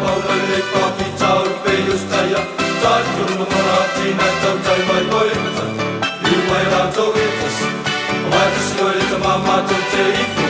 kaupallinen kahvitaupejustaja. Tarttunut moraattina, tautai vai voimata. Ilma ei rauto iltas. Vaitus joilta mamma tuntee ifu.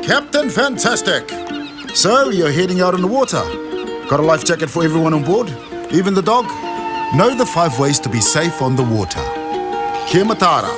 Captain Fantastic! So, you're heading out in the water. Got a life jacket for everyone on board? Even the dog? Know the 5 ways to be safe on the water. Kia matara.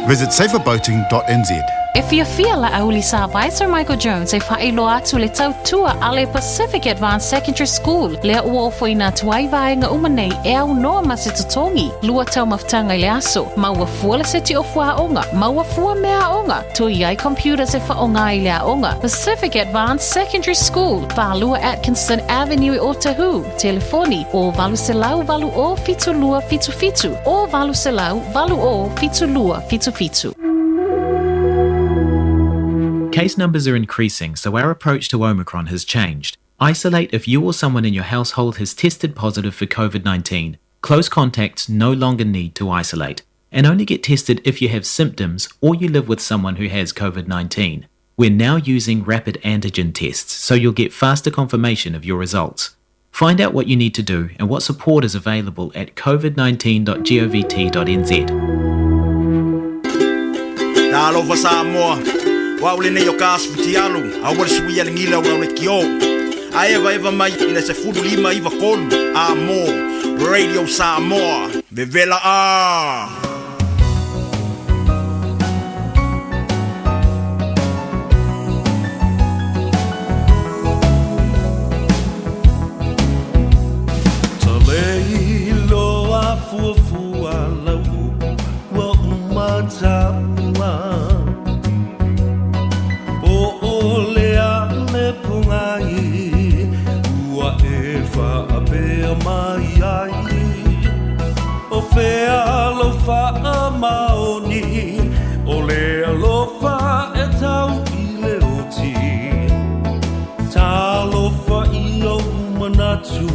Visit saferboating.nz. If you feel like Aulisa Advisor Michael Jones, if I lo atu le tau tua ale Pacific Advanced Secondary School, le ua fo ina tuai vaenga umanei e au noa masitotongi, lua tau maftanga le aso, maua fua le seti o fua onga, maua fua mea onga, tui ai computers e fa onga i le onga. Pacific Advanced Secondary School, Valua Atkinson Avenue o Tahu, telefoni o valuselau valu o fitu lua fitu fitu, o valuselau valu o fitu lua fitu fitu. Case numbers are increasing, so our approach to Omicron has changed. Isolate if you or someone in your household has tested positive for COVID-19. Close contacts no longer need to isolate, and only get tested if you have symptoms or you live with someone who has COVID-19. We're now using rapid antigen tests, so you'll get faster confirmation of your results. Find out what you need to do and what support is available at covid19.govt.nz. Wa ule nei o kas futialu a wale suia le ngila ula ule kio a eva mai ina se fudu lima iwa kolu a mo Radio Samoa Vevela a Taleilo a fuafua lau wa umatama mai ai o fea lo fa maoni o le alofa e tau i le oti ta lo fa i o manatu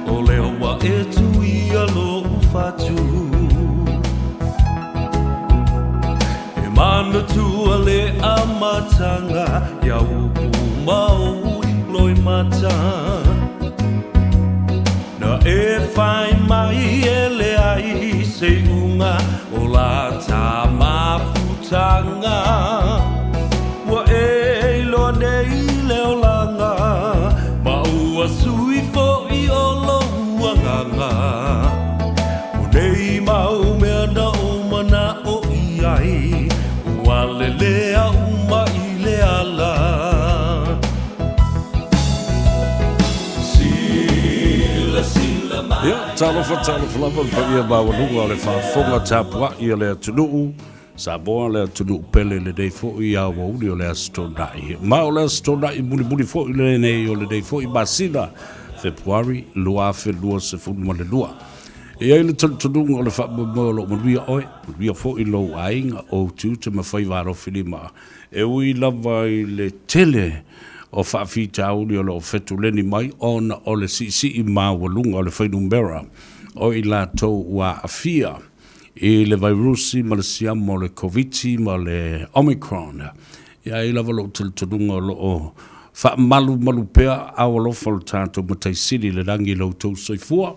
o le wa e tu i alo fatu e mana tu ale amatanga ya upu mau loi mata e fai mai ele ai se unga o la tama futanga wa e lo nei le olanga ma ua sui fo i o lo uanganga o nei mau mea na o mana o i ai ua lelea uma i le ala. Ia, talofa lava le paia maualuga o le faafoga tapua'i o le atunuu sa moa le atunuu pele lenei fo'i ia auauli o le asitona'i ma o le asitona'i mulimuli fo'i lenei o lenei fo'i masina februari lua felua sefulu ma le lua ia i le talitunuga o le fa'amaumau o lo'o manuia oe manuia fo'i lou aiga ou te mafai valofi lima e ui lava i le tele o whaafitauli o lo fetuleni mai ona o le si maualuga o le whainumera o i lātou ua afia i le virusi ma le siama o le COVID ma le Omicron. Ia i lava lo talitunuga o lo whaamalu pea au alofa o tātou mataisiri le rangi loutou soifua.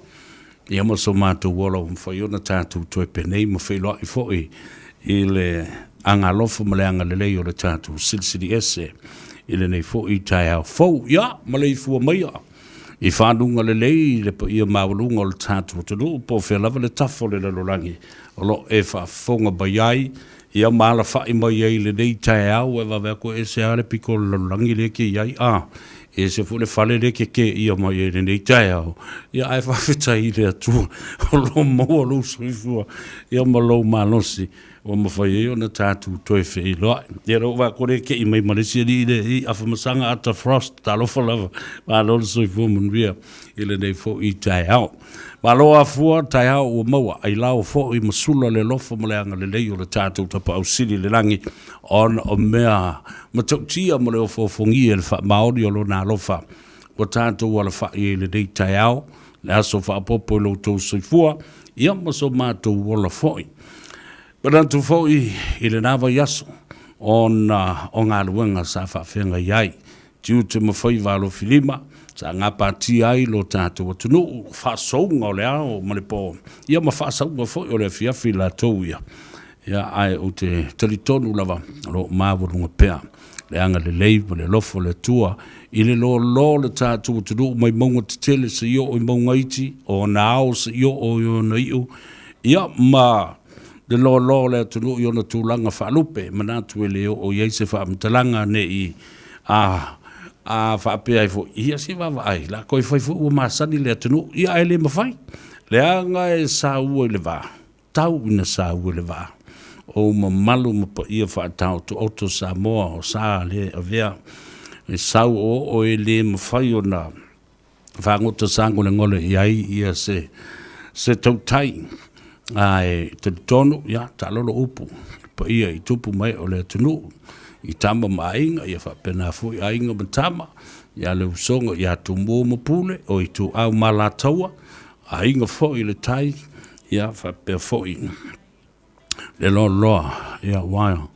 Ia ma so mātou wala o mwhaiona tātou toe penei ma whailoa i fo'i i le anga alofa ma le anga lelei o le tātou silsili ese. Ile nei fo i tai au fo ya malei fu mai i whanunga le lei le pa ia maulunga o le tātua tunu po whea lava le tafo le lalorangi o lo e whaafonga baiai ia maala whai mai ei le nei tai au e waweko e se ale piko le lalorangi le ke iai e se fu le whale le ke ia mai ei le nei tai au ia ai whawhetai le atua o lo maua lo suifua ia malo malosi o mawhai e o na tātou toi whei loa. Ia rau wā kore ke i mai Malaysia ni i awhamasanga ata frost, tā lofa lava, wā lolo soi fōmanuia, i le nei fō i tai au. Wā loa fua tai au o maua, ai lao fō i masula le lofa maleanga le lei o le tātou tapa au siri le rangi, on o mea matautia mo le o fōfongi e le wha maori o lo nā lofa, o tātou wala wha i le nei tai au, le aso wha apopo i lo tau soi fua, ia maso mātou wala fōi. Parantu fōi i le nawa yaso o ngā luenga sa whawhenga iai. Tiu te mawhai wālo filima, sa ngā pāti ai lo tātou atunu, whasaunga o le ao ma le pō. Ia ma whasaunga fōi o le fiafi la tau ia. ia ai o te talitonu lava lo mawurunga pea le anga le leiva le lofo le tua i le lo le tātou tunu mai maunga te tele se io o i maunga iti o na ao se io o i na iu ia ma le lo le tunu i ona tūlanga whaalupe manatu e leo o iei se whaamtalanga ne i a whaapea i fo ia si wawa ai la koi whai fu ua masani le tunu ia ai le mawhai le anga e sa ua i le vā tau ina sa ua le vā o mamalu mapa ia whaatau tu auto Samoa o sa le avea e sau o e le mawhai o na whangota sango le ngole i ai ia se tautai ai te tono ia ta lolo upu pa ia i tupu mai o le tunu i tama mainga ia whapena fu i ainga matama ia le usonga ia tu mō mapule o i tu au malataua ainga fo i le tai ia whapea fo i le loa ia waia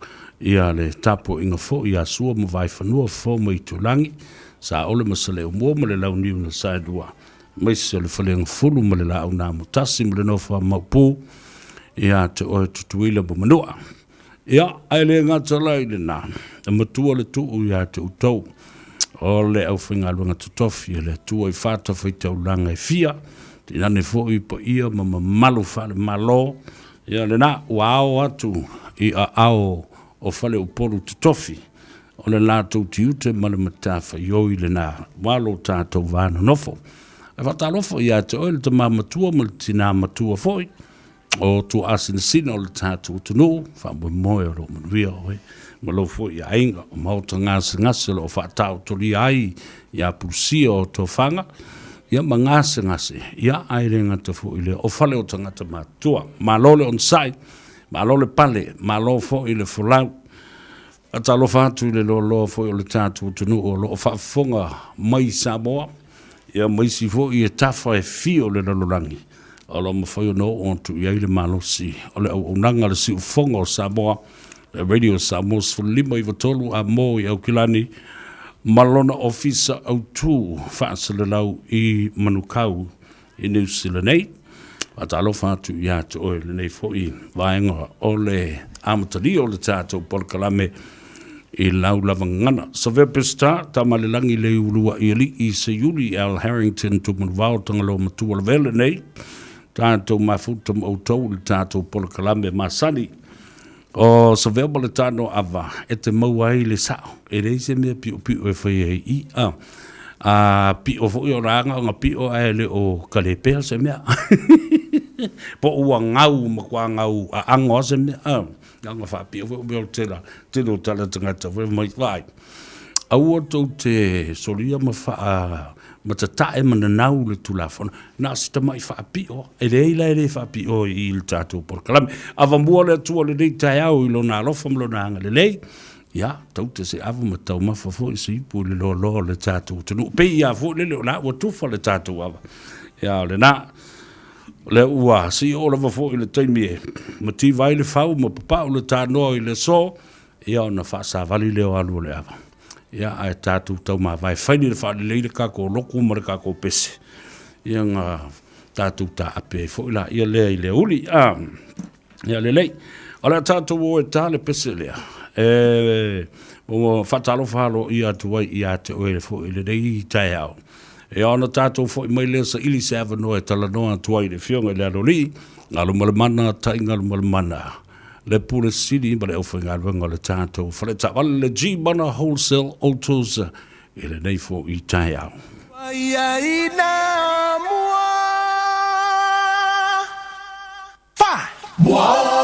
ia le tapo inga fo ia sua mo vai whanua fo mo i tulangi sa ole masale umo mo le lau niu na saedua mai se le whalenga fulu mo le lau na mutasi mo le nofa maupu ia te oe tutuila mo manua ia ai le ngata lai le na e matua le tuu ia te utau o le au whinga luanga tutofi le tua i whata whaitau langa e fia te nane fo i pa ia ma malu whale malo ia le na wao atu i a ao o whale upolu tutofi o le lātou tiute ma le matawha ioi le na walo tātou vāna nofo e whatalofo ia te oe le ta matua ma le tina matua foi o tu asina sina o le tātou tunu whamui moe o lo manuia oe ma lo foi ia inga o mauta ngase lo whatau tori ai ia pusia o to whanga ia ma ngase ia aere ngata fo ile o whale o tangata matua ma lole on sai ma lole pale ma lo fo ile fulau ata lo fatu ile lo fo ile tātou tunu o lo whafonga mai Samoa ia mai si fo i tafa e fio le lolorangi o lo mawhai no on tu iai le malosi o le au nanga le si ufonga o Samoa le radio Samoa lima i vatolu a mo i au kilani malona ofisa au tu whaasale lau i manukau i New Zealand nei ata lo fatu ia te oe le nei fo i vaenga o le amatali o le tātou polkalame i lau lava ngana. Sa vepesta, tamalelangi le ulua i ali i se yuli Al Harrington tu manuvao tangalo matua la vele nei. Tātou mafuta mautou le tātou polkalame masani. O sa veba le tāno ava, e te mauai le sao. E reise mea pio e whai i a. Pio fo i o ranga, nga pio ai le o kalepea se mea. Po ua ngau, makua ngau, a ango se mea. Nga whapia, weo tela, telo tala tangata, weo mai whai. Aua tau te soria ma wha, ma ta tae mana nau le tulafona, nā sita mai whapio, e reila e re whapio i il tātou porkalame. Awa mua le atua le rei tae au i lo nā lofa mlo nā anga le lei, ia, tau te se awa ma tau mawha fo i se ipu le lo le tātou tanu. Pei ia fo le leo nā, ua tufa le tātou awa. Ia, le nā, le ua si o lava fo i le taimi e ma ti vai le fau ma papau le tānoa i le so ia o na whaasa vali leo alu le awa ia ai tātou tau ma vai whaini le whaale leile kako loku ma le kako pese ia ngā tātou tā ape fo i la ia lea i le uli ia le lei o le tātou o e tā le pese lea o whatalo whalo ia tuai ia te oe fo i le rei tai au e ana tātou fo i mai lea sa ili se awa noa e tala noa tuai le fionga i le aloli, ngā lumalamana, tai ngā lumalamana. Le pule siri, ma le awha ngā runga le tātou, whale ta wale le G-Mana Wholesale Autos, i le nei fo i tai au. Ia ina mua. 5 Wow.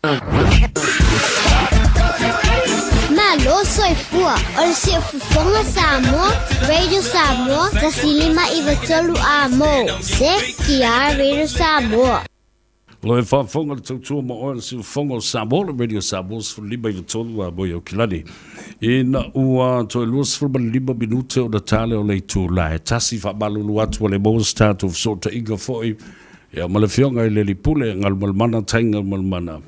Malo soifua o le siafufonga Samoa, Radio Samoa, tasilima iwa tolu a mo. Se kia Radio Samoa. Lo e whaafonga le tautua ma oe si whafonga o Samoa, Radio Samoa, si lima i tolu a moe o kilani. E na ua to e luas fulma lima minute o na tale o le tu la e tasi whaamalulu atu o le mos tātou fsota inga foi. Ia ma le fionga i le lipule ngal malmana tainga malmana.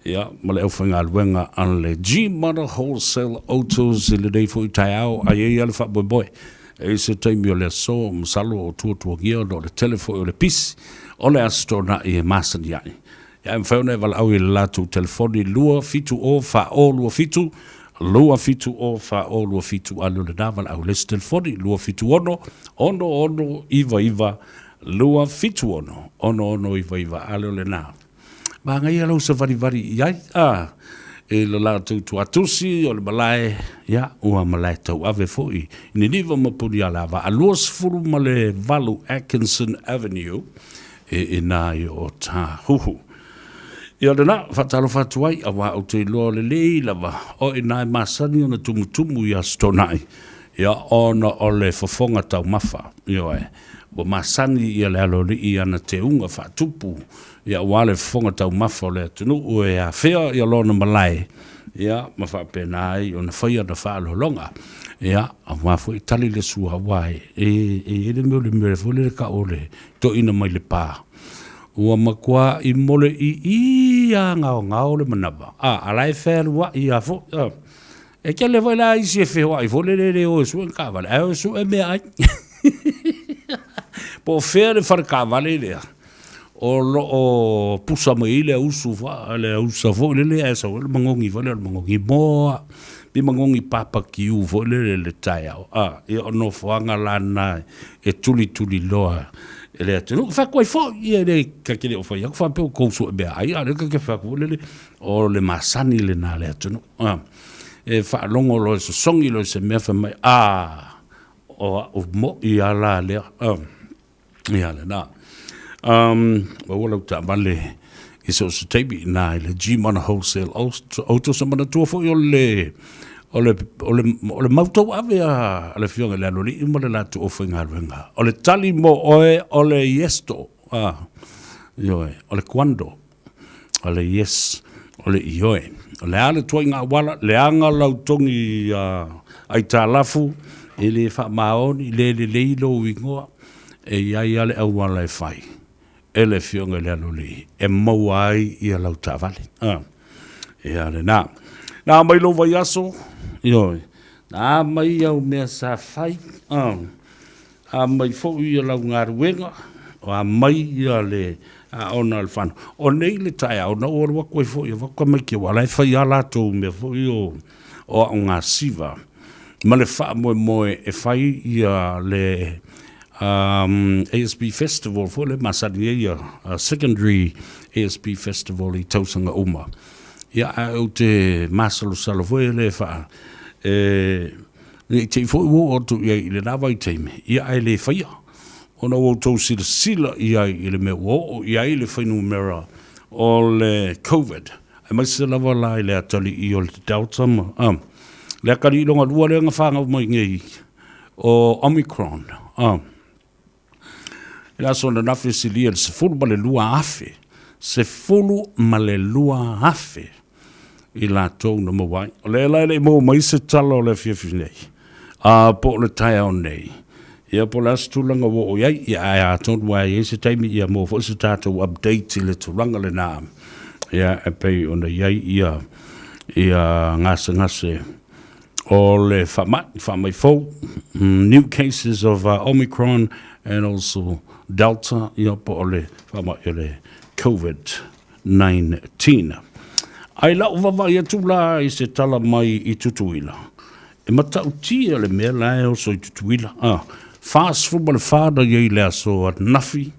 Ia ma le aufanga alwenga an le G-Mana Wholesale Autos i le nei foi tai au a ie ale wha boi. E se taimi o le so msalo o tua gia o le telefoi o le pisi. O le astona i e masani ai. Ia mwhauna e wala au i le latu telefoni lua fitu o wha o lua fitu. Lua fitu o wha o lua fitu alo le naval au les telefoni. Lua fitu ono, ono, iwa, lua fitu ono, iwa, alo le na. Ma ngai alo sa vari, iai, e le latu tu atusi o le malae, ia, ua malae tau ave foi. Ni niva mapuni alava, aluas furu ma le Valu Atkinson Avenue, e nā i o tā huhu. Ia rena, whatalo whatuai, awa au te loa le lei lava, o i nāi masani o na tumutumu i a stonai. Ia ona o le fofonga tau mafa, ia e. Wa masani ia le alo li i ana te unga whatupu, ia wale fofonga tau mafa o le atunu, ue a whea ia lona malai. Ia, ma whapenai, o na whaia na whaalo longa. Ia, a wafu i tali le sua wai, e le mele fo le ka ole, to ina mai le pā. Ua makua i mole i a ngao le manaba. Alai whēru wa i a fo, e kia le vai la i si e whewa i fo le o su en kāwale, e o su e mea ai. Po whea le whare kāwale lea. O pusa mai le usu fa, le usa fo le e sa, le mangongi fa le mangongi moa. Pi mangongi papa ki u fo le tai au. E ono whanga lana e tuli loa. E le atu, nuka whakua i fo, i e le kakele o whai, ako whapeo kousu e bea, ai a le kake whakua le o le masani le nā le atu, e whaalongo lo e so songi lo e se mea whamai, o mo i ala lea, i ala nā. Wa wala uta male, i so se teibi nā i le G-Mana Wholesale Auto sa mana tua fo i o le mautou ave a le fionga le aloli i mo le latu o whainga ruenga. O le tali mo oe o le yesto. Ioe. O le kwando. O le yes. O le ioe. O le ale tua inga wala. Le anga lautongi ai tā lafu. E le wha maoni. Le leilo ingoa. E iai ale au wala e whai. E le fionga le aloli. E maua ai i a lau tā vale. E ale nā. Nā mai lo vai aso. Ioi, nā mai au mea sa whai, a mai fōu i a lau ngā ruenga, o a mai i a le ona al whanu. O nei le tai au, na ora wako i fōu i a wako mai ki wala, e whai a lātou mea fōu i o ngā siva. Ma le wha moe e whai i a le ASB Festival, fōu le masani e a secondary ASB Festival i Tausanga Uma. Ia au te masalo salofoe le wha. Te i fōi wō tu i le nawa i teime. Ia ai le whaia. Ona wō tau sila ia i le mea wō. Ia i le whainu mera o le COVID. Ai mai se lawa la i le atali i o le Delta. Le akari i longa lua le anga whanga mai ngei. O Omicron. Ila so na nafe silia se fulu ma le lua afe. Se fulu ma le lua afe. I la tau na mawai. O le lai mo mai se tala o le fiafi nei. Po le tai au nei. Ia po le astulanga wo o iai. Ia ai a tonu wai e se taimi ia mo fo se tātou update i le turanga le nā. Ia e pei o na iai ia ngase. O le whamai fau. New cases of Omicron and also Delta. Ia po o le whamai o le COVID-19. Ai la uwawa ia tula i se tala mai i tutuila. E mata utia le mea lae o so i tutuila. Fast fuma le whāda iei lea so at nafi.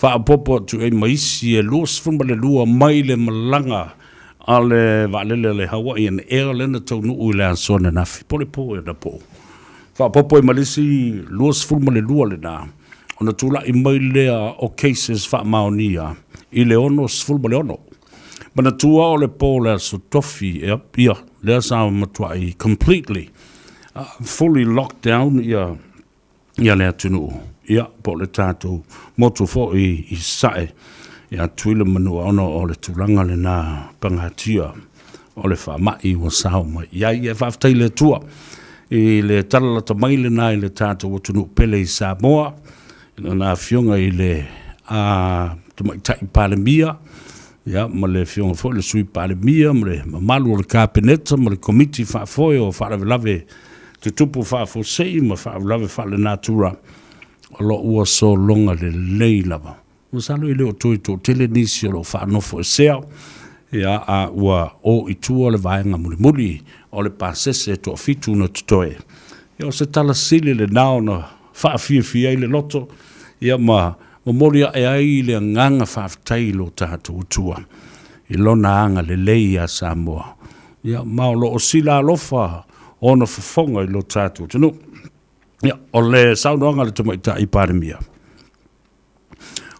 Wha apopo atu e maisi e luas fuma le lua mai le malanga a le waalele le Hawaii an ea lena tau nuu i lea so na nafi. Pole po e na po. Wha apopo e malisi luas fuma le lua le nā. Ona tula i mai lea o cases wha maonia i le ono sfulma le ono. Mana tua o le pō lea so tofi ia lea sa matuai completely fully locked down ia lea tunu ia po le tātou motu fo i sae ia tuile manua ono o le tūranga le nā pangatia o le whamai wa sao mai ia i e whaftai le tua i le talalata mai le nā i le tātou o tunu pele i Samoa ina nā fionga i le tumaitai palemia ia ma le fionga fo le sui palemia ma le malu o le kāpeneta ma le komiti whaafoe o whaavelave te tupu whaafosei ma whaavelave whaale nātura o lo ua so longa le leilava o salo i leo toi tō tele nisi o lo whaanofo e seo ia a ua o i tua le vaenga muli o le pasese tō fitu na tutoe ia o se tala sili le nao na whaafia i le loto ia ma moria e ai le nganga whaafitai lo tātou tua i lona anga le lei a Samoa ia maolo o sila alofa ona fafonga i lo tātou tunu ia o le saunoanga le tamaita i parimia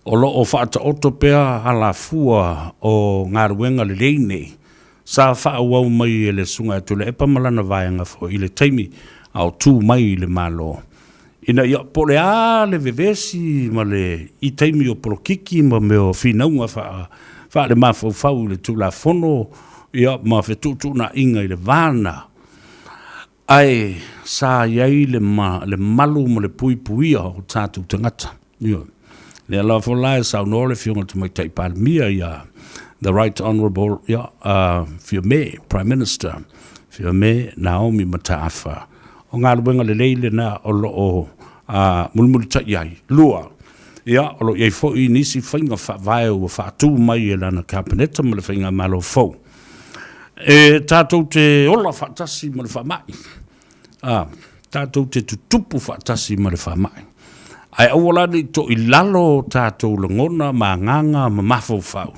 o lo o whaata oto pea ala fua o ngaruenga le leine sa whaawau mai e le sunga e tule e pamalana vaenga fo i le taimi au tū mai le malo ina ia po le a le vevesi ma le i taimi o porokiki ma me o whinaunga wha le mawhau le tula fono ia ma whetutu na inga i le vana ai sa iai le malu ma le pui puia o tātou tangata ia le ala fo lai sa unore fionga tu mai tai palmia ia the right honorable ia Fiume Prime Minister Fiume Naomi Mataafa o ngā luenga le leile na o lo o mulmuli ta iai, lua. Ia, o lo iai fo i nisi whainga whae o whaatū mai e lana kapeneta ma le whainga malo fau. E tātou te ola whaatasi ma le whamai. Tātou te tutupu whaatasi ma le whamai. Ai awalani to i lalo tātou langona ma nganga ma mafau whau.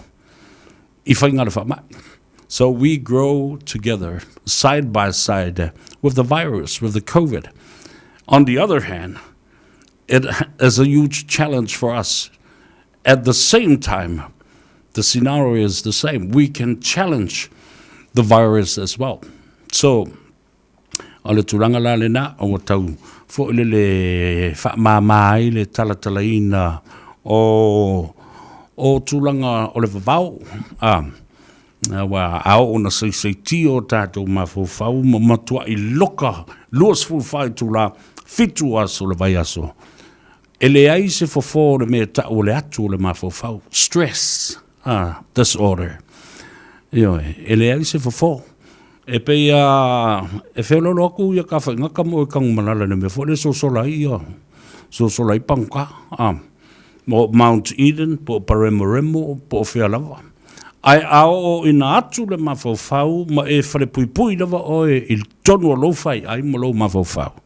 I whainga le whamai. So we grow together, side by side, with the virus, with the COVID. On the other hand, it is a huge challenge for us. At the same time, the scenario is the same. We can challenge the virus as well. So, ale turanga la le na o tau fo le whamamai le talatalaina o tulanga o le vavau. Wa au ona sei tio tātou mawhawhau ma matua I loka luas fulwhai tula fitu aso le vai aso. E le ai se fofo le mea tau le atu le mawhawhau. Stress disorder. E le ai se fofo. E pei e whelolo aku ia ka whaingaka mo e kangu manala ne me fo le sosolai sosolai pangka. Mo Mount Eden, po Paremoremo, po Whialawa. Ai ao ina atu le mawhawhau ma e whare pui lava oe I tonu o lowhai ai mo lo mawhawhau.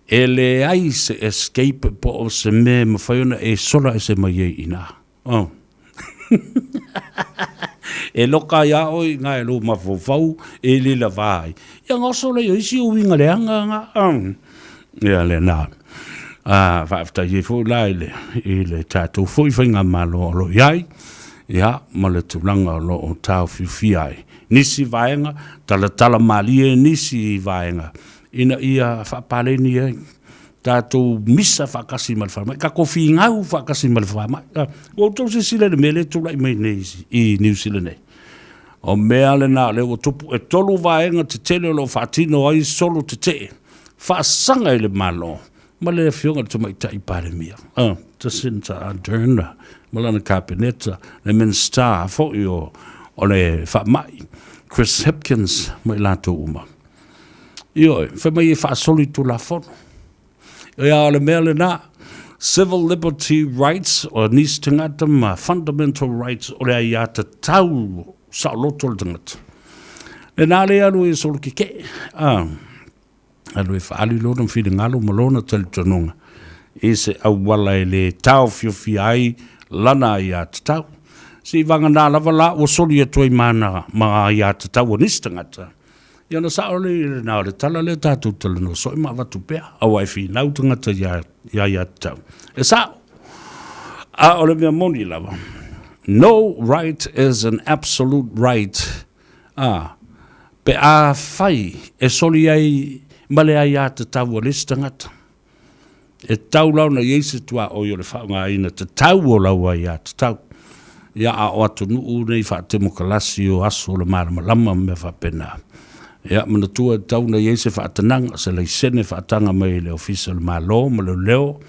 E le ai se escape po o se me mawhaiona e sola e se mai e ina. E loka ia oi ngā e lo mawhawhau e le la vai. Ia ngoso le isi o winga le anga. Ia le nā. Whaafta i fo lai le tātou fui whainga malo lo iai. Ia, ma le tūlanga lo o tau fiufiai. Nisi vaenga, tala malie nisi vaenga. Ina ia whapaleni e, tātou misa whakasi ma le whamai. Ka kofi ngau whakasi ma le whamai. O tau se sile le mele tūlai mai neisi I New Zealand. O mea le nā le o tupu e tolu vaenga te tele lo whatino ai solo te te. Whaasanga I le malo. Ma le fionga te mai tai pare mia. Jacinta Ardern. Malana Kapeneta, le Minsta, fo o le whamai, Chris Hipkins, mai lato uma. Io, whamai e whaasoli tu la fono. Ia le mea le nā, civil liberty rights, o nis tangata ma fundamental rights, o le ia te tau sa loto le tangata. Le nā le alu e solo ki ke, alu e whaali lona whiri ngalo malona tali tanonga. E se awala e le tau fiai, lana I a tatau. Si vanga nā lava la o soli e toi mana ma I a tatau o nistangata. Ia na saole I nā le tala le tātou tala no soi ma watu pea. Awa e whi nau tangata I a tatau. E sao. A o le mea moni lava. no right is an absolute right. Pe a fai e soli ai male ai a te tau o lesi tangata. E tau lau na Yesu tua o yo le whaunga ina te tau o lau ai a te tau. Ia a o atu nuu nei wha te mokalasi o aso le marama lama me wha pena. Ia mana tua tau na Yesu wha atananga se lei sene wha atanga mai le ofisa le malo ma le leo.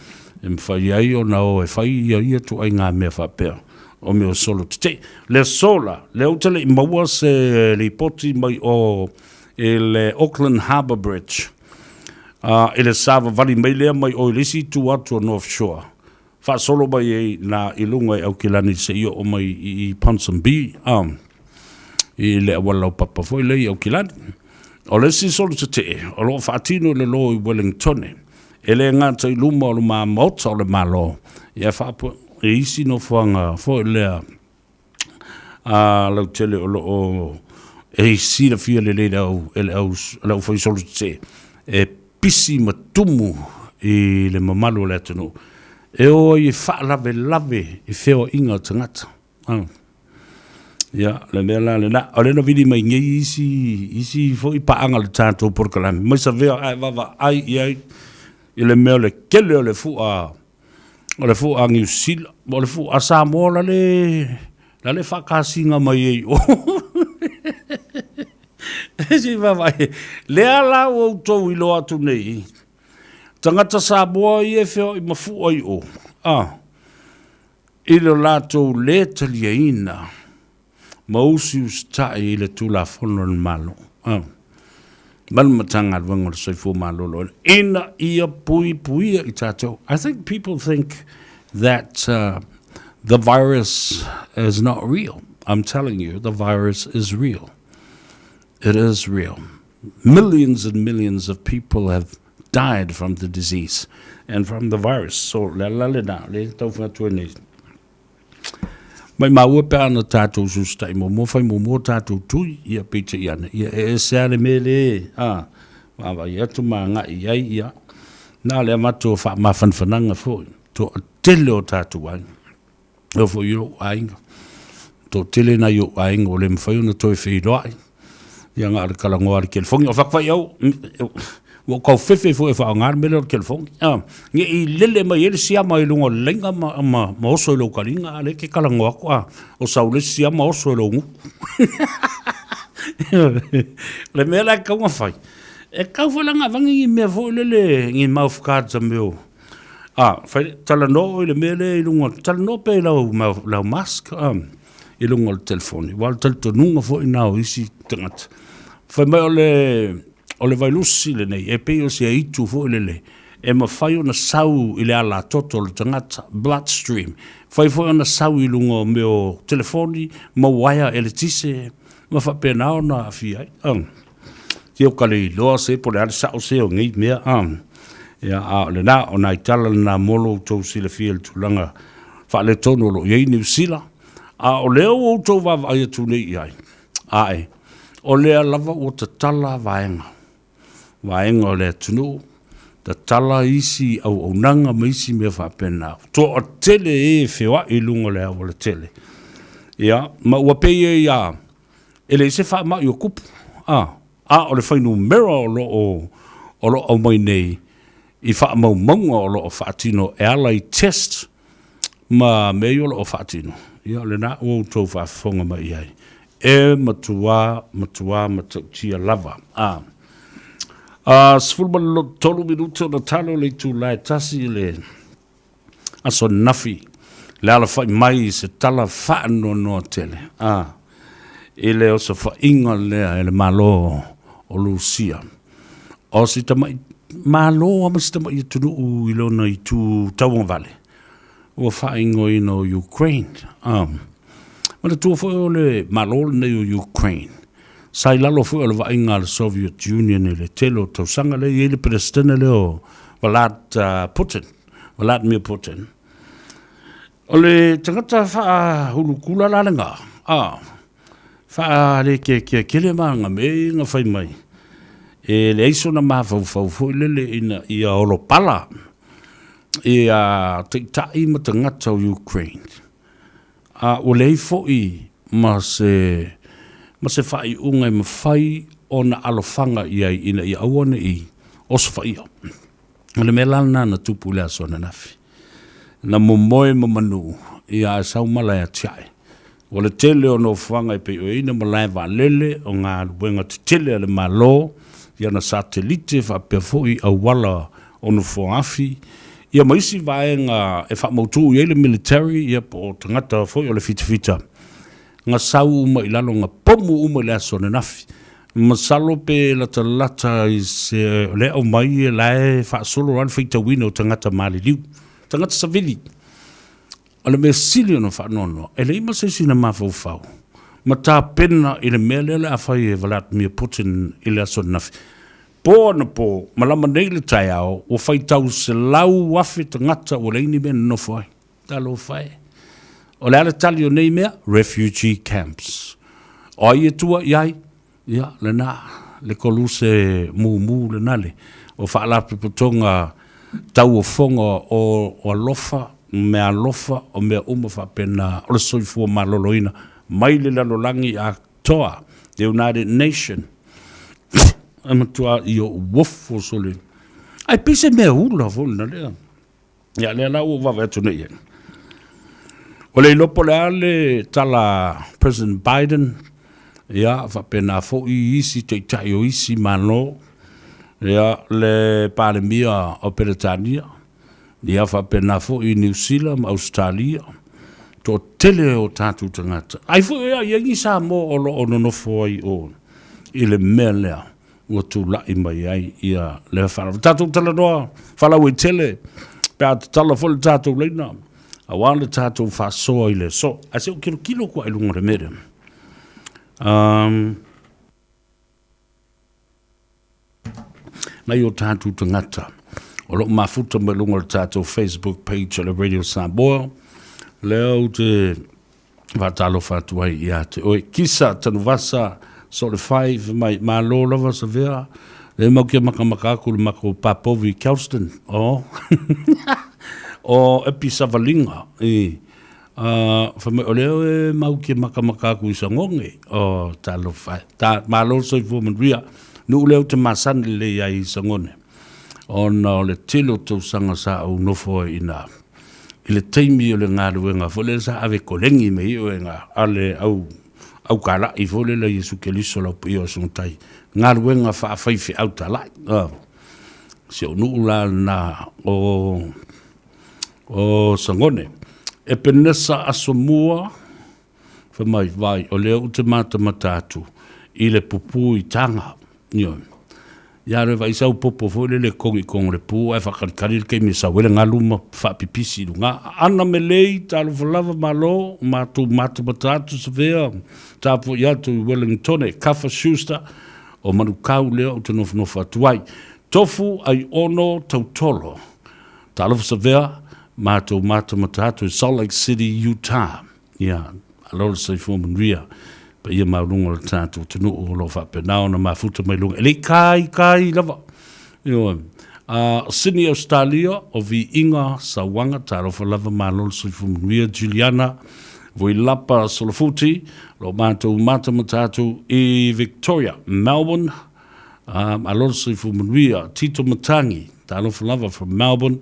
E mwhai ai o na o e whai ia tu ai ngā mea wha pēr. O meo solo te le sola le utele I maua se le poti mai o le Auckland Harbour Bridge ele sava vali mai lea mai o lisi tu atu o North Shore fa solo mai na ilunga au kilani se io o mai I Ponsonby I le wala papa foi le au kilani o lesi solo te o lo fatino le lo I Wellington ele ngata I luma o ma mota o le malo ia fa e isi no fuanga fo lea lau tele o lo o e isi la fia le au ele au foi solo te e pisi matumu I le mamalu le tunu e o I fa lave I feo inga tangata ya le mela le na o le no vidi mai ngi isi fo I paanga le tanto por kalam mai sa veo ai vava ai le mele kele o le fu o le fu a New Zealand, o le fu a Samoa la le whakasinga mai ei o. Si wawai, le ala o tau I lo atu nei. Tangata Samoa I e wheo I mafu ai o. I lo lato le talia ina, mausi ustai I le tula fono le malo. Malmatanga wangor soifu malo ina ia pui I tato. I think people think that the virus is not real. I'm telling you, the virus is real. It is real. Millions and millions of people have died from the disease and from the virus. So le tau whatuene. Mai maua pe ana tātou sustai mo fai mo tātou tui ia pita iana ia e seale mele mawa ia tu maa ia ia nā lea mato wha mawhanwhananga fōi to tele o tātou ainga o fo iro ainga to tele na io ainga o le mwhai una toi whiroai ia ngā re kalangoari kelfongi o whakawai au o kau fefe fo e wha ngar mele o kelfongi nge I lele mai ele sia mai lunga lenga ma oso lo kalinga ale ke kalangoa ko o saule sia ma oso lo ngu le mela ka nga fai e kau falanga vangi me fo lele ngi mau fkata meu fai tala no le mele lunga tala no pe la mask I lunga le telefoni wal tal to nunga fo ina o isi tangat fai mai o le vailusi le nei, e pei o se aitu fo le e ma fai o na sau I le ala toto le tangata, bloodstream, fai fo o na sau I lunga o meo telefoni, ma waia e le tise, ma fa pena o na fiai, Ti o kale loa se po le ale sao se o ngei mea, ia le na o na itala na molo tau si le fia le tulanga, fa le tono lo iei New Zealand, o leo o tau vava ai atu nei ai, o lea lava o ta tala vaenga, Waenga o le tunu, ta tala isi au nanga ma isi mea whapena. To o tele e whewa I lunga le au le tele. Ia, ma ua peye ia, ele se wha ma I o kupu. O le whainu mera o lo au mai nei, I wha mau maunga o lo o whaatino e ala I test, ma mei o lo o whaatino. Ia, le na o tau whafonga mai ai. E matua tia lava. Sfulma tolu minuto na talo le tu lai tasi le aso nafi le ala fai mai se tala fa no tele ele o so fa inga le ele malo o Lucia o si tamai malo o si tamai tunu I lona I tu Tauan Valley o fa ingo I no Ukraine ma tu fo le malo le Ukraine sai lalo fu le vainga le Soviet Union le telo to sanga le ele presidente le o Vladimir Putin ole tangata fa hulukula la nga fa le ke le manga me nga fai mai e le iso na ma fo le ina ia olo pala ia te tai ma tangata Ukraine o lei fo'i ma se whai unga i mawhai o na alofanga i ina i awane i oso whai o. O le melana na tupu lea so na nafi. Na momoe manu i a sau malaya tiae. O le tele o no whanga i pe o ina malaya wa lele o ngā luenga te tele le malo ia na satelite wha pia fo'i a wala o no whoafi. Ia maisi vaenga e wha mautu i ele military ia po tangata fo'i o le fitafita. Nga sau uma ilalo nga pomu uma lea so na nafi. Masalo pe lata i se le o mai e lae wha solo ran whita wina o tangata mali liu. Tangata savili. Ala me sili ono wha nono. E le ima se sina mawhau whau. Ma tā pena i le mea lele a whai e Vladimir Putin i lea so na nafi. Po na po, malama nei le tai ao, o whai tau se lau wafi tangata o le ini mea no whai. Talo whai. O le ala tali o nei mea, refugee camps. O ai e tua iai, ia, le nā, le kolu se mu le nale. O whaalapi putonga tau o whonga o alofa, mea alofa, o mea whapena, o le soifua maloloina, mai le lalolangi a toa, the United Nations. Amatua i o wofo sole. Ai pise mea hula fona lea. Ia lea lau o wawetu nei. O le lopo le ale tala President Biden, ia whapena fo i isi te tai o isi mano, ia le pandemia o Peretania, ia whapena fo i New Zealand, Australia, to tele o tātu tangata. Ai fo ia iangi sa mo o lo ono nofo ai o, i le mea lea, ua tu lai mai ai ia le whara. Tātu tala noa, whalau i tele, pēa tala fo le tātu leina, a wāle tātou whasoa i le so. A se o kilo kua i lunga re mere. Nei o tātou tangata. O lo mafuta me lunga le tātou Facebook page o le Radio Samoa. Leo te whatalo whatuai i ate. Oi, kisa tanu wasa so le 5 mai malo lava sa vea. Le mau kia makamakaku le mako Papovi Kelston. Oh. O epi savalinga o leo e mau ki makamakaku i sangonge o talo fai malo so i fumanria nu leo te masani le ia i sangone o na le tilo tau sanga sa au nofo ina i le teimi o le ngaruenga fo le sa ave kolengi me i o nga ale au kala i fo le la Jesu Keliso la pio suntai ngaruenga fa faifi au tala se o nu la na o sangone e penesa asomua fa mai vai o leo te mata matatu i le pupu i tanga nio ya re vai sau popo fo le kongi le pu e fa kari ke mi sa wele ngaluma fa pipisi nga ana melei talo lava malo matu mata matatu se vea tapo ya tu Wellington e Kafa Schuster o manukau leo te no fa tuai tofu ai ono tautolo talo se vea Mato matatu Salt Lake City, Utah. Yeah, a lot of say form ria. But ia maunga le tātou tunu o lo whapenao na mafuta mai lunga. Ele kai lava. Sydney, Australia, o vi inga sa wanga taro fa lava malol say form ria Juliana. Voi lapa solofuti, lo mato matatu i Victoria, Melbourne. A lot of say form ria Tito Matangi, taro fa lava from Melbourne.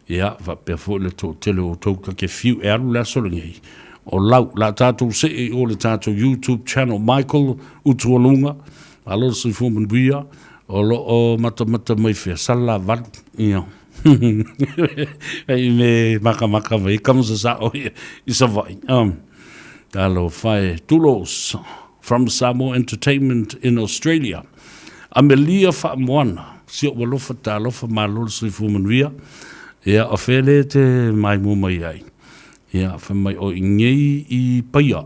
Ia, va pe fo le to tele o to ke fiu e alu la solingi. O lau, la tātou se e o le tātou YouTube channel, Michael Utualunga, alo se fo manbuia, o lo o mata mai fea, sala val, ia. Ei me maka vai, kamsa sa o isa vai. Talo fai tulos, from Samoa Entertainment in Australia. Amelia Fa'amoana, si o walofa talofa malolo se fo manbuia, ia o fele te mai mo mai ai. Ia fa mai o ingei i paia.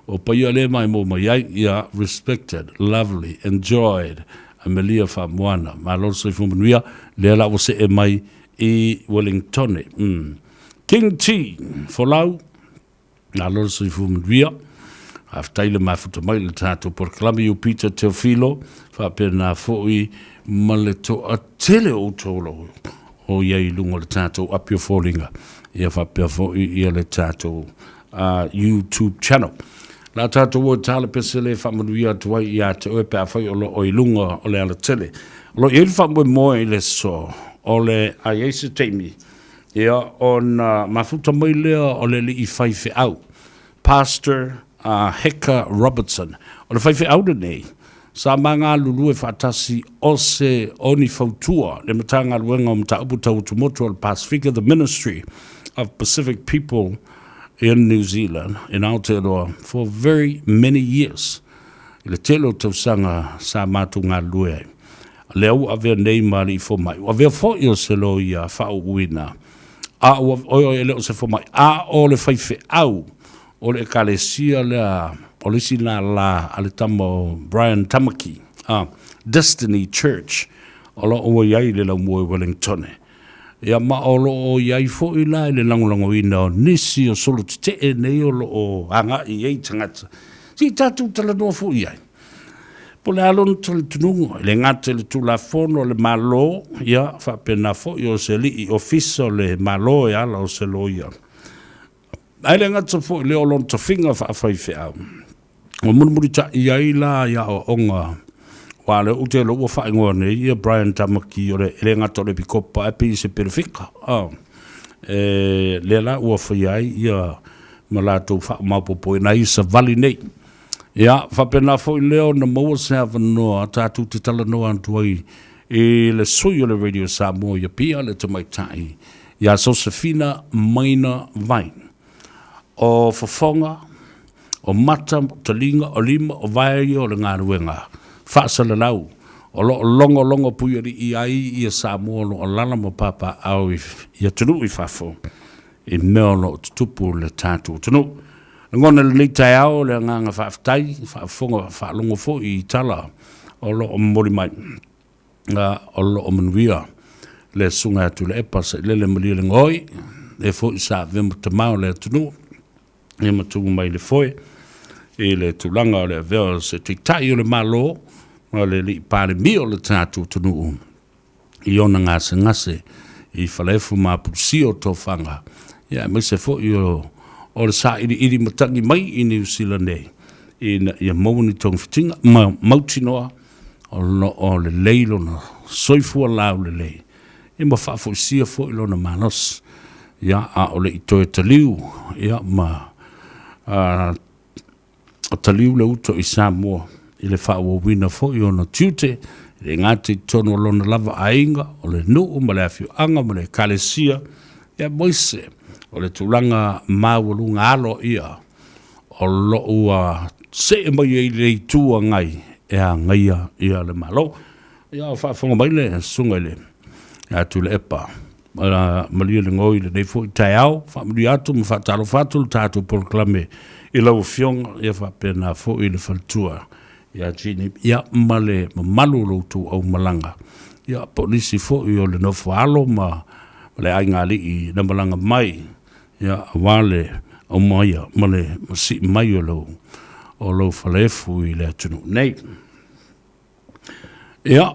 O paia le mai mo mai ai, ia respected, lovely, enjoyed. Amelia Fa'amoana, malolo se fo manuia, le la o se e mai i Wellington. King T, folau, malolo se fo manuia. Aftaile mafuta mai le tato por klami o Peter Teofilo, fa pena foi maleto a tele o tolo. O iei lunga le tātou apio fōringa. Ia whapea fōi ia le tātou YouTube channel. La tātou o tāle pesele whamanuia tuai I a te oe pēr whai o lo o ilunga o le ala tele. Lo i ele whamue moe I le so o le a Yesu teimi. Ia on mafuta mai lea o le li I whaiwhi au. Pastor Hector Robertson. O le whaiwhi au nei. Sa manga lulu e whaatasi o se oni fautua. Le matanga luenga o mta upu tau tumotu o le Pacifica, the Ministry of Pacific People in New Zealand, in Aotearoa, for very many years. I le telo tausanga sa mātu ngā lue. Leo avea nei mari fo mai. Avea fo I o se lo ia whao uina. A o e leo se fo mai. A o le whaiwhi au. O le kalesia lea, o le sina la, ale tamo Brian Tamaki. Destiny Church. O lo o iai le lau mua Wellingtone. Ia maolo o iai fo I la le langolango ina o nisi o solo te e nei o lo o anga I ei tangata. Si tatu tala noa fo iai. Po le alon tala tunungo, le ngate le tula fono le malo, ia fa pena fo I o se li I ofiso le malo e ala o se lo ia. Ai le ngate fo le olon ta finga fa fai fe au. O munumuri ta iai la ia o onga. Wale ute lo fa ngone ia Brian Tamaki o le ngata le pikopa e pi se perfika. Le la ua fa ia malato fa mapopo na isa vali nei. Ia fa pena fo leo na mo se no tatu te tala no antuai e le sui o le Radio Samoa ia pia le tamaitai. Ia Josefina Maina Vine. O fofonga, o mata, talinga, o lima, o vai o le ngaruenga. Whaasala lau, o lo longo puiari I ai I Samoa lo o lala mo papa au I tunu I whafo. I mea lo tupu le tātu tunu. Ngona le leitai au le nganga whaftai, whafonga whalongo fo I tala o lo o mori mai. O lo o manuia le sunga atu le epa sa le malia le ngoi, le fo I sa vemo tamau le tunu. E matungu mai le foe, e le tulanga o le veo se tiktai o le malo, o le li pare mi o le tātu tunu. I ona ngase, I whalefu mapusi o tō whanga. Ia, me se fo I o le sa iri matangi mai I New Zealand nei. Ia mauni tōng fitinga, mauti noa, o le leilo na soifua lau le lei. E ma whafo sia fo I lona manos. Ia, a o le I toe taliu, ia ma o taliu le uto I Samoa I le whaua wina fo I ona tiute I le ngati tono lona lava ainga o le nuu ma le awhiu anga ma le kalesia ia moise o le tulanga mawalunga alo ia o lo ua se e mai e le tua ngai e a ngaia ia le malo ia o whaafonga mai le sunga le ia tu le epa malia le ngoi le nei fo I tai au whaamuri atu ma whaatalo whaatu le tātu proklame I lau fionga ia whaapena fo I le whaltua ia jini ia male ma malu loutu au malanga ia polisi fo I o le nofo alo ma le ainga li I na malanga mai ia wale au maia male masi mai o lo whalefu I le atunu nei ia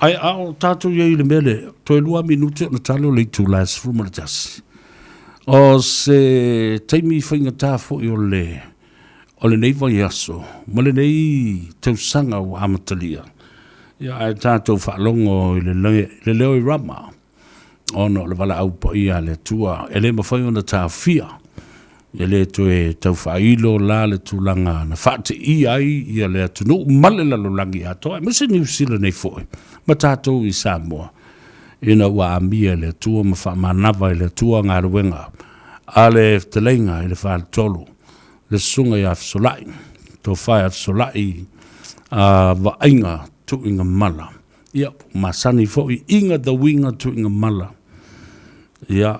ai au tatu ye le mele to lua minute na talo le tu las fuma tas o se taimi finga ta fo I o le nei vai aso mo le nei te sanga o amatalia ia ai tatu fa longo le leo I rama ono le vala au po ia le tua ele mo foi ona ta fia ele to e tau failo la le tulanga na fate ai ia le tunu male la lolangi ato me se New Zealand nei foi ma tatou I Samoa ina wa amia le tua ma fa manava le tua ngā ruenga ale telenga le fa tolu le sunga ia solai to fa solai va inga tu inga mala ia masani fo inga the winga tu inga mala ia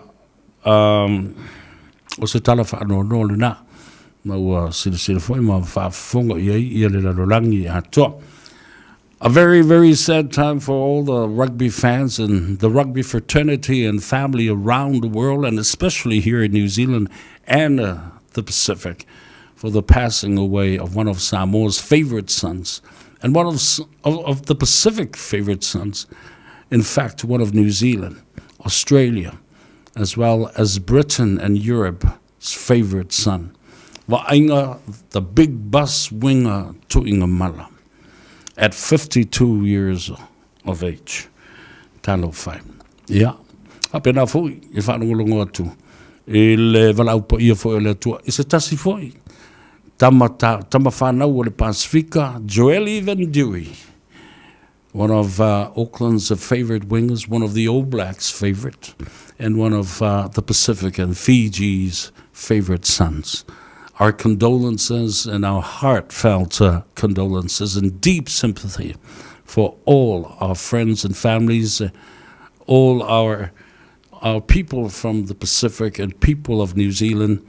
o se tala fa no le na ma ua sila fo ma fa fonga ia le la lolangi ato. A very, very sad time for all the rugby fans and the rugby fraternity and family around the world, and especially here in New Zealand and the Pacific, for the passing away of one of Samoa's favorite sons, and one of the Pacific favorite sons, in fact, one of New Zealand, Australia, as well as Britain and Europe, favorite son. Wa'ainga, the big bus winger Tu'ingamala, at 52 years of age. Talo whai. Ia. Apena fui, e whanongolongo atu. E le walau pa ia fo le tua. I se tasi foi. Tama whanau o le Pasifika, Joel Even Dewey. One of Auckland's favorite wingers, one of the All Blacks' favorite, and one of the Pacific and Fiji's favorite sons. Our condolences and our heartfelt condolences and deep sympathy for all our friends and families, all our people from the Pacific and people of New Zealand,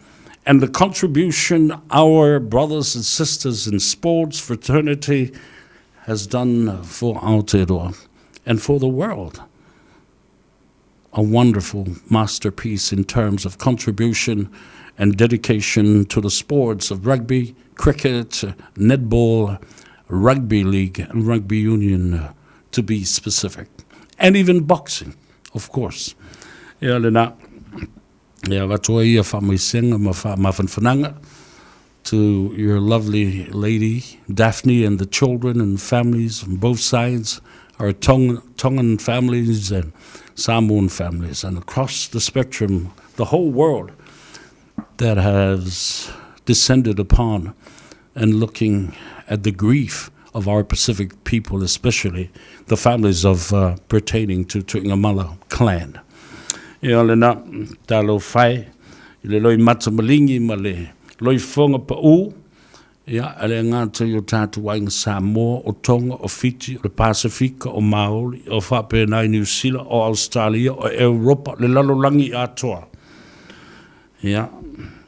and the contribution our brothers and sisters in sports fraternity has done for Aotearoa and for the world. A wonderful masterpiece in terms of contribution and dedication to the sports of rugby, cricket, netball, rugby league, and rugby union, to be specific. And even boxing, of course. Ia lena, ia watoa ia whamaisenga ma whanwhananga, to your lovely lady, Daphne, and the children and families on both sides, our Tongan families and Samoan families, and across the spectrum, the whole world that has descended upon and looking at the grief of our Pacific people, especially the families of pertaining to Tu'ingamala clan. Ia lena, talo whai, le loi matamalingi ma le loi whonga pa u, ia, ale ngāta i o tātu wainga Samoa, o Tonga, o Fiji, o le Pasifika, o Maori, o Whapenai, New Zealand, o Australia, o Europa, le lalolangi atoa. Ia,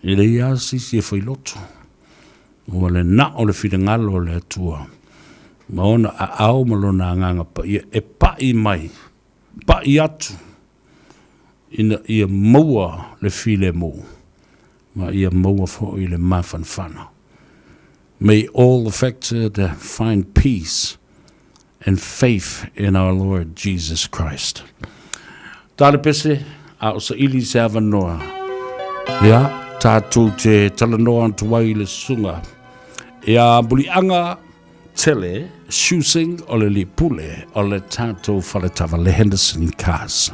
i le ia sisi e whailoto. O le na o le whiringalo le atua. Ma ona a au malona nganga pa ia, e pai mai, pai atu, ina ia maua le while mo. Ma ia maua fo i le mawhanwhana. May all affected find peace and faith in our Lord Jesus Christ. Tale pese, a o sa ili se avanoa. Ia, tātou te talanoa antuai le sunga. Ia bulianga tele, shusing o le lipule o le tātou whaletava le Henderson Cars.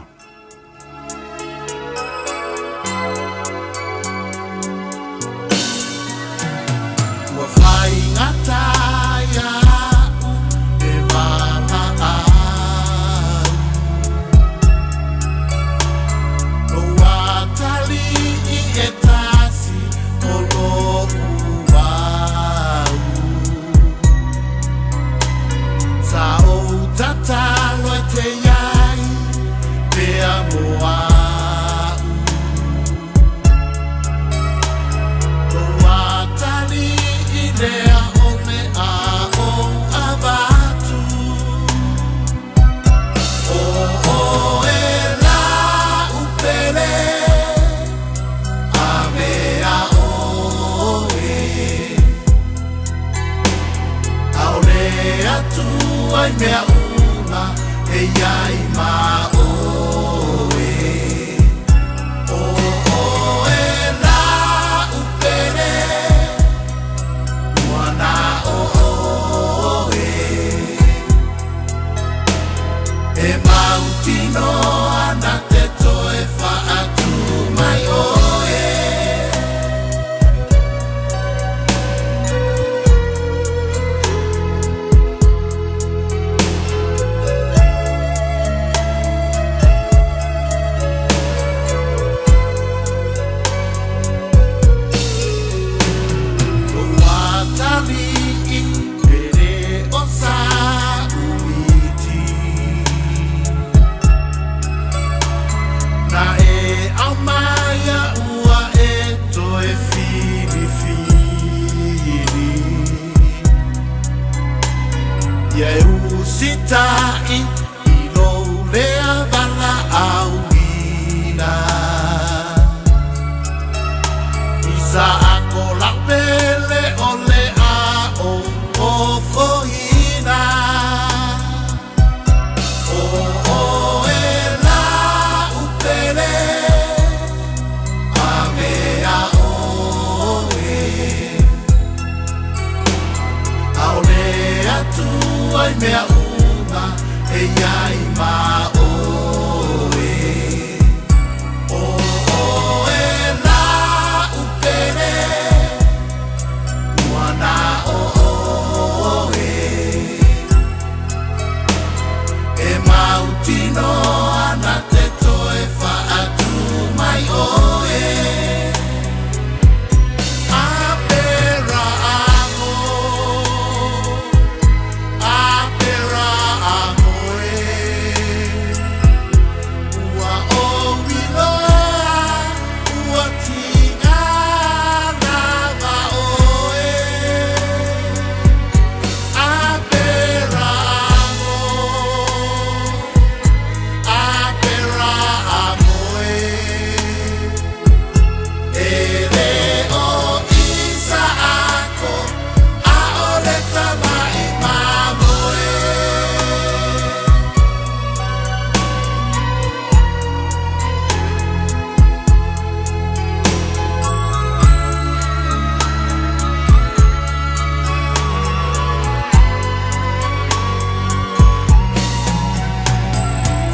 Ave ai mea uma e iai ma oe. O e la upere uana oe. E mautino ana te toe whaatu mai oe. Apera amo, apera amo ua o wiloa, ua tinga lava oe. Apera amo, apera amo Ere o isa ako, a ole tamai mamoe.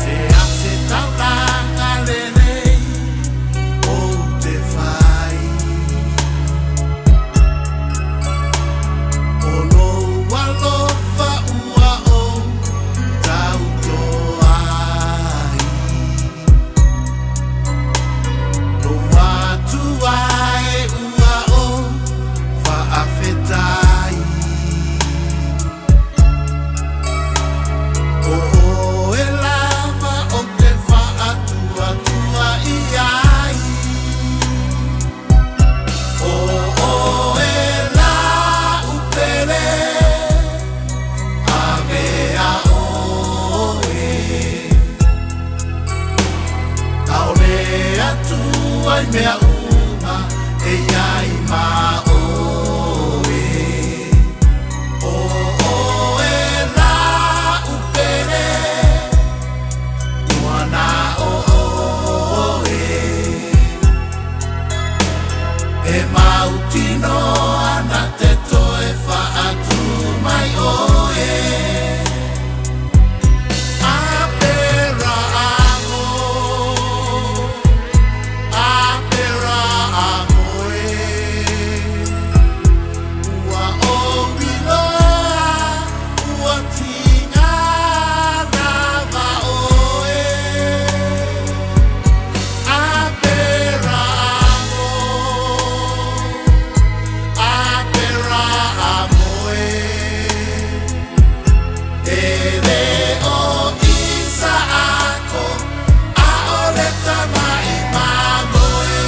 Te ase tauranga lenei, o te whai. O loa lofa ua o tau toai. Loa tuai ua o whaafetai. O e lava o te whaatua tua i ai. O e la upere avea oe. Aolea tua i mea uma e iai ma oe. O e la upere uana oe. E mautino ana te toe whaatu mai oe. Apera amo, apera amo ua o wiloa, ua tinga lava oe. Apera amo, apera amo Ere o isa ako, a ole tamai mamoe.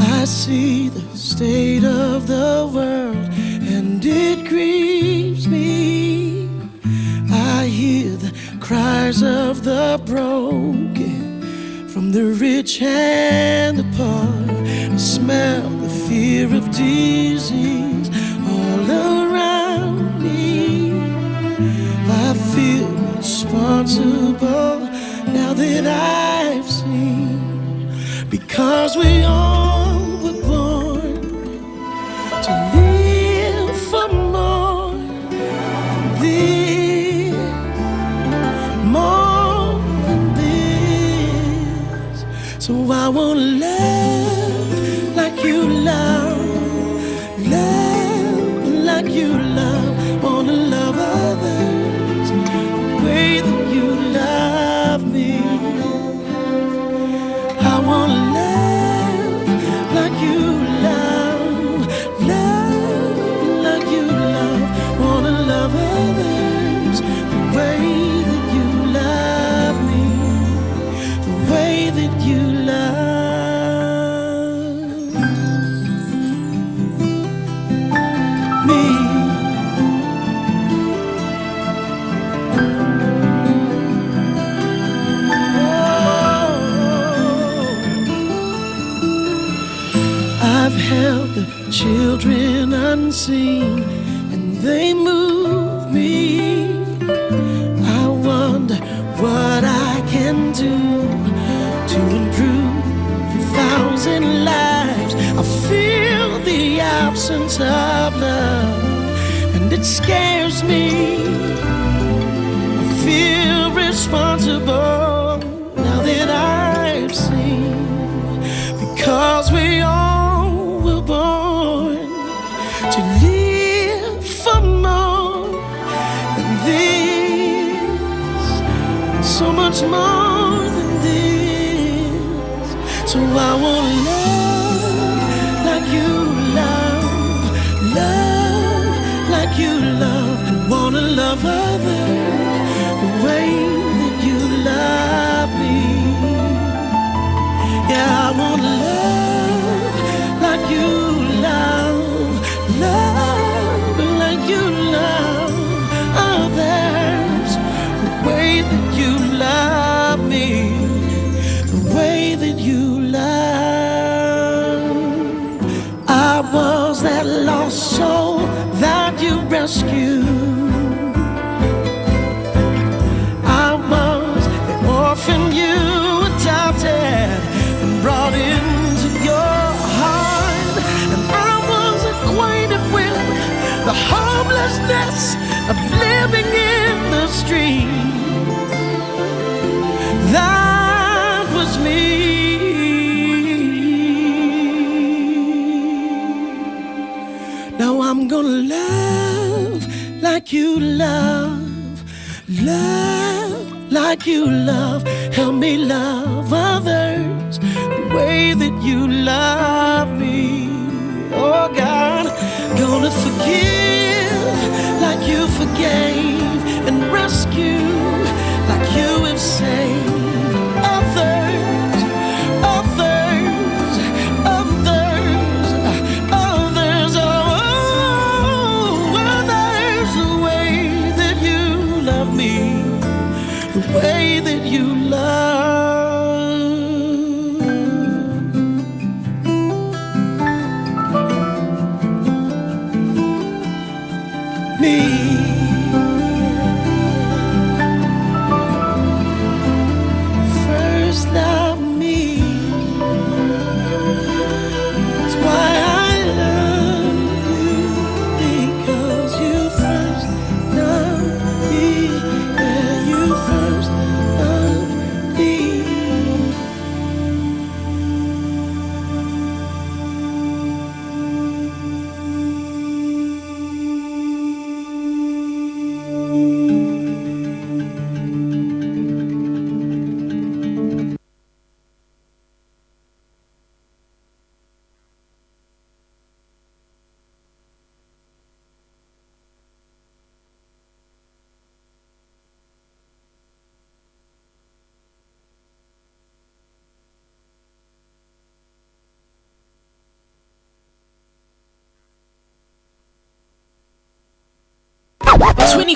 I see the state of the world and it grieves me. I hear the cries of the broken from the rich and the poor. I smell the fear of disease all around me. I feel responsible now that I've seen, because we all were born to live for more than this, more than this. So I won't love like you love, love like you love, wanna love others the way that you love me. I wanna love like you love, held the children unseen, and they move me. I wonder what I can do to improve 1,000 lives. I feel the absence of love, and it scares me. I feel responsible now that I've seen, because we all were born to live for more than this, so much more than this. So I want love like you love, love like you love, and wanna love others the way that you love me. Yeah, I want love like you love, love like you love others the way that you love me, the way that you love. I was that lost soul that you rescued. I was the orphan you adopted and brought into your heart. And I was acquainted with the hopelessness of living in the street. That was me. Now I'm gonna love like you love, love like you love. Help me love others the way that you love me. Oh God, gonna forgive like you forgave, and rescue like you have saved others, others, others, others, oh, others the way that you love me, the way that you love me. First love me. That's why I love you, because you first loved me. Yeah, you first loved me.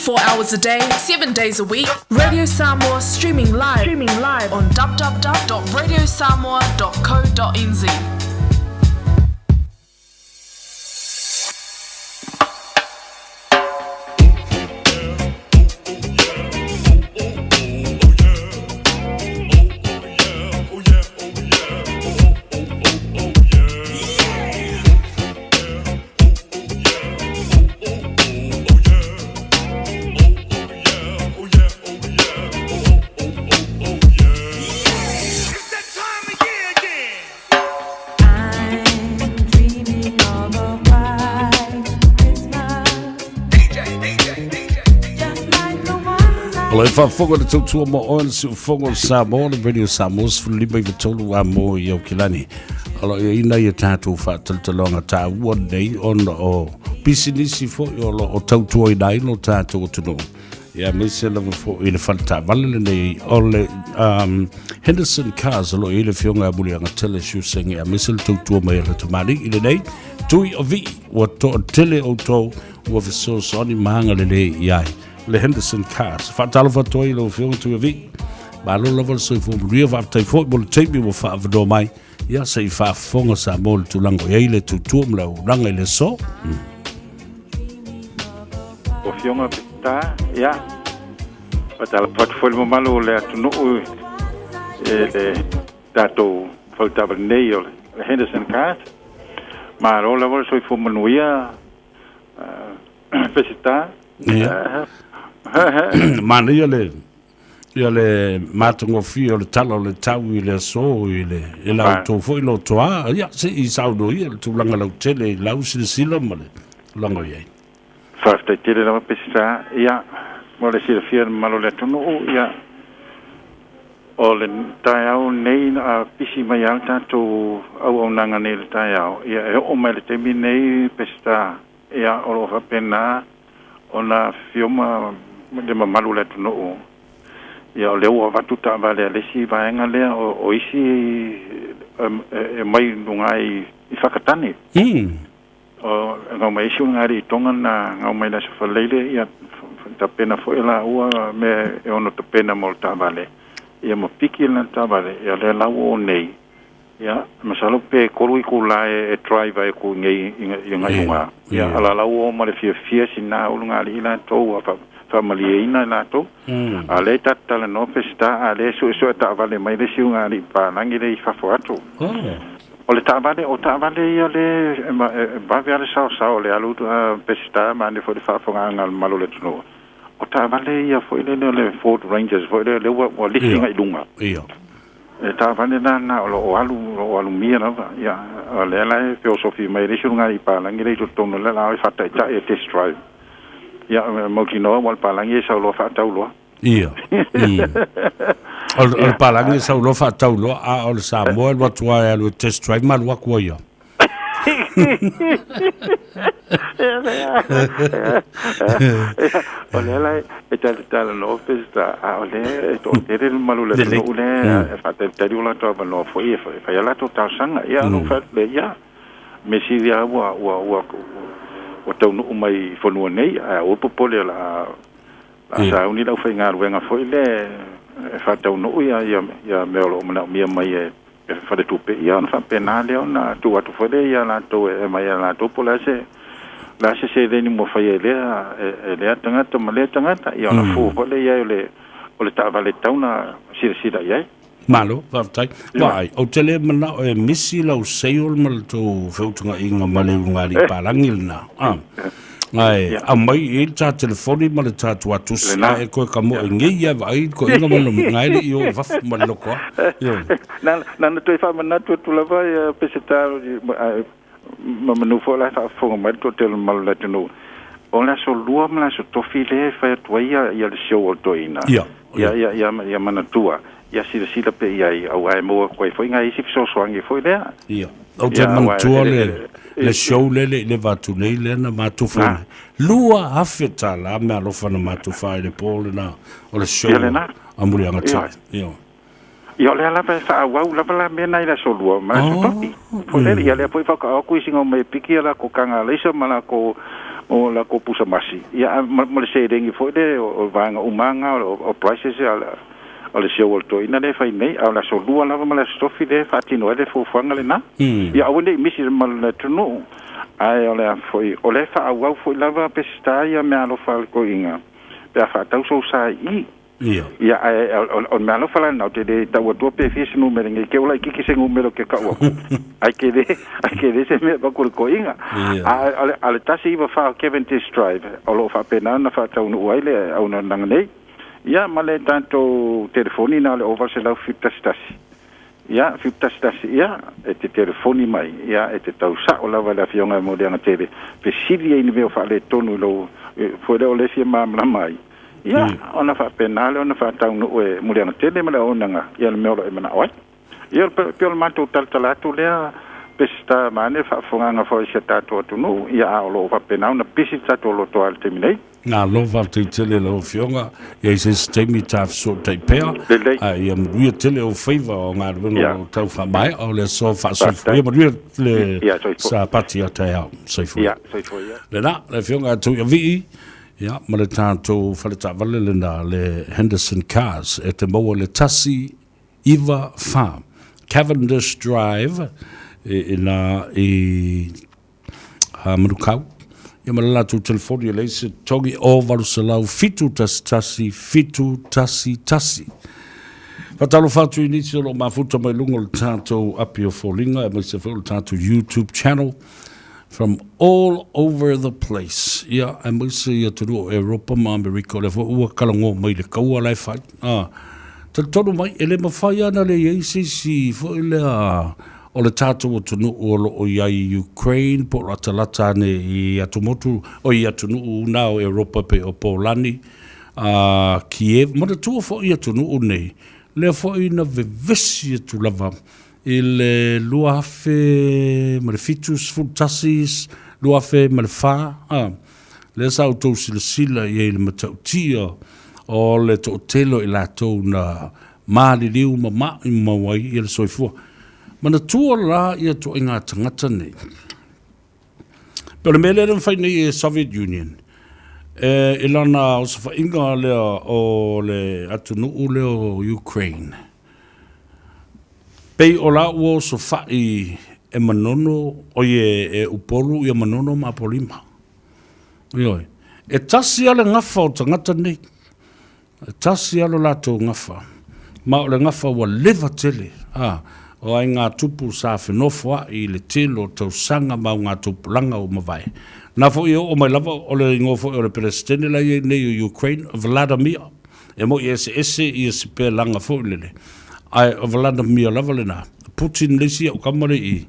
Hours a day, 7 days a week. Radio Samoa streaming live on www.radiosamoa.co.nz. Ola fa fongo le tautua mo on si fongo Samoa le Radio Samoa lima i vitolu a mo i Aukilani. Alo ina i tātou fa taltalonga tā ua nei on o pisinisi fo i o tautua i nai no tātou tunu. Ia mese lava fo i le falta vale nei o le Henderson Cars alo i le fionga muli anga tele shusenge a mese le tautua mai le tamari i le nei tui o vi ua to tele o tau ua viso soni mahanga le le iai le Henderson Cars. Fatalo fatoi lo fiong tu vi ba lo level so fo ria va tai fo mo tai mi mo fa do mai ia se fa fonga sa mo tu lango ia ile tu tu mla ranga ile so o fionga ta ia patala portfolio malo le tu no e dato faltava nei o Henderson Card ma lo level so fo manuia pesita mana ia le matungo fi o le talo le tau i le so i le la to foi lo toa ia se i saudo ia tu langa lo tele lau sila male langa ia fasta tele la pesita ia mo le sila fia malo le tonu ia o le taiao nei a pisi mai alta to au nanga nei le taiao ia e o mai le temi nei pesita ia o lo fa pena ona fioma de mamalu le tonu ia o leo watuta vale le si vaenga le o isi mai nungai I whakatane o ngau mai si ngari tonga na ngau mai la so leile ia ta pena foi la ua me e ono ta pena mo ta vale ia mo piki na ta vale ia le la o nei ia masalo pe korui ku la e drive e ku ngai ngai nga ia ala la o mo le fia sina o ngari ila to family ina na to ale tata le no pesta ale so ta vale mai le siunga ni pa nangi le fa foato o le ta vale ia le ba via le sa le alu pesta ma ne fo fa fonga ngal malo le tno o ta vale ia fo le Ford Rangers fo le o le singa I lunga ia ta vale na o alu mia na ia le la philosophy mai le siunga ni pa nangi le to no le la fa ta e test drive ia mo kino wal palangi sa lo fa taulo ia al palangi sa lo fa taulo a ol sa mo el watua al test drive mal wa ko ia ole la eta no pesta ole to tere malule no le fa te la to no foi fa la to ta sanga ia no fa le ia me si dia wa o tau no mai fonua nei o popole la sa uni la fai ngar wenga foi le fa tau no ia me lo mana mia mai e fa de tupe ia na fa penale ona tu atu foi ia na to e mai na to pola se ni mo fai le tanga to male tanga ia na fu foi ia le ta vale tau na sira ia malo vai vai o tele mana e misi lo seol mal to feutunga inga male ngari palangil na ai a mai e ta telefoni mal ta tu atu sa e ko kamo ngi ya vai ko inga mal ngai io va mal lo ko na to fa mana to la vai peseta ma manu fo la fa fo mal to tel mal la no on la so lua mal so to file fa to ia le show to ina ya mana tua ia sila pe ia au ai mo ko foi ngai si so swangi foi le ia o te mantua le show le va tu le na ma tu fa lua afeta la me lo fa na ma tu fa le pole na o le show a muri anga ta ia le ala pe fa wa la me na ila so lua ma so topi foi le ia le foi fa ko singo me piki la ko kanga le so mala ko o la ko pusa masi ia mo le se dengi foi de o vanga umanga o prices ala ole se volto ina le fai nei ala so lua lava mala stofi de fatino ele fo fanga le na ia onde misi mal tunu ai ole foi ole fa au foi lava pesta ia me alo fal ko inga pe fa tau so sai ia on me alo fala na te ta wo pe fis numero nge ke ola ki se numero ke ka wo ai ke de se me ba ko inga ale tasi va fa Kevin Test Drive olo fa pena na fa tau no ile au na nei ia male tanto telefoni na le over se la fitastasi ia ia e te telefoni mai ia e te tau sa o lava la fionga mo de tele pe sili ni veo fa le tonu lo fo le ole fia mamla mai ia ona fa penale ona fa tau no e mo de tele mala onanga ia le melo e mana oi ia pe o mato talatu le pesta mane fa fonga fo se tato tu no ia o lo fa penale na pisi tato lo to al terminate na lova te tele lo fionga e se stemi taf so te pea ai am ria tele o favor o nga no tau fa mai o le so fa so ia mo ria le sa patia te au so fo le na le fionga tu vi Ja, ma le tātou whale tā wale le nā le Henderson Cars e te maua le Tasi Iva Farm, Cavendish Drive, e nā Marukau. Ia ma le lātou telefoni e leise tongi o walu salau fitu tasi, fitu tasi. Whatalo whātu I nisi o lo mafuta mai lunga le tātou api o Fōlinga, e mai se whau le tātou YouTube channel, from all over the place. Ia, e mai se ia tunu o Europa ma Amerika, le wha ua kalango mai le kaua lai whai. Ta tonu mai, e le mawhai ana le eisi si wha le o le tātou o tunu o lo o iai Ukraine, po lata ne I atumotu, o I atunu o nā o Europa pe o Polani, Kiev, ma le tua wha I atunu o nei, le wha I na vevesi atu lava, I le luafe, ma le fitus fultasis, luafe ma le wha, le sa o tau sila I le matautia, o le to telo I lātou na maali liu ma mai mawai I le soifua. Mana tua la ia to inga tangata nei. Pero me le whai nei Soviet Union. Ilana o sa whainga lea o le atunu lea o Ukraine. Pei o la ua so whai e manono o e upolu I manono ma polima. Ioi. E tasi ale ngafa o tangata nei. E tasi alo lato ngafa. Ma o le ngafa wa leva tele. O ai ngā tupu sa whenofua I le tilo tau sanga mau ngā tupu langa o mawai. Nā fo I o mai lava o le ngofo o le presidente la I nei o Ukraine, Vladimir. E mo I ese I se pe langa fo lele. Ai o Vladimir lava le nā. Putin le si au kamare I.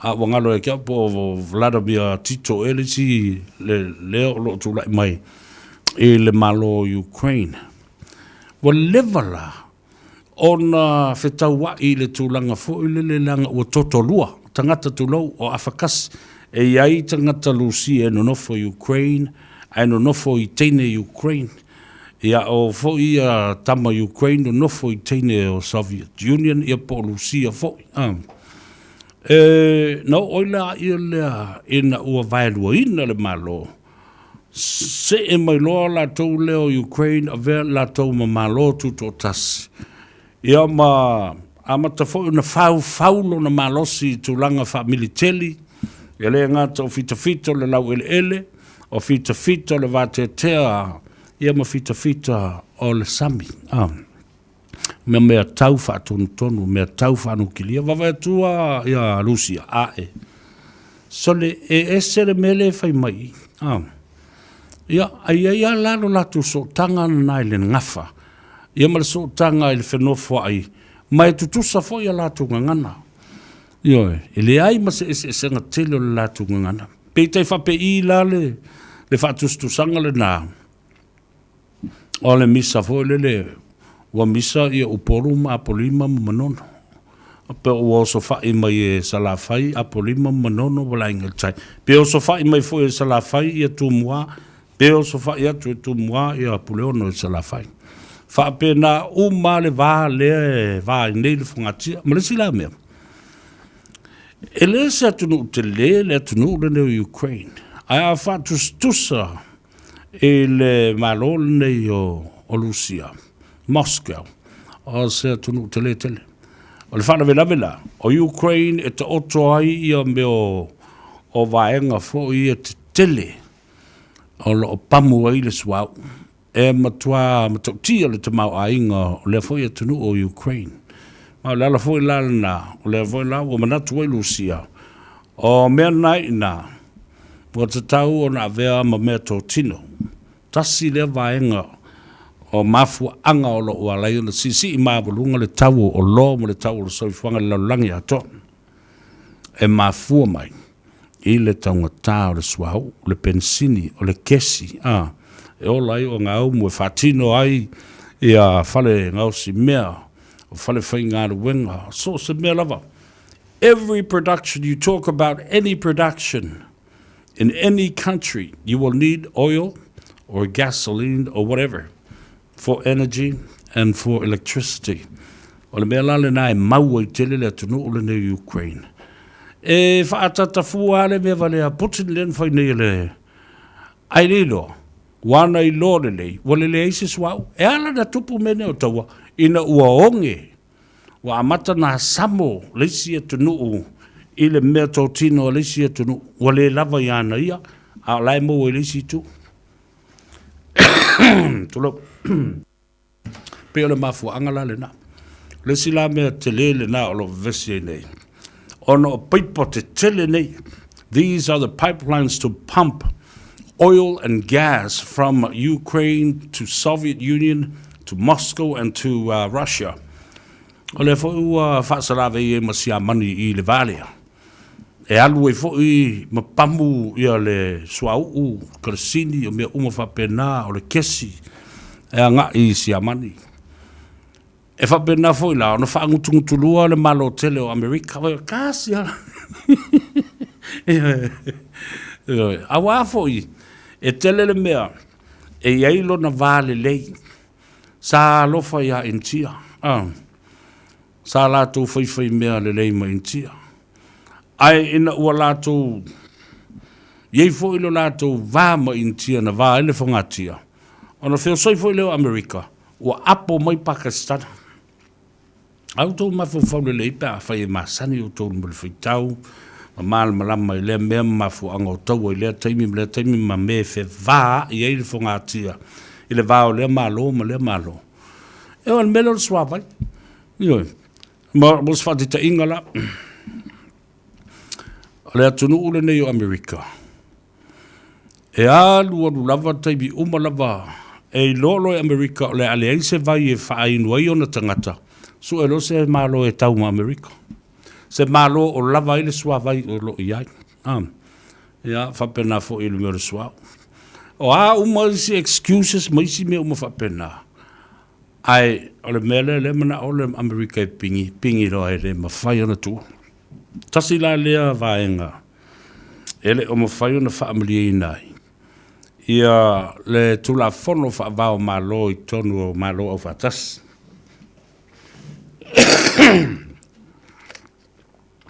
A wangalo e kia po Vladimir Tito e le si le leo lo tu lai mai. I le malo Ukraine. Wa leva la. Ona whetau I le tūlanga fo I le langa ua totolua, tangata tūlau o Afakas, e iai tangata lusi e no nofo Ukraine, e no nofo I teine Ukraine, ia o fo I a tama Ukraine, no nofo I teine o Soviet Union, ia po lusi a fo no oila ia lea ina ua vaelua ina le malo, se e mai loa la tau leo Ukraine, a vea la tau ma malo tuto tasi, ia ma amata fo na faulo na malosi tulanga fa militeli ia le ngata o fita le lau ele o fita le vatetea ia ma fita o le sami me tau fa tonu me tau fa no kilia va tua ia Lucia so le ese le mele fai mai ia ai la no la tu so tanga na ile ngafa ia ma le so tanga I le whenofo ai, mai tutusa fo ia lātu ngangana. Ioi, ele ai ma se senga tele o le lātu ngangana. Pei tai whape I la le whatustusanga le nā. O le misa fo le, ua misa ia uporo ma apolima ma manono. Pe ua oso whai mai e salawhai, apolima ma manono wala inga tai. Pe oso whai mai fo e salawhai ia tumua, pe oso whai atu e tumua ia apuleono e salawhai. Whapena uma le vā le vā nei le whangatia, ma le sila mea. E le se atunu te le atunu le neo Ukraine. Ai a whatustusa e le malo nei o Lucia, Moscow. O se atunu te le. O le whana vela, o Ukraine e te oto ai ia me o vaenga fo I e te tele. O pamu ai le suau. E matautia le te mau ainga o le foi atunu o Ukraine. Ma le ala foi la na, o le foi la o manatu ai Lucia. O mea nai na, o te tau o na vea ma mea tō tino. Tasi le vaenga o mafua anga o lo o alai na sisi I mawalunga le tau o lo mo le tau o le soifuanga le laulangi ato. E mafua mai, I le taunga tā o le suau, o le pensini, o le kesi, e o lai o ngā umu e whatino ai I a whale ngau si mea o whale whai ngā ruenga so se mea lava every production you talk about any production in any country you will need oil or gasoline or whatever for energy and for electricity o le mea lale nā e maua I tele le atunu o le ne Ukraine e whaatata fua le mea vale a Putin len whai nei le ai lilo wana I lore lei, wale le eise swau, e ala na tupu mene o taua, ina ua onge, wa amata na samo, leisi e tunuu, ile mea tau tino leisi e tunuu, wale lava yana ia, a lai mo e leisi tu. Tulo, pe ole mafu angala le na, leisi la mea te le na olo vesi e nei, ono o pipo te tele nei, these are the pipelines to pump oil and gas from Ukraine to Soviet Union to Moscow and to Russia. O le fo whasarave e masia mani I le valea. E alu e fo I mapamu ia le suau karsini o mea umawhapena o le kesi e anga I sia mani. E whapena fo I la ono whaangutungutulua le malo tele o Amerika. Kasi ala. Awa fo I e tele le mea e iailo na vale lei sa lofa ia intia sa lato fai mea le lei ma intia ai ina ua lato iei fo ilo lato va ma intia na va ele fongatia ona feo soi fo ileo Amerika ua apo mai Pakistan au tau mafo le lei pa fai e masani o tau mbele fai tau mal malama ile mea mafu anga tau ile taimi ma me fe va I ele fongatia ile va o le malo e o melo swava io ma mos fati ta ingala le atunu ule nei o Amerika e alu lava taibi lava e lolo e Amerika le ale se vai e fai no io na tangata so elo se malo e tau ma Amerika se malo o lava ile swava o lo iai ya fa pena fo il me swava o uma si excuses mai si me uma fa pena ai ole mele le mana ole America pingi ro ele ma fai ona tu tasi la lea vaenga ele o ma fai ona family nai ia le tu la fono fa va malo I tonu malo o fatas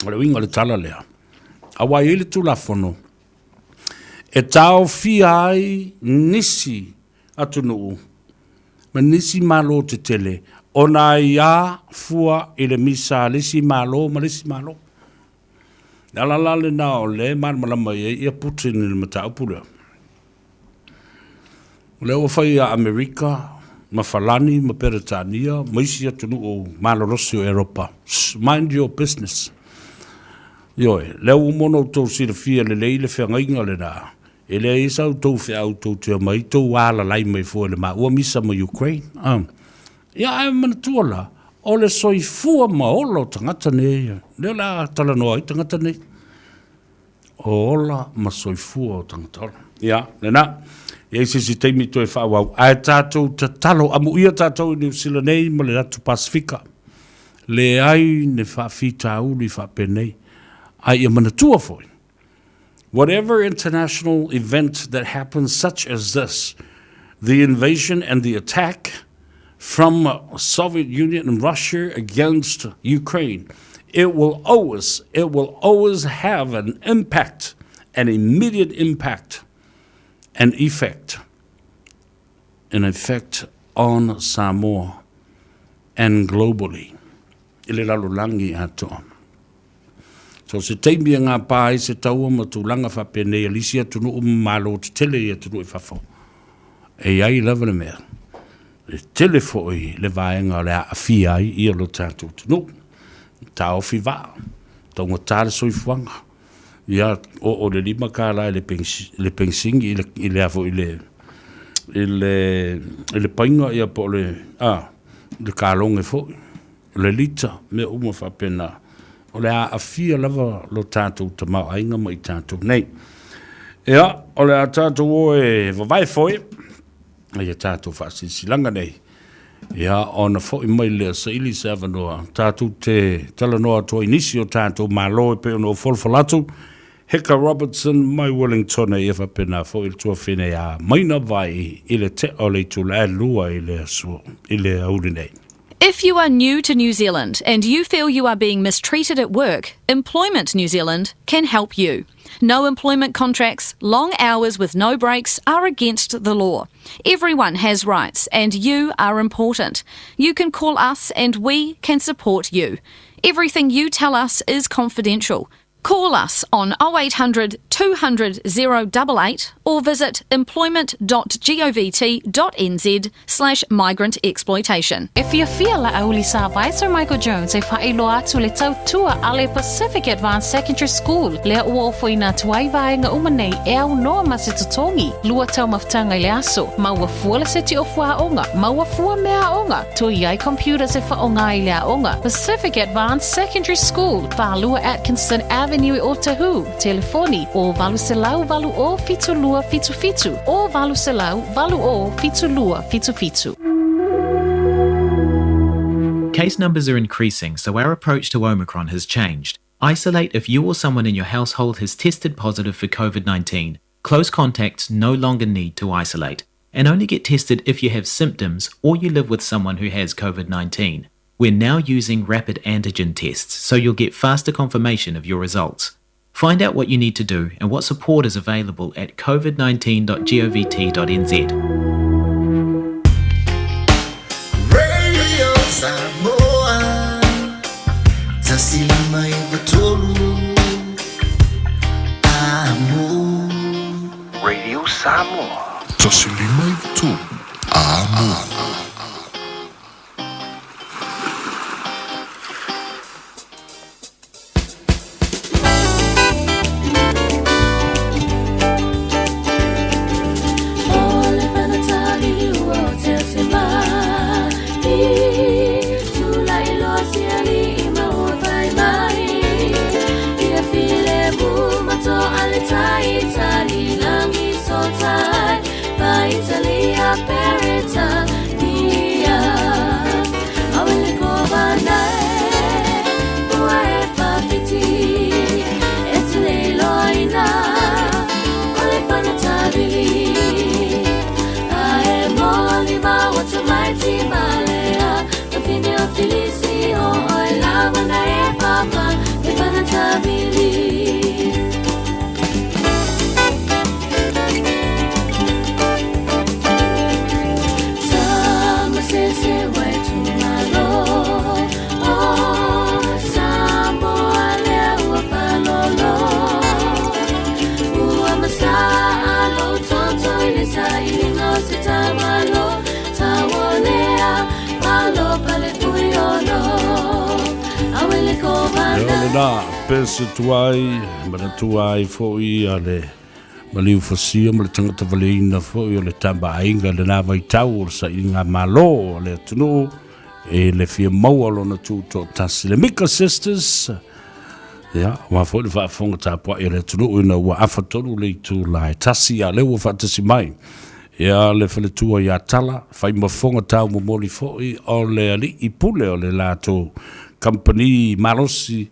ole winga le tala lea awa ele tu la fono e tau fiai nisi atunu ma nisi malo te tele ona ia fua ile misa lisi malo ma lisi malo la le na o le man malama ia putin le mata upula le o fai a Amerika ma falani ma Peretania ma isi atunu o malo rosio Europa mind your business yo le o mono to si le fia le leile fe ngainga le na ele isa to fe auto te mai to wala lai mai fo le ma o misa ma Ukraine ya ai man tuola o le soi fu ma o lo tangata ne le la tala no ai tangata ne o la ma soi fu o tangata ya le na e si te mi to e fa wa ai tato talo amu ia tato ni sila nei ma le atu Pasifika le ai ne fa fita u li fa penei ai mana tua foi. Whatever international event that happens, such as this, the invasion and the attack from Soviet Union and Russia against Ukraine, it will always have an impact, an immediate impact, an effect on Samoa and globally. Ile lalulangi ato. So se teimi ngā pāi se taua ma tūlanga whapene e lisi atunu malo te tele i atunu I whafo. E ai lava le mea. E tele foi le vaenga le a fiai I alo tātou tunu. Tā ofi wā. Taunga tāle soifuanga. Ia o le lima kāla le pensingi I le afo I le painga ia po le kālonge foi. Le lita me uma whapena. O le a fia lava lo tātou ta mau ainga mai tātou nei. Ea, o le a tātou o e vavai foi, ai a tātou whaasisilanga nei. Ea, o na foi mai lea sa ili sa avanoa, tātou te talanoa toa inisi o tātou malo e pe ono folfolatu, Heka Robertson, mai Wellington e ewa pena foi il tua whine a maina vai I le te o le tula e lua I le auli nei. If you are new to New Zealand and you feel you are being mistreated at work, Employment New Zealand can help you. No employment contracts, long hours with no breaks are against the law. Everyone has rights and you are important. You can call us and we can support you. Everything you tell us is confidential. Call us on 0800 200 088 or visit employment.govt.nz/migrant exploitation. If you feel like Auli Sa Vice Michael Jones e whaelo atu le tautua ale Pacific Advanced Secondary School le ua foina tuai vaenga umanei e au noa masitutongi lua tau maftanga le aso maua fua le seti o fua onga maua fua mea onga tu iai computers e whaonga i le onga Pacific Advanced Secondary School Valua Atkinson Avenue i Otahu telefoni o valu selau valu o fitulua fitu o valu selau valu o fitulua fitu. Case numbers are increasing, so our approach to Omicron has changed. Isolate if you or someone in your household has tested positive for COVID-19. Close contacts no longer need to isolate, and only get tested if you have symptoms or you live with someone who has COVID-19. We're now using rapid antigen tests, so you'll get faster confirmation of your results. Find out what you need to do and what support is available at covid19.govt.nz. Radio Samoa, tasilima ivatolu, amo. Radio Samoa, tasilima ivatolu, amo. Na pese tuai mana tuai foi ale maliu fosia male tangata valeina foi le tamba ainga le na vai tau sa inga malo le tunu e le fia mau lona tuto tasi le Mika Sisters ya wa foi le fa fonga tapua e le tunu ina wa afatonu le tu lai tasi ale wa fatasi mai ya le fele tua ya tala fai mafonga tau mo moli foi o le ali i pule o le lato company malosi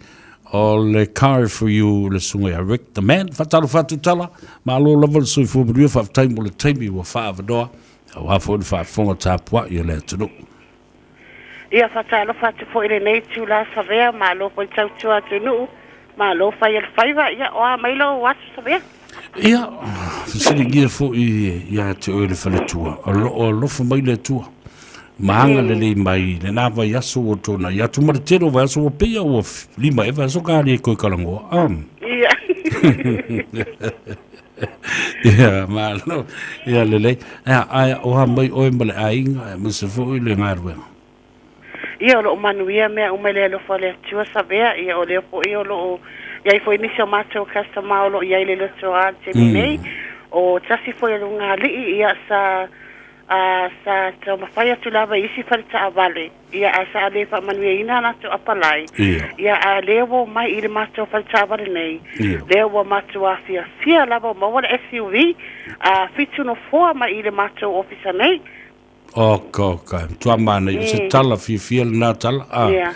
o le car for you le sunga ya Rick the man fatalu fatu tala malo level so fu bru fa time le time wa fa vado wa fo fa fonga tapua ye le tunu ia fatalu fatu fo ile nei tu la savea malo po tau tua tunu malo fa ye faiva ia o mailo wat savea ia sili gia fo ia te o le fale tua o lo fo mai le tua Mahanga le mai le na vai aso o tona ia tu martero vai aso o pia o lima e vai aso ka le ko kalango ia ia malo ia le ai o ha mai o mbale ai mo se fo le ngarwe ia lo manuia me o mele lo fole tua savea ia o le fo ia lo ia foi inicial macho customer lo ia le lo a nei o tasi foi lo ngali ia sa sa tama faya tu lava isi falta avale ia asa ale fa manuina na tu apalai ia alewo mai ile macho falta avale nei lewo macho afia sia lava mo wala SUV fitu no fo mai ile macho office nei ko tu amana se tala fi na tala ia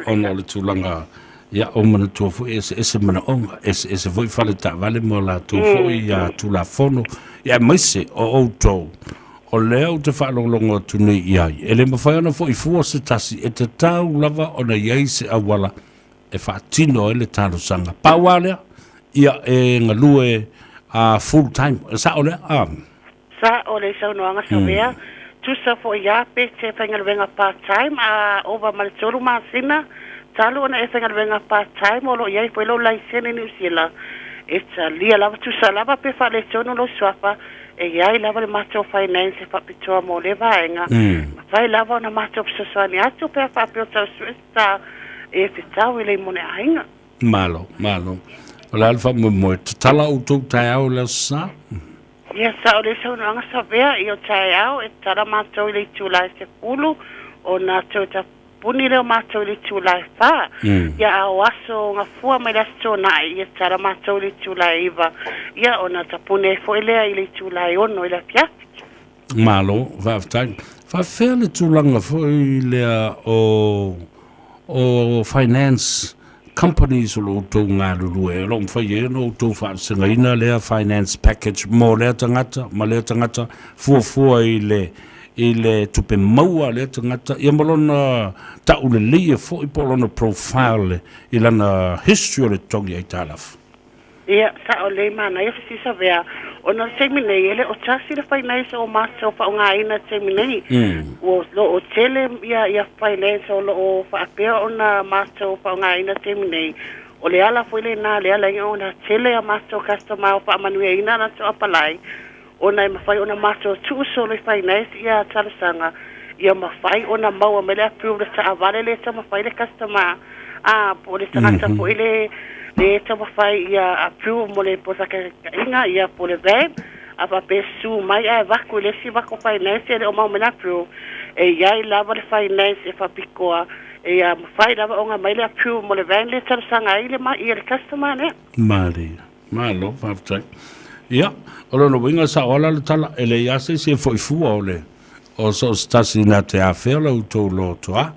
ono le tulanga ia o mana tu fo ese mana onga ese foi falta avale mo la tu fo ia tu la fono ia mai se o to o o lea o te whaalolongo tune iai. E le mawhai ana fo I fua se tasi e te tau lava o na iai se awala e whaatino e le tano sanga. Paua lea, ia e ngalue full time. Sa o lea? Sa o le saunoanga sa wea. Tusa fo ia pe te whaingalwenga part-time over Malitoru Masina. Talo ona e whaingalwenga part-time o lo iai fo ilo laisene New Zealand. It's lia lava tusa lava pe wha le tono lo swapa e iai lava le mato finance e whapitoa mo le vaenga. Whai lava ona mato psoswani atu pe whapio tau suesta e te tau le mone ainga. Malo. O le alfa mo te tala o tau tai au le sa? Ia sa o le saunoanga sa vea I o tai au e tala mato I le tūlai se pulu o nā tau ta puni leo mato I le tūlai wha. Ia au aso ngā fua mai las tōnai I tala mato I le tūlai iwa. Ia o nā ta puni e fo elea I le tūlai ono I le piati. Malo, whaftai. Whawhea le tūlanga fo I lea o finance companies o lo tō ngā ruru e. Long whai e no tō whaatsinga ina lea finance package mō lea tangata, ma lea tangata fua I le tupe maua lea tangata. Ia malona tau le lia fo I polona profile I lana history o le tongi ai tālafu. Ia, sa o le mana, ia fisi sa vea. O na teminei, ele o tasi le finance o maso pa o ngā ina teminei. O tele ia finance o lo whaapea o na maso pa o ngā ina teminei. O le ala fwile na, le ala inga o na tele a maso customer o pa manuia ina na to apalai. O na mawhai o na maso tuuso le finance ia talasanga. Ia mawhai o na maua mele approve le ta avale le ta mawhai le customer. Po le tangata po ile le tama fai ia approve mo le posaka inga ia po le van apa pe su mai ai vaku le si vaku finance le o mau mena approve e ia lava le finance e fa pikoa e ia fai lava onga mai le approve mo le van le tarsanga ile mai ia le customer ne malo whaftai ia o lono winga sa ola le tala ele ia se foi fua ole o so stasi na te awhela utou lo toa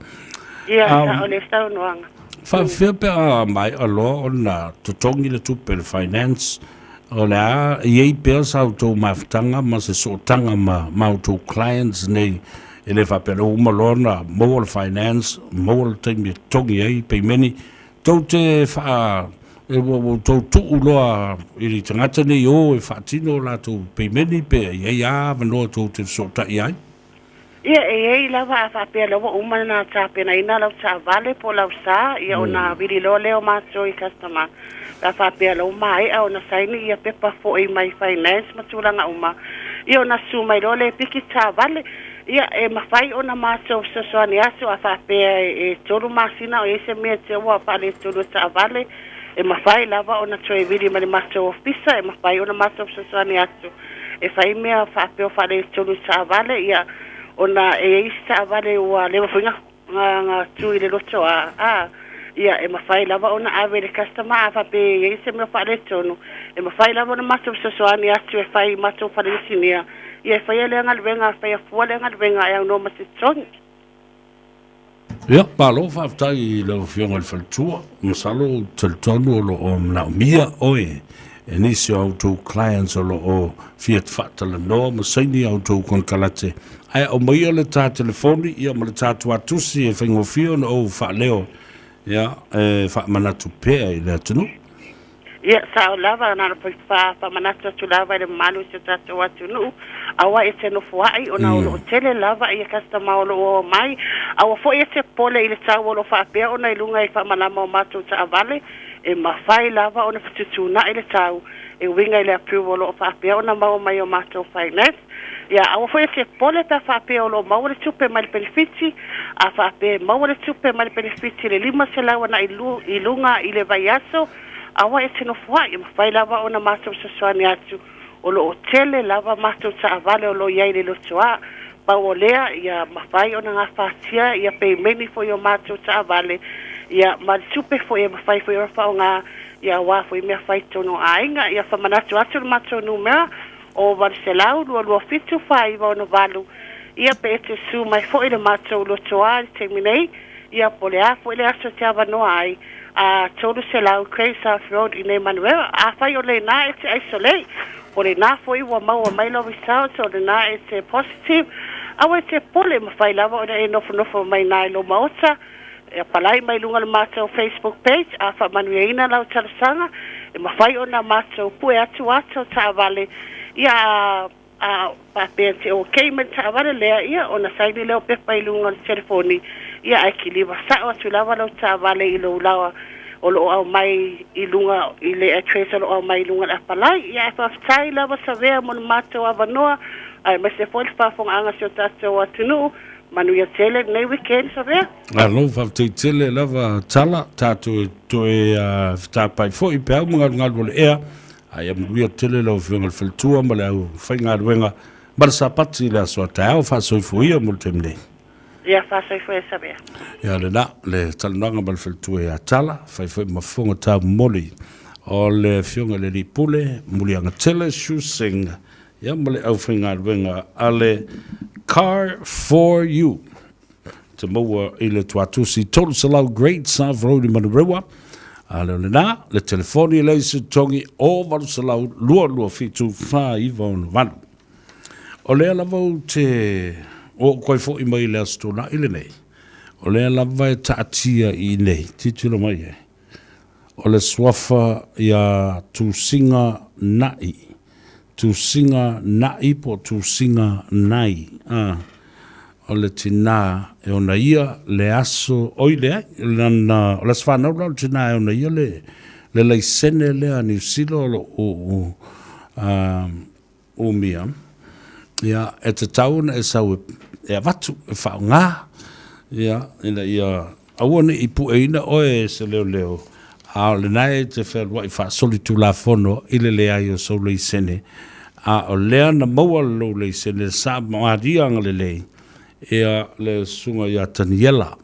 ia sa ole stau noanga Whawhia pe a mai aloa o na totongi le tupe le finance o le a iei pea sa autou mawhitanga ma se sootanga ma autou clients nei e le whapena umaloa na maua le finance maua le taimi e tongi ei pei meni tau te wha tau tuu loa I ri tangata nei o e whaatino la tau pei meni pe iei a wanoa tau te soota I ai Ia e lava a whapea lawa umana na tāpena ina lau ta vale po lau sa ia o na viri lo leo mato I customer. La whapea lau mai a o na saini ia pepa fo I mai finance matulanga uma. Ia o na su mai lo le piki ta vale. Ia e mawhai o na mato sasoani aso a whapea e toru masina o ese mea te ua pale toru ta vale. E mawhai lava o na toe viri mani mato ofisa e mawhai o na mato sasoani aso. E whai mea whapea o pale toru ta vale ia ona e isa vale ua le mafunga nga tui le loto ia e mawhai lava ona ave le customer fa pe e isa me fa le tonu e mawhai lava ona mato soani atu e whai mato fa le sinia ia e whai le ngal venga whai fua le ngal venga e no masi tonu ia palo whaftai le fionga le faltua masalo tonu o lo o mna mia oe e nisi auto clients o lo o fiat fatala no masaini auto kon kalate ai o mai o le tā telefoni ia ma le tā tuatusi e whaingofio na o whaaleo ia e whaamanatu pēa I le atunu ia sa o lava na whaamanatu atu lava I le manu se tātou atunu awa e te nofuai o na o tele lava I a kastama o lo o mai awa fo e te pole I le tau o lo whaapea o na ilunga I whaamalama o mātou ta avale e mawhai lava o na whatutuna I le tau e winga I le approval o lo whaapea o na mau mai o mātou finance ia awa foi se pole ta whapea o lo maure tupe mai benefiti a whapea maure tupe mai benefiti le lima se lawa na ilunga I le vaiaso awa e te nofua I mawhai lava o na mātou sasoani atu o lo o tele lava mātou ta avale o lo iai le lotoa pa o lea ia mawhai o na ngā whātia ia pei meni foi o mātou ta avale ia ma tupe foi e mawhai foi o rafao ngā ia wā foi mea whai tono ainga ia whamanatu atu na mātou numera o Marcelau lua fitu fai va no valu ia pe te su mai foi le mato lo toa terminei ia pole a foi le aso te ava no ai a todo Selau Cray South Road in Emmanuel a fai o le na e te isole o le nā foi ua maua mai lo result o le nā e te positive awa e te pole mawhai lava o le e nofo mai nā i lo maota e palai mai lunga le mātou Facebook page a wha manueina lau talasanga e mawhai o nā mātou pue atu ta vale ia a papea te o keimen ta vale lea ia o na saini leo pepa i lunga le telefoni ia ai ki liwa sa o tu lava lau ta vale i lo lawa o lo au mai i lunga i le e tresa lo au mai i lunga le apalai ia e whaftai lava sa vea mo na mātou avanoa ai mai se foli whafonga anga si o tātou atunu manu ia tele nei weekend sa vea Alo, whaftai tele lava tala, tātou to e whtāpai fo i pēu mga ngāru le ea, ai amuia tele lau whiunga le whaltua, ma le au whainga ruenga, mara sa pati le asua tāo, whasoi fuia mo le temne. ia whasoi fuia sa vea Ia le na, le talananga ma le whaltua e a tala, whai fwoi mafunga tā moli, o le whiunga le li pule, muli anga tele, shusinga, ia ma le au whainga ruenga, ale Car for You. Te maua i le tuatusi tolu salau grade sa vrodi manarewa. A le na, le telefoni le se tongi o valu salau lua fitu wha iwa ono vanu. O lea lavau te o koi fo i mai le astona ile nei. O lea lava e taatia i nei, titula mai e. O le swafa ia tu singa nai. Tu singa nai po tu singa nai. O le tina e ona ia le aso oile ai. O le sfanau lau tina e ona ia le leisene lea ni silo o mia. Ia e te tauna e sau e avatu e whao ngā. Ia ina ia awane i pu e ina oe se leo. A le nai te whērua i wha solitu la fono i le lea i o sau leisene. A o lea na maua lo leisene sa maarianga le lei. Ea le sunga ia Taniela.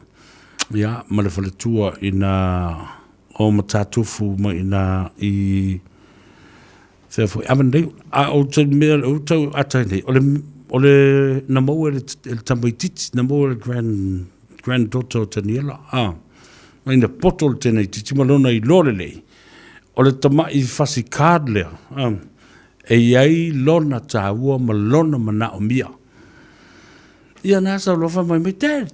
Ia ma le whaletua i na o matatufu ma i na i Therefore, Avondale, o te mea o tau atai nei. O le na maua le tamaititi, na maua le granddaughter o Taniela. Ma ina poto le tēnei titi malona i lore lei. O le tamai fasi card lea. E iai lona tāua ma lona mana o mia. Ia nasa lofa mai mai, Dad,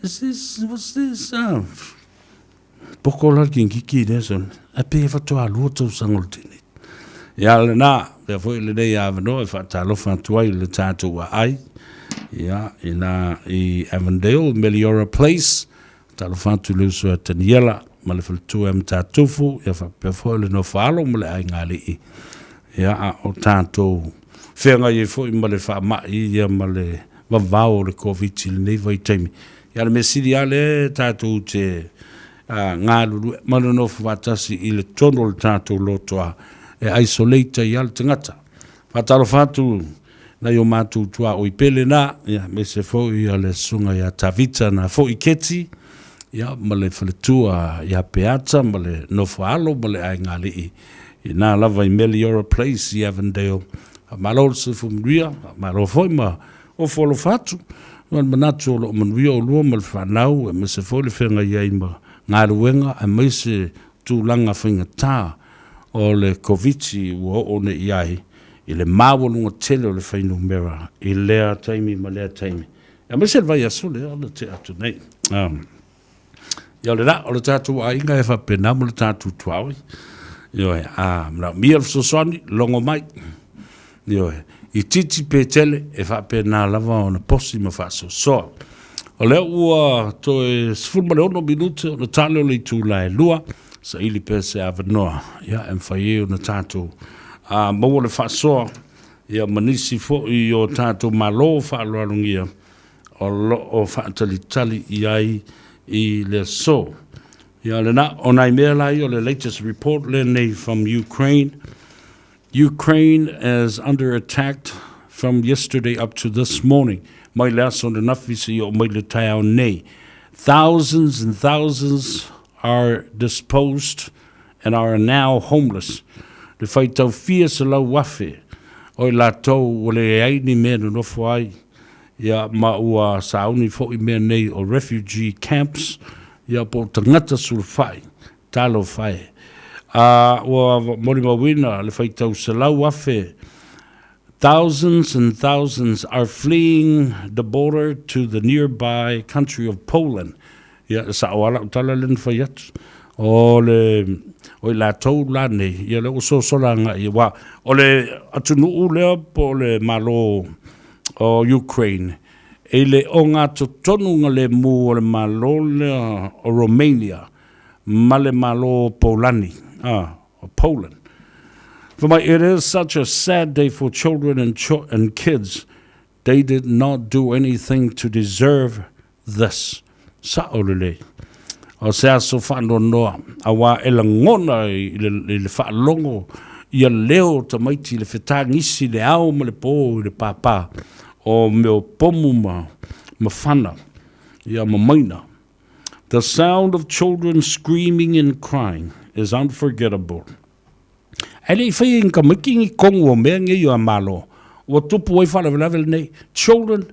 what's this? Poko la kiki neson. A pe fatoa lua tau sangol tēnei. Ia le nā, pia fwoi le nei Avondale, e whaatalofa tuai le tātou a ai. Ia, i Avondale, Meliora Place, talofa atu leu sua Taniela, ma le whaletua em tātufu, ia pia fwoi le no whaalo, ma le ai ngā lii. Ia, o tātou, whenga i fwoi ma le whaamai, ia ma le wavao le COVID le nei vai taimi. Ia le mesiri ale tātou te ngā lulu, ma le no whaatasi i le tono le tātou lotoa, e isolate i al tangata. Whataro whatu na i o mātou tua o i pele nā, ia, me se fo i ale sunga i a tavita na fo i keti, ia, ma le whaletua i a peata, ma le nofo alo, ma le ai ngā lii. I nā lava i Meliora Place i Avondale, ma lor se fumria, ma lor foi ma o folo whatu, ma manatu o lo manuia o lua ma le whanau, e me se fo le whenga i ai ma ngā ruenga, e me se tūlanga whinga tā, o le koviti ua o ne iai i le mawalunga tele o le whainu mera i lea taimi ma lea taimi. Ia mesel vai asu lea o le te atu nei. Ia le la o le tātou a inga e whapena mo le tātou tuawi. Ioe, mna mia fsosoni longo mai. Ioe, i titi pe tele e whapena lava o na posi ma whaso soa. O lea ua to e sifun male ono minute o na tale o le tu la e lua. Sa ili pese Avanoa, ia, em whaie o na tātou. Maua le whasoa, ia manisi fo i o tātou malo whaaloarungia, o whaatalitali i ai i le so. Ia le na, o nai mea lai o le latest report le nei from Ukraine. Ukraine is under attack from yesterday up to this morning. Mai le aso le nafisi o mai le taiao nei. Thousands and thousands are disposed and are now homeless. Le whai tau fia se lau wafe, oi la tau o le aini mea no whai, ia ma ua sauni fo i mea nei o refugee camps, ia po tangata sur whai, talo whai. Ua mori mawina le whaitau salau afe. Thousands and thousands are fleeing the border to the nearby country of Poland. Ia sa wala utala len whaiat. O la tau lane, ia le uso solanga i wa. O le atunu ulea po le malo o Ukraine. E le o ngā tonu ngā le mu o le malo o Romania. Ma le malo Polani. Poland. It is such a sad day for children and kids. They did not do anything to deserve this. Sa'olele. O se aso whaano noa. Awa e la ngona i le whaalongo. Ia leo ta maiti le whetangisi le ao ma le pō le pāpā. O meo pomu ma whana. Ia ma maina. The sound of children screaming and crying is unforgettable. Ele whai inka makingi kongo mea nge yu amalo. Wa tupu wai whala level nei. Children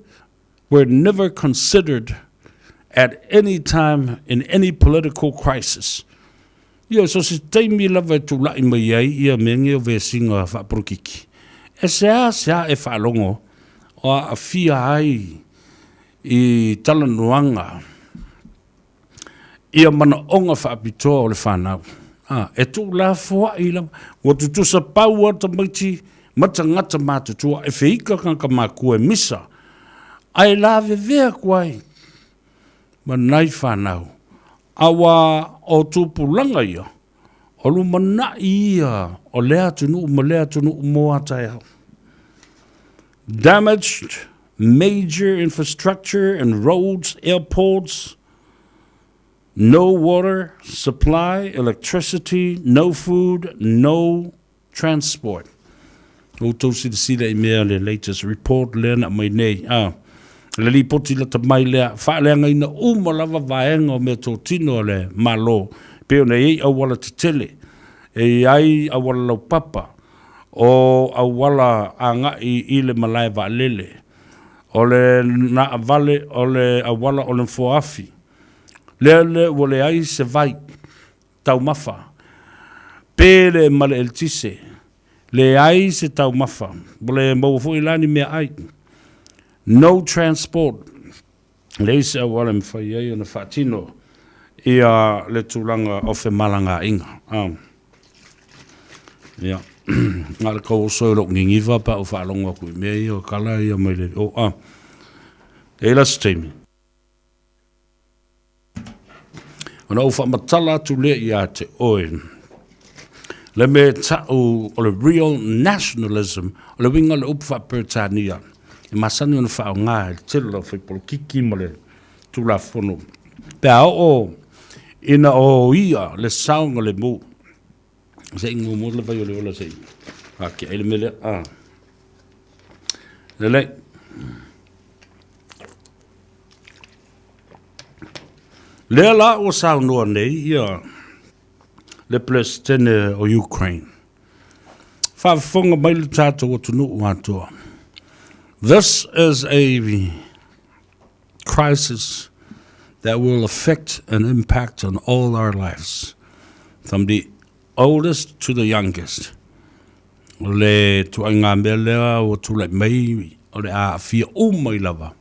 were never considered at any time in any political crisis. Ia so se teimi lava tu lai mai ai ia mea nge o vesinga whaprukiki. E sea e whalongo o a fia ai I talanuanga. Ia mana onga whaapitoa o le whanau. E tu la fua I lam. Wa tu sa pau ata maiti matangata mātutua. E whiika kanka mākua misa. Ai la vevea kuai. Manai whanau. Awa o tūpulanga ia. O lumana ia. O lea tunu ma lea tunu moa tai hau. Damaged major infrastructure and roads, airports, no water supply, electricity, no food, no transport. O tōsi te sila I mea le latest report lea na mai nei. Le li poti la ta mai lea, whaalea ngai na umalava vaenga o mea tō tino le malo. Peo nei ei awala te tele, ei ai awala lau papa, o awala a ngai I le malai va lele, o le na avale, o le awala o le mfoafi. Le wale ai se vai, tau mafa. Pele male el tise, le ai se tau mafa. Wale mawafo ilani mea ai. No transport. Le se awala mwhai ai na whatino. Ia le tūlanga o whe malanga inga. Ia. Ngā le kau soi lok ngingiwa pa o whaalonga kui mea I o kala ia mai le. E las teimi. Ona o whamatala tu le ia te oe. Le me tau o le real nationalism o le winga le upwa Pertania. E masani ona whao ngā e telo whai polo kiki ma le tūla whono. Pea o ina o ia le saunga le mu. Se ingo mo le vai o le ola se. Ke ele mele Le Le la o saunga nei ia le presidente o Ukraine. Whafonga mai le tātou o tunu uatoa. This is a crisis that will affect and impact on all our lives, from the oldest to the youngest. Le tuanga melea o tule mai o le a fia umai lava.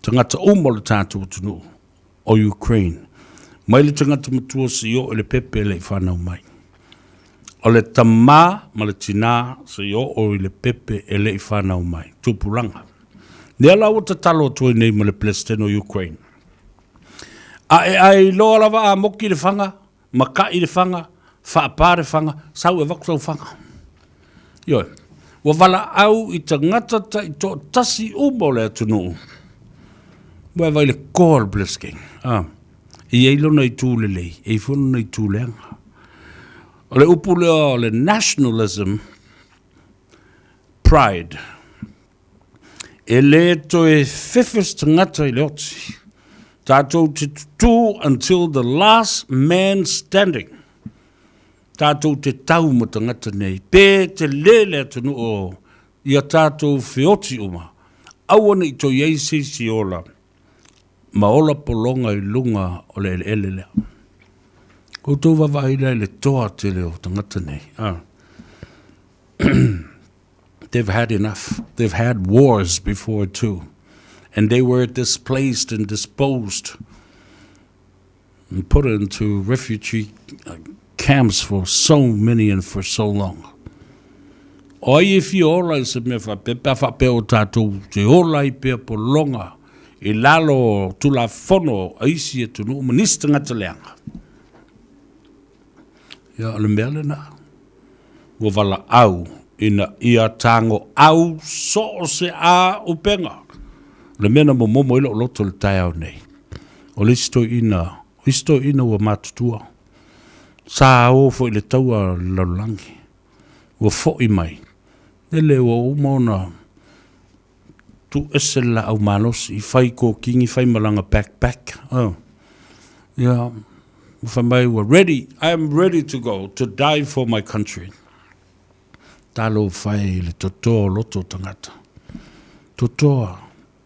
Tangata umo le tātou tunu o Ukraine. Mai le tangata matua si o le pepe le whanau mai. O le tamā ma le tina si o le pepe e le whanau mai. Tupuranga. Nea lau ta talo tui nei ma le president o Ukraine. Ai loa lava a moki le whanga, makai le whanga, whaapare whanga, sau e wakusau whanga. Ioi, wa wala au I tangata ta I tō tasi umo le atunu. Wa vai le call blisking. I eilo nei tūle lei, e whono nei tūleanga. O le upu leo le nationalism, pride. E le to e whiwhis tangata I le oti. Tātou te tutu until the last man standing. Tātou te tau mo tangata nei. Pē te lele atunu o ia tātou whioti uma. Awana I to yeisi si ola. Ma ola polonga I lunga o le ele lea. Ko tō wawai le toa te leo tangata nei. They've had enough. They've had wars before too. And they were displaced and disposed and put into refugee camps for so many and for so long. Oi if you all se me fa pepa fa pe o tatou te ola I pe po longa I lalo tu la fono aisi e tunu minista ngata leanga. Ya le mele na wo vala au ina ia tango au so se a upenga. Le mena mo momo ilo loto le tai au nei. O listo ina wa matutua. Sa o fo ile taua lalangi. Wa fo I mai. Ele o umona tu esela au malos I fai ko kingi fai malanga backpack. Yeah. If we're ready, I am ready to go, to die for my country. Talo fai le totoa loto tangata. Totoa.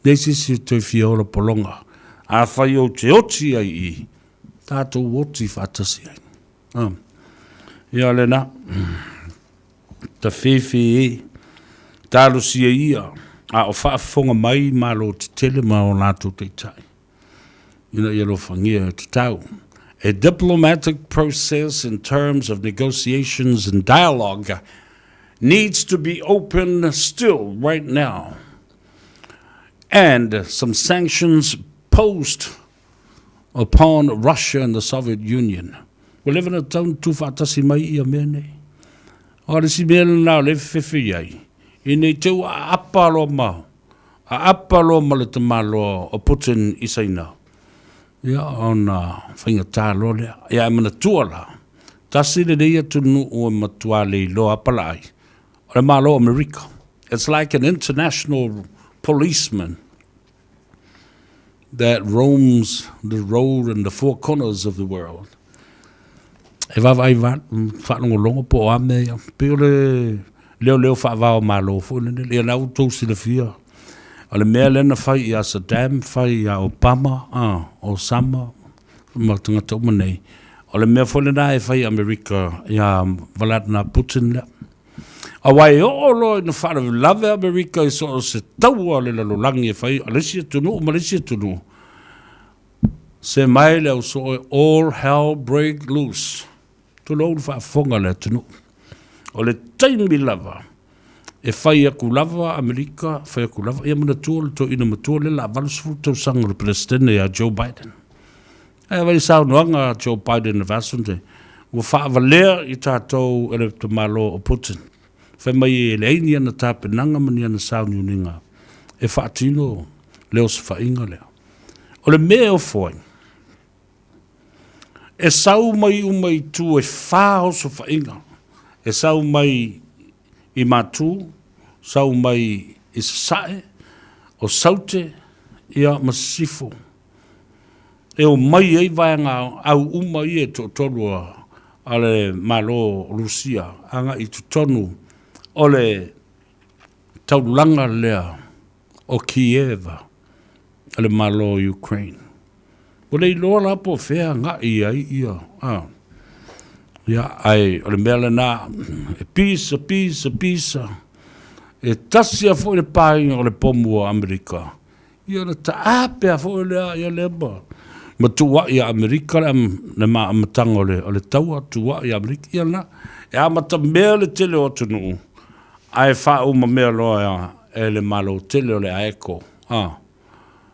Nesi si te fiola polonga. A fai o te oti ai I. Tato oti fatasi ai. Ia lena. Ta fefe talo si ia. A o whaafonga mai malo te tele ma o lato te tai. Ina ia lo fangia te tau. A diplomatic process in terms of negotiations and dialogue needs to be open still right now. And some sanctions posed upon Russia and the Soviet Union. We live in a town too fatasi mai ia mene. O le si mele na le fefe iai. I nei tau a apalo ma. A apalo ma le te malo o Putin isaina. Ia ona whainga tālo lea. Ia e mana tuala. Tasi le reia tunu o matua le lo apalai. O le malo America. It's like an international policeman that roams the road and the four corners of the world. E vavai whanongo longo po o ame. Peo leo whaavao malo. Lea nau tōsi le fia. O le mea lena whai I a Saddam, whai I a Obama, Osama, tangata umanei. O le mea wholena e whai Amerika I a Vladimir Putin lea. A wai o lo ina whara lave Amerika I so se taua le lalolangi e whai, Malaysia tunu. Se mai leo so all hell break loose. Tulo unu whaafonga lea tunu. O le taimi lava. E whai aku lava Amerika, whai aku lava, ia mana tua to ina matua le la valusu tau sanga le presidente a Joe Biden. E wai sao noanga Joe Biden e vasunte, ua whaavalea I tātou ele te malo o Putin. Whai mai e le aini ana tāpe nanga mani ana sao niuninga. E whaatino leo se whainga leo. O le mea o fwoi. E sau mai umai tu e whao so whainga. E sau mai I matu, sau mai I sae, o saute, ia masifo. E o mai ei vaenga au umai e to tolua ale malo Rusia, anga I tutonu o le taulanga lea o Kiev, ale malo Ukraine. O le iloa la po fea nga ia. Ia ai o le mele na e pisa e tasi a fo le pai o le pomu o Amerika ia le taape a fo le ia leba ma tua ia Amerika le ma amatanga o le taua tua ia Amerika ia na e amata mele tele o tunu ai fa uma mea loa e le malo tele o le aeko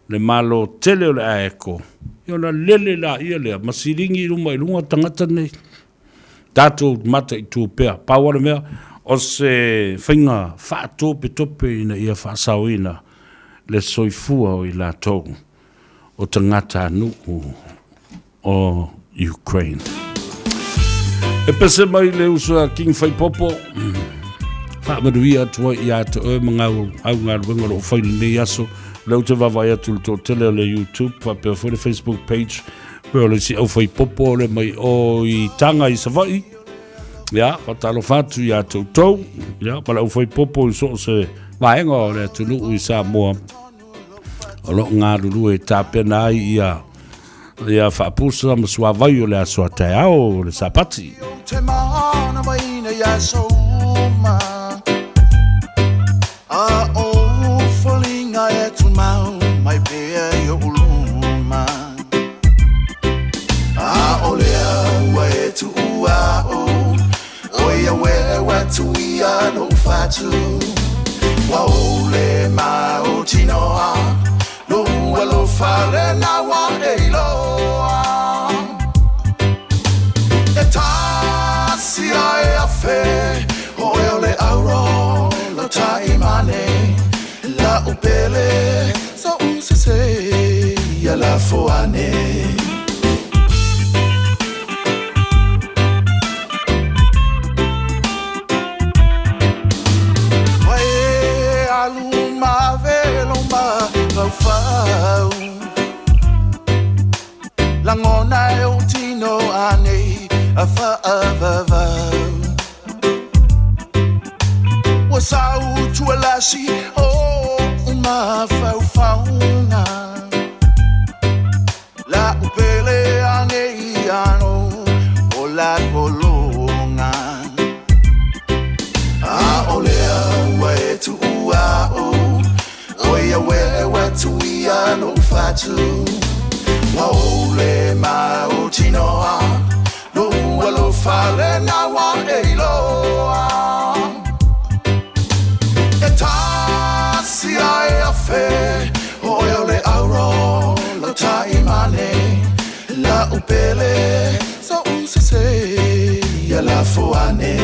le malo tele o le aeko ia na lele la ia le masiringi ruma I lunga tangata nei Tato mata I tūpea. Pāwara mea, o se whainga whaatope tope ina ia whaasau ina le soifua o I la tau o tangata nuku o Ukraine. E pese mai le usua King Whai Popo. Whaamaruia atua I ata oe mangau au ngā ruenga o whaile nei aso. Leu te wawai atu to tele le YouTube, whapea fwere Facebook page. Peo le si au Whai Popo le mai o I tanga I Savai. Ia, patalo fatu I a tautou. Ia, pala au Whai Popo I so se vaenga o le tunu I Samoa. O lo ngā ruru e tāpena ai I a ia whaapusa ma sua vai o le asua te ao le sapati. Te mana maina ia souma A o whalinga e tu mau mai pea i o uluma A o lea ua e tu ua o ia wewa tu ia no fatu Wa o le mau tinoa Lo ua lo fale na wa e loa E tasi ai a fe O e o le auro Lo tai mane La upele Sa unse se Ia la foane Wae aluma veloma Fau Langona e o tino ane A whaavavau Wa sau tua lasi o uma faufaunga La upele ane i ano o la kolonga A olea ua e tu ua Oia wewa tu ia no fatu Wa ole ma o tinoa No ua lo fale na wa e loa E tasi ai a fe Oia ole auro Lo tai mane La upele Sa unse se Ia la foane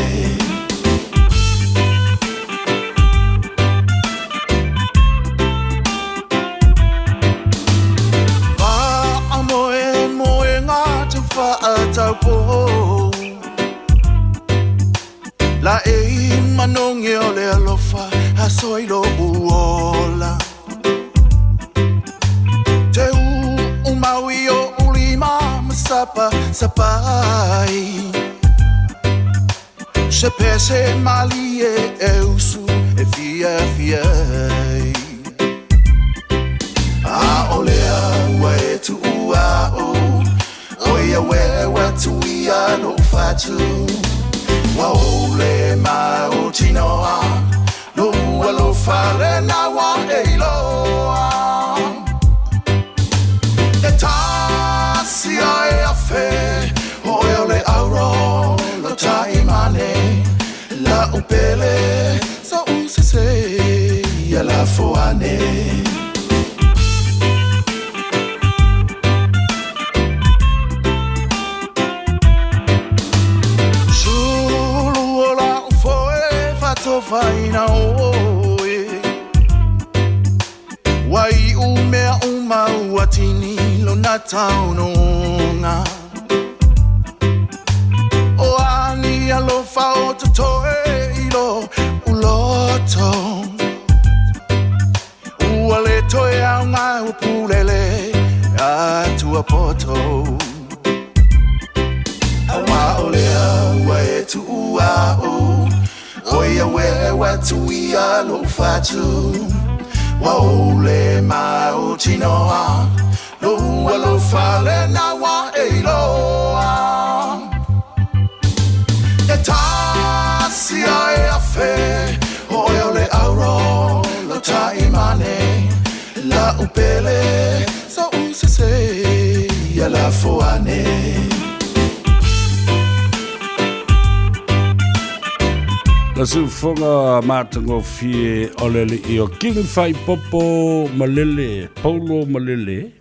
Tau po La e manonge o le alofa A soilo uola Te u maui o ulima Masapa sapai Se pese mali e usu E fia fia A olea ua e tu ua Oia wewa tu ia no fatu Wa ole ma o tinoa No ua lo fale na wa e loa E tasi ai a fe Oia ole auro Lo tai mane La upele Sa unse se Ia la foane Faina oe Wai umea uma uatini lo na taunonga O ani alofa o totoe ilo uloto Uale toe au ngā upulele atua poto Awa olea ua e tu ua Oia wewa tu ia lo fatu Wa ole ma o tinoa Lo ua lo fale na wa e loa E tasi ai a fe Oia ole auro Lo tai mane La upele Sa unse se Ia la foane La sufonga matango fie olele i o king fai popo malele, paulo malele.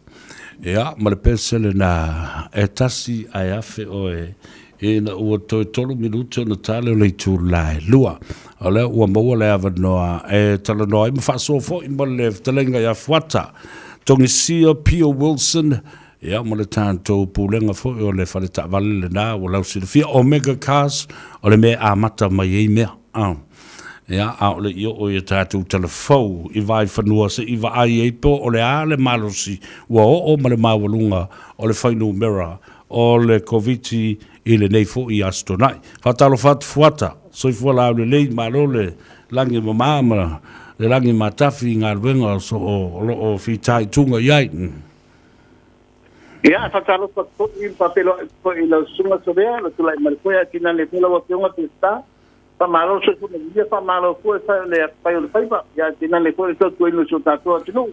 Ea, ma le pesele na e tasi ai afe oe e na ua toi tolu minuto na tale o le tu lai lua. O le ua maua le ava noa e tala noa i mawhaso fo i ma le talenga ia fuata. Tongi sia Pio Wilson Ia mo le tātou pūlenga fo o le whare ta wale le nā o lau sirifia Omega Cars o le mea a mata mai ei mea. Ia a o le io o i tātou telefou i vai whanua se i wa ai ei po o le a le malosi ua o ma le mawalunga o le whainu mera o le koviti i le nei fo i astonai. Whatalo what fuata, so i fuala au le lei malo le langi mamama, le langi matafi ngā ruenga so o fitai tunga iai. Ia, whakaro whakoi, papelo, i lau sunga sovea, la tulai maripoia, kina le pela wa pionga te sta, whamaro so kuna ia, whamaro koe whai le pai o le paipa, ia, kina le koe tau tue inu so tātua tinu.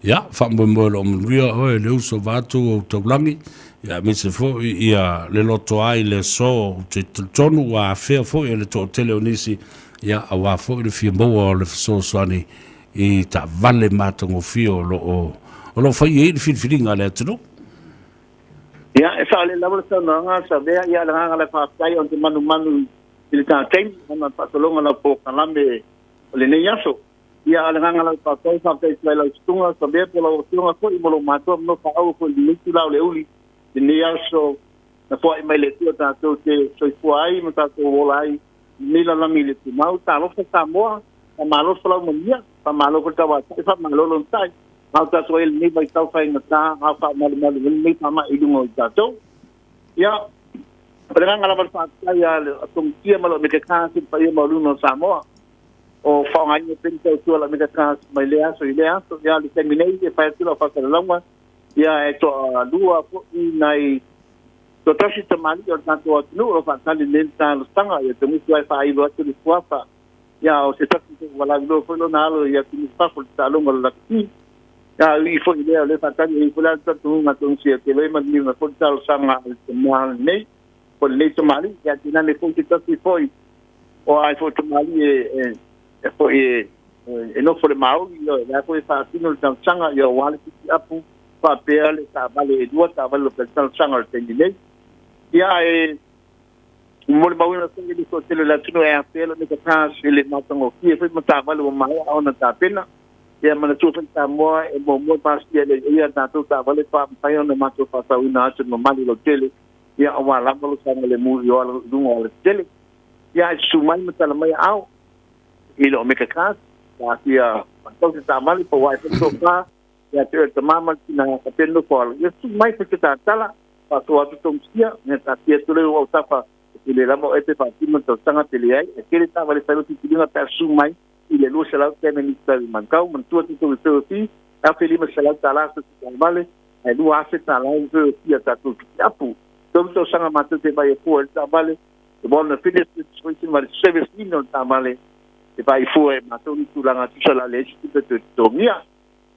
Ia, whamboe lo mruia hoe le uso vātu o taulangi, ia, mise fo ia le loto ai le so, te tonu wa whea fo ia le to tele o nisi, ia, a wā fo i le fia moa o le whaso soani, i ta vale mātango fio lo o lo fai e le whiringa le atino. Ia, e wha le lawa sa nanga, sa vea, ia, le hanga le whaakai o te manu i le tātei, hana patolonga na po kalame o le nei aso. Ia, le hanga le whaakai, whaakai sai lau stunga, sa vea pola o stunga ko i molo mātua, no whaau ko i niki lau le uli, le nei aso, na fua i mai le tua tātou te soifua ai, ma tātou wola ai, nila lami le tu mau, tā lofa tā moa, tā malo falau mamia, tā malo ko tawa, tā malo lon tai, mau tātou ele nei mai tau whai ngata, hau wha malu nei tama i lungo i tātou. Ia, pere ngā lawa whaakai a tong kia malo me ke kāsi pa ia mauluno Samoa, o whaongai peni tau tua la me ke kāsi mai le aso i le aso, ia le teminei e whai tula whakaralanga, ia e to lua po i nei, to tasi tamali o tātou atinu, o whaatali nen tāno stanga, ia te musu ai whai iwa atu li fuafa, ia o se tasi te walaglo whelo nalo, ia tini whafo li tālonga la lakini, ya i fo ile le fatani i fula tatu ma tonsia ke le mani na fo tal sanga mal nei po le tomali ya tina le fo tatu foi o ai fo tomali e fo e no fo le mau yo ya fo fa tino tal sanga yo wale ki apu pa pele ta vale dua ta vale le tal sanga te nei ya e mo le mau na singi di so tele la tino e apelo ne ka le matango ki fo mata vale o mai ona ta pena ia mana tu fa mo e mo pasti le ia tatu ta vale pa pai ona mato fa sa una atu no mali lo tele ia wa la mo sa le mu yo lo dungo le tele ia su mai mata la mai au i lo me ka kas ta ia to ta mali po wa to pa ia te mama na ka pendo po ia su mai fa ta tala pa to atu tong sia ne ta tia tu le o ta fa le la mo e te fa ti mo to sanga tele ai e ke ta vale sa lo ti dinga ta su mai i le lua salau te menista i mankau, mantua te tau tau ti, a whelima salau ta lasa te kalvale, e lua ase ta lau tau ti a tatu ki apu. Tau tau sanga matu te vai e fua e ta vale, e bona finis te tsoisin vare seves nino ta vale, e vai fua e matu ni tulanga tu sala le esi te te tongia.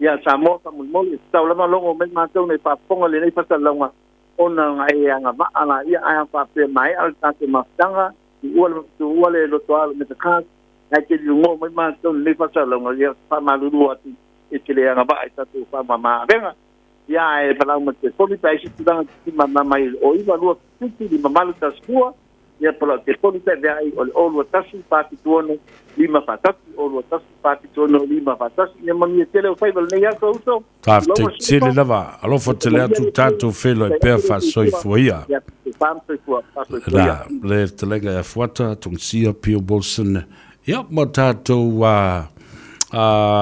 Ia sa mo ka mulmoli, tau lama longo men matu ne pa ponga le nei pata launga, ona ngai anga maana, ia aya pa pe mai al tate mastanga, i uale lo toalo me te kāsi, ai ke lungo mai ma to le fa sa longa ia fa malulu ati e ke le anga ba ai tatu fa mama venga ia e pala ma te poli pa isi tanga ti mama mai o iwa lua titi di mama lu ta skua ia pala te poli pa ve ai o lua tasu pa ti tuono lima fa tatu o lua tasu pa ti tuono lima fa tasu ia mami e tele o fai val nei aso uso ta te tele lava alo fa tele atu tato felo e per fa soifuia la le telega e fuata tongsia pio bolson. Ia, ma tātou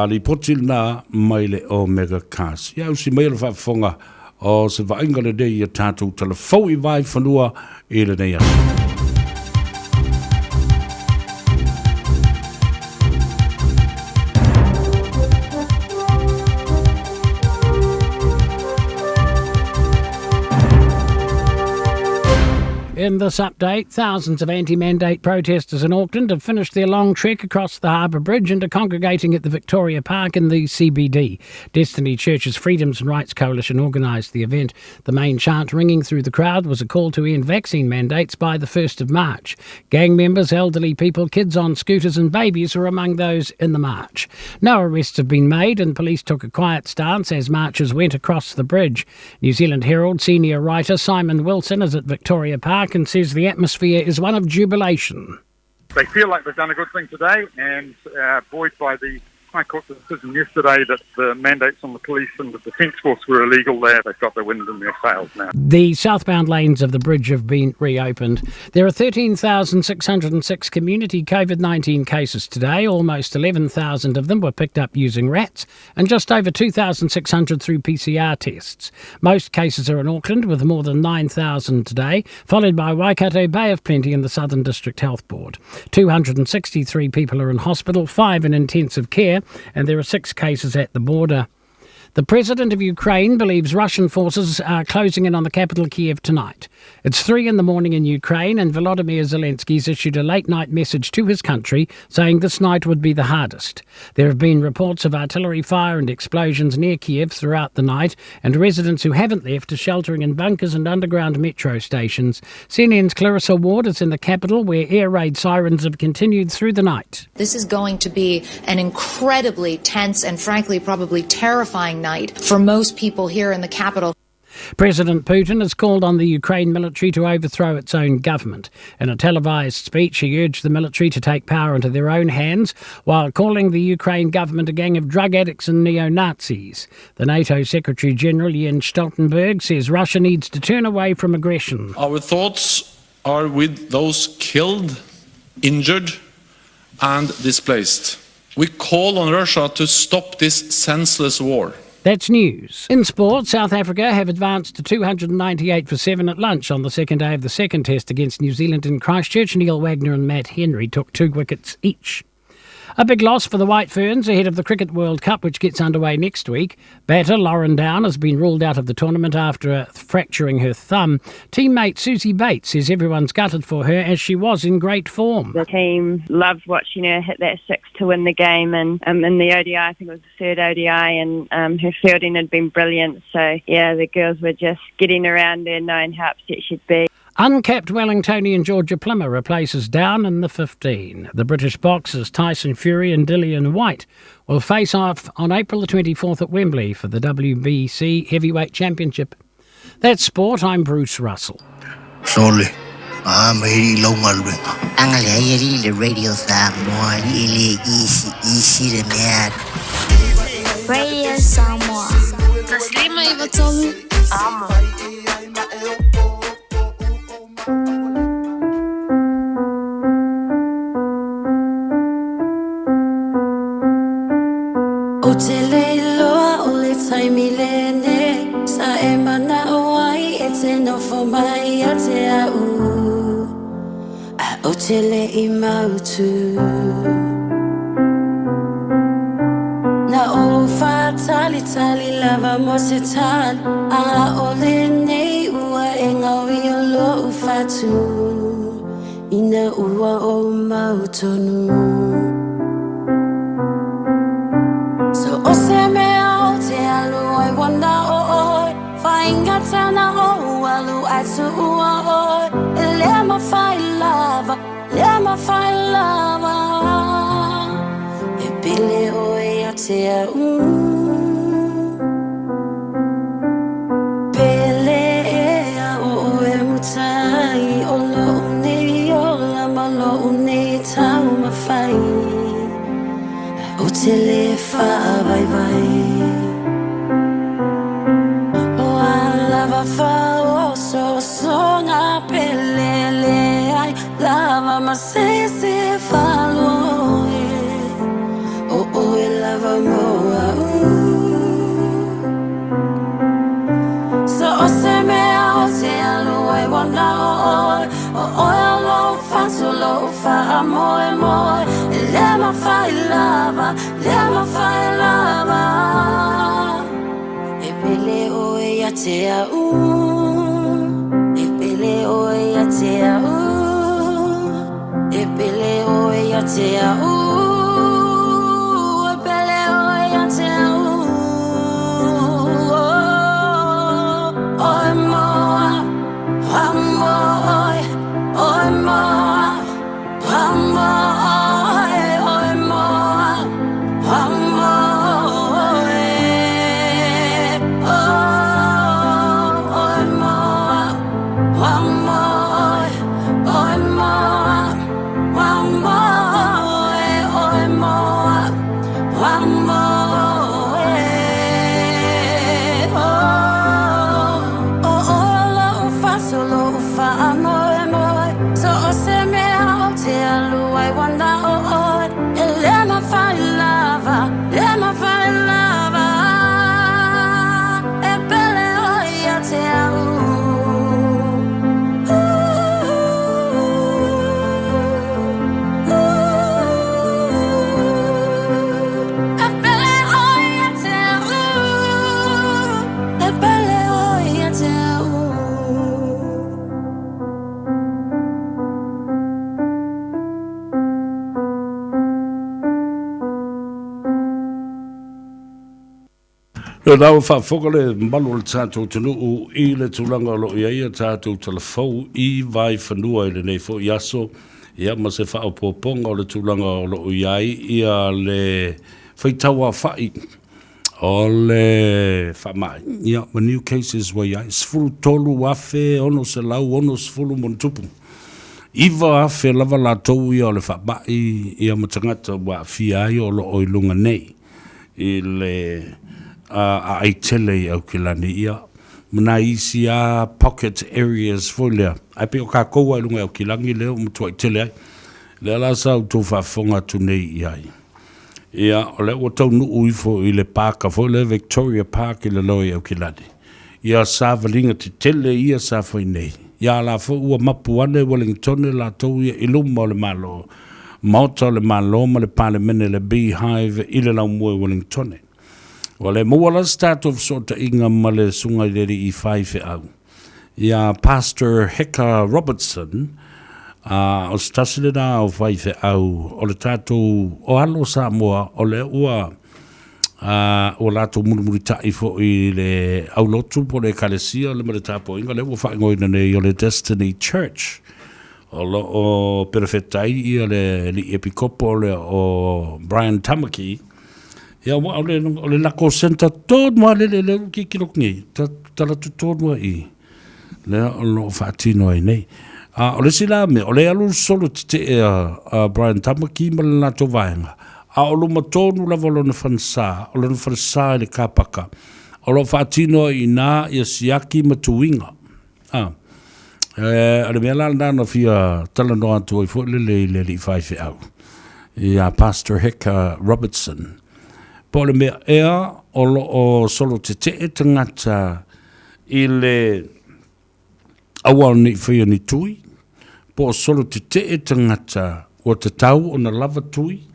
li potil nā mai le Omega Cars. Ia, usi mai le whaafonga o se vainga le dei ia tātou tala fau i vai whanua i le nei aso. In this update, thousands of anti-mandate protesters in Auckland have finished their long trek across the Harbour Bridge and are congregating at the Victoria Park in the CBD. Destiny Church's Freedoms and Rights Coalition organised the event. The main chant ringing through the crowd was a call to end vaccine mandates by the 1st of March. Gang members, elderly people, kids on scooters and babies were among those in the march. No arrests have been made and police took a quiet stance as marchers went across the bridge. New Zealand Herald senior writer Simon Wilson is at Victoria Park and says the atmosphere is one of jubilation. They feel like they've done a good thing today and buoyed by the High Court decision yesterday that the mandates on the police and the Defence Force were illegal there. They've got their wind in their sails now. The southbound lanes of the bridge have been reopened. There are 13,606 community COVID-19 cases today. Almost 11,000 of them were picked up using rats and just over 2,600 through PCR tests. Most cases are in Auckland with more than 9,000 today, followed by Waikato, Bay of Plenty and the Southern District Health Board. 263 people are in hospital, 5 in intensive care, and there are 6 cases at the border. The president of Ukraine believes Russian forces are closing in on the capital Kiev tonight. It's 3 a.m. in Ukraine, and Volodymyr Zelensky's issued a late-night message to his country saying this night would be the hardest. There have been reports of artillery fire and explosions near Kiev throughout the night, and residents who haven't left are sheltering in bunkers and underground metro stations. CNN's Clarissa Ward is in the capital, where air raid sirens have continued through the night. This is going to be an incredibly tense and frankly probably terrifying night for most people here in the capital. President Putin has called on the Ukraine military to overthrow its own government. In a televised speech, he urged the military to take power into their own hands while calling the Ukraine government a gang of drug addicts and neo-Nazis. The NATO Secretary-General Jens Stoltenberg says Russia needs to turn away from aggression. Our thoughts are with those killed, injured and displaced. We call on Russia to stop this senseless war. That's news. In sport, South Africa have advanced to 298 for 7 at lunch on the second day of the second test against New Zealand in Christchurch. Neil Wagner and Matt Henry took 2 wickets each. A big loss for the White Ferns ahead of the Cricket World Cup, which gets underway next week. Batter Lauren Down has been ruled out of the tournament after fracturing her thumb. Teammate Susie Bates says everyone's gutted for her as she was in great form. The team loved watching her hit that 6 to win the game, and in the ODI, I think it was the 3rd ODI, and her fielding had been brilliant. So, yeah, the girls were just getting around there knowing how upset she'd be. Uncapped Wellingtonian Georgia Plimmer replaces Down in the 15. The British boxers Tyson Fury and Dillian White will face off on April the 24th at Wembley for the WBC Heavyweight Championship. That's sport. I'm Bruce Russell. Sorry, I'm very low malwing. Angale the radio Samoa, easy the mad. Radio Samoa. Taslima Ivatolu. O te leiloa o le taimilene Sa e mana o ai e te nofo mai a te au A o te le I mautu Na o whātali tali lava mo se tali A o le nei ua e ngawi o lo u whatu Ina ua o mautonu So o se mea o te alu ai wana o oi Whainga tana o alu atu ua oi E lea ma whai lava, E pile oi a te au Pele e a o e mutai O lo unei o la malo unei tau ma whai O te le wha vai vai O a lava wha o so ngā pele le ai Lava ma se whalo e O e lava moa So o se mea o te alu ai wana o alo whansu lo wha moe moe Le ma whai lava E pele oi a te au E pele oi a te au E pele oi a te au E pele oi a te au Oi moa, oi moa, Nau whaafoka le malu le tātou tunu I le tūlanga o lo ia tātou telefou I vai whanua I le nei fo iaso ia ma se whaopoponga o le tūlanga o lo ia le whaitaua whai o le whamai ia ma new cases wa ia sfuru tolu afe ono se lau ono sfuru montupu Iwa afe lava la tau ia o le whamai ia ma tangata wa fiai o lo oilunga nei I le a aitele au ke lani ia. Mana isi a pocket areas folia. Ai pe o ka koua ilunga au ke langi leo mutu aitele ai. Lea la sa uto whafonga tu nei iai. Ia o le o tau nu uifo I le pāka fo le Victoria Park I le loi au ke lani. Ia sa valinga te tele ia sa fai nei. Ia la fo ua mapu ane Wellington la tau ia iluma o le malo. Mauta o le malo ma le pale mene le Beehive I le lau mua Wellington. Wale muala start of sota inga male sunga leri I whaife au. Ia Pastor Hector Robertson, o stasile na o whaife au, o le tātou o alo Samoa, o le ua, o lato murumuri tai fo I le au lotu po le kalesia, le mare tāpo inga, le ua whaingoina nei o le Destiny Church. O perefetai I le li epikopo le o Brian Tamaki, Ia wa ole lako senta tōd mua le ki kilok ngi. Tala tu tōd mua I. Le o whaatino ai nei. Ole sila me, ole alu solo te Brian Tamaki ma le nato vaenga. Olu matonu la volo na whansa. Ole na whansa I le kāpaka. Ole whaatino I nā ia siaki matuinga. Ale mea la nana fia tala noa tu ai fo le li whaife au. Ia Pastor Hector Robertson. Pole mea ea o solo te tangata I le awal ni whia ni tui. Po solo te tangata o te tau o na lava tui.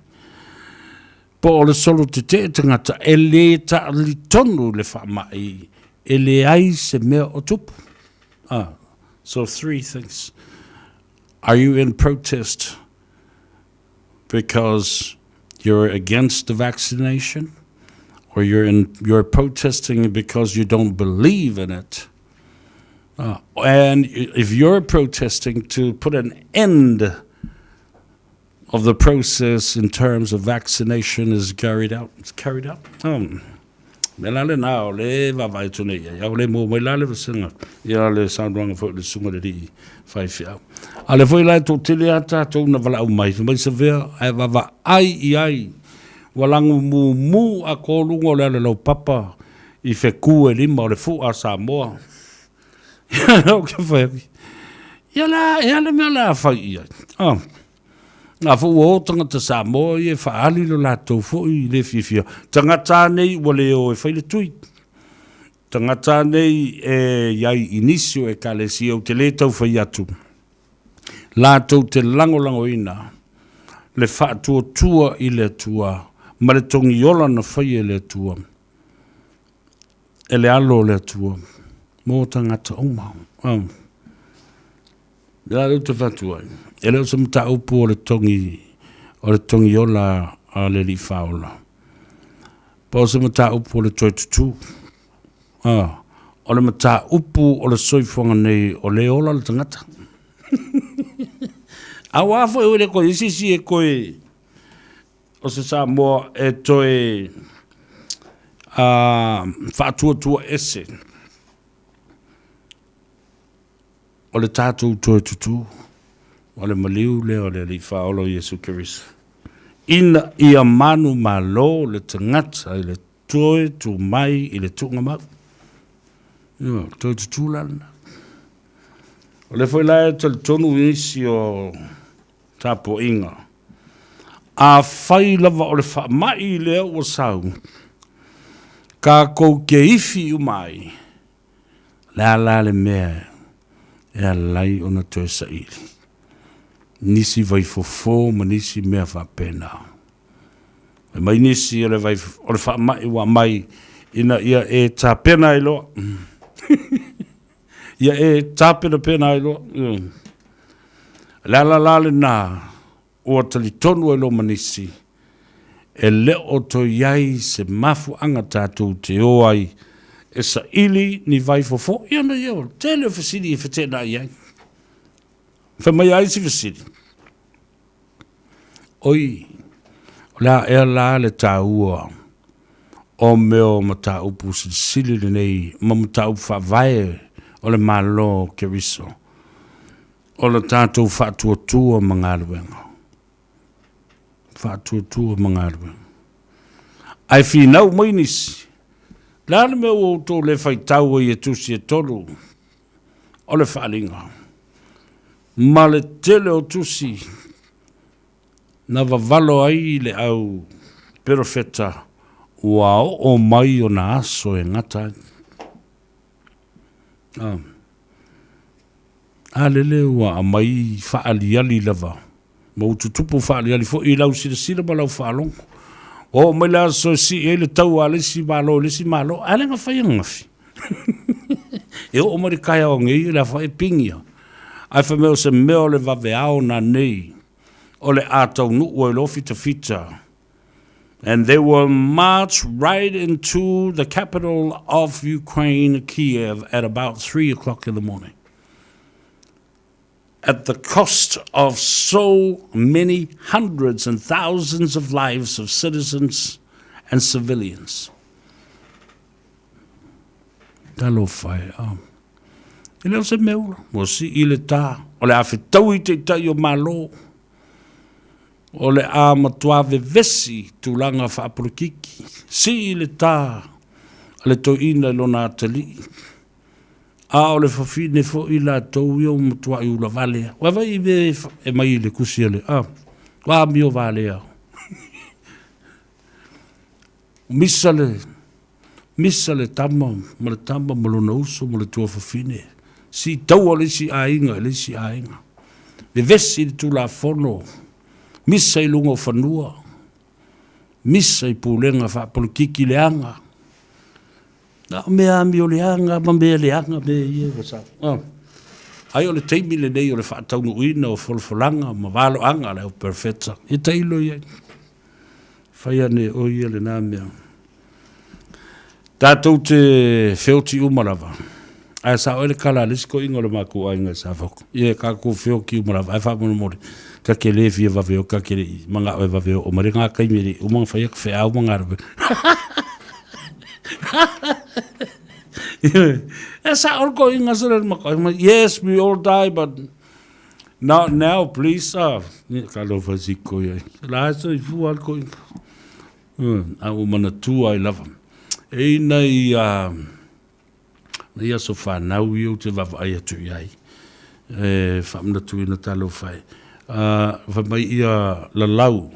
Po o le solo te tangata e le ta li tonu le whamai e le ai se mea o tupu. So 3 things. Are you in protest because you're against the vaccination, or you're protesting because you don't believe in it? And if you're protesting to put an end of the process in terms of vaccination is carried out. Melale na o le vavai tune ia o le mo melale vasinga ia le soundwanga fo le sunga le di fai fia ale foi la to tele ata to na vala mai se vea ai vava ai walangu mu a ko lungo le lo papa I fe ku e lima o le fu a Samoa o ke foi ia le mala fai ia a fu o tangata Samoa I faali lo lato fo I le fifia tangata nei wale o e fai le tui tangata nei e iai inisio e kalesi o te le tau fai atu lato te lango ina le faatua tua I le tua ma le tongi ola na fai e le tua e le alo le tua mo tangata umau le te fatua e leo se mta upu o le tongi ola a le li faola. Pa o se mta upu o le toi tutu. O le mta upu o le soifonga nei o le ola le tangata. A wafo e le koe isi e koe o se Samoa e toi whaatua ese. O le tātou toi tutu. O le maliu le o le li whaolo Yesu Kirisa. Ina ia manu malo le tangata I le toe tu mai I le tunga mau. Toe tu tūlana. O le foi lai tal tonu isi o tapo inga. A whai lava o le wha mai lea o sau. Ka kou ke ifi umai. La le mea. E lai o na toe sa ili. Nisi vai fofo ma nisi mea whapena. E mai nisi ele vai o le whamai wa mai ina ia e tā pena I loa. Ia e tā pena I loa. La le nā o tali tonu I loa manisi. e leo to iai se mafu anga tātou te oai e sa ili ni vai fofo i ana iau tele o fasiri e whetena iai whamai ai si fasiri oi la e la le tāua o meo ma tāupu sili le nei ma tāupu whavae o le malo ke riso o le tātou whātua mga ruenga whātua mga ruenga ai whinau mai nisi la le meo o tō le whaitau i e tusi e tolu o le whaalinga ma le tele o tusi na vavalo ai le au perfeta wao o mai o na aso e ngata. Alele wa a mai whaaliali lava. Ma ututupu whaaliali fo i lau sira ma lau whaalongo. O mai la so si e le tau a lesi malo, alenga whai ngafi. E o mari kaya o ngei la whai pingia. Ai wha meo se meo le vave ao na nei. O le atau nuua lo fita. And they will march right into the capital of Ukraine, Kiev, at about 3 o'clock in the morning. At the cost of so many hundreds and thousands of lives of citizens and civilians. Talo fai. Ele se meu, mo si ile ta, o le afetau I te tai o malo. O le a matuave vesi tūlanga whaapurikiki. Si le tā, le to ina lona atali. A o le whawhine fo I la tau iau matua I ula valea. Wawa I me e mai le kusia le. Wa mi o valea. Misa le tama, ma le tama malona uso, ma le tua whawhine. Si tau o le si ainga, Le vesi le tūla fono. Misa I lungo whanua. Misa I pūlenga whapolikiki leanga. Na mea mi o leanga, ma mea leanga, mea ie wasa. Ai o le teimi le nei o le whaataunu uina o wholwholanga, ma walo anga le o perfecta. E teilo iei. Whai ane o ia le nā mea. Tātou te whioti umarawa. Ai sa o le kala lisko ingo le maku ainga sa whoko. Ie kako whioki umarawa. Ai whaamunu mori. Ka ke le fia vaveo, ka ke le manga oe vaveo, o mare ngā kaimere, o mga whaiak whea o mga arabe. E sa orko inga sara maka, yes, we all die, but not now, please. Ka lo whaziko iai. La so I fu alko inga. A o mana tua I love him. E nei, nei aso whanau I o te wawai atu iai. Whamna tu ina talo whai. Mai ia la lau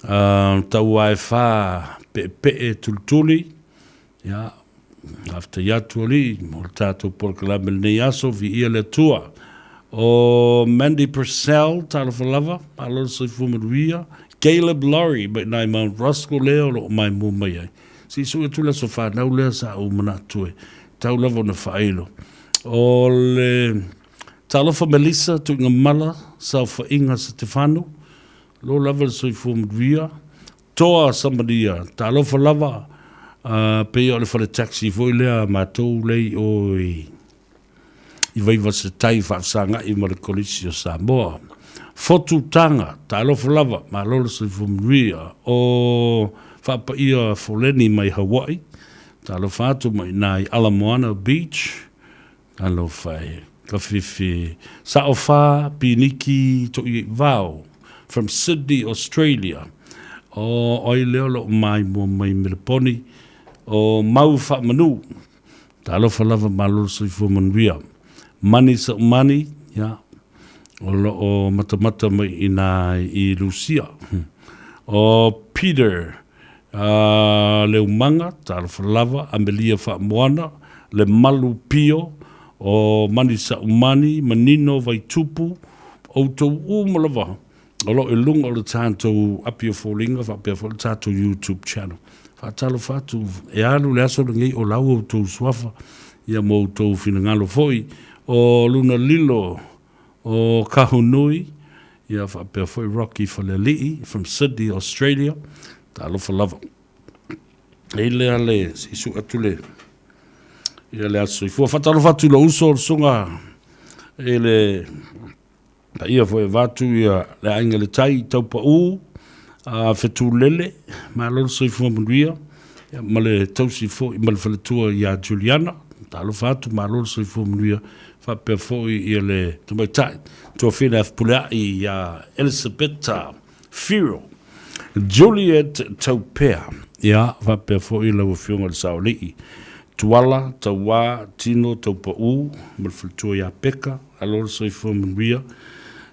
tau ai wha pe tultuli ya after ya tuli mo tato porkalame nei aso vi ia le tua o Mandy Purcell talo falava alo so fumaria Caleb Laurie but nai Mount Roscoe leo lo mai mo mai si so tu la sofa na ule sa o mana tu tau lava na failo o le talofa Melissa tu ngamala sa fa inga Stefano lo lava so fumaria toa somebody talofa lava pe o le fa taxi foi le ma to le o I vai va se tai fa sanga I mo le kolisio sa mo fotu tanga talofa lava ma lo so fumaria o fa pa ia foleni mai Hawaii talofa tu mai nai Ala Moana Beach talofa ka fifi sa ofa piniki to I vau from Sydney, Australia. O oi leo lo mai mo mai Melponi o mau fa manu. Talo fa lava malo so fu manvia. Money so money ya. O lo o mata mai ina I Lucia. O Peter le umanga talo fa lava Amelia fa moana le malu pio o manisa umani manino vai tupu o to umolava o lo elunga o le tātou apia fōlinga whapea fōle tātou YouTube channel whatalo whatu e alu le aso ngei o lau o tō swafa ia mō tō whinangalo fōi o luna lilo o kahunui ia whapea fōi Rocky Falelii from Sydney, Australia ta lo fa lava ele ale si su atule ele aso fu fa talo fatu lo uso sunga ele pa ia foi vatu ia le ainga le tai tau pa u a fetu lele ma lo so fu mundia ma le tau si fo i mal fa tua ia Juliana talo fatu ma lo so fu mundia fa per fo ia le to mai tai to fina pula ia Elizabeth Firo Juliet Taupea ia fa per fo i lo fiunga sauli tuala tawa tino taupa u mal fa tua ia peka alo so fu mundia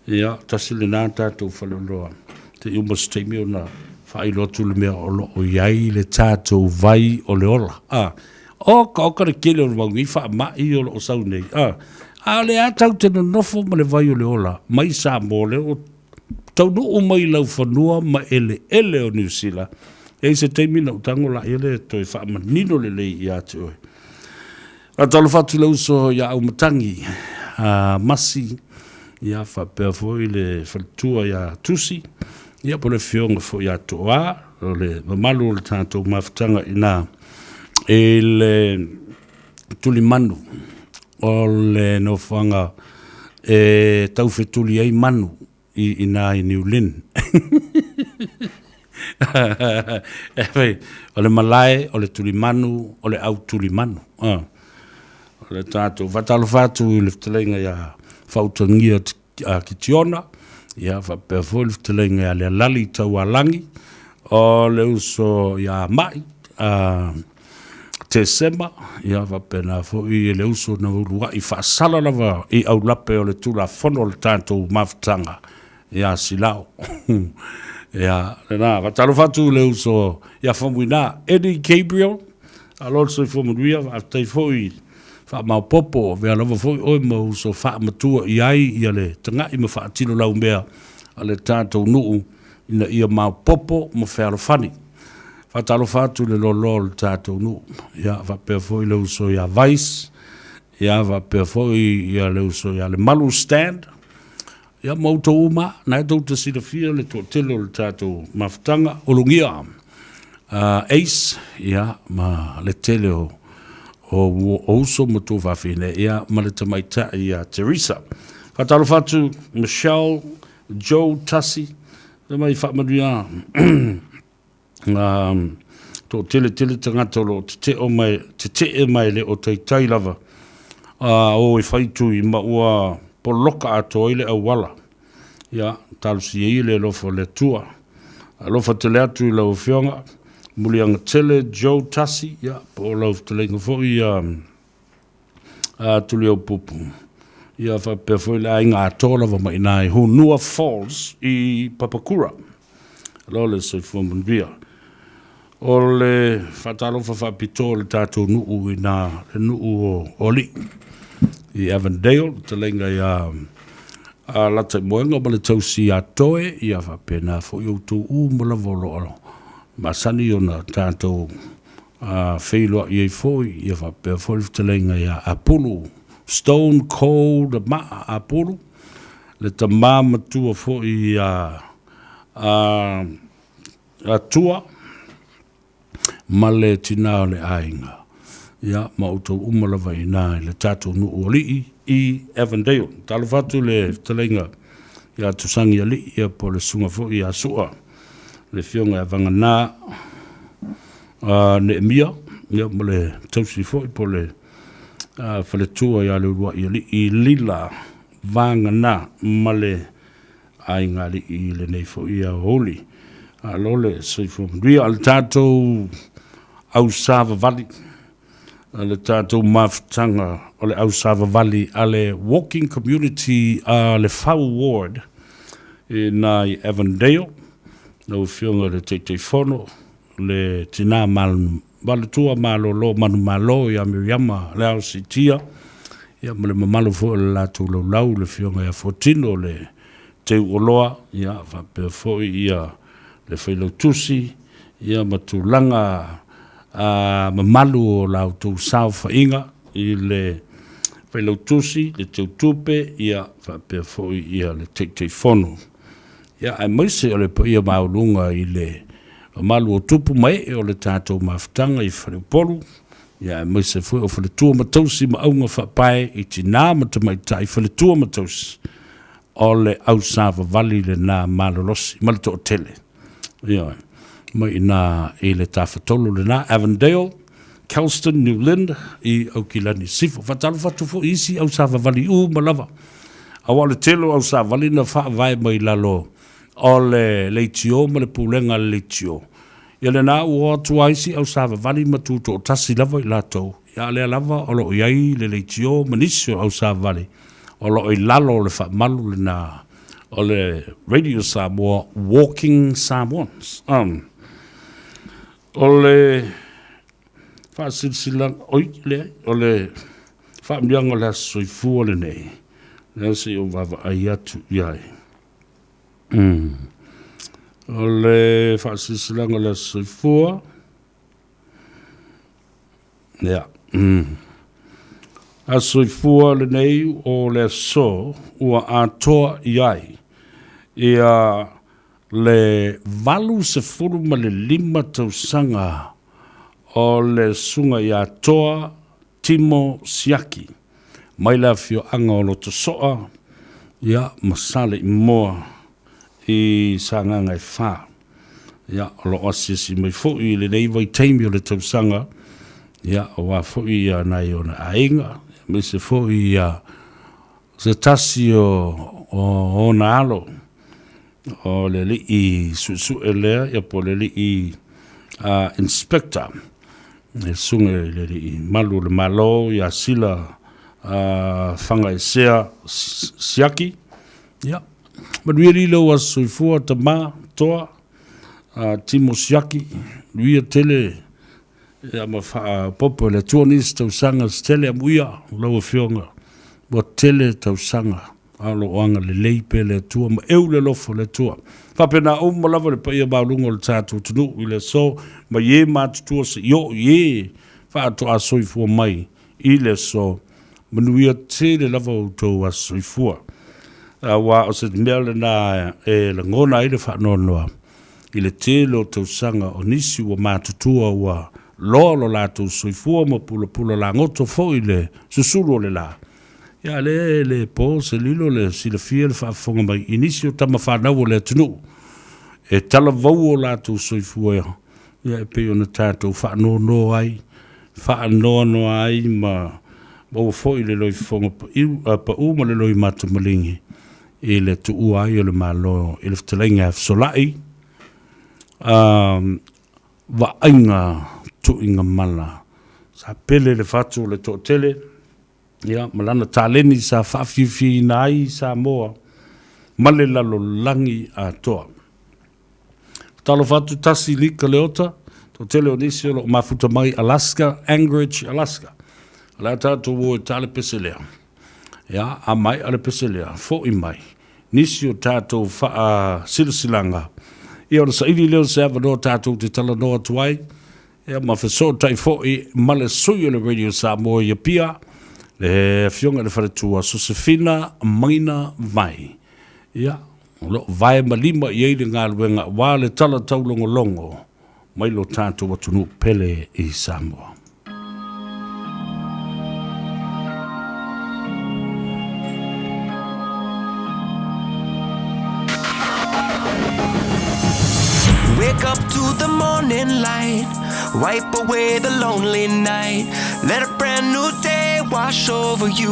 ia tasilina tatou faloloa te uma stemi ona failo tu le mea olo o iai le tatou vai o le ola o ka oka le kele o le wangi fa mai o sau nei a le atau te nofo ma le vai o le ola mai sa mo le o tau no o mai lau whanua ma ele o New Zealand e se teimi na utango la ele toi wha manino le lei i ate oi a talo fatu le uso ia au matangi masi ia fa pe foi le faltua ia tusi ia po le fionga fo ia toa le malu le tanto maftanga ina ele tulimanu o le no fanga tau fetuli ai manu ina i New Lynn o le malai o le tulimanu o le au tulimanu o le tanto vatalo fatu le ftelenga ia fautangia ki tiona ia fa perfol telenga le lali tawalangi o le uso ia mai te sema ia fa pena fo i le uso na urua i fa sala lava i au lape o le tula fono le tanto maftanga ia silao ia na va talo fatu le uso ia famuina Eddie Gabriel also for Maria after fo fa ma popo ve ala fo o mo so fa ma tu iai ia le tanga i ma fa tino la umbea ale tanto nu ina ia ma popo mo fa lo fani fa talo fa tu le lol tanto nu ia va per fo le uso ia vice ia va per fo ia le uso ia le malu stand ia mo to uma na do to si le fia le to telo le tanto maftanga o lungia ace ia ma le tele o uso motu vafine ia maleta maita ia Teresa fatalo fatu Michelle Joe Tassi le mai fa madia to tele tangata lo te o mai te e mai le o tai lava o i faitu i maua poloka ato ile awala ia talo si ile lo fo le tua lo fa tele atu le o fionga mulianga tele Joe Tassi ya po lo tele fo ia tulio pupu ia fa pe fo la inga tola va mai nai Honua Falls i Papakura lo le so fo mbia ole fatalo fa pitol tatu nu ina nu oli i Avondale tele ia la te moenga bale tausi atoe ia fa pena fo yo tu mo volo masani ona tanto feilo i foi ia fa pe foi telenga ia Apollo Stone Cold ma Apollo le tamama tua foi a tua male tina le ainga ia ma auto umala vai na le tato nu oli i Avondale talo fatu le telenga ia tusangi ali ia po le sunga foi ia sua le fionga vangana ne mia ia mole tausi foi po le fale tua ia le ua i lila vangana male ainga li i le nei fo ia holi alole soi fo ria al tato au sava vali le tato maftanga ole au sava vali ale walking community le Fau Ward in Avondale no fionga le te fono le tina mal vale tua malo lo manu malo ya Miriama le au sitia ya male malo fo la tu lo lau le fionga ya fotino le te oloa ya va pe fo ia le felo tusi ia matulanga mamalu la tu south inga i le felo tusi le te tupe ia va pe fo ia le te fono ia ai mai se ole po ia maulunga i le malu o tupu mai o le tātou mawhitanga I whare polu. Ia mai se fwe o whare tua matausi ma aunga whapai I tina ma tamai tai whare tua matausi. O le au sāwa vali le nā malolosi, ma le to o tele. Ia, mai nā e le tāwhatolo le nā Avondale, Kelston, New Lynn, I Aukilani Sifo. Whatalu whatufo isi au sāwa vali malawa. Awa le telo au sāwa vali na wha vai mai lalo. O le leitio ma le pulenga leitio. Ia le nā ua tuaisi au sāwa vali matuto o tasi lava I latou. Ia le lava o lo iai le leitio manisio au sāwa vali. O lo I lalo le wha malu le nā. O le Radio Samoa Walking Samoans. O le wha silsilang oi le. O le wha mianga le soifua le nei. Le se o wawa ai atu iai. O le wha silsilang o le soifua. Ia. A soifua le nei o le so ua atoa iai. Ia le valu se furu ma le 5 tausanga o le sunga I atoa Timo Siaki. Mai la fio anga o loto soa. Ia masale I moa I sanganga I wha. Ia o lo asisi mai fui le nei vai teimi o le tausanga. Ia o wa fui ia nai o na ainga. Me se fui ia se tasi o na alo. O le li I su elea ia po le li I inspector. E sunga le li I malu le malo ia sila whanga I sea siaki. Ia. Manuiri lo wa soifua ta ma toa Timo Siaki. Luia tele ia ma popo le tuanis tau sanga stele amuia lau fionga. Wa tele tau sanga. Alo oanga le leipe le tua ma eu le lofo le tua. Whapena o malawa le paia maulunga le tātou tunu I le so ma ye mātutua se yo ye whaato a soifua mai I le so manuia te le lava o tau a soifua. Wa o se mea le nā e le ngona I le whaanonoa I le te lo tau sanga o nisi wa mātutua wa lolo la tau soifua ma pula pula la ngoto fo I le susuru le la. Ia le po se lilo le sila fia le whaafonga mai inisio tama whanau le tunu. E tala vau o lātou soifua ea. Ia e peo na tātou whaanono ai. Whaanono ai ma o foi le loi fonga pa uma le loi mata malingi. E le tuu ai o le malo e le ftalenga solai. Wa ainga tu inga mala. Sa pele le fatu le to tele. Ia, malana tāleni sa whawhiwhi nai sa moa. Male lalo langi a toa. Talo whatu tasi lika leota. To tele o nisi o mafuta mai Alaska, Anchorage, Alaska. Ala tātou o tale peselea. Ia, a mai ale peselea. Fo I mai. Nisi o tātou wha silsilanga. Ia o sa ili leo se ava no tātou te tala noa tuai. Ia, ma whaso tai fo I male sui o le Radio Samoa ia pia. Le fionga le wharetua Josefina Maina Vai. Ia, lo vai malima I eile ngā luenga wā le tala taulongo longo. Mai lo tātou watunu pele I Samoa. Wake up to the morning light. Wipe away the lonely night. Let a brand new day wash over you.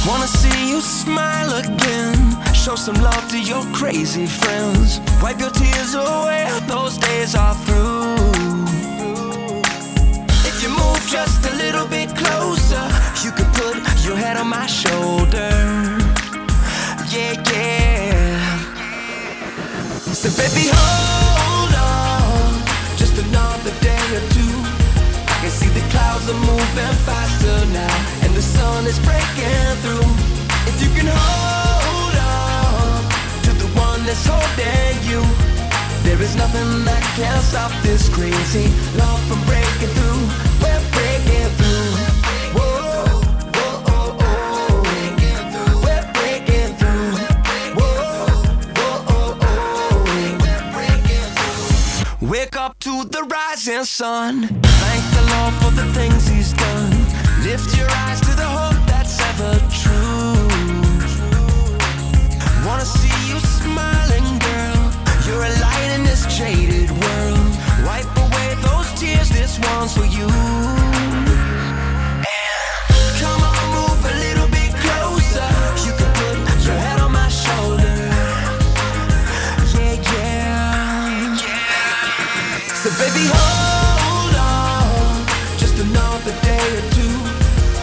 Wanna see you smile again. Show some love to your crazy friends. Wipe your tears away, those days are through. If you move just a little bit closer, you could put your head on my shoulder. Yeah, yeah. So baby, hold on, just another day or two. I can see the clouds are moving faster now, and the sun is breaking through. If you can hold on to the one that's holding you, there is nothing that can stop this crazy love from breaking through. We're breaking through. Whoa, whoa, oh, oh. We're breaking through. Whoa, whoa, oh, oh. Wake up to the rising sun. Thank the Lord for the things He's done. Lift your eyes to the hope that's ever true. Wanna see you smiling, girl. You're a light in this jaded world. Wipe away those tears, this one's for you. Come on, move a little bit closer. You can put your head on my shoulder. Yeah, yeah. So baby, hold on. Just another day or two.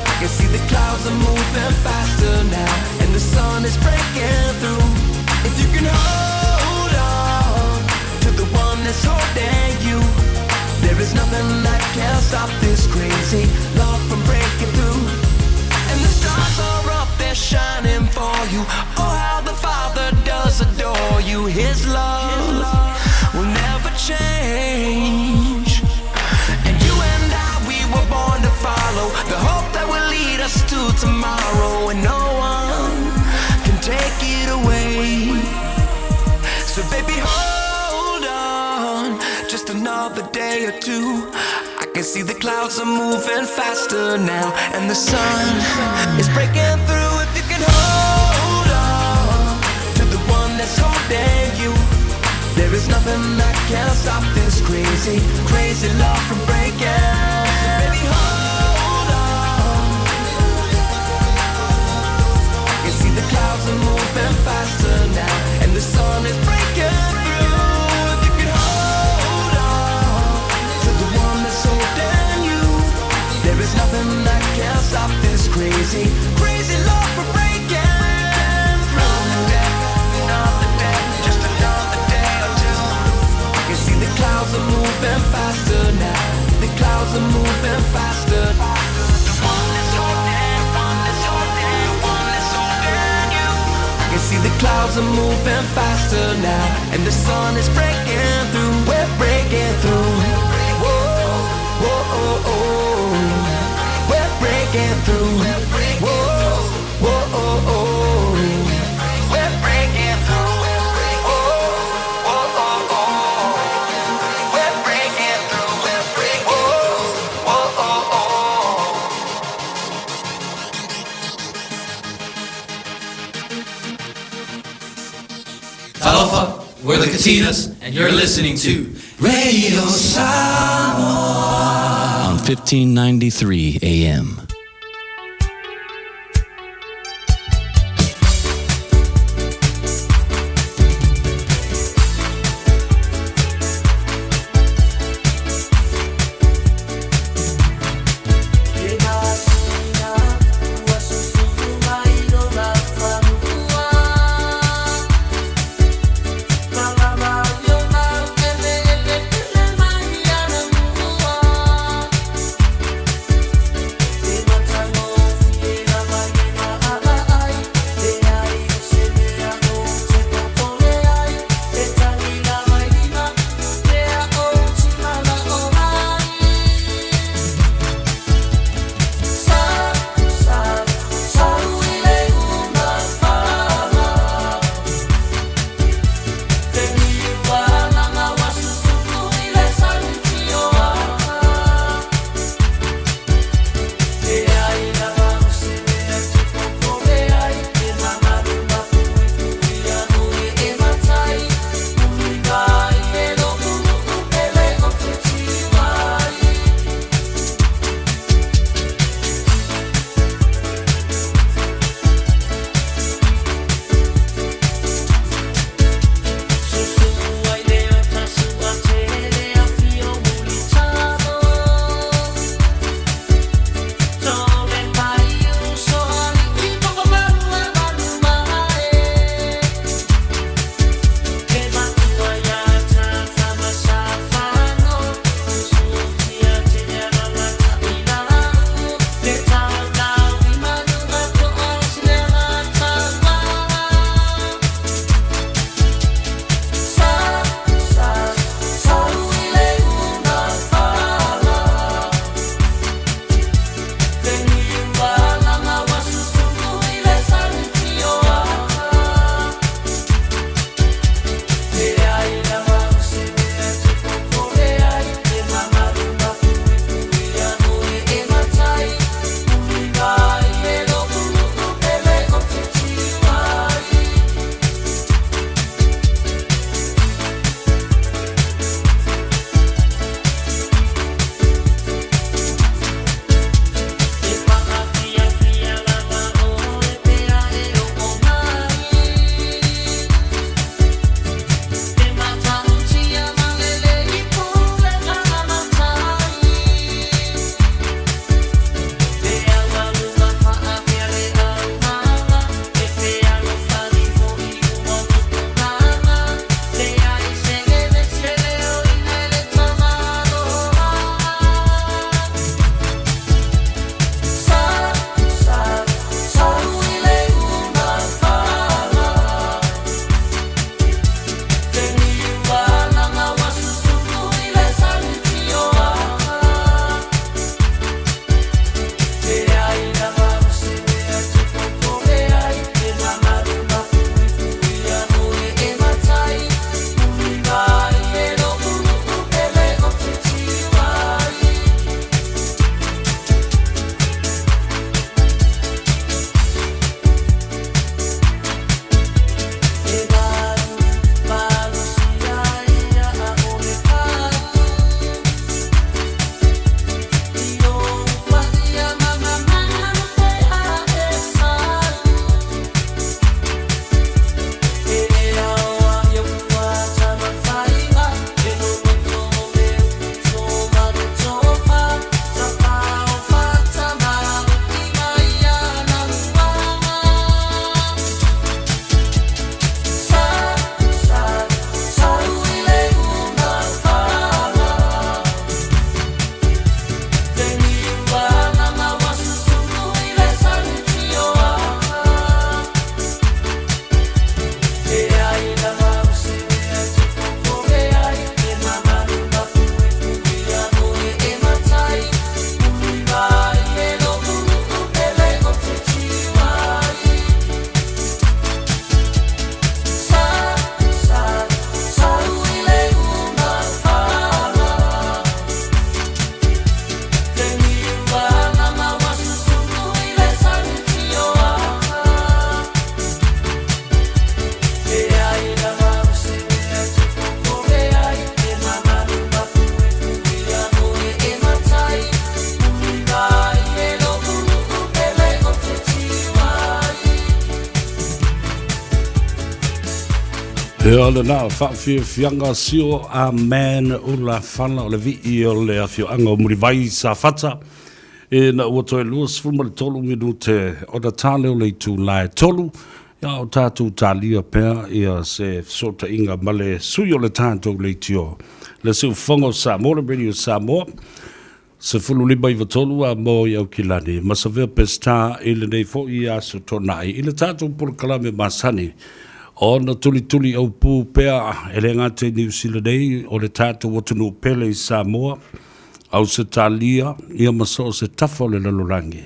I can see the clouds are moving faster now, and the sun is breaking through. If you can hold on to the one that's holding you, there is nothing that can stop this crazy love from breaking through. And the stars are up there shining for you. Oh, how the Father does adore you. His love will never change. And you and I, we were born to follow the hope that will lead us to tomorrow, and no one can take it away. So baby, hold on, just another day or two. I can see the clouds are moving faster now, and the sun is breaking through. If you can hold on to the one that's holding you, there is nothing that can stop this crazy, crazy love from breaking. So baby, hold on. I can see the clouds are moving faster now, and the sun is breaking through. If you can hold on to the one that's holding you, there is nothing that can stop this crazy, crazy love from breaking through. Another day, just another day or two. I can see the clouds are moving faster now. The clouds are moving faster. The one that's holding, one that's holding, one that's holding you. I can see the clouds are moving faster now, and the sun is breaking through. We're breaking through. Whoa, whoa, oh, oh. We're breaking through. Whoa, whoa, oh, oh. We're breaking through. Oh, oh, oh, oh. We're breaking through. Oh, oh, oh, oh. Aloha, we're the Katinas, and you're listening to Radio Samoa on 1593 AM. E ole na fianga sio a man o la fala o le vi o le afioanga o muri vai sa fata. E na ua toi luas fulma le tolu minute o da tale o le tu lai tolu. Ia o tātou tālia pēr ia se sota inga male sui o le tātou le tio. Le siu whango Samoa, Radio Samoa. Se fulu liba i vatolu a mo i au kilani. Ma sa vea pesta i le nei fo i aso tonai. I le tātou pura kalame masani. O na tuli au pū pēr e le ngate New Zealand nei o le tātou watunu pele i Samoa. Au se tālia ia maso se tafo le lalorangi.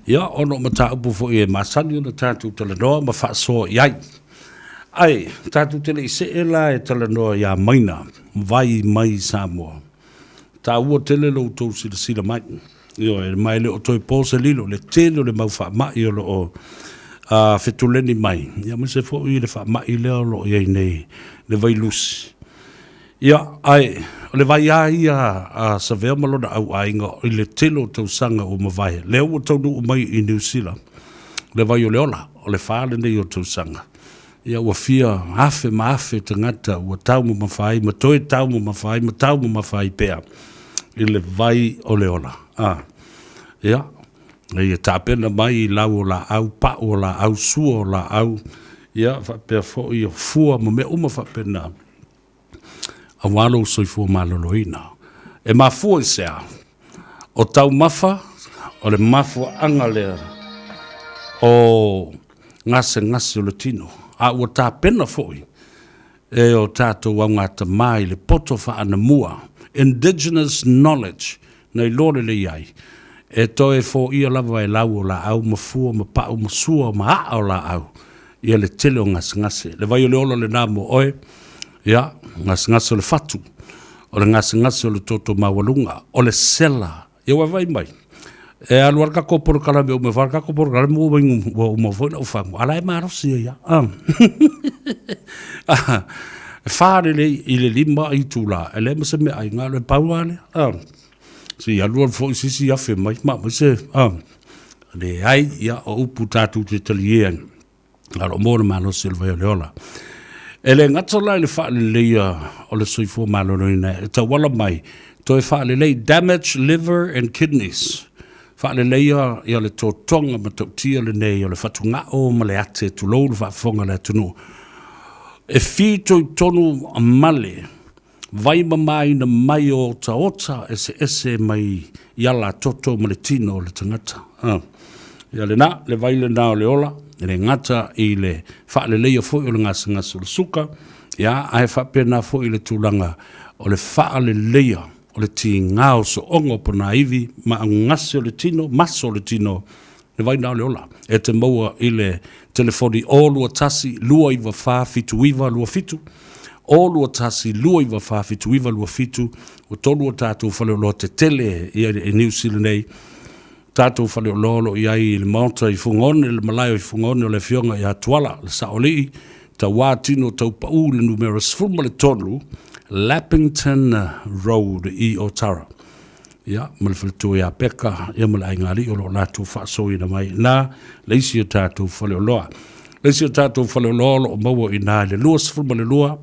Ia ono mata upu fo i e masani o na tātou talanoa ma whaasoa iai. Ai, tātou tele i se ela e talanoa ia maina. Vai mai Samoa. Ta ua tele lo tau sila mai. Io e mai le o toi pose lilo, le tele o le mau wha mai o lo o whetuleni mai. Ia me se fo i le wha mai leo lo i nei, le vai lusi. Ia, ai, o le vai ai a sa vea malona au ainga i le tele o tau sanga o mawai. Leo o tau nuu mai i New Zealand. Le vai o leola, o le whaale nei o tau sanga. Ia ua fia afe ma afe tangata, ua tau mo mawhai, ma toi tau mo mawhai, ma tau mo mawhai pēr. I le vai o leola. Ia, ia tāpena mai i lau o la au, pa o la au, sua o la au. Ia, whapea fo i o fua, ma me uma whapena. A walo soi fua maloloina. E ma fua i sea. O tau mafa, o le mafua anga lea. O ngase o le tino. A ua tāpena fo i. E o tātou au ngata mai le poto wha ana mua. Indigenous knowledge nei lore le iai. E toe fo ia lava e lau o la au, ma fua, ma pau, ma sua, ma a o la au. Ia le tele o ngase. Le vai o le olo le namo oe. Ia, ngase o le fatu. O le ngase o le toto mawalunga. O le sela. Ia wa vai mai. E alu arka koporo kalame o me varka koporo kalame o wengu o mafoina o fangu. Ala e marosi ia. Whare le i le lima i tūla. E le mase me ai ngā le pauane. Si alu al fo sisi afe mai. Ma se. Le ai ia o upu tātou te taliean. Alo mōna mano silva le ola. E le ngatola le wha le leia o le soifo malo noina. E ta wala mai. Toi wha le lei damage liver and kidneys. Wha le leia ia le tōtonga ma tau tia le nei o le whatunga o ma le ate tu lou le whafonga le tunu. E whito i tonu a male, vai mamai na mai o ota ese mai iala toto ma le tino o le tangata. Ia le na, le vai le na o le ola, le ngata i le wha le leia fo i le ngasa o le suka, ia ai wha pena fo i le tūlanga o le wha le leia o le ti ngao so ongo pana iwi ma ngase o le tino, maso o le tino, le vai na le ola. E te maua i le telefoni o lua tasi, lua iwa wha fitu iwa lua fitu. O lua tasi, lua iwa wha fitu iwa lua fitu. O tolu o tātou whale o loa te tele i New Zealand nei. Tātou whale o lolo i ai le maunta i fungone, le malayo i fungone o le fionga i atuala, le saolii. Ta wātino tau pau le numeros fulma le tonu, Lappington Road i Otara. Ia, malwhalitu ia peka, ia mala ai ngari o lo nātou whaasoi na mai. Nā, leisi o tātou whale o loa. Leisi o tātou whale o loa o maua i nā le lua, sifurma le lua,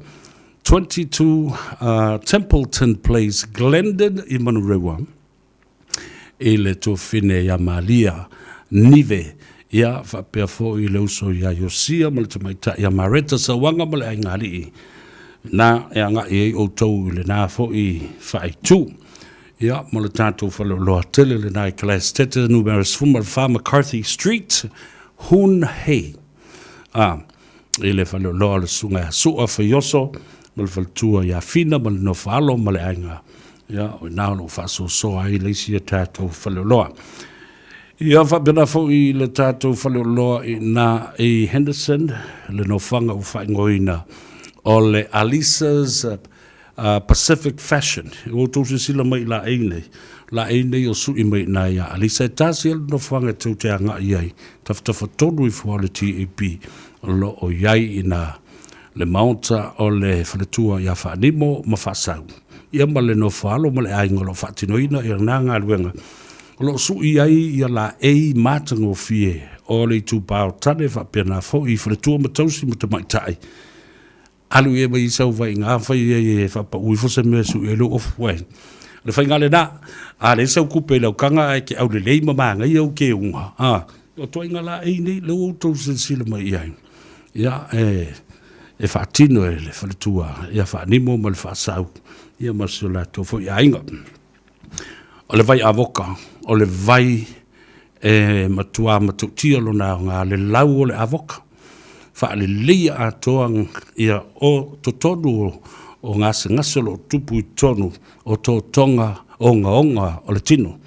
22 Templeton Place, Glendon i Manurewa. E le tō whine ia Malia, Nive, ia whapea fo i le uso ia Yosia, mala tamaita ia Mareta sa wanga mala ai ngari i. Nā, ea ngā i o tau i le nā fo i whaitu. Ia, mo le tātou whalo loa tele le nai Class Tete, numeros Fumar Wha McCarthy Street, Hun Hei. I le whalo loa le sunga sua whaioso, mo le whaltua ia fina, mo le no whalo, mo le ainga. Ia, o nao no whaso soa i le isia tātou whalo loa. Ia, whabena fo i le tātou whalo loa i nā i Henderson, le no whanga u whaingoina, o le Alisa's Pacific Fashion. O tōsi sila mai la eine o sui mai na ia. Alisa e tāsi no whanga tau te anga iai. Taftafa tonu i fua le TAP. Lo o iai ina le maunta o le whaletua ia whaanimo ma whaasau. Ia ma le no whaalo ma le ainga lo whaatinoina i ngā ngā ruenga. Lo sui iai ia la ei mātango fie o le tūpāo tane whapena fo i whaletua ma tausi ma tamaitai. alu e mai sau vai ngā whai e whapa ui fose mea su e lo of wai. Le whai ngale nā, a le sau kupe lau kanga e ke au le lei mama ngai au ke unga. O toi ngala e nei le o tau sila mai ai. Ia e whaatino e le whaletua, ia whaanimo ma le whaasau, ia masula tō fo ia inga. O le vai avoka, o le vai matua matutia lona ngā le lau o le avoka. Wha le leia a toang ia o totonu o ngase lo tupu I tonu o tō tonga onga o le tino.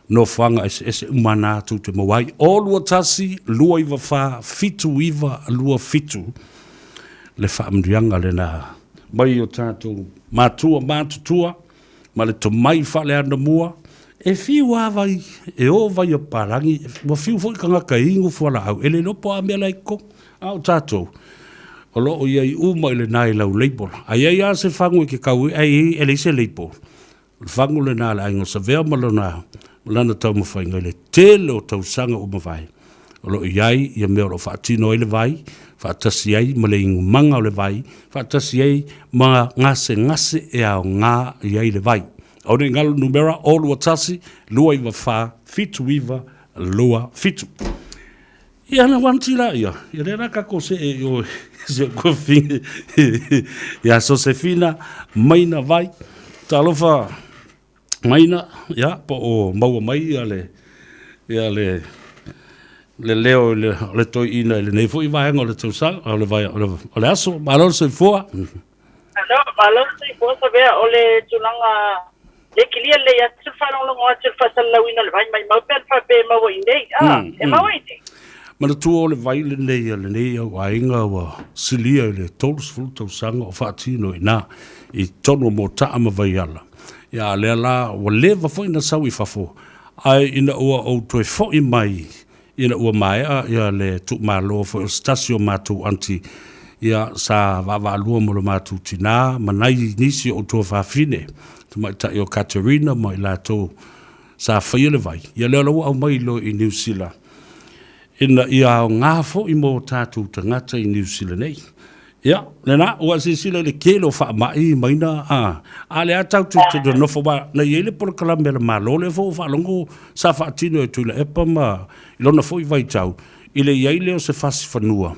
No whanga ese umana tu te mawai. O lua tasi, lua iwa wha, fitu iwa, lua fitu. Le whaamrianga le nā. Mai o tātou mātutua, ma le tomai wha le ana mua. E fiu awai, e o vai o parangi, wa fiu fwoi ka ngaka ingu fuala au. Ele lopo a mea laiko, au tātou. O loo iai uma ile nai lau leipol. Ai ai a se whangu ke kau, ai ele se leipol. Whangu le nā le aingo sa vea malona, malana tau mawhai ngai le tele o tau sanga o mawhai. O loo iai, ia mea o whaatino ele vai, whaatasi ai, ma le ingu manga o le vai, whaatasi ai, ma ngase e ao ngā iai le vai. O ne ngalo numera, o lua tasi, lua iwa wha, fitu iwa, lua fitu. Ia na wantila ia, ia rera kako se e o se kofingi, ia Josefina, maina vai, talofa maina, ia, po o maua mai ia le leo le toi ina le nei foi vai ngol le tausa o le vai o le aso malon se foa. Ano, malon se foa sa vea o le tulanga le kilia le ya tsufalo lo ngwa tsufasa la wina le vai mai mau pe fa pe mau nei e mau nei mana tu o le vai le nei o ainga wa silia le tols fulto sanga o fatino ina I tono mo ta ama vai ala ya le la o le va foi na sau I fafo ai ina o to fo I mai ina ua mai ia le tu malo fo stasio matu anti ia sa va lua mo le matu tina manai nisi o to fa fine tu mai ta io Katerina mai la to sa faile vai ia le lo au mai lo I New Zealand ina ia nga fo I mo tatu tangata I New Zealand nei ia le na o se sile le kelo fa mai na ale ata tu te no fo ba na yele por kala me malo le fo fa longo sa fa tino tu le epa ma lo na fo I vai tau ile yele o se fasi fanua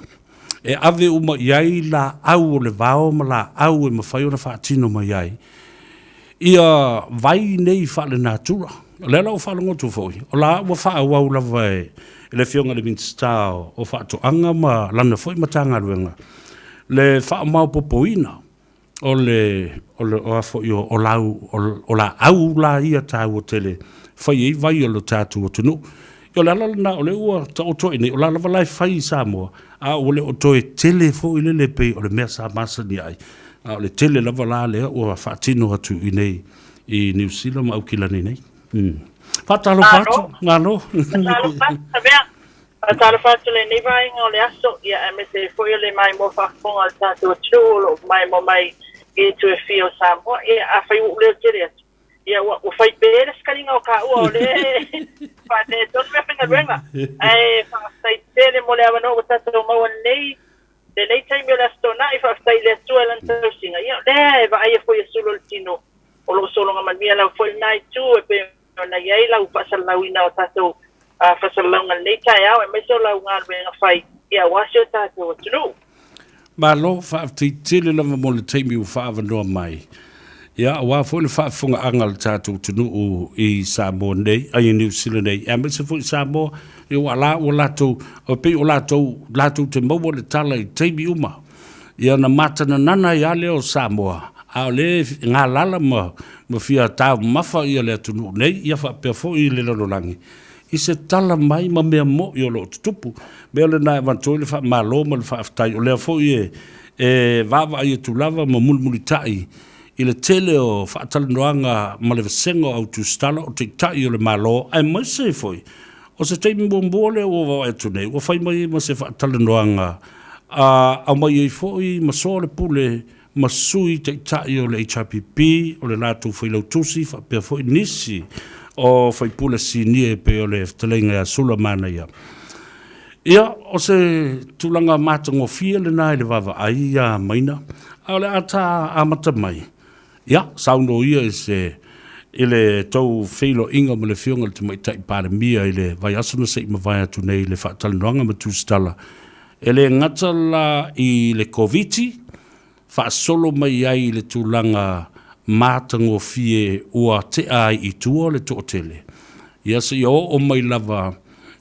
e ave uma yai la au le vao ma la au ma fa na fa tino ma yai ia vai nei fa le natura le la fa longo tu fo o la wa fa wa la vai le fionga le minsta o fa to anga ma la na fo matanga luenga le fa mau popoina o afo yo o la au la ia tau o tele fai vai o lo tatu o tunu yo la na o le ua ta o toi ni o la vai fai Samoa a o le o toi tele fo ile le pe o le mea sa masa ni ai a o le tele la vala le o fa tino atu I nei I New Zealand ma ukila ni nei fatalo fatu ngano Tala fatu le ni vai ngole aso ia me se foi le mai mo fa fonga tatu chulo mai mo mai e tu e fio Samoa e a fai u le tere ia o fai pere skalinga o ka o le fa de don me fina venga e fa stai tele mo le avano tatu mo nei de nei time yo la stona e fa stai le suela nto singa ia le va ai foi solo il tino o lo solo nga mia la foi nai tu e pe na ia la u pasa la wina o tatu fasalonga nei tai au e me so lau ngā ruenga whai ia wasio tātou atunu. Ma lo whaafteitele lava mo le teimi u whaavanoa mai. Ia, wa fo le whaafunga anga le tātou atunu o I Samoa nei, ai New Zealand nei. Ia, me se fo I Samoa, I o ala o latou, o pe o latou te maua le tala I teimi uma. Ia na matana nana I ale o Samoa. A le ngā lala ma fia tāu mafa I le atunu nei, ia whaapea fo I le lololangi. I se tala mai ma mea mo I o lo tupu. Mea le nai wantoi le wha malo ma le wha aftai. O lea fo I vava I tu lava ma mulmuli tai. I le tele o wha atala noanga ma le vasengo au tu stala o te tai o le malo. Ai mai se foi. O se teimi mbole o wa etu nei. O fai mai ma se wha atala noanga. A mai I fo I ma so le pule ma sui te tai o le HRPP. O le natu fai lau tusi wha pia fo I nisi. O fai pula si nie pe o le ftalenga sula mana ia. Ia, o se tulanga mātango fia le nai le vava ai a maina. A le ata amata mai. Ia, sauno ia ele tau feilo inga mo le fionga le tumai tai pare mia ele vai asana se ima vai atu nei le whaatalinwanga ma tūstala. Ele ngata la i le koviti, wha solo mai ai le tūlanga mātango fie ua te ai i tua le tōtele. Ia se i o mai lava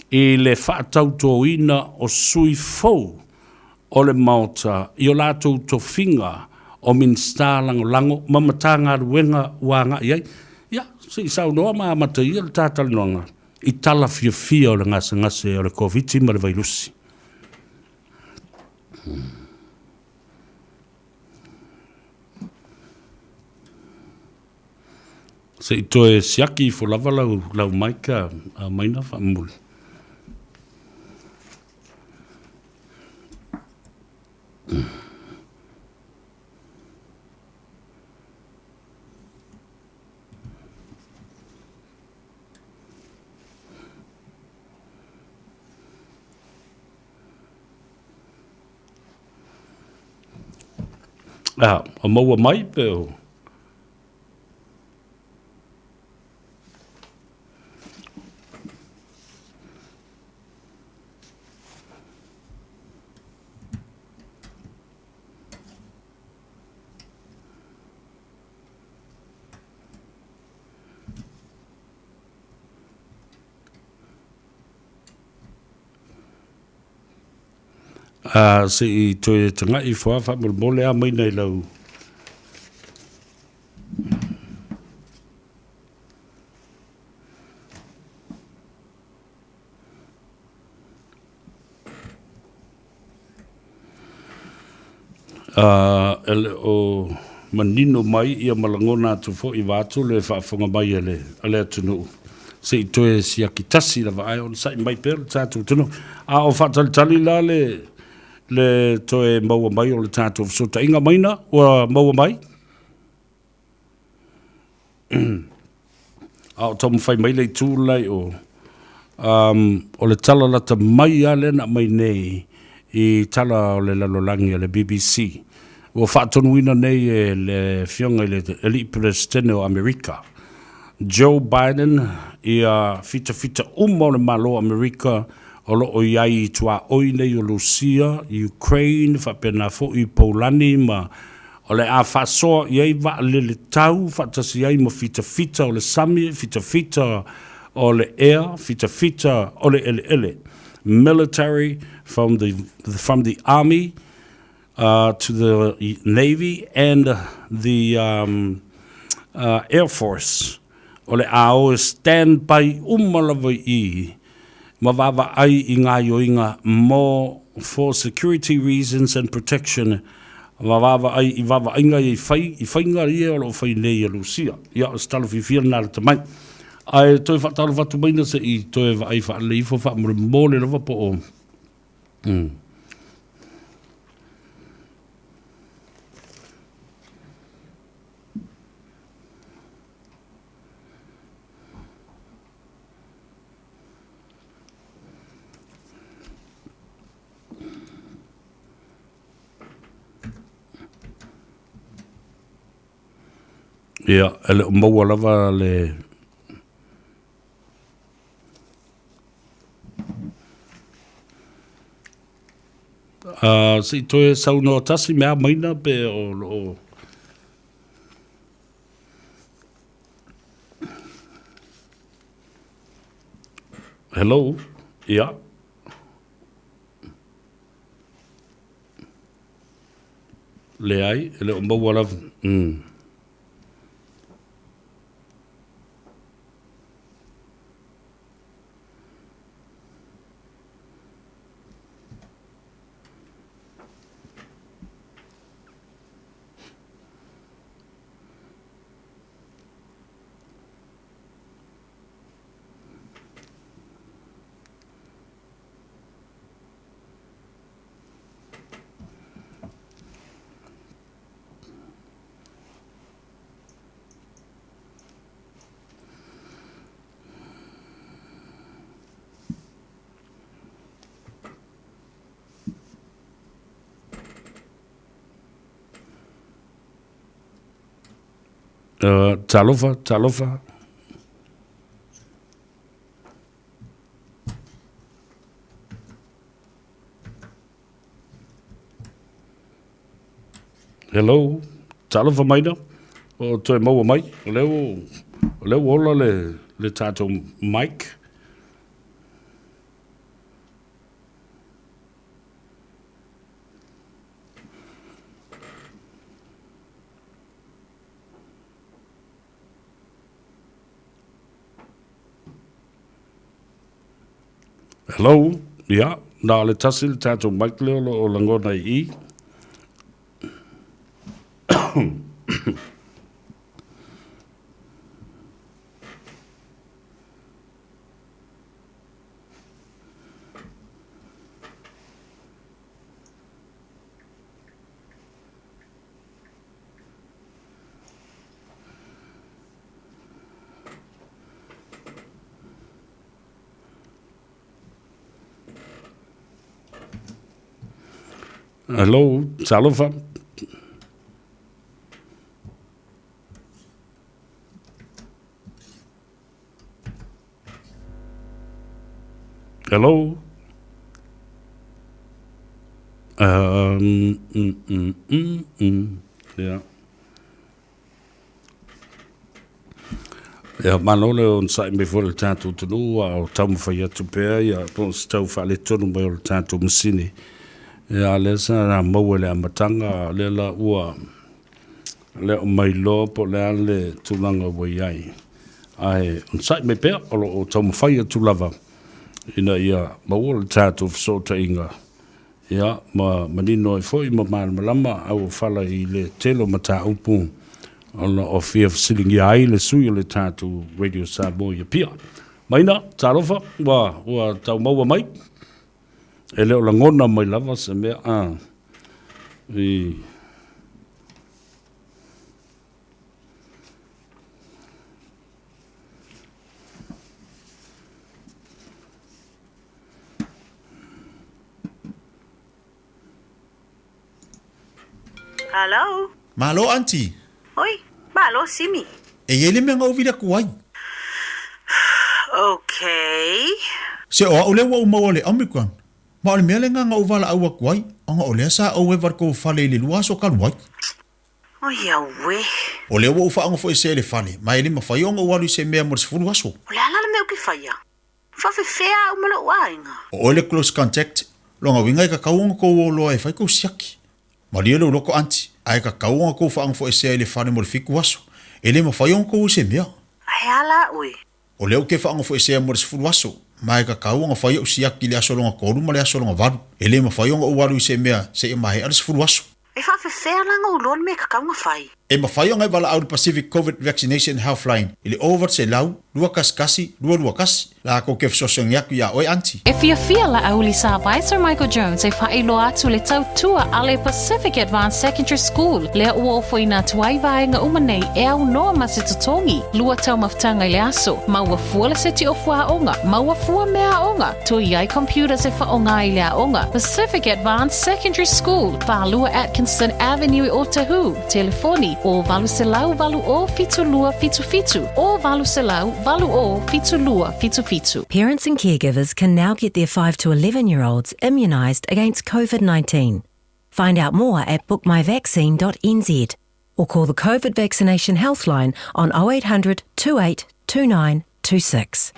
e le whaatautoina o sui fau o le mauta i o lātou to finga o min stālango lango mamatanga ruenga wanga iai. Ia, se i sau noa maa mata ia le tātalinonga i tala fia o le ngase o le COVID ma le vairusi. Se i toe siaki i fo lava lau maika a maina whaamuli. O maua mai pe o. Se i toe tanga i fua whamulmole a mai nei lau. Ele o manino mai ia malangona atu fo i wātu le whaafonga mai ele atunu. Se i toe si akitasi la vai on sai mai per tātu tunu. A o whaatalitali la le toe maua mai o le tātou so ta inga maina o maua mai. A o tomu whai mai lei tūlai o le talalata mai a lena mai nei i tala o le lalolangi a le BBC. O whaatonuina nei e le fionga i le elite presidente o Amerika. Joe Biden i a fita o le malo Amerika o lo o iai tua oine o Lucia, Ukraine, whapena fo i Polani, ma o le a whasoa iai wa le tau, whatasi iai mo fita o le sami, fita o le air, fita o le ele. Military from the army to the navy and the air force. O le ao stand by umalawa I mawava ai I ngā yoinga mo for security reasons and protection. Mawava ai I wawa inga I whainga ria o lo whai nei a Lucia. Ia o stalo whiwhia nā rata mai. Ai toi whatalo watu maina se I toi wa ai whaale I fo whaamure mōle rawa po o. Ia, ele maua lava le se toe sauno tasi mea maina pe o hello, ia. Le ai, ele maua lava. Talofa. Hello, talofa mai no. O toi mau mai. Leo ola le tato Mike. Hello, yeah, nā le tasi le tātou Mike leo o langona I. Hello, Talofa. Hello. Yeah. Ja, manole on sai me for le tātou tunu o tamu whai atu pēr, ia pōs tau whale tonu mai o le tātou masini. Ia le sa na maua le amatanga, le la ua, le o mai lo po le ale tūlanga wai ai. Ai, on sai me pēr o tamu whai atu lava. Ina ia maua le tātou whasota inga. Ia, manino e fo i malama au whala I le telo mata upu. Ona o fia fasilingi ai le sui le tātou Radio Samoa ia pia. Maina, tārofa, ua tau maua mai. E leo la ngona mai lava se mea Hello? Malo, auntie. Oi, malo, Simi. E ele me ngau vira kuai. Okay. Se o ole wa uma ole Omicron. Ma ole mele nga ngau vala au kuai. Anga ole sa o we var ko fale le lua so kan wai. O ya we. Ole wa ufa anga fo se le fale. Ma ele ma fai onga walu se me mo se fu waso. Ole ala le me ki faia. Fa fe fea o malo wainga. O ole close contact. Longa winga ka kaunga ko lo e fai ko siaki. Ma le lo ko anti. Ai ka kaunga ko fa anga fo se le fale mo fiku waso. Ele ma fai onga ko se mea. Ai ala oi. O leo ke fa anga fo se mo se fu waso. Mai ka kaunga fai o siaki le aso longa ko ruma le aso longa valu. Ele ma fai onga o walu se mea se e mai ala se fu waso. E fa fe fea langa o lon me ka kaunga fai. E mawhai ngai wala au Pacific COVID Vaccination Healthline. Ili over se lau, lua kasi, lua kasi. La ko ke fsosong yaku ya oi anti. E fia la auli sa Vice Michael Jones e whaelo atu le tau tua ale Pacific Advanced Secondary School. Lea ua ofo ina tuai vaenga umanei e au noa masitotongi. Lua tau maftanga le aso. Maua fua le seti o fua onga. Maua fua mea onga. Tui ai computers e whaonga i lea onga. Pacific Advanced Secondary School. Whalua Atkinson Avenue o Tahu. Telefoni o valu selau valu o fitu lua fitu fitu. O valu selau valu o fitu lua fitu fitu. Parents and caregivers can now get their 5 to 11-year-olds immunised against COVID-19. Find out more at bookmyvaccine.nz or call the COVID Vaccination Healthline on 0800 28 2926.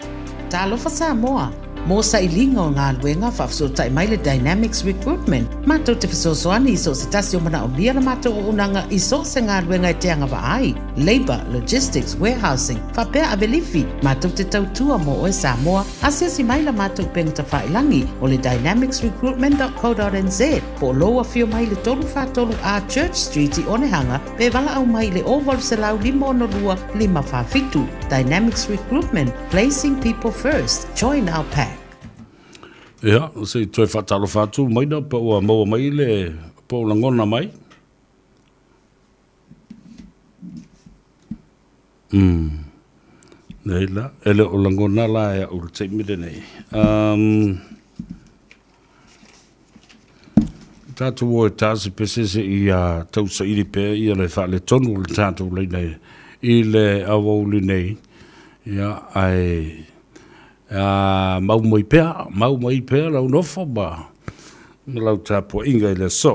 Talofa Samoa. Mo sa ilinga o ngā luenga whafsotai mai le Dynamics Recruitment. Mātou te whasosoani iso se tasi o mana o lia na mātou o unanga iso se ngā luenga e teanga wa ai. Labour, Logistics, Warehousing, whapea avelifi. Mātou te tautua mo o e Samoa. Asia si mai la mātou pengta whailangi o le dynamicsrecruitment.co.nz. Po loa fio mai le tolu whatolu a Church Street I Onehanga. Pe wala au mai le oval se lau 5 whawhitu. Dynamics Recruitment, placing people first. Join our pack. Ia, se toi whatalo whatu maina pa ua maua mai le pa ula ngona mai. Neila, ele ula ngona la ea ula te mire nei. Tātou o e tāsi pesese I tau sa iri pe I le wha le tonu le tātou leina I le awoli nei. Ia ai mau mai pea lau nofa ba. Lau tapo inga I le so.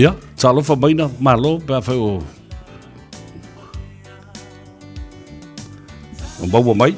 Ja, talofa maina malo pa fa o. O bawa mai.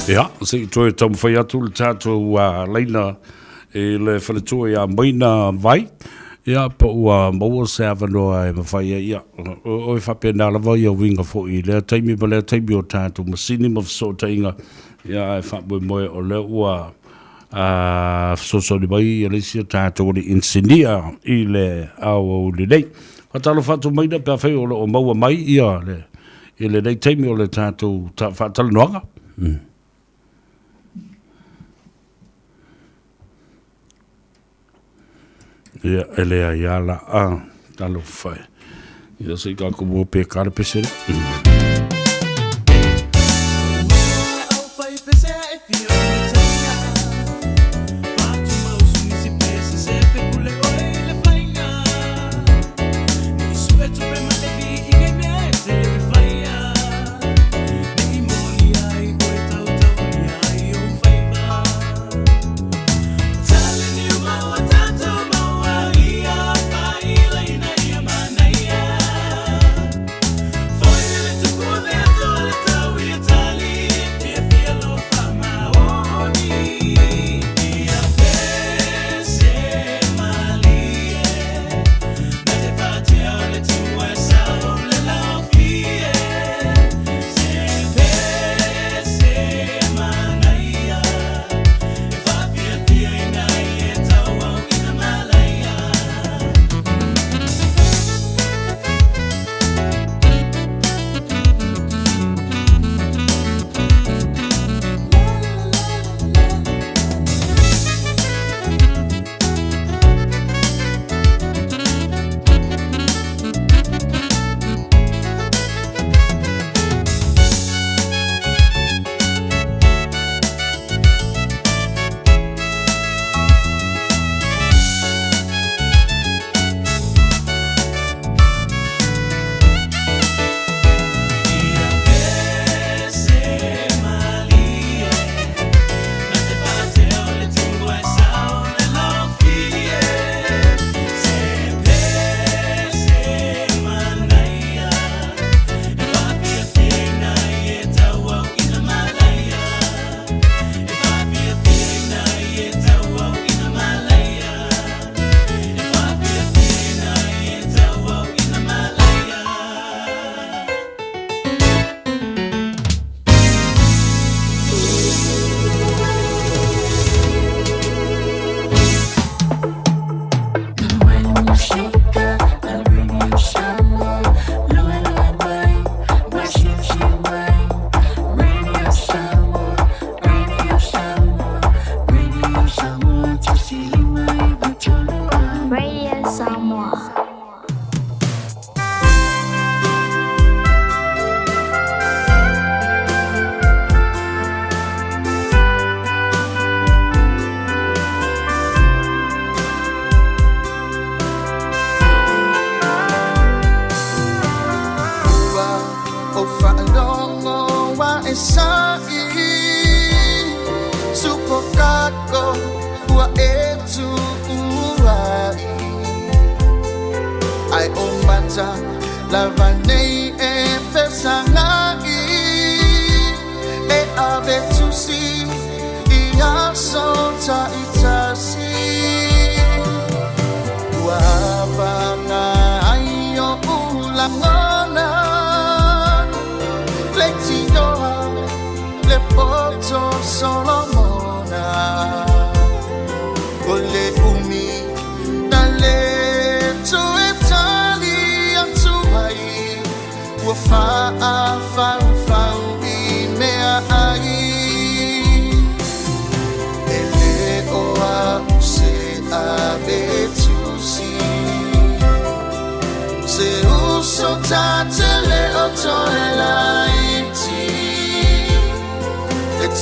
Ja, se toi tam fai atu le tātou leina e le whaletua ia maina vai. Ia pa ua maua se awanoa e mawhai ia. O e whapea nā lawa ia winga fo I lea taimi ma lea taimi o tātou masini ma whaso tainga. Ia e whapea moe o lea ua whaso ni mai ia leisi o tātou ni insinia I le au le nei. Whatalo whatu maina pia whai o maua mai ia le. Ia le nei taimi o le tātou whatalo noanga. Ia elea ia la talo fai. Ia se ka kumo pe kare pesere.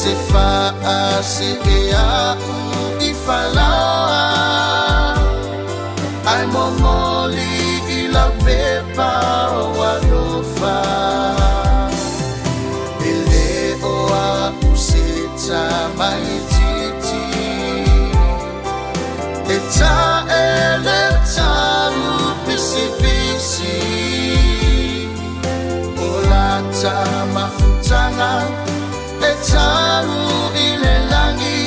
se fa se e a I falawa ai momoli I la pepa o alofa ele o a useta mai titi e ta ele taru pisi pisi o la ta mafutanga e taru ile langi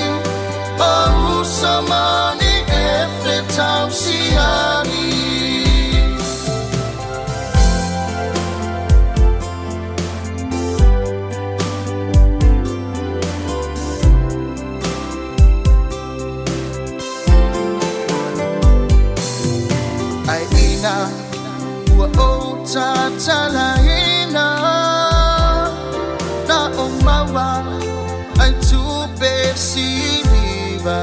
o usamani e fetau siani ai ina ua o tatalaina na o maua ai tupe siliva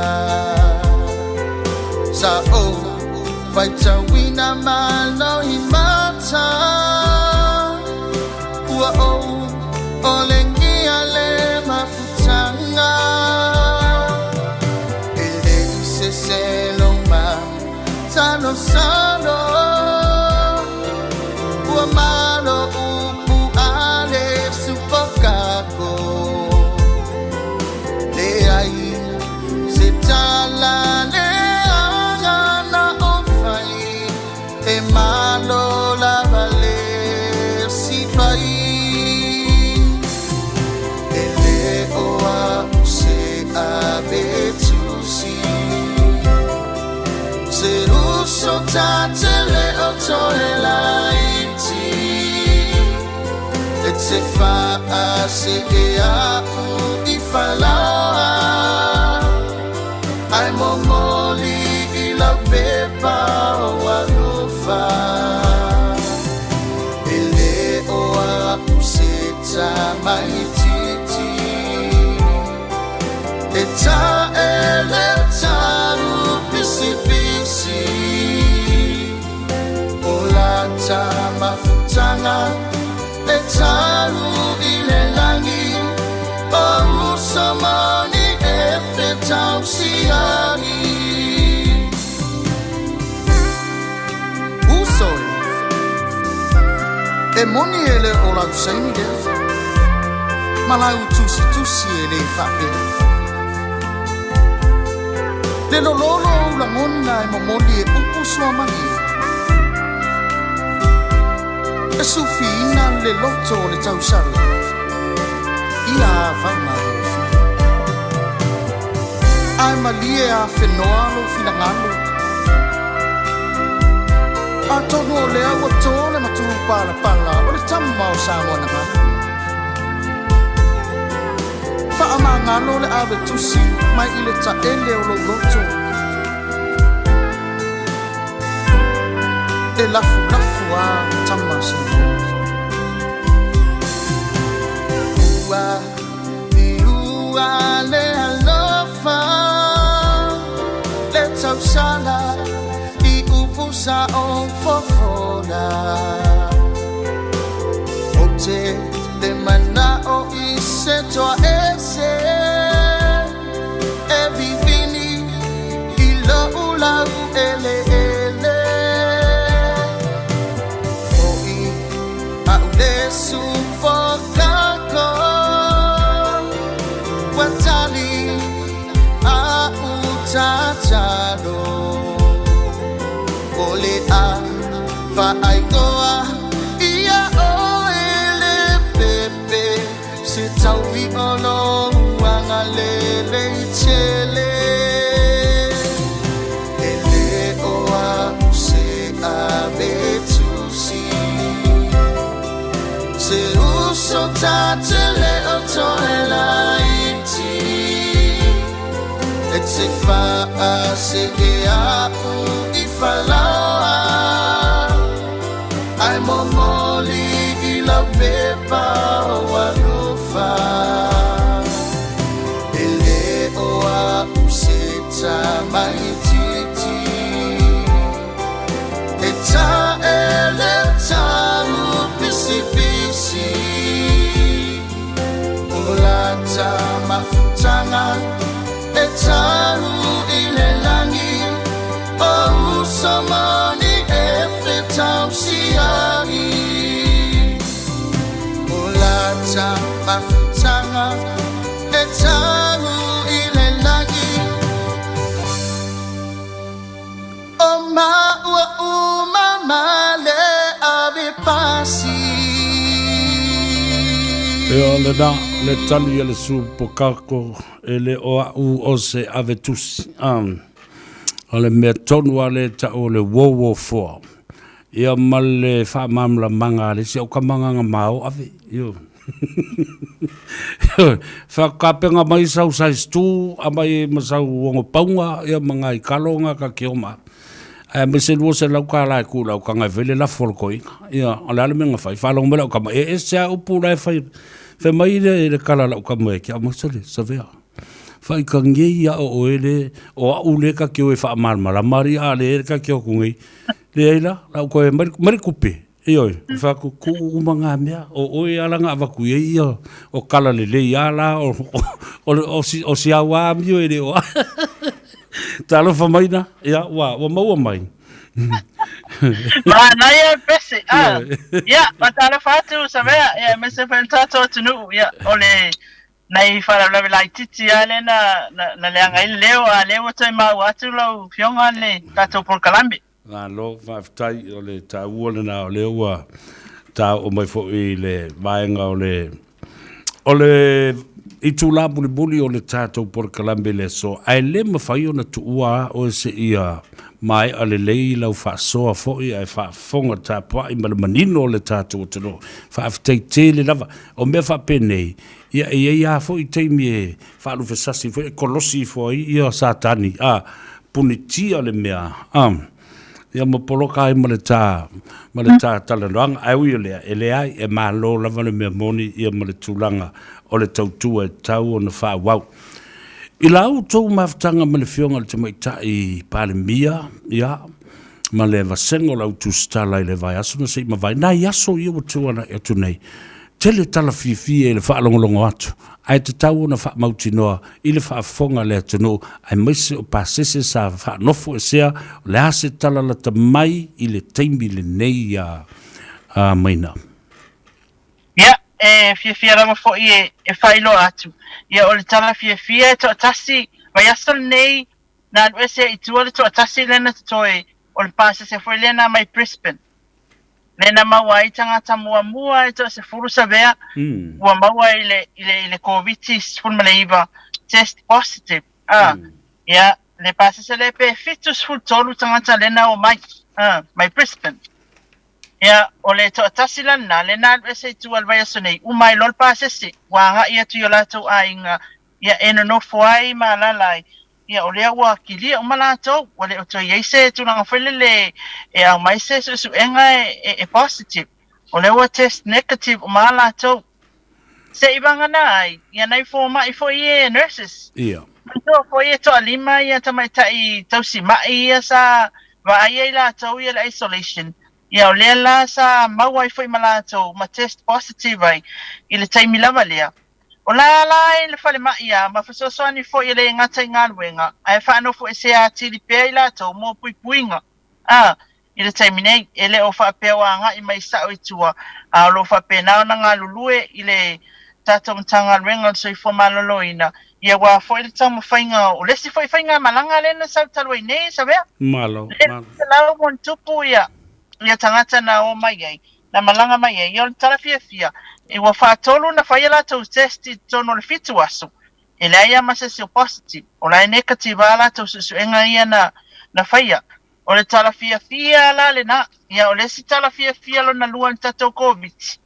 sa o faita wina malo I mata ua o lengia le mafutanga ele se seloma sano sano ua malo upu ale supokako le ai se tala le agana o fai e malo la vale si fai ele o a se avetusi se russo tatele o toela iti et se fa se e a I falawa ai momoli I la pepa o alofa ele o a useta mai titi e ta ele taru pisi pisi o la ta mafutanga e taru ile langi o usamani e fetau siani usoi e moni ele o la usaini de malau tusi ele fape le lolo la monna e momoli e upu suamani e sufina le loto le tausala ia vanga ai malie a fenoalo finangalo a tono le awa tole matu pala o le tamma o samona ma fa amangalo le ave tusi mai ile ta ele o lo loto e lafu a tamma sa ua le alofa le tausala I upusa o fofona o te le mana o I se toa ese e vivini I lo ulau ele ele foi a ule sufokako watali a utatalo ole a va ai goa ia o ele pepe se taui ono wanga lele chele ele o a se avetusi se uso tatele o toela iti et se fa se e a I falawa ai momoli I la pepa o alofa ele o a useta mai titi e ta ele taru pisi pisi o la ta ma mafutanga e taru ile langi o samani e fetau siani mulata mafutanga e taru ile langi o maua umamale avipasi e ole na le tali le supo kako ele o se avetusi ole me tonu ale ta ole wo fo ia male fa mamla manga le se o kamanga mau ave yo fa kapenga mai sau sai stu amai masau ngo paunga ia manga I kalonga ka kioma me se lo se la kala ku la ka nga vele la folkoi ia ala le menga fa lo mele ka e se o pula fa fe mai le kala la ka mo ki amo se se vea fa ka ngi ya o ele o ule ka ki o fa mal mala mari ale ka ki o kungi le ila la ko mari kupe io fa ku manga mea o ala nga va ku ia o kala le ya la o si awa mi ele o talo fa mai na ya wa mau mai na ia pese ya patala fatu sabea ya me se fantato tunu ya ole nei fara la la titi ale na le anga leo leo tai mau atu lo fionga le tato por kalambi na lo va tai ole ta uole na le wa ta o mai fo ile vaenga ole I tu la buli o le tato por kalambe le so ai le mawhai o na tuua o se ia mai ale lei lau wha soa fo I ai wha fonga ta pua I malamanino o le tato o tano wha aftei te le lava o mea wha penei ia fo I teimi e wha alu fesasi fo e kolosi fo ia satani punitia le mea ia mo poloka ai ma le tā talanoanga ai ui o lea e le ai e malo lava le mea moni ia ma le tūlanga o le tautua e tau o na wha wau. I lau tau maftanga ma le fionga le te maita I pāle mia, ia, ma le vasengo lau tu stala I le vai aso na sei ma vai. Nā iaso ia wa tuana e tu nei. Te le tala fifia I le wha longolongo atu. Ai te tau o na wha mauti noa I le wha fonga le atano ai maise o pasese sa wha nofo e sea o le ase tala la ta mai I le teimi le nei a maina. Fia rama fo e whailo atu. Ia o le tala fia to atasi, vai aso nei, na ese I tua le to atasi lena toi o le pasa se foi lena mai Brisbane. Lena maua I tangata mua to se furu sabea, ua maua I le COVID fulmaleiva test positive. Ia, le pasa se le pe fitus full tolu tangata lena o mai Brisbane. Ia o le to tasila na le na se tu al vai sonei umai lol pasese wa ia tu yola to ainga ia eno no foi malalai ia o le wa kili o malato o le to yese tu na felele e a mai se su enga e positive o le wa test negative o malato se ibanga nai ia nai forma I fo ye nurses ia to fo ye to alima ia tamai tai tausi mai ia sa va ia la to ia isolation ia o lea la sa mau ai foi malato ma test positive ai I le taimi lava lea. O la I le whale mai ia ma whasosoani foi le ngata I ngā luenga ai whaano foi se a tiri pēi lato mō pui puinga. I le taimi nei e le o whapea wa ngā I mai sao I tua a lo whapea nao na ngā lulue I le tato mtanga luenga so I fo maloloina. Ia wa foi le tau mawhainga o lesi foi whainga malanga lena sau talua I nei sa vea. Malo. Le lau mon tupu ia. Ia tangata na o mai ai na malanga mai ai ia tala fia e wa fa tolu na fa ia to test tono le fitu aso e la ia masa se positive o la negative ala to su enga ia na fa ia o le tala fia la le na ia o le si tala fia lo na luan tato covid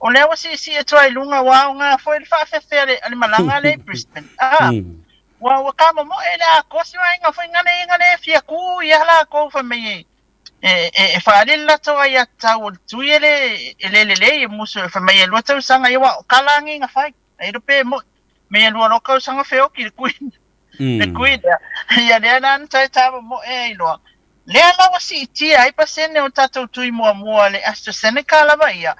o le wa si e try lunga wa nga foi le fa fere ali malanga le Brisbane wa kama mo e la kosi wa nga foi ngane fia ku ia la ko fa me e whaarela toa ia tau o tuiele le muso fa mai lua tau sanga iwa kalangi nga whai e rupe mo me lua lokau sanga wheo ki le kuida ia lea nan tai tawa mo e iloa lea lawa si itia ai pasene o tatou tui mua le AstraZeneca lava ia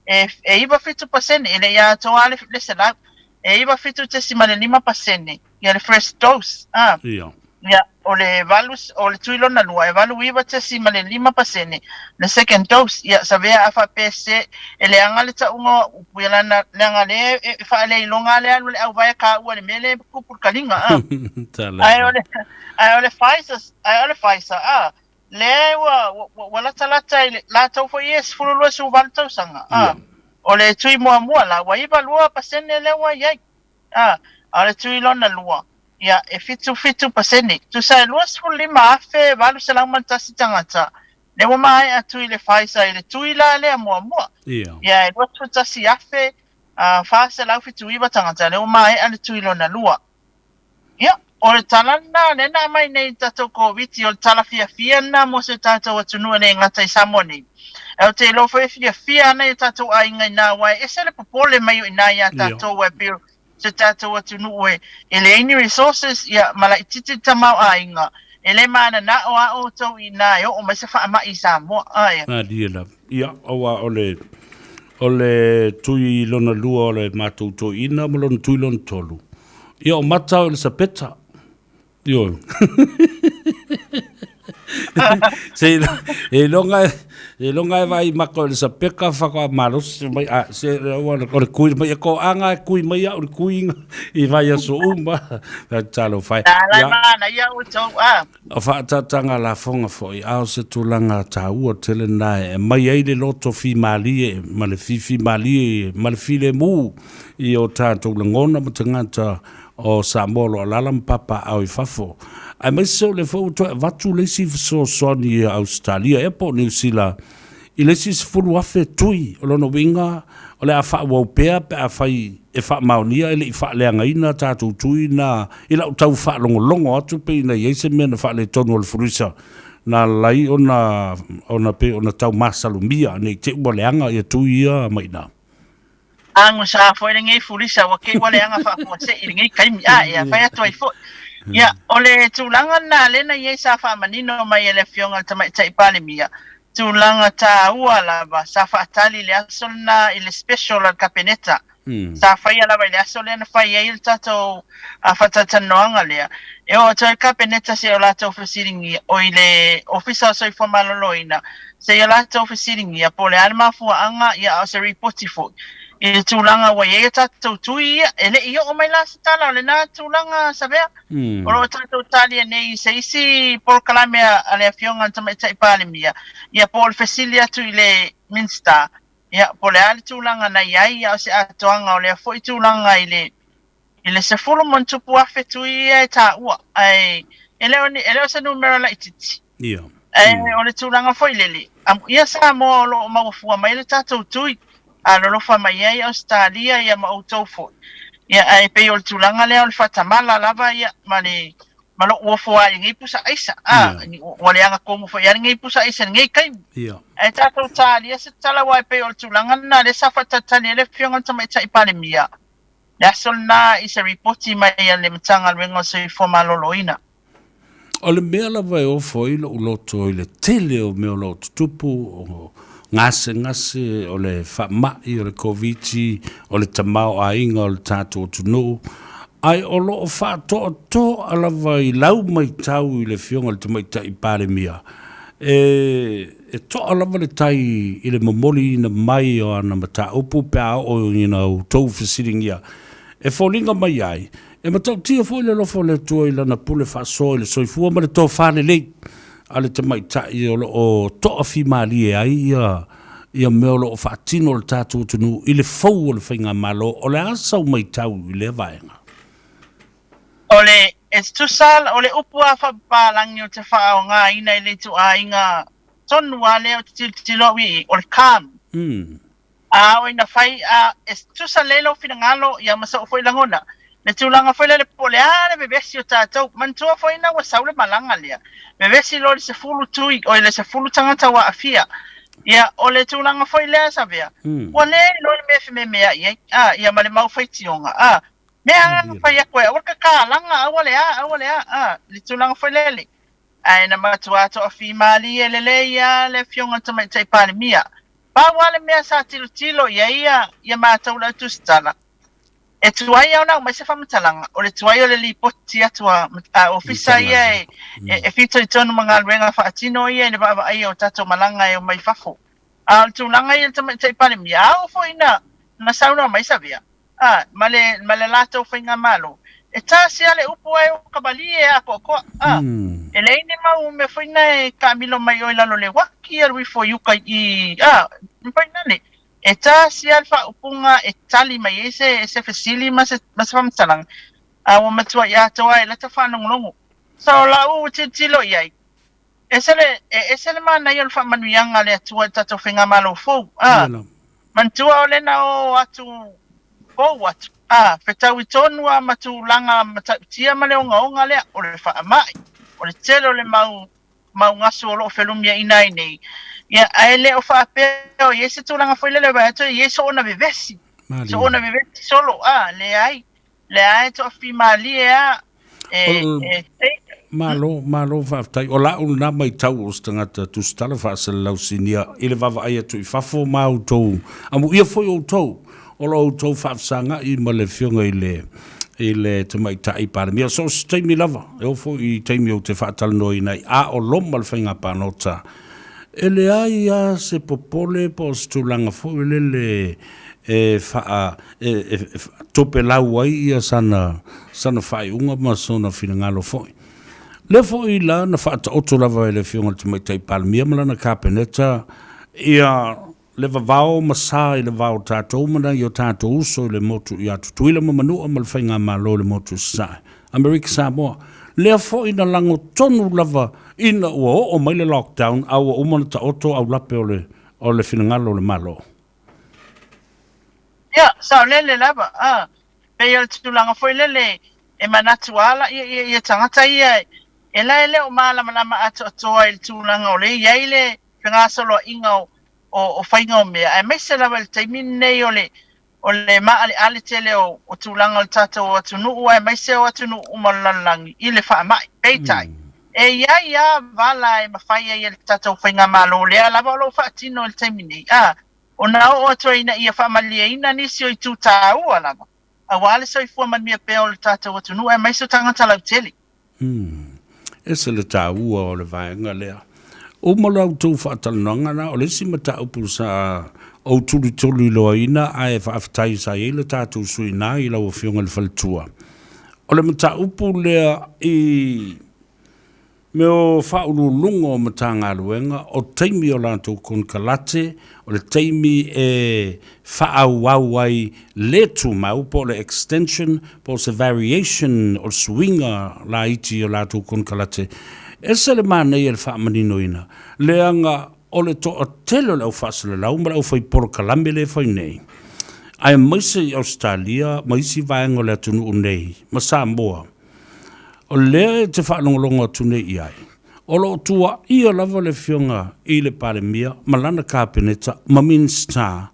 e iwa fitu pasene ele ia toa le se lau iwa fitu te simale 5% ia le first dose Ia. ia o le valus o le tuilona lua e valu iwa te simale 5% le second dose ia savea afa pese ele anga le taunga upuela na langa le fa le longa le alu le au vai ka ua le mele kupur kalinga ai ole Pfizer le wala talata ile la tau fo yes fulu lo su val tau sanga o le tui mua la wa iwa lua pasene le wa yai ale tui lona lua ia e fitu pasene tu sa lua fulu lima afe valu selang mantasi tangata le wa mai atu ile Pfizer ile tui la le mua ia e lua tu tasi afe fa selang fitu iwa tangata le wa mai ale tui lona lua ia o le talana le na mai nei tato COVID o le tala fia na mo se tato atunua nei ngata i Samoa nei. E te lo fia nei tato a inga ina wai e se le popole mai o ina ia tato wai pio se tato atunua e le any resources ia mala i titi tamau a inga. E le mana na o a o tau ina o mai se wha ama i Samoa. Diela. Ia, o le tui lona lua o le mātou to ina mo lona tui lona tolu. Ia o matau le sapeta. Yo. e longa vai mako le sapeka fa ko malos mai se o kui mai ko anga kui mai o kui I vai so umba talo fai ya mana ia o tau o fa tanga la fonga foi a se tulanga tau o tele nai mai ai le loto fi mali ma le fi mali ma le file mu I o tato ngona mtangata o Samoa lalam papa au fafo ai mai so le fo to vatu le si so soni Australia e po New Zealand I le si fulu afe tui o lono winga o le afa wo pe a fai e fa maunia ele I fa le ngaina tatu tui na ila tau fa longo atu pe na yese mena fa le tonu le fruisa na lai ona pe ona tau masalumia ne te mo le anga e tui ia mai na angu sa foi ngai fulisa wa ke wale anga fa ko se ngai kai ia fa to I fo ia ole tulanga na le na ye sa fa manino mai ele fionga tamai tai palemia tulanga ta uala ba sa fa tali le asona ile special al capeneta sa fa ia la ba le asona na fa ia il tato a fa tatanoanga le e o to capeneta se ola to fasiringi o ile officer so formal loina se ola to fasiringi a pole alma fu anga ia se reporti fo e tulanga wa ye tato tui ele io o mai la tala le na tulanga sabea o tato tali nei se isi por kalamea ale fionga tama tai palemia ia por fasilia tu ile minsta ia por ale tulanga na ia se atoanga o le foi tulanga ile se fulu montupu afe tui e ta ua ai ele se numero la ititi ia o le tulanga foi lele ia sa mo lo maufua mai le tato tui a lo fa mai ai Australia ia ma autofo ia ai pe o tulanga le o fatamala lava ia male malo o fo ai ngi pusa isa wale anga como foi ai ngi pusa isa ngi kai ia ai tato Australia se tala wa pe o tulanga na le sa fatatani le fionga tama tai palemia ya solna isa reporti mai le mtanga wengo se fo maloloina o le mea lava e o foi lo loto I le tele o mea loto tupu o ngase o le whamai o le COVID o le tamau a inga o le tātou tunu ai o lo o whātoa alawa I lau mai tau I le fionga le tamai tai palemia e to alawa le tai I le momoli ina mai o ana mata upu pia o o tau fasiringia e fōlinga mai ai e matau tia fo le lofo le tua I lana pule whaso I le soifua ma le tō whane lei ale te mai tai o toa fi mali e ai ia mea lo o whaatino le tātou tunu I le fau o le whainga malo o le asau mai tau I le vaenga. Ole estusal ole upua fa palangi o te whao ngā ina I le tu a inga tonu a leo te tilowi o le kam. A o ina whai a estusal lelo fina ngalo ia masa o fwoi langona. Le tulanga foi le pole ale bebesi o tatou mantua foi na wa saule malanga lea bebesi lo se fulu tui o le se fulu tangata wa afia ia o le tulanga foi le savea o le lo me mea ia male mau foi tionga mea fa ia koe o ka kalanga awale le tulanga foi le ai na matua to afi mali le ia le fionga tamai tai palemia pa wale mea sa tilo ia matau la tustala e tuai au na mai se whamatalanga, o le tuai o le lipoti atua ofisa ia e fito i tonu mga alwenga whaatino ia ne baba ai o tato malanga e o mai fafo. Al tulanga ia te pale mi au fo ina na sauna mai savia. Male lato whainga malo. E tā sia le upu ai o kabali e a koko. E leine mau me whaina e ka milo mai o ilalo le waki alwi fo yuka i. Mpaina ne. E tā sia alfa upunga e tali mai e se fesili ma se whamtalang. O matua i atoa e lata whanongonongo. So la u tilo iai. E sele mana i alfa manuianga le atua tato whinga malo fo. Mantua o lena o atu fo atu. Whetau i tonu a matulanga tia ma leo ngaonga lea o le wha mai. O le telo le mau ngasu o loo whelumia inai nei. Ia aele o wha apeo, i ese tūlanga whailele wa ato, i eso ona vivesi. So ona vivesi solo, le ai to a whimali Malo whaftai. O la una mai tau o stangata tu stala whaasala lausinia. Ile wawa ai atu i whafo mau tau. Amu ia foi o tau. O lo tau whaafsanga i male whiunga i le te mai tai pare. Mia so teimi lava. E o fo i teimi o te whaatala noi nei. A o loma le whainga pānota. E le ai a se popole po stulanga fo i le tope lau ai ia sana whai unga ma sona whina ngalo fo i. Le fo i la na whaata oto lava i le whiunga te mai tai pare. Mia malana kāpeneta ia le vavao masa i le vao tātou mana i o tātou uso i le motu i atu tuila mamanua ma le whainga malo le motu sae. Amerika Samoa. Lea fo ina lango tonu lava ina ua o mai le lockdown au umana ta oto au lape o le finangalo le malo. Ia, sao lele lava. Pei o le tutulanga foi lele e manatu ala i tangata ia e la ele o malama atu atoa i le tutulanga o le ia i le whengasolo inga o whainga o mea. E meise lawa le taimini nei o le maale ale tele o tūlanga o le tata o atu nuu e meise o atu nuu umalalangi i le wha mai, peitai. E ia vala e mawhaia i le tata o whainga malo lea lawa o lo wha atino le taimini. O na o atu ina ia wha malia ina nisi o i tūta ua lawa. A wale so i fua manmia pea o le tata o atu nuu e meise o tangata lau tele. E se le tā ua o le vaenga lea. O malau tau whaatalanga na o le si mata upu sa o tuli loa ina a e whaafatai sa e le tātou sui nā i lau o whionga le whalitua. O le mata upu lea i me o whaululunga o mata ngā luenga o teimi o lātou kon kalate o le teimi e whaau ai le tu mau po le extension po se variation o swinga la iti o lātou kon kalate. E se le mana i e le whaamanino ina. Le anga o le to o telo le au whaasala lau, mara au whai poro kalambe le whai nei. Ai maise i Australia, maisi vaenga le atunu o nei, ma Samoa. O lea te whaanongolonga atu nei i ai. O lo tua ia lava le whionga i le palemia, malana kāpeneta, ma Minster,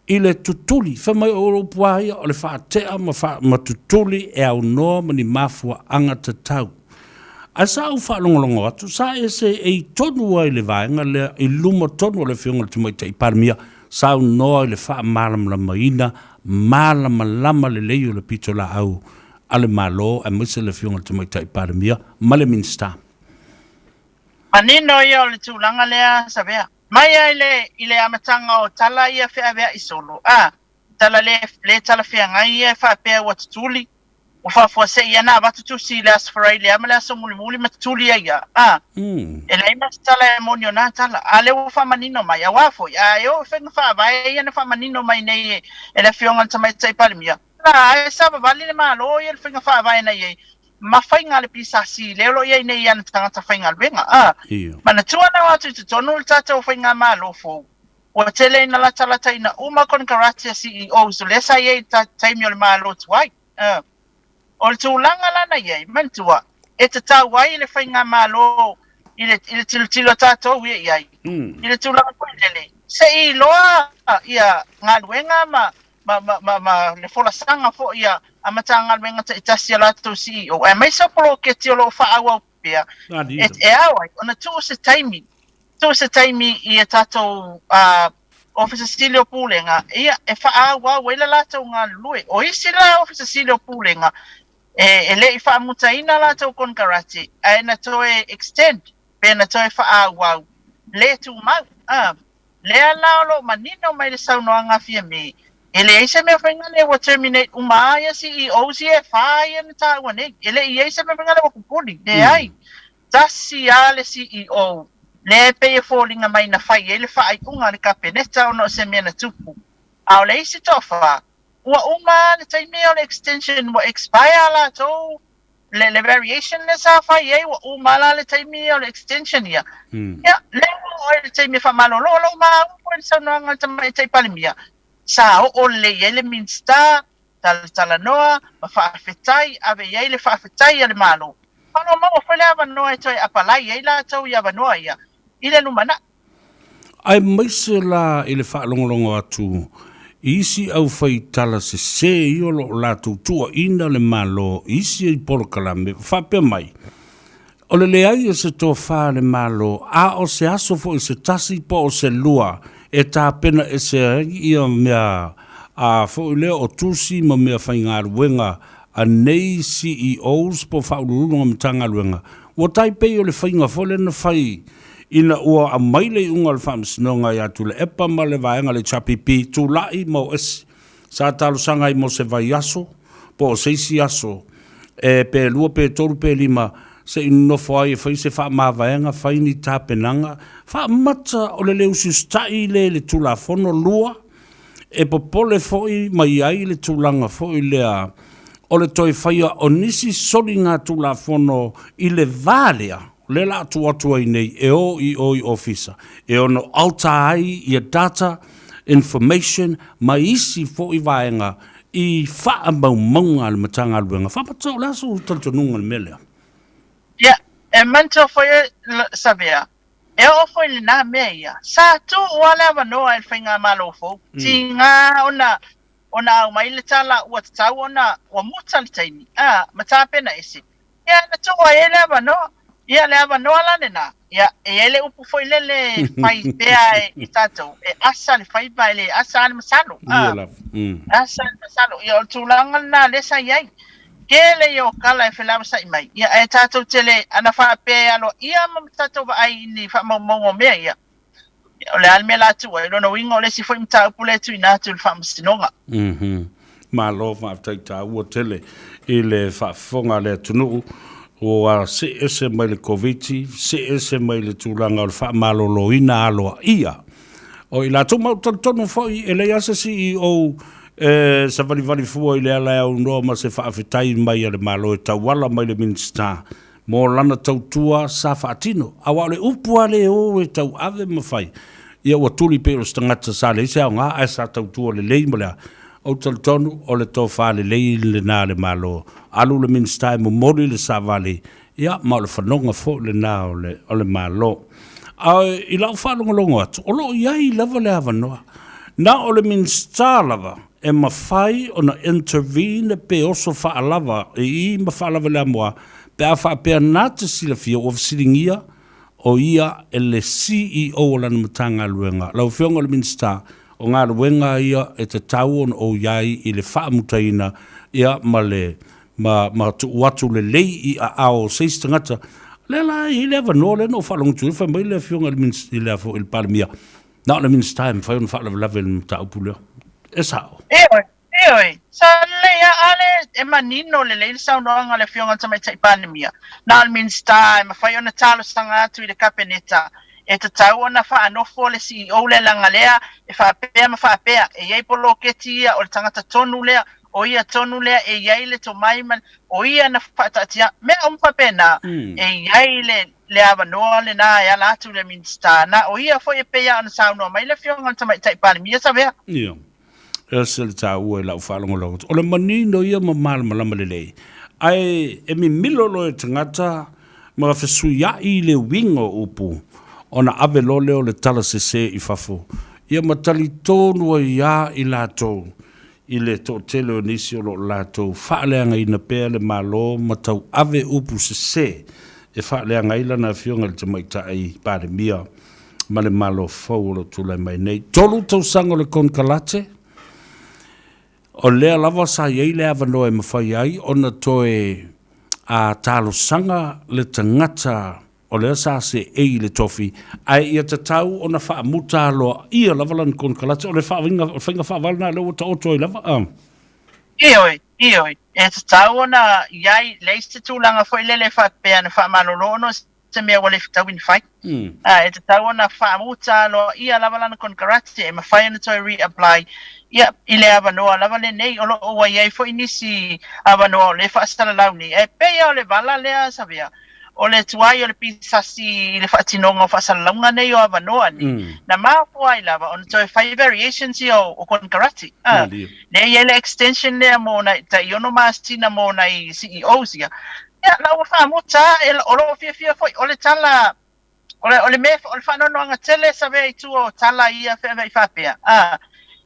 i le tutuli, whamai o ropuaia o le whaatea ma tutuli e au noa mani mafua anga te tau. A sa au whaalongolongo atu, sa e se e tonu ai le vaenga lea i luma tonu le whionga te mai te iparmia, sa au noa i le wha malama ina, malama lama le leio le pito la au, ale malo, a misa le whionga te mai te iparmia, ma le Minster. Manino ia o le tūlanga lea sa vea. Mai ai i le amatanga o tala ia whea vea i solo. Tala le tala whea ngai ia wha pēa wa tutuli. O whafua se ia nā watutusi le asfarai le amale aso muli matutuli ia. E lai masitala e monio nā tala. A le o whamanino mai a wafo. A e o whenga whaavai ia na whamanino mai nei e le whionga tamai tai parimia. Nā, e saba wali le maa lo ia le whenga whaavai nei e. Ma whainga le pisasi le lo ia nei ana tangata whainga luenga. Mana tuana watu te tonu le tata o whainga maa lo fo. O tele ina la talata ina uma kon karatia CEO. So lesa ia taimi o le maa lo tuai. O le tūlanga lana iei, mantua, e te tau ai le whainga malo i le tilo tātou iei. I le tūlanga koelele. Se i loa ia ngā luenga ma le wholasanga fo ia a mata ngā luenga te itasi a lātou CEO. E mai sapolo ke te olo whaau au pia. E awai, ona tu se taimi i e tātou Officer Silio Pulenga, ia e wha wa wela lātou ngā lue. O isi la Officer Silio Pulenga, e le I wha mutaina lātou kon karate, e na toe extend, pe na toe wha wa le tu mau. Le ala lo manino mai le saunoanga fia me. Ele eise me whainga le wa terminate umaya CEO si e whaia na tā wane. Ele eise me whainga le wa kupuni, ne ai. Tasi ale CEO. Le pe e fōlinga mai na whai, ele whai unga le ka peneta ono se mea na tupu. Au le isi tofa, ua uma le taimea o le extension wa expire la tō, le variation le sa whai e, ua uma la le taimea o le extension ia. Ia, le ua le taimea whamalolo, lo uma upo le saunoanga tamai taipalimia. Sa o le ele minsta, tala noa, ma whaafetai, ave ye le whaafetai ale malo. Ano ma o whale ava noa e toi apalai, e la tau i ava noa ia. Ile numana. Ai maise la ile whaalongolongo atu. Isi au whai tala se I o lo lātou tua ina le malo. Isi I poro kalame. Whapea mai. O le leai e se tō wha le malo. A o se aso fo I se tasi po o se lua. E tā pena e se ia mea. A fo I leo o tusi ma mea whai ngā ruenga. A nei CEOs po whaururunga mtanga ruenga. Wa tai pei o le whainga fole na whai. Ina ua a maile unga le whamsinonga ia tu le epa ma le vaenga le chapipi tu lai mo esi. Sa talo sanga I mo se vai aso, po o seisi aso. E pe lua pe toru pe lima, se ino fwai e whai se wha ma vaenga, whai ni tā penanga. Wha mata o le leu sustai le tu la fono lua. E popole foi mai ai le tulanga foi lea. O le toi whaia o nisi soli ngā tu la fono I le valea. Le la tu atu ai nei e o I officer. E ono alta ai I a data, information, ma isi fo I vaenga I wha mau maunga le matanga aluenga. Wha patau laso tantonunga le melea. Ia, e manto foi savea. E o foi le nā mea ia. Sa tu wale ava noa e whainga malo fo. Ti ngā ona au mai le tala ua tatau ona ua muta le taini. Matapena esi. Ia, na tu wa ele ava noa. Ia le ava noa lane nā. Ia, e ele upu foi le whai pea e tatou. E asa le whai pai le asa ale masalo. Asa ale masalo. Ia o tūlanga nā lesa iai. Kele yo kala e whelama sa I mai. Ia e tatou tele ana wha pea alo. Ia ma tatou wa ai ni wha maungo mea ia. O le alme la tua. I rono wingo le si foi mta upule tu ina tu le wha masinonga. Ma lo wha taita ua tele. I le wha fonga le tunuu. O a se ese mai le COVID, se ese mai le tūlanga o le wha malolo ina aloa ia. O I la tō mau tonu fwoi e le asa CEO sa vali fua I le ala au noa ma se whaafetai mai a le malo e tau wala mai le minister. Mō lana tau tua sa whaatino. Awa le upua le o e tau ave mawhai. Ia ua tuli pe o stangata sa le se au ngā e sa tau tua le lei mo lea. O tal tonu o le tō wha le lei le nā le malo. Alu le minister mo mori le sa vali. Ia ma le whanonga fo le nā o le malo. I lau whanonga atu. O lo iai lava le awa noa. Nā o le minister lava. E mawhai o na intervene pe oso wha lava. I ma wha lava le amoa. Pe a wha pea nā te sila fia o siringia. O ia e le CEO o lana matanga luenga. Lau whionga le minister. O ngā ruenga ia e te tau o iai I le whaamutaina ia ma le ma tu watu le lei I a ao seis tangata. Le la I le ava no le no whalong tu wha mai le whionga le minister I le afo il palamia. Nā le minister time whai on whaalawa lawe le tau pulea. E sao? Eoi, sa le ia ale e manino le le saunoanga le whionga tamai tai palamia. Nā le minister ma whai ona talo sanga atu I le kapeneta. E te tau ona wha anofo le CEO le langa lea, e wha apea ma wha apea, e iei polo ketia o le tangata tonu lea, o ia tonu lea, e iei le to maiman, o ia na wha tatia, mea umpa pena, e iei le awa noa le nā, e ala atu le minister, na o ia fo e pea ana saunoa, mai le whionga tamai taipani, mia sa vea? Ia, e se le tau e lau whalongo logot, o le manino ia ma malama le lei, ai e mi milolo e tangata, ma whesui I le wingo upu, ona ave lole o le tala se I fafo. Ia matali tonu ia I lātou. I le tō tele o nisi o lo lātou. Whaaleanga I na pēr le malo matau ave upu se. E whaaleanga I lana whionga le te maita ai pāre mia. ma le malo fau lo tula mai nei. Tolu tau sango le kon kalate. O lea lava sa iei le avanoa e mawhai ai, ona toe a talo sanga le tangata o lea sa se ei le tofi. Ai ia te tau ona wha muta loa ia lava lan kon kalate, o le whainga wha walna leo ta oto i lava. Ioi. E te tau ona iai leiste tūlanga fo ilele whakpea na whamalolono te mea wale whitawin whai. E te tau ona whaamuta loa ia lava lan kon karate e mawhai ana toi reapply. Ia, ile avanoa lava le nei o loo wa iai fo inisi avanoa o le whaastala launi. E pea o le vala lea savea. O le tuai o le pisasi le whaatinonga o whaastala launga nei o avanoa ni. Na maa fua i lava, ona toi whai variations i o kon karate. Nei ele extension lea mo na ta iono maastina mo na i CEOs ia. Ia, na ua whaamuta, o loo fia foi, o le tala, o le mea, o le whanonoanga tele savea i tu o tala ia whea i whapea.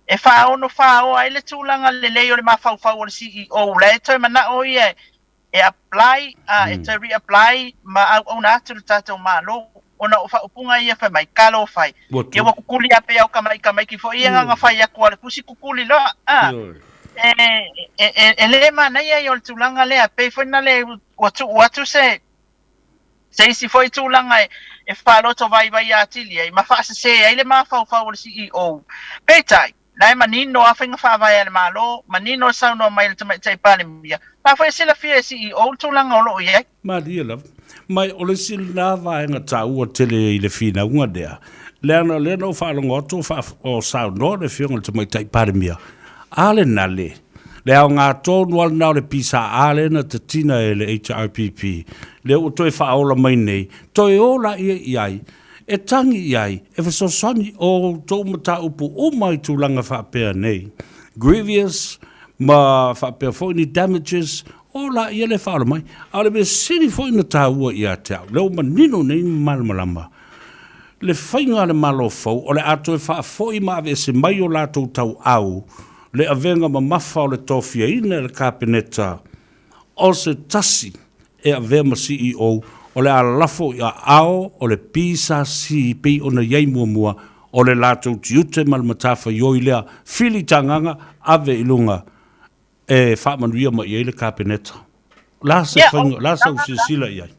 E whaono whao ai le tūlanga le leo le mawhau o le CEO. Le e toi mana o ia e apply, e toi reapply ma au na atu le tātou mālo. Ona o whaupunga ia whai mai, kalo o whai. Ia wa kukuli ape au kamai ki fo ia nganga whai aku ale pusi kukuli loa. E le mana ia i o le tūlanga le ape whaina le watu se isi foi tūlanga e whaloto vai atili ai. Ma whaasa se ai le mawhau o le CEO. Peitai. Nai manino a whainga whaavai ale malo, manino sau no mai le tamai tai pale mia. Pa whai sila fia CEO tūlanga o loo iai. Maria love. Mai ole sila nā vaenga tā ua tele i le whina unga dea. Leana o whaalonga oto o sau no le whionga le tamai tai pale mia. Ale na le. Leo ngā tōnu ala nao le pisa ale na te tina e le HRPP. Leo o toi whaola mai nei. Toi ola ia iai. E tangi iai, e whasosani o tō mata upu o mai tūlanga whapea nei. Grievous, ma whapea fōini damages, o la ia le whaala mai. Ale me siri fōina tā ua ia te au. Leo manino nei malamalama. Le whainga le malo fau, o le ato e wha fōi mawe se mai o lātou tau au, le avenga ma mawha o le tōwhia ina le kāpeneta, o se tasi e avema CEO, o le alafo i a ao, o le pisa si pi o na iei mua, o le lātou tiute malamatafa ioi lea, fili tanganga, ave ilunga, e whaamanuia ma iei le kāpeneta. Lasa usisila iai.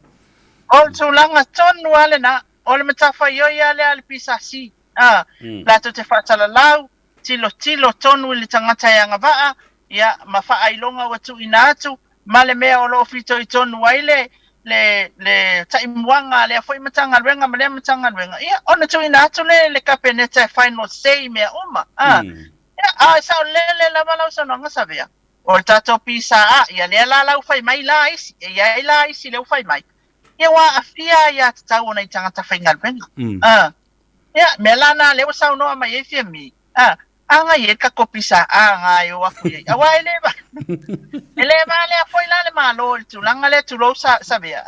O tūlanga tonu ale na, o le matafa ioi ale ale pisa si. Lātou te whaatala lau, tilo tonu ili tangata yanga waa, ia ma whaailonga watu ina atu, ma le mea o lo fito i tonu waile, le taimuanga le foi matanga renga male matanga renga ia ona tu ina atu le kapeneta final say me uma ia sa le la vala sa no sabia o tato pisa ia le la fai mai la isi ia la isi le fai mai ia wa afia ia ta ona itanga ta final renga ia melana le sa no mai e fia mi anga ye ka kopisa anga yo aku ye awa eleva le foi la le malo tu langa le tu lo sabia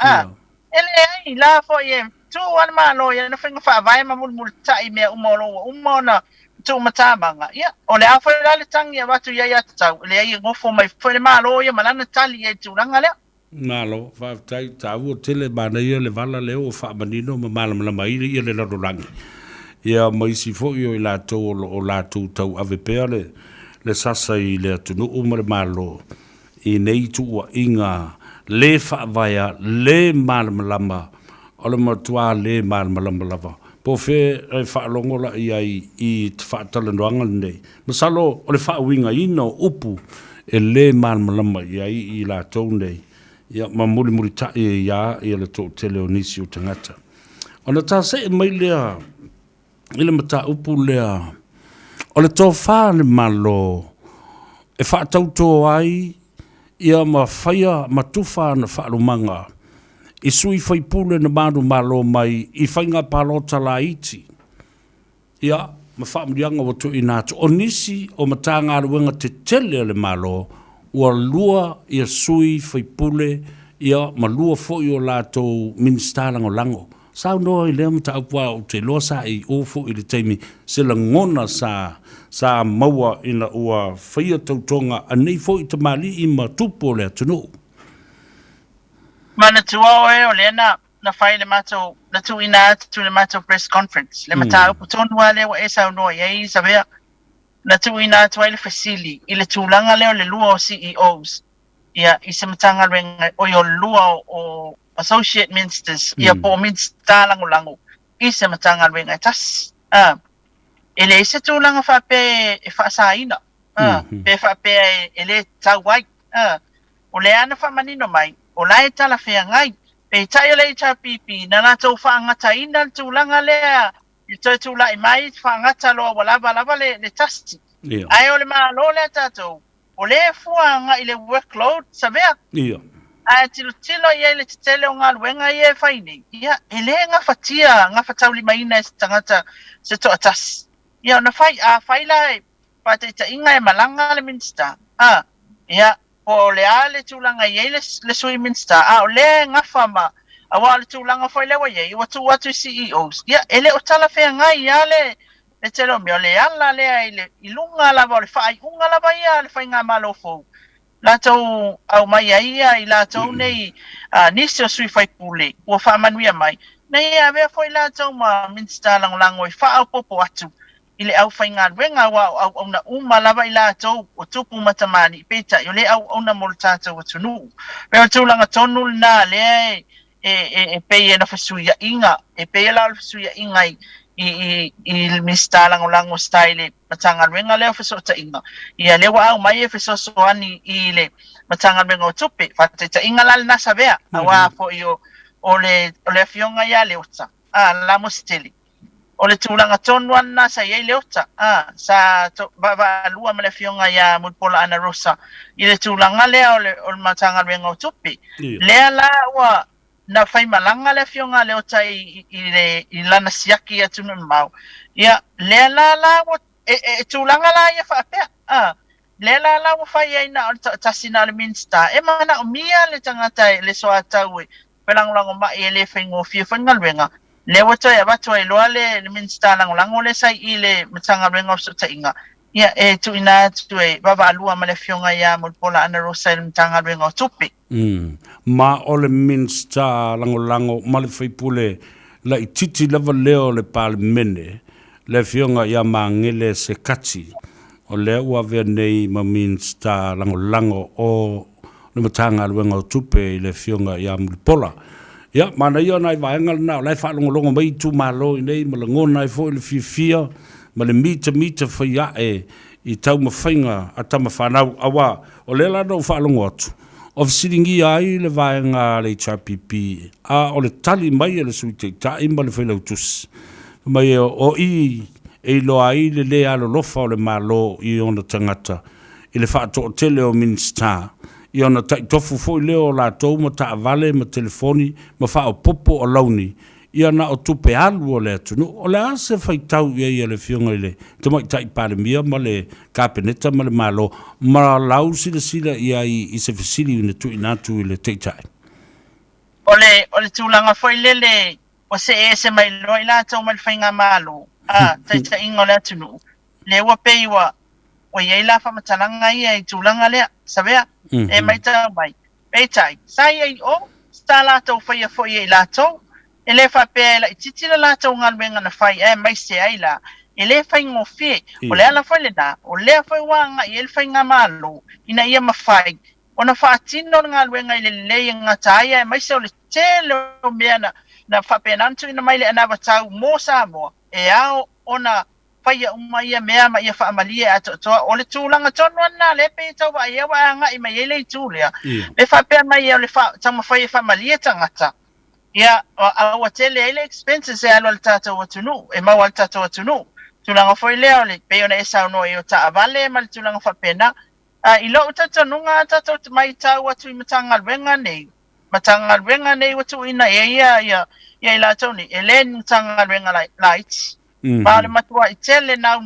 ele ai la foi tu al malo ye no finga fa vai ma mul tai me umona tu matabanga ya ole a foi la le tangi wa tu ya tau le ai ngofo mai foi le malo ye malana tali ye tu langa le malo fa tai tau tele bana ye le vala le o fa manino ma mala mai ye le lo langi. Ia mai si fo i lātou o lātou tau ave pēr le sasa i le atunu umare malo i nei tua inga le whaavaia le malamalama o le matua le malamalama lava. Po whe e whaalongola i ai i te whaatalandoanga nei. Masalo o le whaawinga ino upu e le malamalama i ai i lātou nei. Ia ma muri tai e ia i le tō tele o nisi o tangata. Ona tā se e mai lea ile mata upu lea o le tōwha le malo e whaatauto ai ia ma whaia matuwha na whaalumanga i sui whaipule na manu malo mai i whainga palota la iti ia ma whaamrianga watu i nātu o nisi o matanga ruenga te tele le malo ua lua ia sui whaipule ia ma lua fo i o lātou ministālango lango Sao no i lea mta apua o te loa sa i ofo i le teimi se la ngona sa maua ina ua whaia tautonga anei fo i te mali i ma tupo le atunu. Mana tua o lea na whai le mato na tu ina tu le mato press conference le mata po tonu wale wa esa no ye sabea na tu ina tu ile facility ile tulanga leo le lua o CEOs ia isa matanga renga o yo lua o associate ministers ia po minister lango isa matanga renga tas ele isa tulanga fa pe fa saina pe fa pe ele tawai o le ana fa manino mai o lai tala fea ngai pe tai le HRPP na na tau fa ngata ina tulanga lea i tu la mai fa ngata lo wala le tasti ai o le ma lo le tato o le fuanga i le workload savea ai tilo ye le tele o ngal wenga ye faini ia ele nga fatau li mai na tangata se to atas ia na fai lai pa te inga e malanga le minsta ia o le ale tulanga ye le sui minsta o le nga fama awa le tulanga foi le wa ye watu CEOs ia ele o tala fe ngai ia le telo mi le ala le ile ilunga la va le fai unga la va ia le fai nga malo fo la tau au mai ia i la tau nei nisi o sui fai pule o fa manuia mai nei ave foi la tau ma minsta lango i fa au popo atu ile au fai nga wenga wa au na uma lava i la tau o tupu matamani peta yo le au na molta tau o tunu pe tu langa tonu na le pe na fasuia inga pe la fasuia inga i mista lango style matanga wenga le fasota inga ia le wa mai faso soani ile matanga wenga o tupe fateta inga la na sabea awa fo yo ole fionga ya le utsa la mosteli ole tulanga tonwan na sa ye le utsa sa ba lua male fionga ya mutpola ana rosa ile tulanga le ole matanga wenga o tupe le la wa na fai malanga le fionga le ota i lana siaki atu no mau ia le la tulanga la ia fa pe le la wa fai ina tasina le minsta e mana o mia le tangata le so atawe pelango ma ele fai ngo fia fangal wenga le wata ya bato i loale le minsta lango le sai ile matanga wenga so tainga ia tu ina tu baba alua male fionga ya mulpola ana rosa le matanga wenga tupi ma ole minsta lango male fai pule la ititi lava leo le palemene le fionga ya mangele se kati o le ua vea nei ma minsta lango o le matanga wenga tupe le fionga ya mulpola ya mana ia nai vaenga na lai fa longo mai tu malo nei malangona fo le fia ma le mita fai i tau mawhainga a tama whanau awa o le lana o whaalongo atu o siringi ai le vaenga le HRPP a o le tali mai le suite ta ima le whailau tus mai o i lo ai le alo lofa o le malo i ona tangata i le whaato o tele o minsta i ona tai tofu fo i leo la tau ma ta vale ma telefoni ma wha o popo o launi i ana o tupe alu o le atunu o le ase fai tau i le fionga i le te mai tai palemia ma le kapeneta ma le malo ma lau sila i se fasili ina tu inatu i le teitai o le tūlanga foi lele o se mai lo i la tau ma le whainga malo teitai ingo le atunu le ua peiwa o iei la whamatalanga i tūlanga lea sabea e mai tau mai peitai sai ei o sta la tau whaia foi i la tau e le fa pe la titila la tau ngal wenga na fai mai se ai la e le fai ngofi o le ala fai le na o le fai wanga i le fai ngamalo ina ia mafai ona fa tino ngal wenga i le nga taia mai se o le tele o meana na fa pe nantu ina mai le ana batau mo sa mo e ao ona fai uma ia mea ma ia fa amalia ato o le tulanga tonu na le pe tau ba ia wa nga i mai le tulia le fa pe mai o le fa tama fai fa amalia tangata ia a tele ele expenses e alo tata watunu e ma wal tata watunu tulanga foi leo le pe ona esa no e ta avale mal tulanga fa pena i lo tata nunga tata mai ta watu i matanga wenga nei watu ina ia la toni elen tanga wenga lights pa le matua i tele now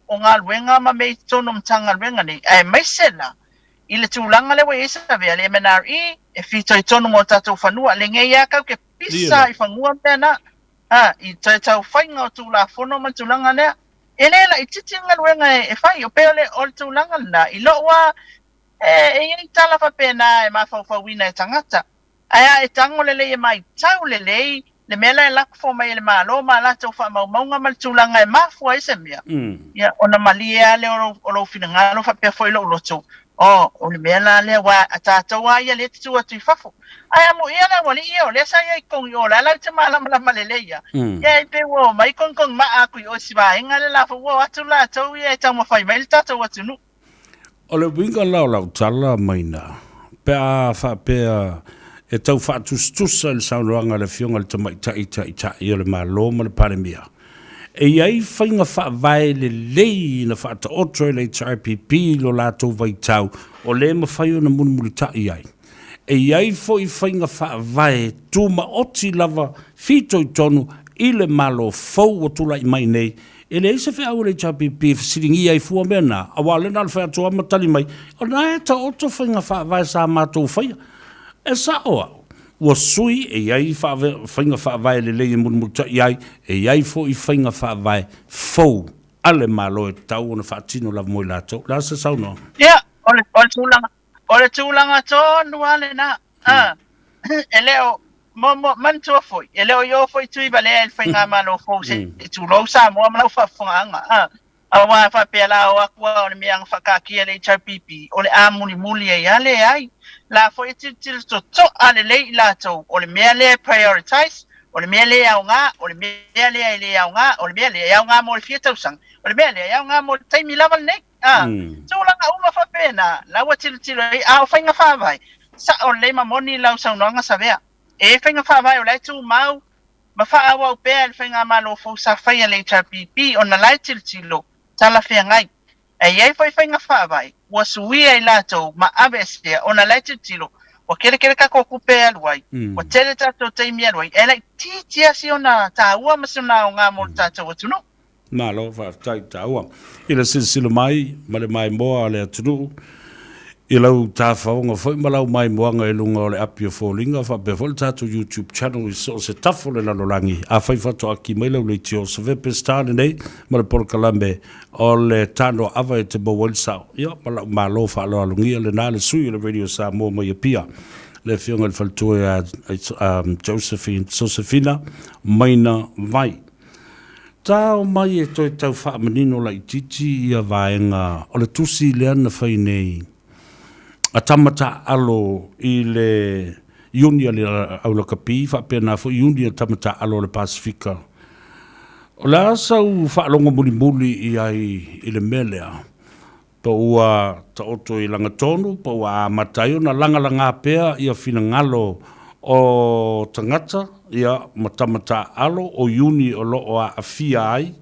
o ngal wenga ma me tono tanga wenga nei ai mai sela ile tulanga le we isa vea le MNRE e fito i tonu mo tatou whanua le ngei akau ke pisa i whangua pena i tau whainga o tula whono ma tulanga lea e lela i titinga luenga e whai o peole o tulanga na i loa e i tala wha pena e mawhauwhauina e tangata aia e tango lele e mai tau lele le mela la fo mai le malo mala to fa mau mau mal tulanga ma fo ai se mia ya ona malia le o fina ngalo fa pe fo lo to o le mela le wa ata to wa ya le tu atu fafo ai amo ia la wali ia le sa ia kong yo la te mala mala le ya ya pe wo mai kong ma aku o si ba ngale la fo wo atu la to ia ta mo fai mai ta to watu nu o le winga lau tala maina pe a fa pe e tau whaatus le saunoanga le fionga le tamai tai i le malo ma le paремia. E iai whainga whaavai le lei na whaata otro le HRPP lo lātou vai tau o le ma whaio na munumuli tai ai. E iai foi whainga whaavai tū ma oti lava fito i tonu i le malo fau o tula i mai nei. E le isa whea au le HRPP siringi ai fua mea nā. Awa le nal whea tua matali mai. O nā e ta otro whainga whaavai sa mātou whaia. E sa oa, ua sui e iai whainga whaavai le lei e munumuta iai, e iai fo i whainga whaavai fau ale malo e tau ona whaatino la moi lātou. La sa sau no? Ia, o le tūlanga tō nuale na. E leo, mantua foi, e leo yo foi tui ba lea il whainga malo fau se tūlou sa mua manau whaafunga. Awa whapela o akua o le meanga whakakia le HRPP, o le muli e ale ai. La fo e til to ale le la to o le mea le prioritize o le mea le au nga o le mea le au nga o le mea le au nga mo le fieta usang o le mea le au nga mo tai mi lava nei so la nga uma fa pena la wa til ai au fainga fa vai sa o le ma moni la usang no nga savea e fainga fa vai o le tu mau ma fa awa o pe le fainga malo fo sa fa ya le HRPP on la lai til tala fe ngai e ai foi fainga fa vai wa sui ai lato ma avestia ona laitu tilo wa kere ka ko kupe alwai wa tele tato taimi alwai e lai titia si ona ta ua masuna o ngā mo tato watunu malo fa tai ta ua ila silsilo mai male mai moa le atunu ila ta faunga foi malau mai moanga e lunga o le apio folinga fa be vol tato YouTube channel i so se tafo le lalolangi a fai fato aki mai lau le tio se ve pestane nei male por kalambe o le tano ava e te bawalsao. Ia, malo fa alo alungia le nā le sui le radio sa mo mai pia. Le fionga le faltue a Josephina Maina Vai. Tau mai e toi tau wha manino la i titi ia vaenga o le tusi le ana whai nei. A tamata alo i le iunia le aula kapi, wha pēnā fo iunia tamata alo le Pasifika. O le asau whaalonga muli i ai i le melea. Pa ua ta oto i langa tonu, pa ua matai na langa pea ia fina ngalo o tangata, ia matamata alo o iuni o loo a afia ai.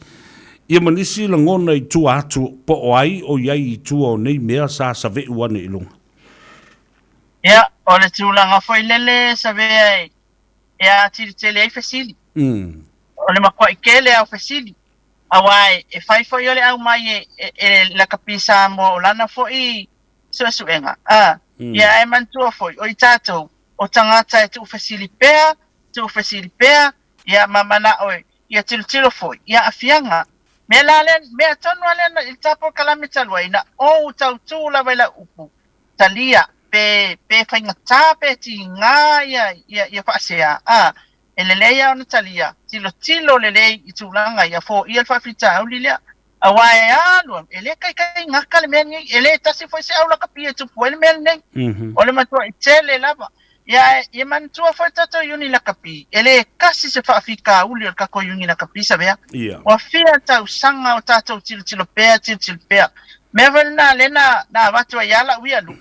Ia manisi la ngona i tua atu po o ai o iai i tua o nei mea sa save uane i lunga. Ia, o le tūlanga foi lele save ai. Ia tiri ai fasili. O le makua i kele au fasili. Awai, e fai foi ole au mai e la kapisa mo lana foi suenga. Ia e mantua foi, o i tātou, o tangata e tu fasili pea, ia mamana oi, ia tilo foi, ia afianga. Mea lalen, mea tonu alen il tapo kalame talua, ina o tau tū lawa ila upu. Talia, pe whainga tāpe ti ngā ia whaasea. E lelea ona talia, tilo lelei i tūlanga ia fo ia whawhita au lilea. Awai aluam, ele kai ngaka le mea nei, ele tasi foi se au laka pia tupu ele mea nei. O le matua i tele lava. Ia mantua foi tato yuni laka pi, ele kasi se whawhika uli o kako yuni laka pi sa bea. Wa fia tau sanga o tato tilo pea. Mea valina lena na watua yala uialu.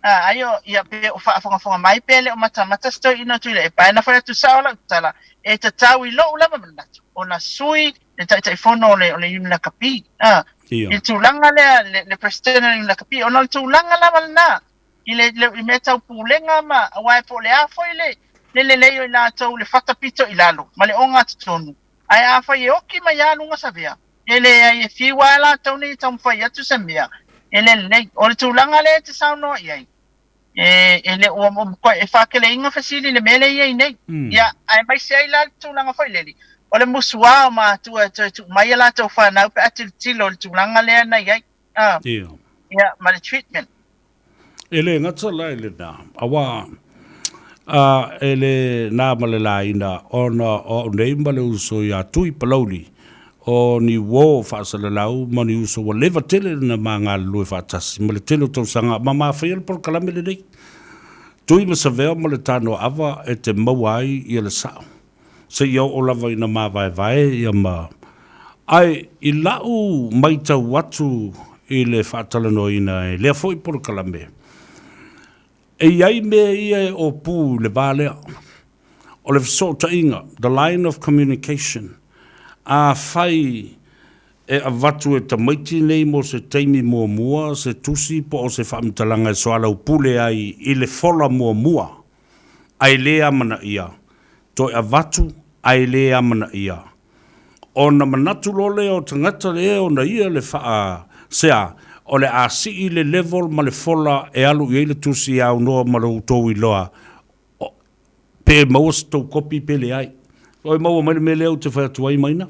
Ayo ia pe o whaafonga mai pele o mata stoi ina tuile e paena whare tu saola tala e te tau i lo ulama manatu o na sui le tai fono o le yuni la kapi i tūlanga le presidente yuni la kapi o na tūlanga la malna i le me tau pūlenga ma wai po le afo i le leo i la tau le whatapito i lalo ma le onga tutonu ai afa i oki ma ia lunga savea ele ai e fiwa la tau ni tau mwhai atu sa mea ele o le tūlanga le te sauno i ai ele o ko e fa ke le inga fasili le mele ye nei ya ai mai sei la tūlanga foi leli o le musua ma tu mai la to fa na pe atil tilo tūlanga le na ye ya ma le treatment ele ngata la ele na awa ele nā male la ina o nei male uso ia tui palauli o ni wo whaasala lau ma ni uso wa lewa tele na ma ngā lue whaatasi ma le tele o tau sanga ma mawhai por kalame le nei tui ma sa vea ma le tāno awa e te mawai i le sao se iau o lava ina ma vai ia ma ai i lau mai tau watu i le whaatala no ina e lea foi por kalame e iai mea ia o pū le vālea o le fisota inga the line of communication a fai e a watu e tamaiti nei mo se teimi mua se tusi po o se whaamitalanga e soala upule ai i le fola mua ai lea mana ia to a watu ai lea mana ia o na manatu lole o tangata le o na ia le wha sea o le a si le level ma le fola e alu i le tusi au noa ma le utou i loa pe maus tau kopi pe le ai o e maua mai me leo te whai atuai maina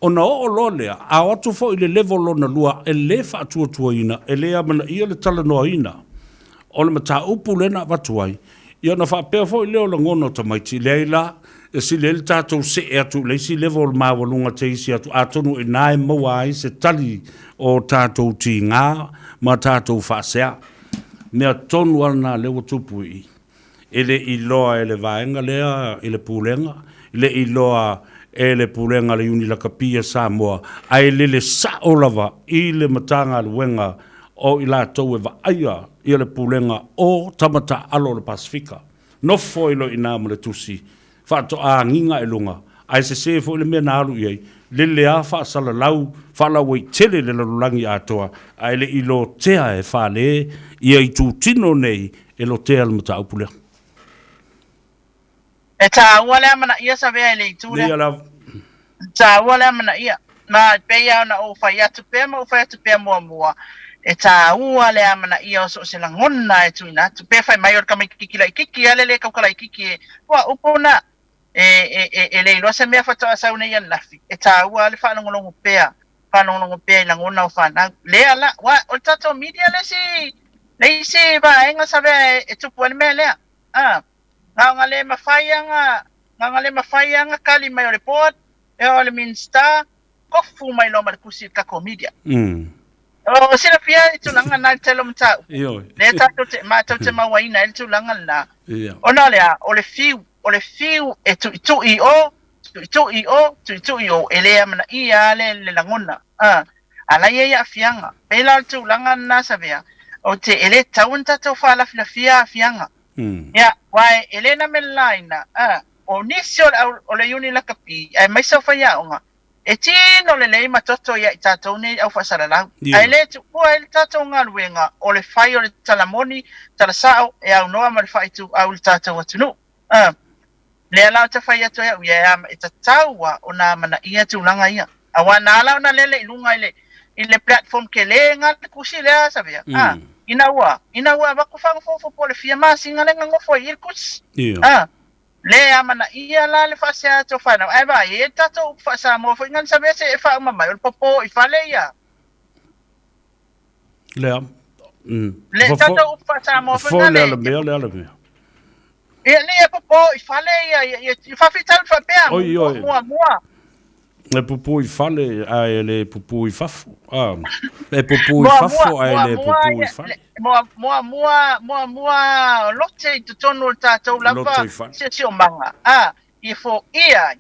o na o lo lea a atu fo i le level o na lua e le wha atua tuaina e lea mana ia le tala noa ina o le mata upu lena watuai ia na wha pea fo i leo la ngono tamaiti lea i la e si le tātou se e atu le si level mawalunga te isi atu atonu e nae maua ai se tali o tātou ti ngā ma tātou whaasea mea tonu ana lewa tupu i ele i loa ele vaenga lea ele pūlenga ele i loa ele pūlenga le uni laka pia Samoa ai le sa olava i le matanga luenga o i la tau e va aia i le pūlenga o tamata alo le Pasifika no foilo i nā le tusi fato a nginga e lunga ai se fo le mena alu i le le a fa sala lau fa la wei tele le lulangi atoa ai le ilo tea e fa le i ai tu tino nei e lo tea le mata upule e ta wala mana ia sa vea le tu le ta wala mana ia na pe ia na o fa ia tu pe mo e ta ua le amana ia o so se la ngona e tuina tu pe fai mai o ka mai kiki ale le ka kala kiki wa upona e le lo se me fa ta sa una ia lafi e ta ua le fa ngolo pea la ngona o fa na le ala wa o tato media le si ba enga sabe e tu pon me le ngale mafaianga kali mai o report e o le minsta ko fu mai lo mar kusi ka media o sila pia itu langa na telo mta le tato te mawaina itu langa na ona le o le fiu e tu i o ele amana ia le langona ala ia fianga pela tu langa na sabia o te ele taunta to fala fianga ya wai ele na melaina o nisio o le uni la kapi ai mai so fa ya onga e tino le lei matoto ia tatou nei au fasara la ai le tu ko el tatou ngaluenga o le fai o le talamoni talasao e au noa ma le fai tu au le tatou atunu le ala ta fai atu ia e tataua ona mana ia tu langa ia awana ala ona lele ilunga ile platform ke le ngal kusi le sabia inaua ba ku fang fo po le fia masinga le ngofo il kus le amana ia la le fa sia to fa na ai ba e tato fa sa mo fo ngan sabe se fa mama o popo i fa le ia le tato fa sa mo fo ngan le le popo i fa le ia i fa fital fa pe mo le pupu i fale ai le pupu i fafu le pupu i fafu ai le pupu i fale mo lote to tonu tatou lava se o manga i fo ia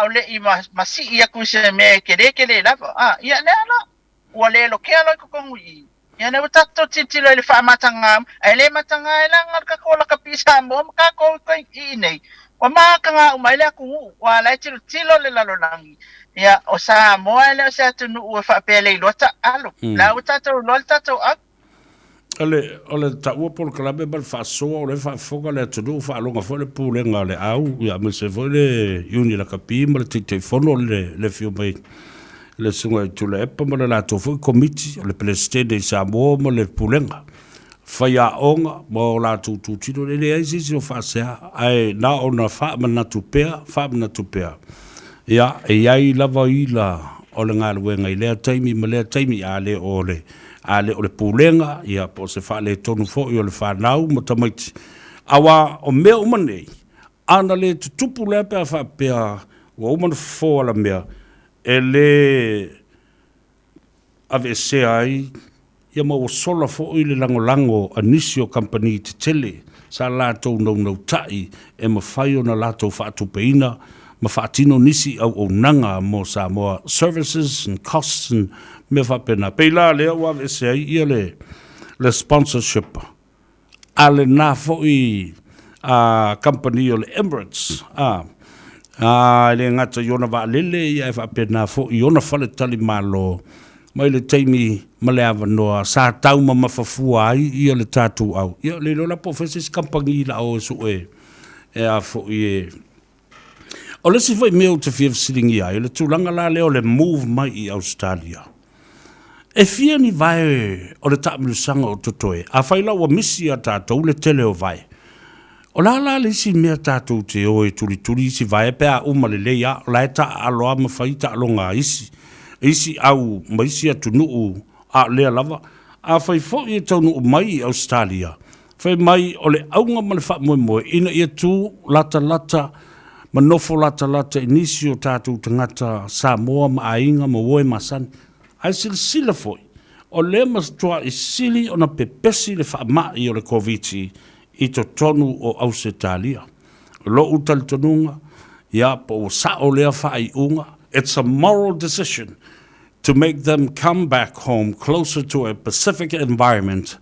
o le i masi ia ku se me kele lava ia le ala o le lo ke alo ko kongi ia ne tatou titilo le fa matanga ai le matanga ela ngal ka kola ka pisa mo ka ko i nei wa makanga umai le ku wa la tilo le lalolangi ya o sa moa le sa tu nu o fa pele lota alo la o tatou lota to ole ta o por klabe bal fa so o le fa foga le tu fa longa fo le pulenga le au ya me se vo le uni la capim le telefono le fio mai le sunga tu le pa mo la to fo committee le presidente de Samoa mo le pulenga fa ya onga mo la tu tino le ai si fa sa ai na ona fa na tu pea ya e ai lava ila o le ngaluenga i lea taimi a le o le pulenga ia po se fa le tonu fo i o le whanau ma tamaiti Awa o mea umane, ana le tutupu lea pea whapea, wa umana fōala mea, e le ave se ai, ia mau sola fo i le lango anisio company te tele, sa lātou nau tai, e mawhai o na lātou whaatupeina, ma whaatino nisi au nanga mo sa moa services and costs and me whapena. Peila lea ua se ai ia le sponsorship. Ale nā fo i company o le Emirates. Le ngata iona wa lele ia e whapena fo i ona whale tali malo. Mai le teimi ma le awa noa sa tau ma mawhafua ai ia le tātou au. Ia le lola professors kampangi la o su e a fo i e. O le si vai meo te fia siringi ai, le tūlanga la leo le move mai i Australia. E fia ni vai o le taamilusanga o totoe, a whaila ua misi a tātou le tele o vai. O la le si mea tātou te oe turi si vai pēa uma le leia, o la e ta aloa ma whaita alonga isi. Isi au maisi atu nuu a lea lava, a whai fo i e tau nuu mai i Australia. Whai mai o le aunga ma le wha moe ina i atu lata, manofo lata inisi o tātou tangata Samoa ma ainga ma woe masani. Ai sila foi. O le mastua i sili o na pepesi le whaamai o le COVID i to tonu o Ausetalia. Lo utali tonunga, ia po o sa o lea whaai unga. It's a moral decision to make them come back home closer to a Pacific environment.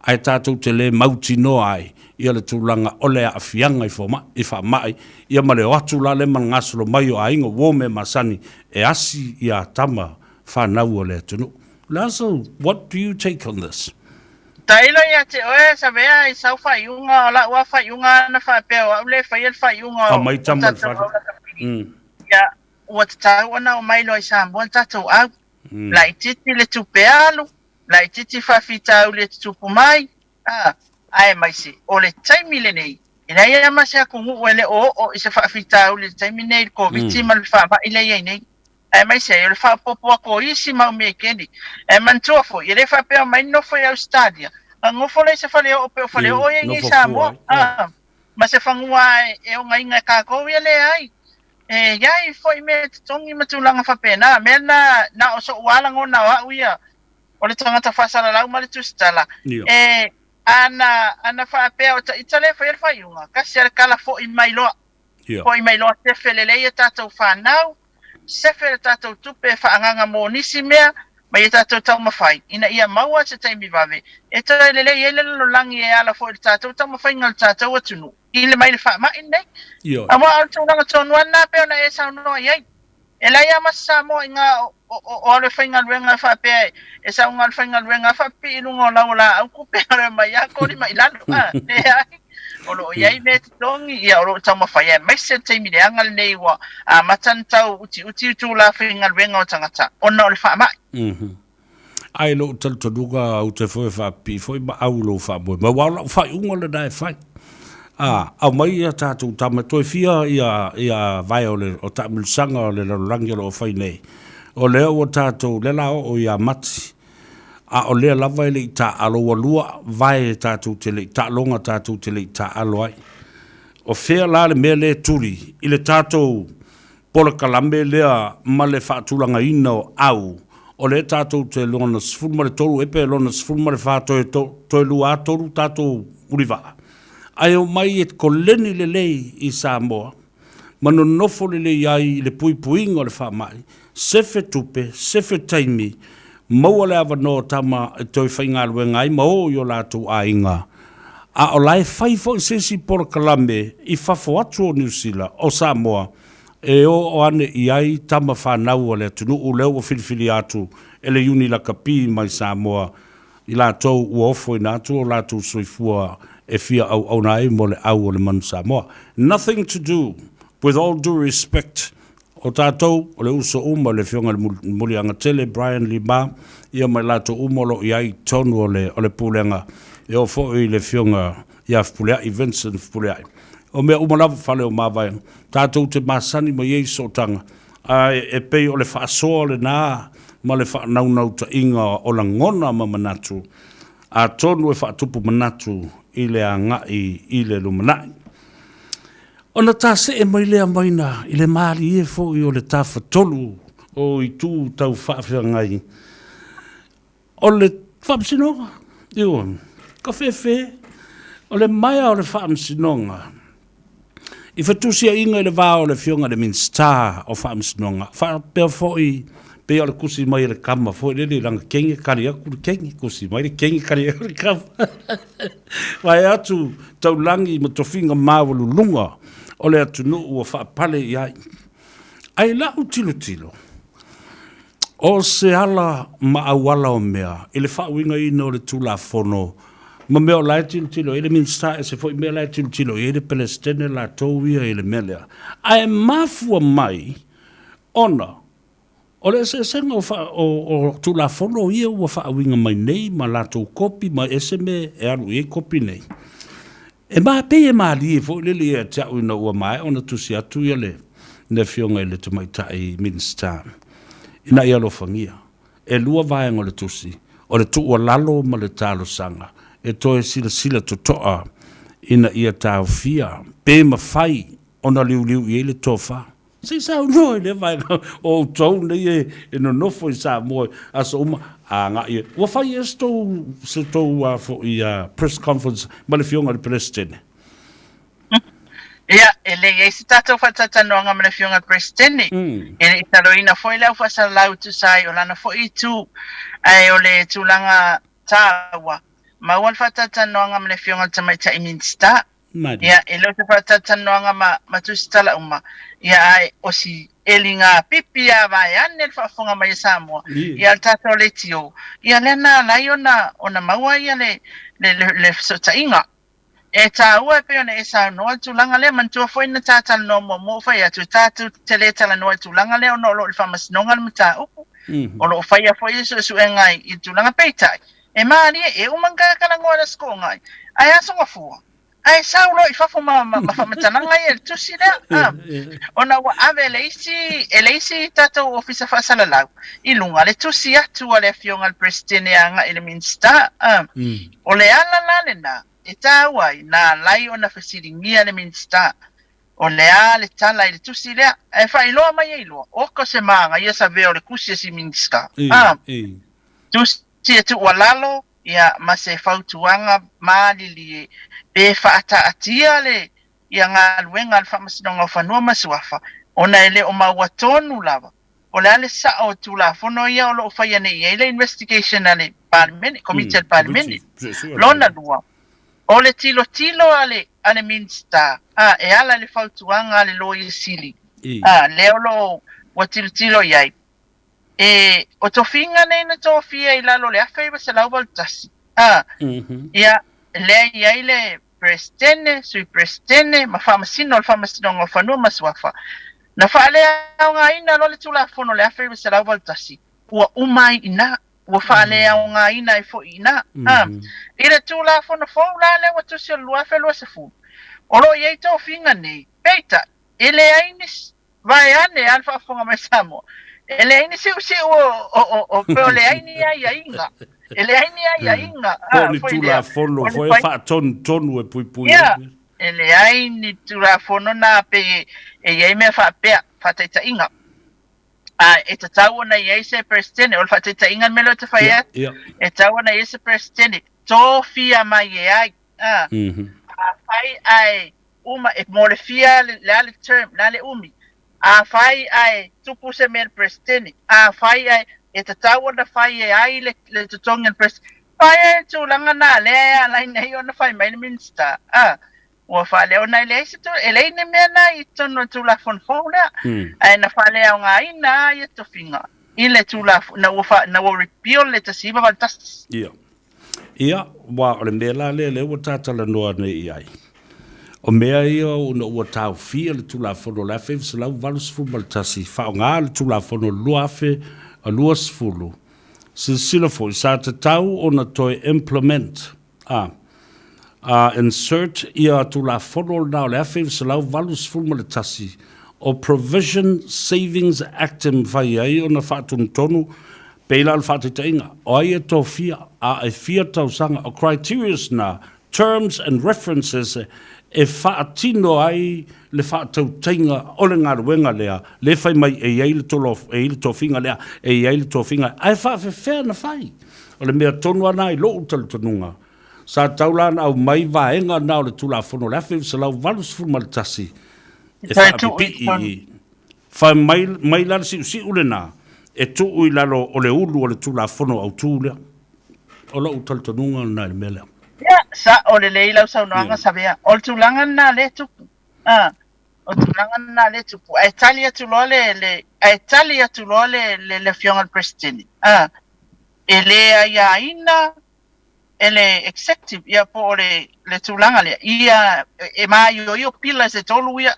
Ai tātou te le mauti no ai. Ia le tūlanga o lea a fianga i whaamai. Ia ma le watu la le man ngasolo mai o ainga wome masani e asi i a tama whanau o lea tunu. Lazo, what do you take on this? Tailo ia te oe sa mea i sau whaiunga o la ua whaiunga na whapea o le whai al whaiunga o mai tama le whaiunga. Ia, ua te tau ana o mailo i Samoa tatou au. Lai titi le tupe alu, lai titi whawhitau le tupu mai. Ai mai se, o le taimi le nei. Ina ia mase a kungu o le o i se whawhitau le taimi nei, COVID ma le whaama i le iei nei. Ai mai se, le whapopo a ko isi mau me keni. E mantua fo, i le whapea mai nofo i Australia. Ngofo le se whale o peo whale o i Samoa. Ma se whangua e o ngai ngai kako ia le ai. Iai fo i me tongi matulanga whapea na. Mea na o so ualang o na wa uia. O le tangata whasara lau ma le tustala. Ana whapea o ta itale whaia whaiunga. Kasi ala kala fo i mailoa. Fo i mailoa te whelele i tātou whanau. Sefe le tātou tupe whaanganga mō nisi mea, mai e tātou tau mawhai. Ina ia maua se taimi wawe. E tala lele i ele lo langi e ala fo le tātou tau mawhai ngal tātou atunu. I le mai le wha mai nei. Awa au tūnanga tonu ana peo na e saunoa iai. E lai ama Samoa i ngā o ale whainga ruenga whapea. E sau ngā whainga ruenga whapi inunga o lau la au kupe ale mai a kori mai lanu. Ne ai. Olo iai me te tongi ia oro tau mawhai mai se teimi le angal nei wa matan tau uti utu la whainga ruenga o tangata. Ona o le wha mai. Ai lo taltonuga au te fwe whapi, fwe ma au lo whamoe. Ma wala whai unga le nai whai. Au mai ia tātou tama toi fia ia vai o tamilsanga o le rangi o whai nei. O lea o tātou le lao o ia mati. O lea lava ele i tā alo walua vai tātou te le tā longa tātou te le tā alo ai. O whea la le mea le turi i le tātou pola kalambe lea ma le whaatulanga ina o au. O le tātou te lona sifurma le toru epe lona sifurma le whaatoe toe lua toru tātou uriwa. Ai o mai e ko leni le lei i Samoa. Mano nofo le lei ai le pui puinga o le wha mai. Sefe tupe, sefe taimi. Maua le awa no tama e toi whainga luenga ai, mao i o lātou a inga. A o lai whaifo i sesi pora kalambe i whafo atu o New Zealand, o Samoa, e o ane i ai tama whanau o le tunu u leo o whiriwhiri atu, e le uni la kapi mai Samoa, i lātou ua ofo i nātu o lātou soifua e fia au nai mo le au o le manu Samoa. Nothing to do, with all due respect, o tātou, o le uso uma le whionga le muli angatele, Brian Lima, ia mai lato umolo i ai tonu o le pulenga, e o fo i le whionga ia fpulea, i Vincent fpulea. O mea umalawa whale o mawai, tātou te masani ma Yesu o tanga, e pei o le whaasoa le nā, ma le whaanaunau ta inga o la ngona ma manatu, a tonu e whaatupu manatu i le angai i le lumanai. Ona tā se e mai lea maina i le maari e fo i o le tawhatolu o i tū tau whaafia ngai. O le whaamsinonga, iwa, ka whewhe, o le maia o le whaamsinonga. I whatusia inga i le vā o le fionga le minsta o whaamsinonga. Whaapea fo i pe o le kusi mai le kama fo i le langa kenge kari aku le kenge kusi mai le kenge kari aku le kama. Vai atu tau langi ma tofinga mawulu lunga o le atu nuu o whaapale i ai. Ai lau tilo tilo. O se ala ma awala o mea, i le whauinga ina o le tula fono, ma mea o lai tilo tilo, i le minsta e se fo i mea lai tilo tilo, i le Palestine la tauia i le melea. Ai mafua mai, ona, o le se senga o tula fono ia ua whauinga mai nei, ma lato kopi, ma ese me e alu e kopi nei. E maa pe e maa li e fo i le e te au ina ua mai, ona tusi atu ia le, ne fionga i le tumaita i minsta. Ina ia lo fangia. E lua vaenga le tusi. O le tua lalo ma le talo sanga. E toe sila sila tutoa. Ina ia tau fia. Pe ma fai. Ona liu liu i le tofa. Si sa unoi le vaenga. O tau ne e no nofo i sa moe. Asa uma. A nga ia. Wa fai e se tau fo i press conference. Ma le fionga le Palestine. Ia, ele e se tātou whatatanoanga mana whiunga Prestene. Ele i taloina foi leo whasalau tu sai o lana foi tu ai o le tūlanga tāua. Ma wan whatatanoanga mana whiunga tamaita i Minsta. Ia, e leo te whatatanoanga ma tusitala uma. Ia ai o si elinga pipi a vai ane whafonga mai Samoa. Ia tātou le tio. Ia lena lai ona maua ia le sotainga. E tā ua pe ona e sa noa tūlanga lea mantua foi na tātala no mo fai atu tātu te le tala noa tūlanga lea ono lo le whamasinonga ma tā upu. O lo fai a foi su e ngai i tūlanga peitai. E maari e umanga kalangoa na sko ngai. Ai asonga fua. Ai sa ulo i whafo ma whamatananga e tusi lea. Ona ua ave eleisi tātou ofisa whasala lau. I lunga le tusi atu a le fionga le Prestene anga ele minsta. O le ala lale na. E tāwai, nā lai o na whasiringia le minsta. O lea le tala i le tusi lea. E whai loa mai e loa. Oko se maanga, ia sa veo le kusia si minsta. Tusi e tu walalo, ia ma se whautuanga maali li e pe whaata atia le. Ia ngā luenga al whamasinonga whanua masuafa. Ona ele o maua tonu lava. O lea le sa o tula fono ia o lo whai ane ia le investigation ale parliament, committee al parliament. Lona lua. O le tilo ale minsta. E ala le fautuanga ale lo i sili. Leo lo wa tilo iai. E o tofinga nei na tofia i lalo le awhaiwa se lau baltasi. Ia le iai le Prestene, sui Prestene, ma whamasino le whamasino ngā whanua masuafa. Na whaale au ngā ina lo le tula fono le awhaiwa se lau baltasi. Ua umai ina. Ua whaale au ngā ina i fo ina. I le tūla whana whau la le watu se lua whelua se fu. Olo iei tau whinga nei. Peita, ele ainis vai ane alfa whonga mai Samoa. Ele ainis si o peo le aini ai a inga. Ele aini ai a inga. Poni tūla whono, foi wha tonu e pui pui. Ele aini tūla whono nā pe e iei mea wha pea, whataita inga. E te tau na iei se Prestene, ol whataita inga melo te whaia. E tau na iei se Prestene, tō fia mai e ai. Whai ai uma, e mo le fia le term, le umi. Whai ai tupu se mea Prestene. Whai ai, e te tau na whai e ai le tutonga Prestene. Whai ai tūlanga nā lea, lai nei o na whai mai le minsta. Ua whale o nei leise tu, e leine mea na i tono tūla whanwhau lea. Ai na whale au ngā ina i e tofinga. I le tūla, na ua repeal le tasiba valtastis. Ia, wa o le mea la le ua tātala noa nei i ai. O mea ia una ua tāu fia le tūla whono le awhi visa lau valu sifu maltasi. Whao ngā le tūla whono lua awhi a lua sifulu. Sila fo, i sa te tau o na toi implement. Insert ia tūla whono nao le awhi visa lau valu sifu maltasi. O Provision Savings Act mwhai ai o na whaatunu tonu peila al whaatita inga. O ai e tō fia, a e fia tau sanga o criterias na terms and references e whaatino ai le whaatautainga o le ngā ruenga lea, le whai mai e iei le tōwhinga lea, e iei le tōwhinga, ai whaafewhea na whai. O le mea tonu ana i loo talu tanunga. Sa taulana au mai vaenga nao le tula whono le awhi sa lau valus fulmaritasi. E whaapipi i. Whai mai lana si ule nā, e tuu i lalo o le ulu o le tula whono au tūlea. O loo talu tanunga na le mea. Ya, sa o le leila sa unoanga sabea. O tulanga na le tupu. O tulanga na le tupu. A Italia tu lo le fionga prestini. Ele ya ina ele executive ya po le tulanga le. Ia e mai yo pila se tolu ya.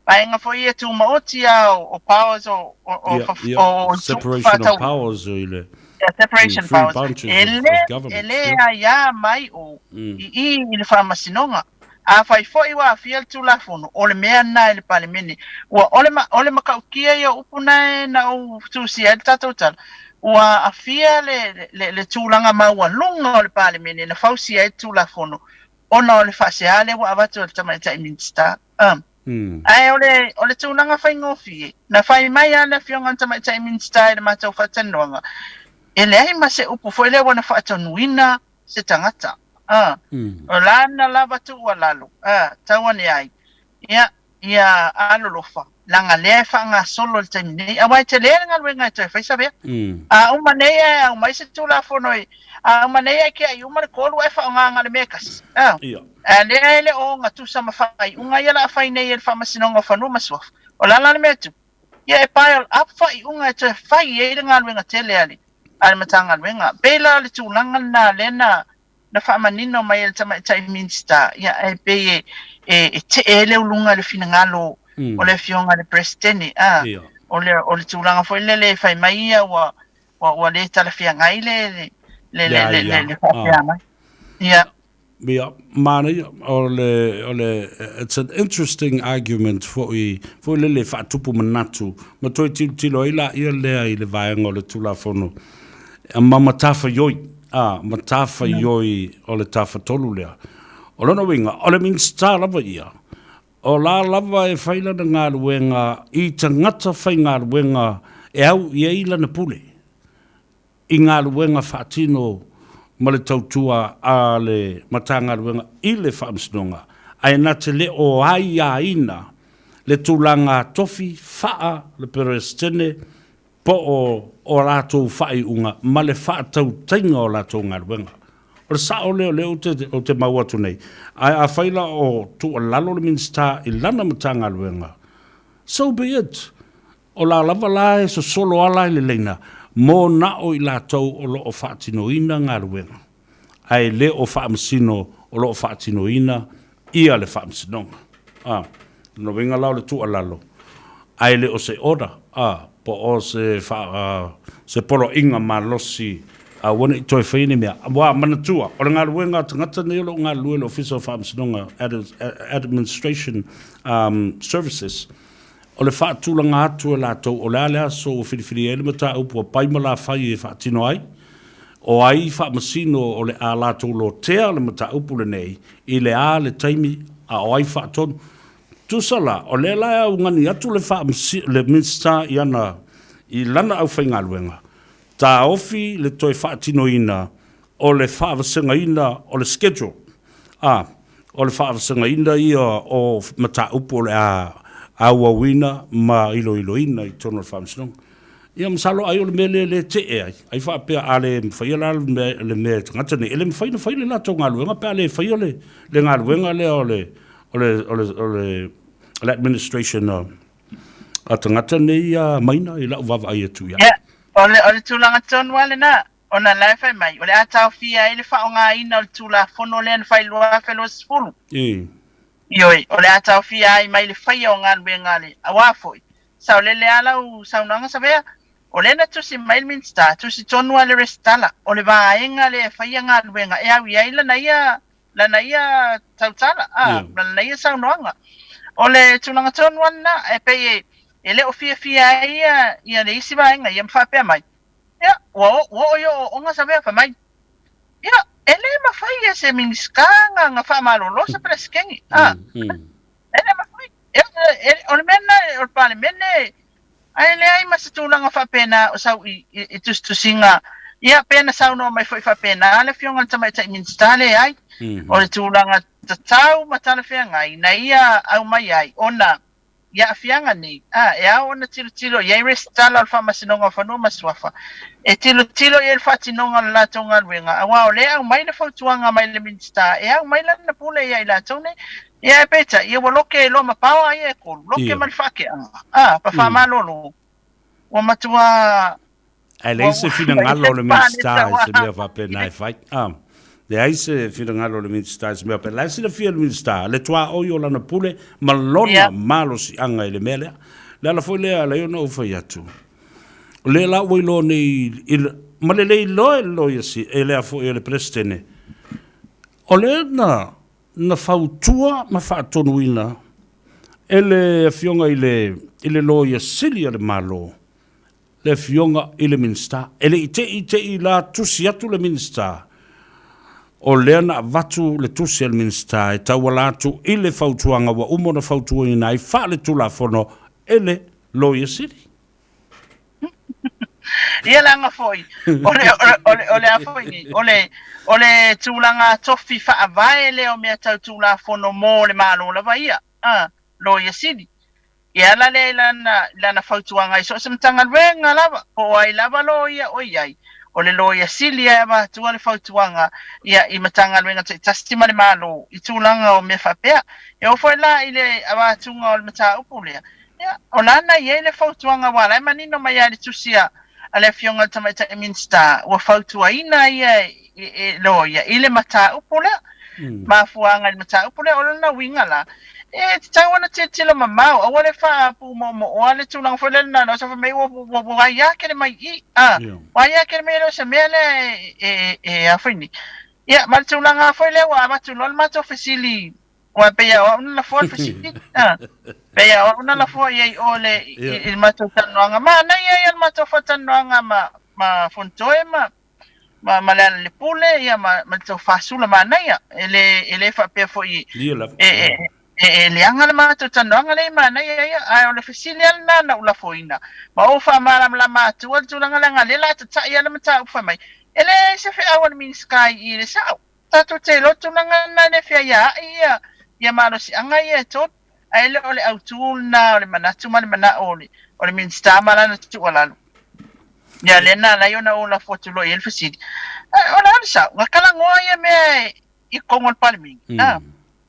Paenga fo ia tu maoti o powers o separation of powers o ile. Separation powers. Ele ya mai o I le farmasinonga. A fai fo I wa fiel tu la fono o le mea na le palemeni. Wa ole makaukia ya upuna na o tu si el tatotal. Wa a fia le tulanga maua lunga o le palemeni na fausi e tu la fono. Ona o le faseale wa avatu o le tamaita minsta. Ai ole tulanga fai ngofi. Na fai mai ana fionga tamaita minsta le matau fatanonga. Ele ai ma se upu foi le wana whaatonuina se tangata. O lana lava tu walalu. Tawane ai. Ia alolofa. Langa lea whanga solo le taimine. A wai te lea nga luenga e toi whaisa bea. A umanea au mai se tula whanoi. A umanea ke ai umare kolu e whaonga le mekas. A lea ele o nga tu sama whai. Unga iala a whai nei ele whamasinonga whanua masuaf. O lana le metu. Ia e pile up whai unga e toi whai e le nga luenga tele ali. Al matanga luenga. Bela le tulanga na lena na whaamanino mai ele tai minsta. Ia e pe te ele ulunga le fina ngalo o le fionga le presteni. O le tulanga foi le whai mai ia wa le tala fia ngai le whapea mai. Ia. Yeah, mani ole it's an interesting argument for le whaatupu manatu. Ma toi tilo ila ia lea I le vaenga o le tula whono. Ma matafa yoi, matafa yoi o le tafa tolu lea. O lona winga, o le minsta lava ia. O la lava e whaila na ngā ruenga, I tangata whai ngā ruenga, e au I eila na pule. I ngā ruenga whaatino, ma le tautua a le matanga ruenga, I le whaamsinonga. Ai na te le o ai a ina, le tūlanga tofi, whaa, le perestene, po o rātou whai unga, ma le whaatau tainga o rātou ngā ruenga. O le sa o leo o te mauatu nei. Ai a whaila o tu o lalo le minsta I lana matanga ruenga. So be it. O la lava lai so solo ala I le leina. Mō na o I lātou o lo o whaatino ina ngā ruenga. Ai le o whaamsino o lo o whaatino ina, ia le whaamsinonga. No winga lau le tu o lalo. Ai le o se ora, po o se polo inga malosi, wana I toi whaine mea. Wa manatua, o le ngā ruenga tangata ne o ngā luelo officer of whaamsinonga, administration services. O le whaatulanga atu e lātou o le alea so o whiriwhiri ele mata upu a paimala whai e whaatino ai. O ai whaamasino o le a lātou lo tea le mata upu le nei I le a le taimi a o ai whaatonu. Tusala, o le laia ungani atu le whaamasino le minsta I ana I lana au whainga luenga. Tā ofi le toi whaatino ina o le whaavasenga ina o le schedule. O le whaavasenga ina ia o mata upu o le a wawina ma ilo ina I tono whaamsinonga. Ia masalo ai o le mele le te e ai. Ai whaapea a le mwhaiala le mea tangata ne. Ele mwhaina whaile lato ngā luenga pea le whaiole le ngā luenga le o le administration a tangata ne ia maina I lau wawa ai atu ia. O le tūlanga tonu wale na. O na lai whai mai. O le atau fia ele wha o ngā ina o le tūla whono le an whai lua whelo sifuru. Ioi, o le atau fia ai mai le whai o ngā luenga le awafoi. Sao le ala u saunanga sabea. O le na tusi mail minsta, tusi tonu ale restala. O le vaenga le whaia ngā luenga. E au iai lana ia tautala. Lana ia saunanga. O le tūlanga tonu ana, e pei ele o fia ia le isi vaenga, ia mwhapea mai. Ia, o yo o nga sabea wha mai. Ia, ele mafai se miniskanga nga fa malolo sa preskengi ele mafai ele mena o pale mene ele ai masatula nga fa pena o sa itustusinga ia pena sa no mai foi fa pena ale fionga tama ta minstale ai o le tula nga tatau matana fe ngai na ia au mai ai ona ia fianga ni ia ona tilo ia restala alfa masinonga fa no maswafa e tilo ia fa tinonga la tonga wenga awa ole au mai le fautuanga mai le minsta ia mai la na pule ia ila tone ia peta ia woloke lo mapawa ia ko loke malfake pa fa malolo o matua ele se fina ngalo le minsta se me va pena fai le aise fina ngalo le minsta se me pena se le fia le minsta le tua o yo la na pule malona malo si anga ele mele la foi le ala yo no foi atu le la wo lo ni ma le lo yo si ele a foi le prestene o le na fautua ma fa tonuina ele fionga ile lo yo silia le malo le fionga ile minsta ele ite I la tusi atu le minsta o leana vatu le tusi le minsta e tawalatu ile fautuanga wa umo na fautua ina I fa le tula fono ele lo yesiri ia langa foi ole afoi ole tulanga tofi fa avaele o mea tau tula fono mo le malo la vaia lo yesiri ia la le lana fautuanga I so se mtanga wenga lava o ai lava lo ia o iai o le lo ia silia ma tua le fautuanga ia I matanga wenga te tastima le malo I tulanga o me fapea e o foi la ile ava tunga o le mata upulea ia o lana ia le fautuanga wala manino mai ali tusia ale fionga tamaita e minsta o fautuaina ia lo ia ile mata upulea ma fuanga le mata upulea o lana winga la e tawana tilo mamau o le fa pu mo o le tulang fo le na no so fa mai wo ya ke mai wa ya ke mai lo se mele afini ya ma tulang fo le wa ma tulol ma to fasili wa pe ya on la fo fasili pe ya on la fo ye o le il ma to tananga ma na ya ma to fa tananga ma fontoe ma le pule ya ma to fasula ma na ya ele fa pe fo le anga le mato tananga le mana ia ai o le fasilial na ula foina ma o fa mara la mato o tulanga langa le la ta ia le mata fa mai ele se fe awan min sky I le sa tato te lo tulanga na le fe ia malo si anga ia to ai le ole autul na ole manatu mana ole min sta mala na tu wala ya le na la yo na ola fotulo il fasili ona sa ngakala ngoya me I kongol palmi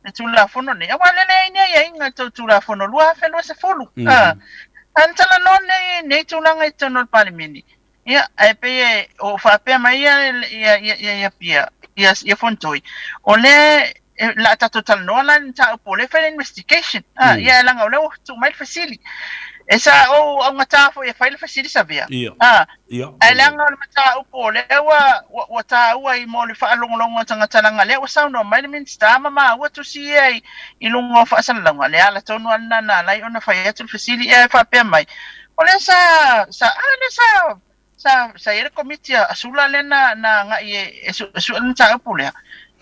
le tula fono ne awale le ne ya inga tula fono lua fe lo se folu antala no ne tula ngai tono palimini ya ai pe o fa pe mai ya pia ya fontoi ole la ta total no la ta pole fe investigation ya la ngau tu mai facili esa o ngata fo ya file facili sabia ai la ngau mata upole wa ta wa I mo le fa longo tanga tanga le wa sa no mai min sta mama wa tu si ai ilungo fa san longo le ala tonu na la ona fa ya tu facili e fa pe mai ole sa ira komitia asula le na nga su nta upole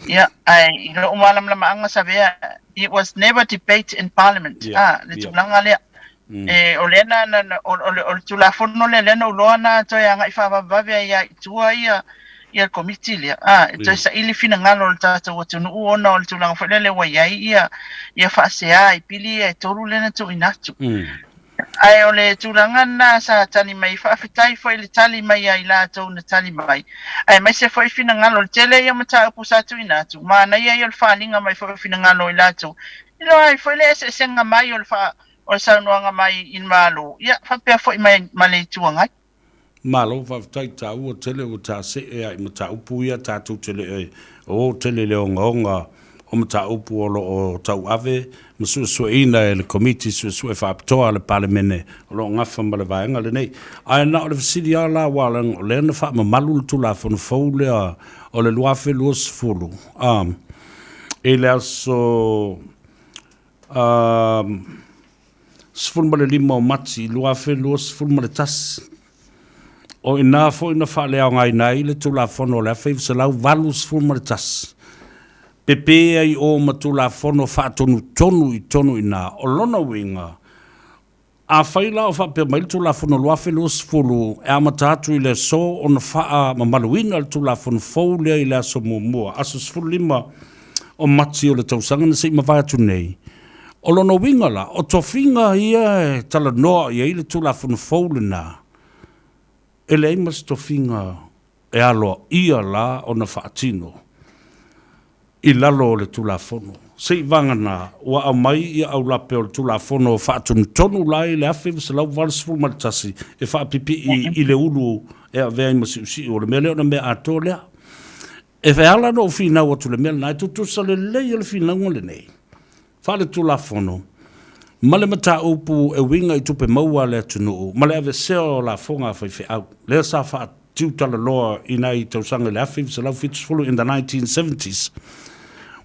ya ai lo malam lama anga sabia it was never debate in parliament le tulanga le ole na ole tula fono le no lona to ya ngai fa ba ya tua ia committee le to sa ili fina ngalo ta to tu no ona ole tula fo le wa ia fa se ai pili e toru le na to inatu ai ole tulanga na sa tani mai fa fitai fo ile tali mai ai la to na tali mai ai mai se fo fina ngalo tele ia mata pu sa tu inatu ma na ia il fa linga mai fo fina ngalo ila to ilo ai fo le se senga mai ol fa o sa noanga mai in malo ia fa pe fo mai male tuanga malo fa tai ta o tele o ta se ai mata upu ia ta tu tele o tele le onga o mata upu o tau ave musu ina le committee su fa aptoa le parlemene lo ngafa male vaenga le nei ai na le fasili ala wala le na fa malu tu la fon fole o le lua fe los fulu ele aso sful male lima o mati lua fe los ful male tas O ina fo ina fa lea ngai nai le tula fono le fe se lau valus fu martas. Pepe ai o matula fono fa tonu tonu ina o lona winga. A faila o fa pe mai tula fono loa felus fulu e amatatu ile so on fa mamaluina le tula fono folia ile so mua asus fulima o mati o le tausanga na se mavaya tu nei. O lona winga la o tofinga ia tala noa ia ile tula fono folina. Ele imas tofinga e alo ia la o na faatino. I lalo le tulafono. Sei vangana wa au mai ia au lape o le tulafono faatunu tonu lai le afe se lau valsful maltasi e faapipi i le ulu e a vea ima si o le mele o na mea ato lea. E fe ala no fina o tu le mele nai tutusa le lei le fina ngole nei. Fa le tulafono. Male mata upu e winga I tupe maua le tunu. Male ave seo la fonga fai fe au. Lea sa fa tiutala loa ina I tausanga le afe se lau fitusfulu in the 1970s.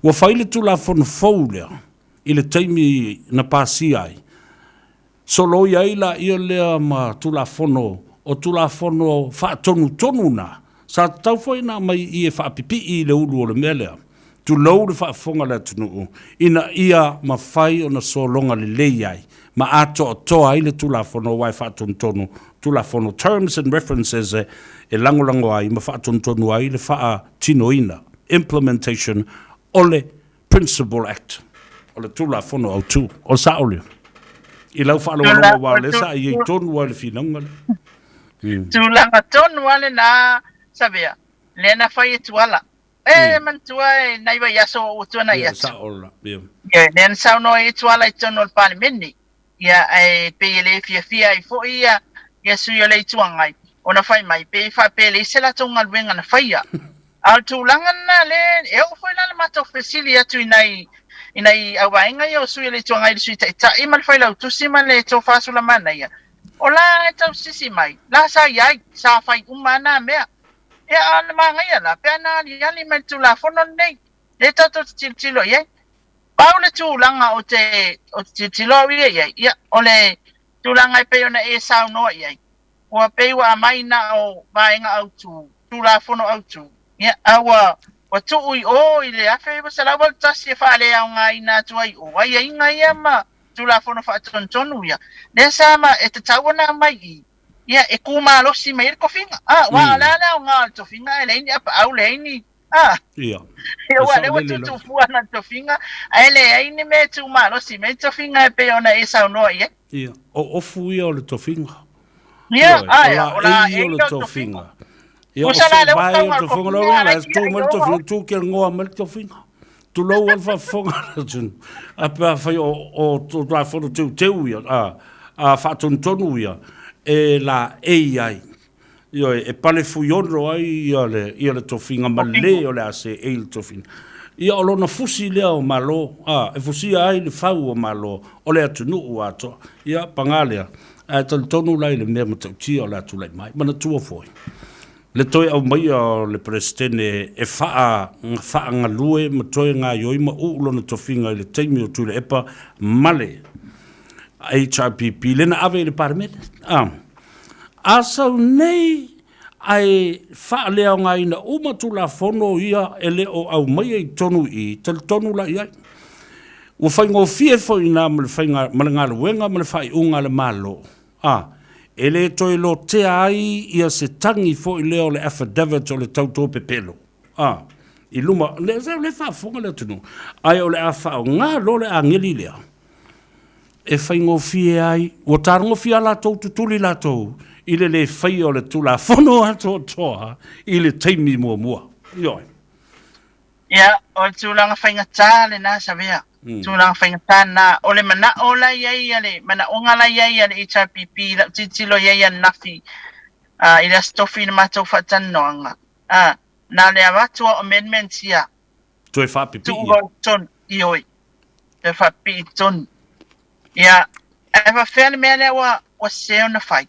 Wa faile tu la fon folia ile taimi na pasi ai. Solo ia ila ia lea ma tu la fono o tu la fono fa tonu na. Sa tau foi na mai I e fa pipi I le ulu o le melea. Tu lau le fa fonga le tunu. Ina ia ma fai o na so longa le lei ai. Ma ato o toa ile tu la fono wai fa tonu. Tu la fono terms and references e lango ai ma fa tonu ai le fa tinoina. Implementation ole principal act ole tula fono au tu o sauli I lau fa lo wa le sa I tonu wa le finanga Tulanga tonu wale na sabea le na fai tuala man tua na iba yaso o tu na yaso sa ola nen sa no I tuala I tonu al parliamenti ia ai pe le fia I fo ia yesu yo le tuangai ona fai mai pe fa pe le sela tonga wenga na fai al tulangan na le e o foi na mato fesilia tu inai awainga yo sui le tuanga I sui ta I mal foi la tu sima le to fasu la mana ia ola tau sisi mai la sa ia sa fai umana mea e al manga ia la pena li ali mal tu la fono nei le to tilo ia paule tulanga o te tilo ia ole tulanga pe ona e sa no ia o pe wa mai na o vainga au tu la fono au tu ya awa watu o ile afe ba sala wal tasi fa le nga ina tu ai o ai inga ia ma tu la fono fa tonu ya ne sama e te tawana mai ya e kuma lo si mai ko finga wa la nga to finga ele ni apa au le ni ia e wa le watu tu fu na to finga ele ai ni me tu ma lo si me to finga pe ona e sa no ia o fu ia le to finga ia ola e le to finga Ia o se vai o te whonga lau inga, tu mel to finga, tu kia ngoa mel to finga. Tu lau alfa whonga tunu. A pia whai o tu tai whono teu ia, a whaatonu tonu ia, e la AI. Ia e pale fuiono ai ia le to finga, ma le o le ase e le to finga. Ia o lona fusi lea o malo, e fusi ai le whau o malo, o le atunu o ato. Ia pangalea, a tonu lai le mea matautia o le atu lai mai, mana tua foi. Le toi au mai o le presidente e faa ngalue ma toi ngā yoi ma uulo na tofinga I le teimi o tūle epa male HRPP lena ave le paramete. Asau nei ai faa lea ngā ina umatu la fono ia ele o au mai ai tonu I tal tonu la iai. Ua whai ngō fie fo ina ma le whai ngā luenga ma le whai unga le malo. Ele toi lo te ai ia se tangi fo I leo le affidavit o le tauto pepelo. I luma, le wha fonga le tunu. Ai o le a wha o ngā lo le a ngeli lea. E whai ngō fie ai, o tarango fia la tau tutuli la tau, I le whai o le tula fono ato toa, I le teimi mua. Ioi. Ia, o le tūlanga whainga tā le nā savea. Tūlanga whainga tā nā, o le mana o la iai ale, mana o ngala iai ale HRPP, la titilo iai an nafi, I le stofi na matou whatanoanga. Nā le awatua amendments ia. Toi whapipi ia. Tūgo ton, ioi. Toi whapipi ton. Ia, e whawhea mea lea wa seo na whai.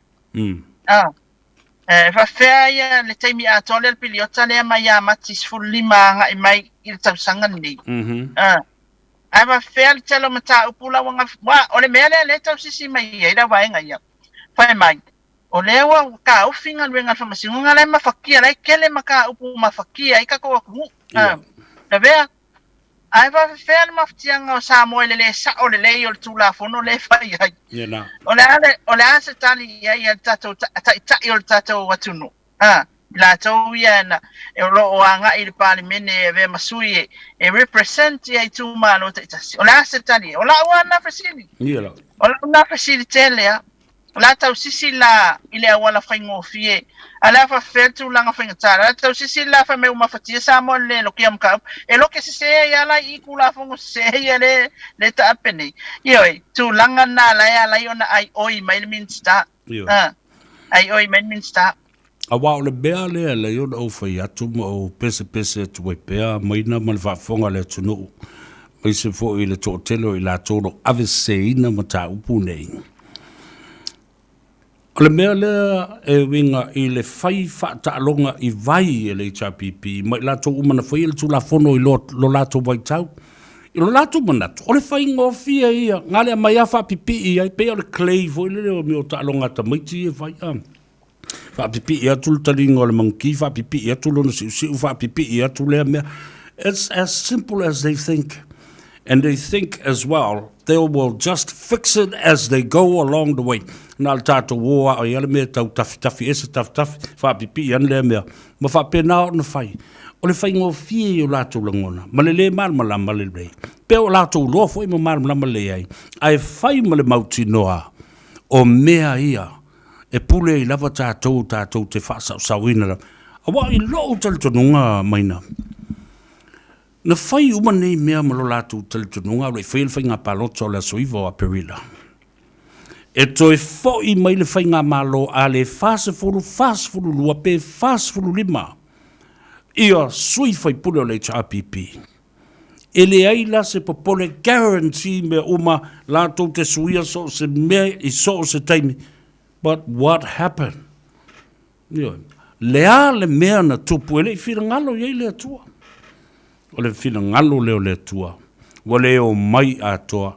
Whawhea ia le teimi a tole le piliota lea mai a matis fulima nga I mai I le tausanga ni. Ava fair telo mata upula wanga wa ole mele le tau sisi mai ia da waenga ia. Fai mai. O lewa ka ufinga wenga famasingo ngala mafakia lai kele maka upu mafakia ika ko ku. Na vea ai va fer maftianga o Samuel le sa o le yo tula fono le fai ai. Yena. O le ase tali ya tato ta yo tato watunu. La tau ia na e lo anga i parliament e ve masui e represent ia tu malo te tasi. O la ase tali o la wana fasili. Yela. O la na fasili tele ya. La tau sisi la ile awala faingo fie ala fa fetu langa fainga tara tau sisi la fa me uma fatia samo le lo kiam ka e lo ke se ya la I kula fongo se ya le ta apene yoi tu langa na la ya la yona ai oi mai minsta ai oi mai minsta Awa o le bea le yona o fai atu o pese tu wai bea maina ma le whaafonga le tunu mai se fo I le tōtelo I la tōro ave se ina ma tā upu nei. O le mea lea e winga I le fai whaataalonga I vai e le HRPP, mai lato umana whai e le tula fono I lo lato wai tau. I lo lato manatu, o le whai ngofia ia, ngā lea mai a whapipi I ai pea o le clay fo I le leo mi o taalonga ta maiti e whai am. Whapipi I atu le taringa o le manki, whapipi I atu lona siu, whapipi I atu lea mea. It's as simple as they think. And they think as well, they will just fix it as they go along the way. Nā le tātou woa o iale mea tau tafi ese tafi, whapipi an lea mea. Ma whapena o na whai. O le whai ngō fie o lātou langona. Ma le marmala ma le rei. Pea o lātou loa fwoi ma marmala ma le ai. Ai whai ma le mauti noa o mea ia. E pule I lava tātou te whaasau-sauina. Awa I loo talitonunga maina. Na whai uma nei mea malo lātou talitonunga, rei whai le whai ngā palota o le soiva o a perila. E toi fōi mai le whai ngā malo a le whasefuru lua pe whasefuru lima. Ia sui whai pule o le HRPP. E le aila se popole guarantee mea uma lātou te suia so se mea I so se taimi. But what happened? Lea le mea na tupu, ele I whirangalo iei le atua. O le whirangalo leo le atua. Wa leo mai atoa.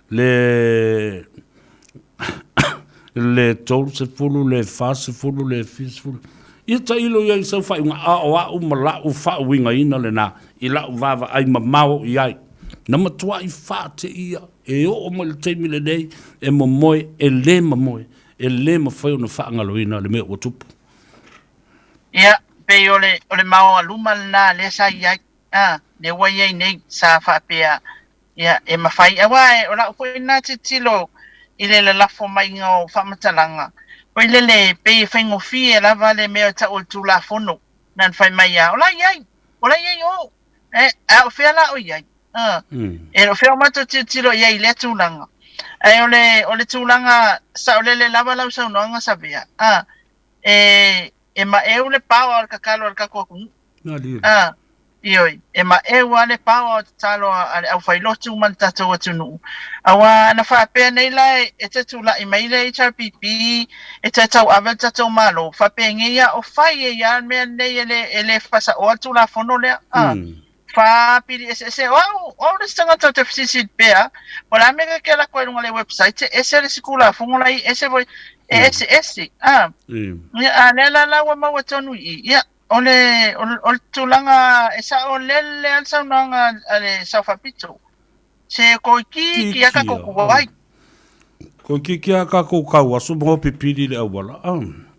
Le tolu se fulu, le fa se fulu, le fis fulu. Ia ta ilo iei sau whai unga a uma la u wha winga ina le nā. I la u vava ai ma mau iai. Na matua I wha te ia. E o mo le teimi le nei. E mo moe, e le ma moe. E le ma whai una wha ngalo ina le mea watupu. Ia, pe o le mau aluma na le sa iai. Le wai ei nei sa wha pia. Ia, e ma whai. Awa e o la upo ina te tilo. I le lafo mai ngā whamatalanga. Poi le pe whaingo fie lava le mea ta o tu la fono. Nan whai mai a. Ola iai o. A o whea la o iai. E o whea mato tiro iai le tūlanga. O le tūlanga sa o le lava lau sau noanga sa vea. E ma e o le pāwa o le kakalo o le kakua kungu. Ioi, e ma e wale pawa o te talo au whailotu man tatou atunu. Awa na whapea nei lai e te tula I mai le HRPP e te tau awa tatou malo. Whapea ngeia o whai e ia mea nei e le whasa o atu la fono lea. Whapiri e o le stanga tau te whasisid pea. Wala mega ke la koe runga le website e se le sikula fungola I e se voi e ese. Le la lawa maua tonu I. Ia. O le tulanga e sa o lele al sa nanga ale sa fapito. Se ko ki aka ko wai. Ko ki aka ko ka wasu mo pipiri le awala.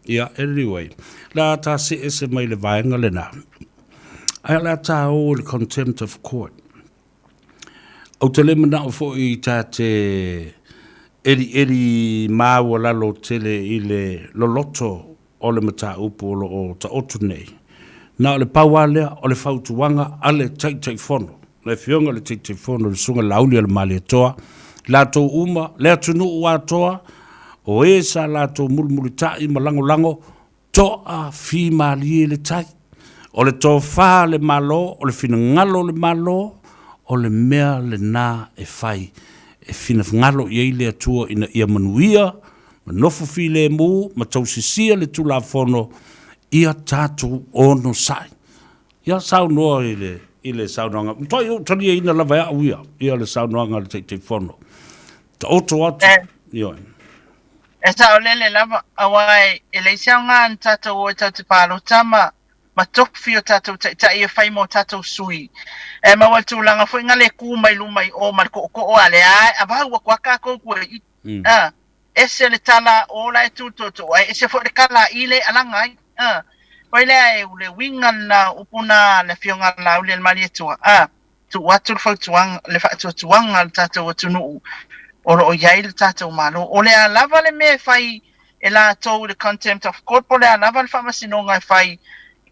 Yeah, anyway. La ta se ese mai le vaenga le na. Ai la ta o le contempt of court. O te le mana o fo I ta te eri maua lo tele I le loloto o le mata upu o ta otu nei. Na o le paualea o le fautuanga ale tai fono. Le fionga le tai fono le sunga lauli le mali toa. Lato uma, le atunu ua toa. O e sa lato mulmuli tai malango toa fi mali le tai. O le tofa le malo, o le fina ngalo le malo, o le mea le na e fai. E fina ngalo I le atua ina ia manuia, manofo fi le mu, matausisia le tula fono, ia tatu ono sai. Ia sau noa I le sau noanga. Mtoi o tani e ina lava ea uia. Ia le sau noanga le te fono. Ta oto atu. E sa ole le lava awai e le sianga an tatou o tatou palo tama ma tofi o tatou ta ia fai mo tatou sui. E ma wal tūlanga fo inga le ku mai lumai o ma ko o ale ai ava wa kwa ka ko ku ese le tala o la tu ai ese fo le kala ile alanga Wai le ule winga na upuna le fionga la ule mali tua tu watu fo tuang le fa tuang al tatou tunu o yai le tatou malo o le lava le me fai e la tau the contempt of court po le lava le fa masinonga fai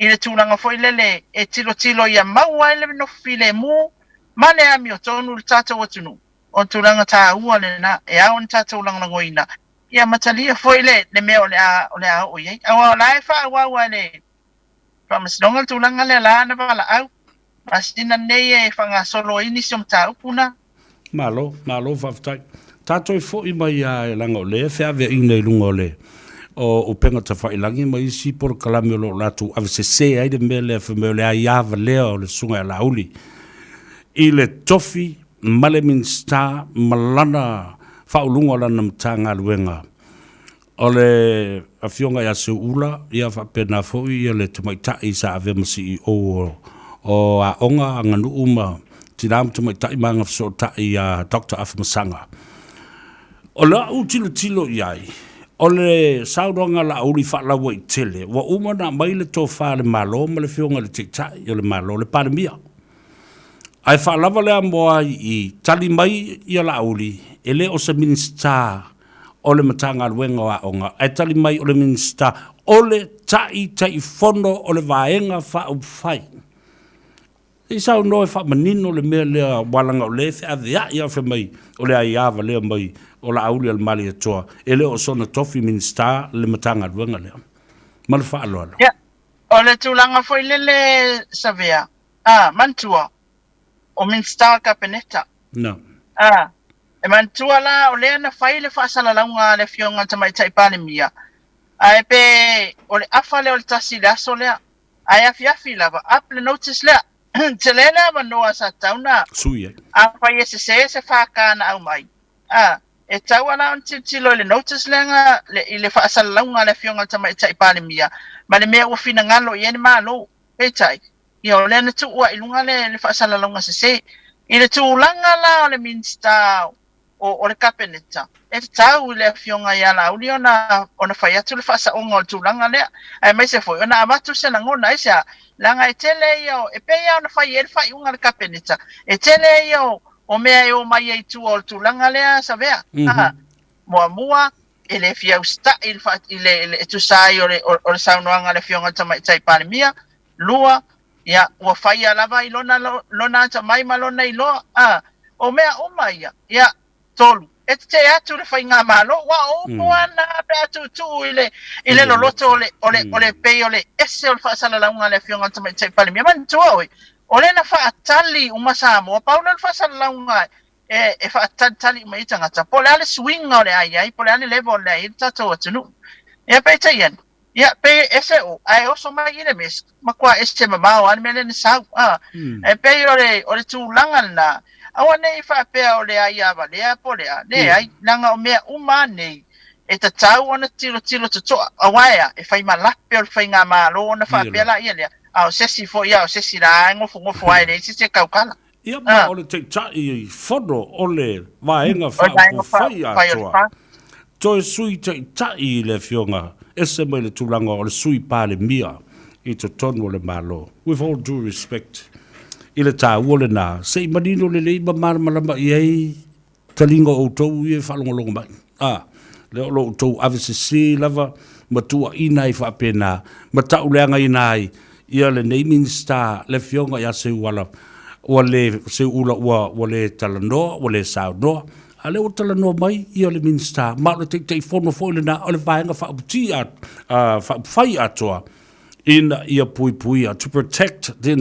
i le tūlanga fo ilele e tilo ia maua ele no file mu mane ami o tonu le tatou tunu o tūlanga tā ua le na e au ni tatou langa ngoina ia matalia fo ile le me o le a o yai awa la e fa awa le fa masinonga le tūlanga le la na vala au masina nei e fanga solo ini som tā upuna Malo whaftai. Tātou fo i mai a langa o le, whea vea i nei lunga o le. O penga ta whailangi mai si por kalame o lo latu. Awe se aide me le whameo le a iawa lea o le sunga e lauli. I le tofi, malemin star, malana, whaulunga lana mtanga luenga. O le a fionga ia se ula, ia whapena fo i le tamaitai sa ave masi o a onga anganu uma. Tinam mai tai manga so tai Dr. Afamasanga. O la tilo iai. O le saudonga la uli fa la wai tele. Wa umana mai le to fa le malo ma le fionga le tiktai o le malo le pandemia. Ai fa lava le moa I tali mai ia la uli ele o se minista o le matanga luenga wa onga. Ai tali mai o le minista o le tai fono o le vaenga fa fai. Isa no fa manino le me le walanga le fe avia ia fe mai o le ia va le mai o la auli al mali toa ele o sona tofi minsta le matanga luanga le mal fa lo ya o le tulanga foi le savea mantua o minsta kapeneta no e mantua la o le na fai le fa sala launga le fionga tamai tai panemia ai pe o le afale o le tasila so le ai afi lava up le notice le Telena manoa sa tauna. Suia. Apa ye se whakana au mai. E tauana on tilo le notice lenga le fa salunga le fionga tama tai panemia. Ma le mea ufina ngalo ye ni malo. E tai. Yo le na tu ua ilunga le fa salunga se. I le tu langa la le minsta o le kapeneta. E tau le fionga ya la uli ona fa atu le fa sa onga tu langa le. Ai mai se foi ona amatu se ngona isa. Langa e tele yo e pe ya na fai e fai unga ka penita e tele yo o mea yo mai e tu o tu langa le sa vea mua ele fia usta il fa ile tu sai o le saunoanga le fionga tama tai panemia lua ya o fai ala vai lona ta mai malona ilo o mea o mai ya tolu e te atu le fai ngā malo wa o moana pe atu tu ile lo loto ole pe ole ese o fa sala launga le fionga tama tai panemia man tu ole na fa atali uma samo paula fa sala launga e fa atali mai tanga ta pole ale swing ole ai pole ale level le tato tunu e pe tayen ya pe ese o ai oso mai ile mes makwa ese mamao an mele ni sa e pe ole tu langa na awane ifa pe ole ai ava le pole le ai langa o mea umane e ta tau ona tilo to awaya e fai malape o fai nga malo na fa pe la ile au sesi fo ia sesi la ngofo ai le sesi kaukala ia ma ole te tai fodo ole vaenga fa fai atua to sui te tai le fionga ese mai le tulanga o le sui pale mia I to tonu le malo with all due respect ile ta wole na sei manino le ba malama ai talingo o tou e falongo mai le lo tou avc lava matua ina I fa pena mata ulenga inai ia le naming star le fionga ya se wala wale se ula wale talano wale sauno ale o talano mai ia le minsta ma le te fono foi na ole vaenga fa utia fa fai atoa in ia pui to protect the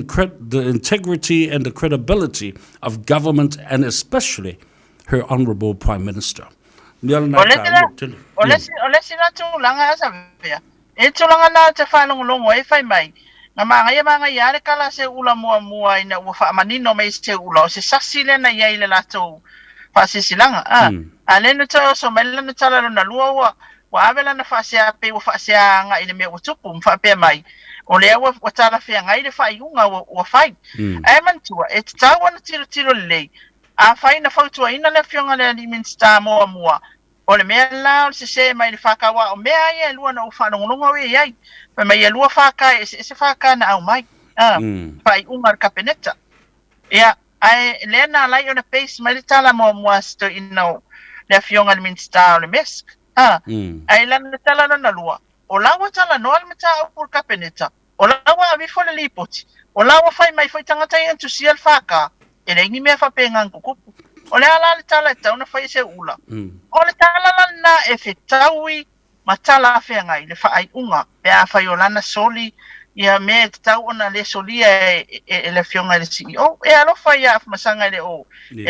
integrity and the credibility of government and especially her honorable prime minister. Ole sila tu langa sabia. E tu langa na te whanongo longo e whai mai. Nga mga ia le kala se ula mua ina ua wha manino mai se ula o se sasile na ia ile lato wha sisilanga. A le no tau so mai lana tala na lua wa avela na fa'asea pe wa fa'asea nga ile me o tupu mfa pe mai o le wa tala fe nga ile fa iunga wa fai ai man tua e tawa na tiro le a fai na fautua ina le fionga le Minister mua o le mea la o se mai le whakawa o mea ia lua na uwha nongonongo e iai pa mai lua whaka e se whaka na au mai fai ungar kapeneta ia ai lena lai o na pace mai le tala mua sto ina le fionga le Minister o le mesk ai lana tala na lua o lawa tala no al mata o kapeneta o lawa avi fo le lipoti o lawa fai mai foi tangata i entusial whaka e le ingi mea whapenga kukupu o le ala le tala e tau na whai se ula o le tala lana e whetaui ma tala awhenga i le whaai unga pe a whai o lana soli ia mea te tau ona le solia e le fionga le CEO e alofa ia awhamasanga e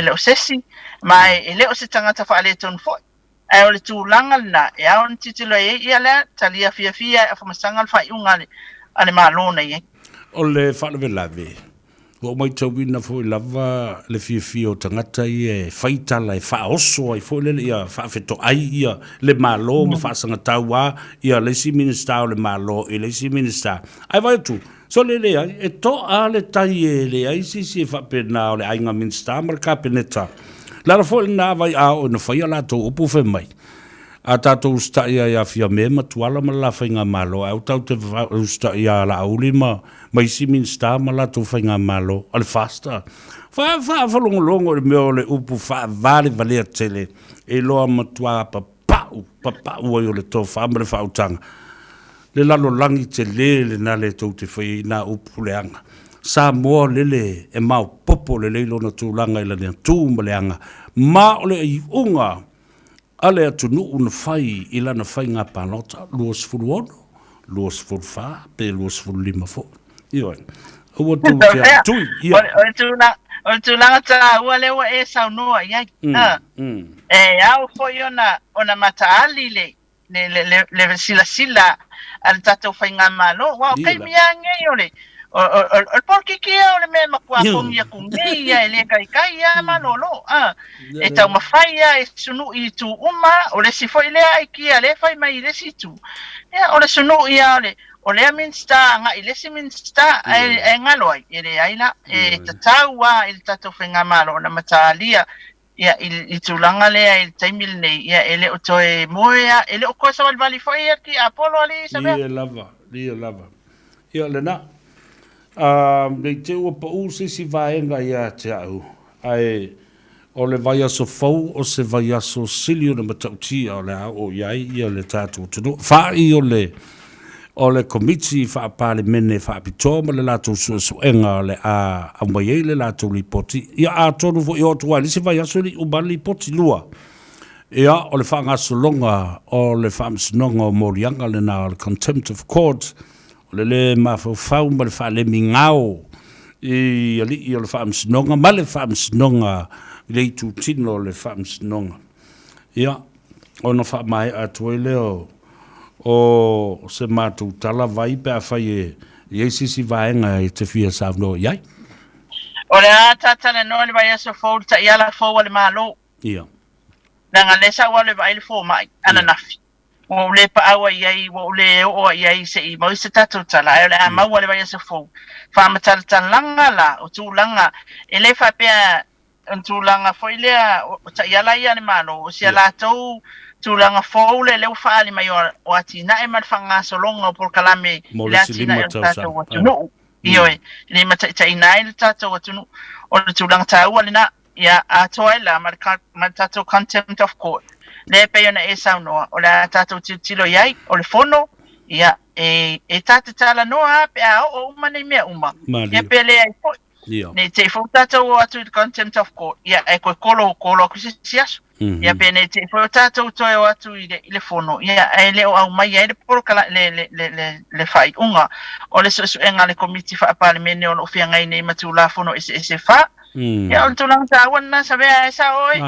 le o sesi mai e le o se tangata wha le tonu foi e o le tūlanga lana e au ni titilo e ia lea talia fia e awhamasanga le whaai unga ale maalona i o le whanawelawe o mai tauina fo i lava le fia o tangata i e whaitala e whaoso ai fo lele ia whaafeto ai ia le malo ma whaasanga taua ia le si minister o le malo i le si minister ai vai tu so lele ai e to a le tai e le ai si e whapena o le ainga minister ma le kapeneta lara fo le nā vai a o na whaia la tō upu whe mai a tātou usta ia ia fia me matuala ma la whainga malo au tau te usta ia la auli ma isi minister ma la tau whainga malo ale fasta whalongolongo le meo le upu vale valea tele e loa matua papau ai o le tō whamare whautanga le lalo langi te le na le tau te whai na upu leanga sa moa lele e mau popo le leilo na tūlanga ila nea tū ma leanga ma o le i unga ale atu nuu na whai i lana whai ngā pānota, luas furu ono, luas furu whā, pe luas furu lima fo. Ioi, ua tū te atui. O tūlanga tā ua lewa e sau noa iai. E au fo i ona mata ali le sila al tatou whai ngā malo. Wau, kai mia ngei ole. O porki kia o le mea makua kongia kungi ia e le kai ia malolo e tau mawhai ia e sunu i tu uma o le sifo i lea i kia le whai mai i le situ o le sunu ia o le Minister nga i le si Minister e ngalo ai e le aila e tatau wa i le tatou whenga malo na matalia ia i tūlanga lea i taimil nei ia e le o toe moea e le o kosa walvali whai ia ki Apollo ali sabea Lia lava ia le na nei te ua pa si vaenga ia te au ai o le vai aso fau o se vai aso sili o na matautia o le au o iai ia le tātou tunu whai o le komiti whaapale mene whaapitoa ma le lātou suenga o le a mai le lātou li poti ia a tonu fo i o tuai se vai aso li umali poti lua ia o le whaangaso longa o le whaamsinonga o morianga le na o le contempt of court le mafau ma le whaale mingao i ali o le whaamsinonga ma le whaamsinonga le i tūtino le whaamsinonga ia o na whaamai atu leo o se mātou tala vai pe a whai e sisi vaenga e te whia sāwno iai o le a tatale no le vai aso fōu ta iala fōu le mālo ia nanga lesa ua le vai le fōu mai ananafi o le pa awa iai o le o iai se i mau se tatou tala e le a mau le vai aso fōu whaamatala talanga la o tūlanga e le whapea tūlanga fōi lea o ta iala ia le mālo o sia lātou tūlanga fōu le leu whaali mai o atina e mal whanga solonga o porkalame le atina e tātou atunu ioi le mata ina e le tātou atunu o le tūlanga tāua le na ia a toa la ma tātou contempt of court le peiona e saunoa o le tātou tilo iai o le fono ia e tātou tala noa pe a o umane mea uma ia pe le ai fōi ne te fōu tātou o atu contempt of court ia e koe kolo kusi siasu ia pe ne te fōu tātou toe o atu i le fono ia e le o au mai e le porokala le whai unga o le suenga le komiti whaapale mene o fia ngai nei matu la fono ese wha ia o tulang tāwana sa bea e sa oi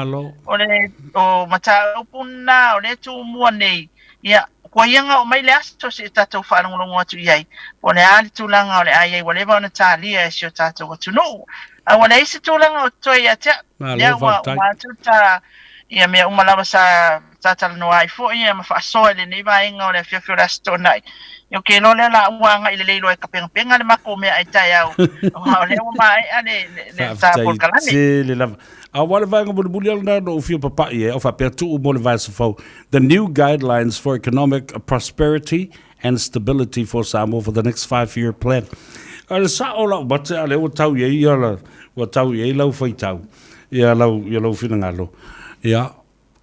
o le o mata upuna o le tu mua nei ia kua ianga o mai le aso si tātou whaarongolongo atu iai o le ali tūlanga o le aiai walewa o na tālia e si o tātou atu no a wale isi tūlanga o toi a tea lea ua atu ta ia mea umalawa sa tatala no ai fo ia ma fa so le ni vai nga le fio fio resto nai yo ke lo le la wanga ile le lo e kapeng penga le mako me ai tai au o le o mai ane le ta por kalani le lava a wale vai ngabulu bulial na no fio papa ia o fa pertu o mole vai so the new guidelines for economic prosperity and stability for Samoa for the next 5-year plan. Ala sa ola but ale o tau ye ia o tau ye lau fai tau ia lau fina ngalo ia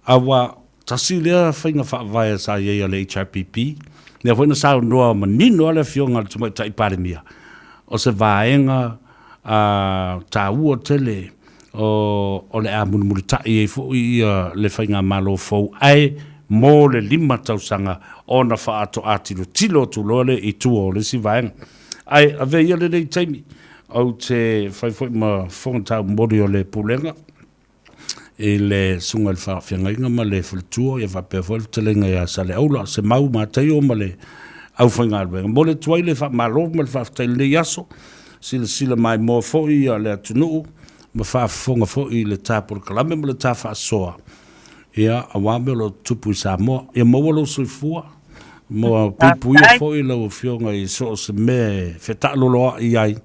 awa tasilia fainga fa vai sa ye le HRPP ne foi na sa no manino ale fionga tuma tai parimia o se vaenga a tau o tele o le amun mulita e fo ia le fainga malo fo ai mo le lima tau sanga ona fa ato atilo tilo tu lole I tu o le si vaenga ai ave ia le taimi au te fai ma fonta mori o le pulenga e le sunga le whawhiangainga ma le whultua ia whape whultelenga ia sa le aula se mau ma teio ma le au whainga alwenga mo le tuai le whamalof ma le whawhtaile le yaso sila mai mo foi ia le atunuu ma whafonga foi le tāpura kalame ma le tā whaasoa ia awame lo tupu I Samoa ia mawalo soifua mo pupu ia foi lau fionga I so se me whetaloloa I ai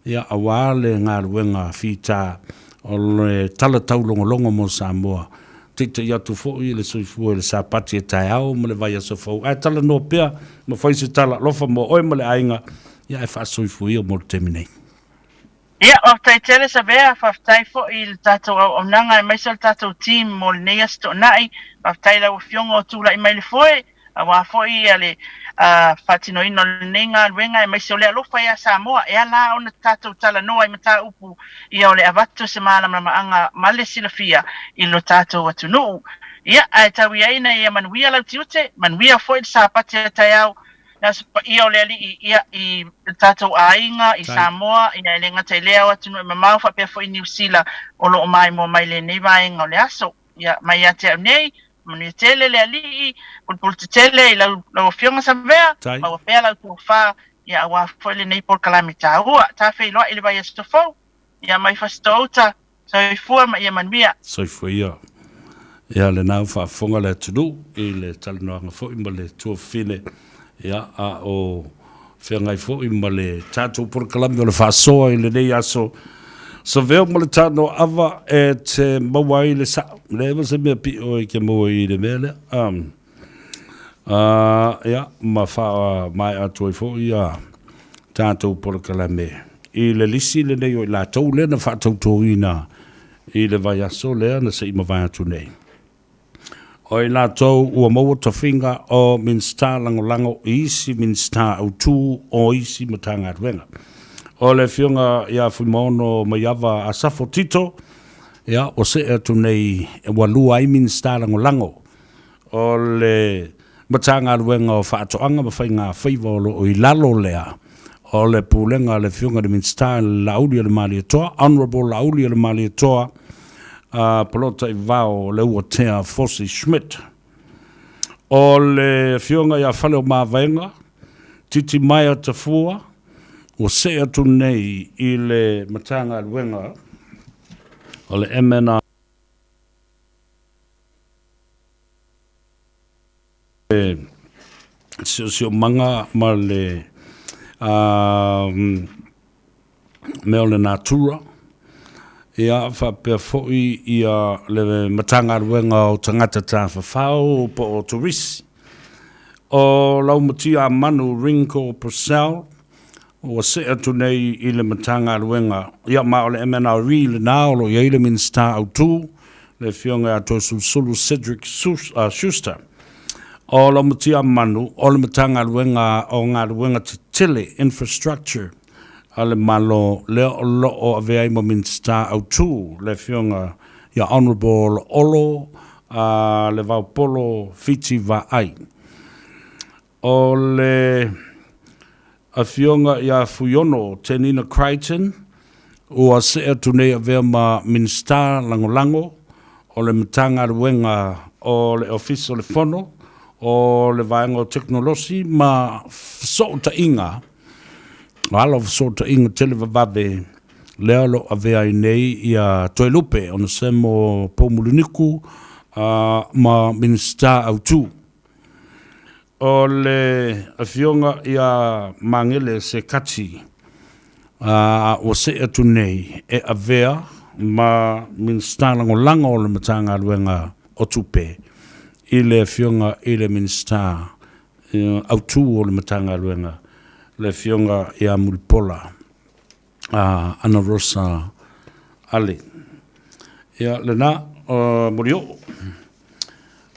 ia awale ngā ruenga whita o le tala tau longo mo Samoa. Tita ia tu fo I le soifua le sapati e tai au ma le vai aso fau. Ai tala no pea ma fai se tala lofa mo oi ma le ainga ia e wha soifua ia mo le teminei. Ia o tai tele sa vea whaftai fo I le tatou au omnanga e maisa le tatou team mo le nei asto nai whaftai lau fiongo o tūla I mai le foe a wā fo I ale fatino ino nenga wenga e maise o le alofa ia Samoa e ala ona tatou tala noa I mata upu ia o le avato se malama maanga male silafia I lo tatou atunuu ia ai tawi aina ia manuia lau tiute manuia foi le sapati e tai au ia o le ali ia I tatou ainga I Samoa ia le ngata lea o atunu e mamau whapea foi New Zealand o lo o mai mo mai le nei vaenga o le aso ia mai ate au nei mani tele le ali pul tele I lau fionga sa vea ma pea lau tu fa ia wa foi le nei por calamita ua ta fei loa I le vai estofo ia mai fastouta soifua ma ia manmia soifua ia le nau whaafonga le tunu I le talanoanga foi ma le tuafine ia a o whiangai foi ma le tātou por kalami o le whaasoa I le nei aso so veo mo le tano ava e te mawai le sa le eva se mea pi o I ke mawai le mea le ia ma wha mai atu I fo ia tātou por kalame I le lisi le nei o I la tau le na wha tau tau ina I le vai aso lea na se ima vai atu nei o I la tau ua maua ta whinga o minsta lango isi minsta au tū o isi matanga ruenga o le fionga ia fuimono mai ava a safo tito ia o se atu nei e walua I minsta lango o le matanga ruenga o whaatoanga ma whainga whaiva o I lalo lea o le pulenga le fionga de minsta lauli le mali toa honorable lauli le mali toa pelota I vao le ua tea Fossi Schmidt o le fionga ia whale o mawaenga titi mai a tafua o se atu nei I le matanga luenga o le MNR sio manga ma le meo le natura ia whapea foi ia le matanga luenga o tangata tā whawhau po o turisi o laumatia manu Rinko Purcell o se atu nei I le matanga luenga ia ma o le MNRE le nao lo ia I le minsta au tū le fionga ato sulu Cedric Schuster o laumatia manu o le matanga luenga o ngā luenga te tele infrastructure ale malo le lo o avea mo minsta au tū le fionga ia honorable olo le vaupolo fiti va ai o le a fionga ia fuyono Tenina Crichton o a se atu nei avea ma minsta lango o le matanga ruenga o le office o le fono o le vaenga o teknolosi ma so ta inga alo so ta inga tele vavabe le alo avea I nei ia toilupe ona semo pomuluniku ma minsta au tu. O le afionga ia mangele se kati o se atu nei e avea ma minsta lango o le matanga luenga o tupe. I le afionga i le minsta au tu o le matanga luenga le afionga ia mulpola Ana Rosa Ale. Ia le na morio.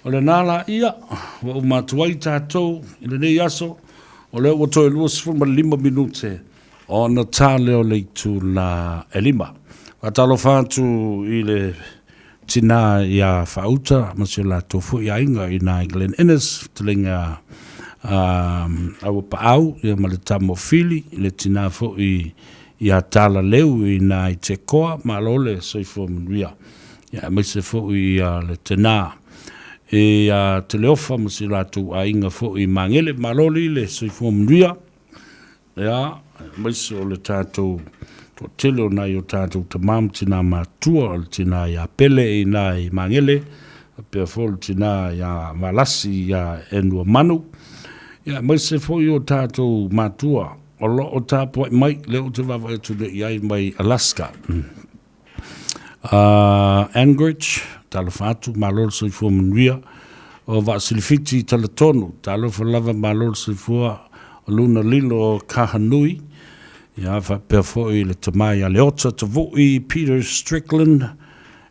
O le nala ia, wa umatuai tātou, i le nei aso, o leo wa toi lua 5 minute, o na tā leo leitu la elima. Wa talo whātu i le tina ia whauta, masio la tofu ia inga i nā Glen Innes, telenga au paau, ia ma le tamo fili, i le tina fo i ia tala leu i nā i te koa, ma lole soifo manuia. Ia maise fo i le tina, e te leofa masi rātou a inga fo i mangele maloli le soifo manuia. Ia, maise o le tātou to tele o nai o tātou tamam tina mātua o le tina ia pele i nai mangele, pia fo le tina ia malasi ia enua manu. Ia, maise fo i o tātou mātua, o lo o tāpua mai leo te wawa e tune iai mai Alaska. Anchorage, talo fatu, malol soifua manuia, o Vasilifiti talatonu, talo falava malol soifua o luna lilo o Kahanui, ia fa perfo i le tamai a leota tavui Peter Strickland,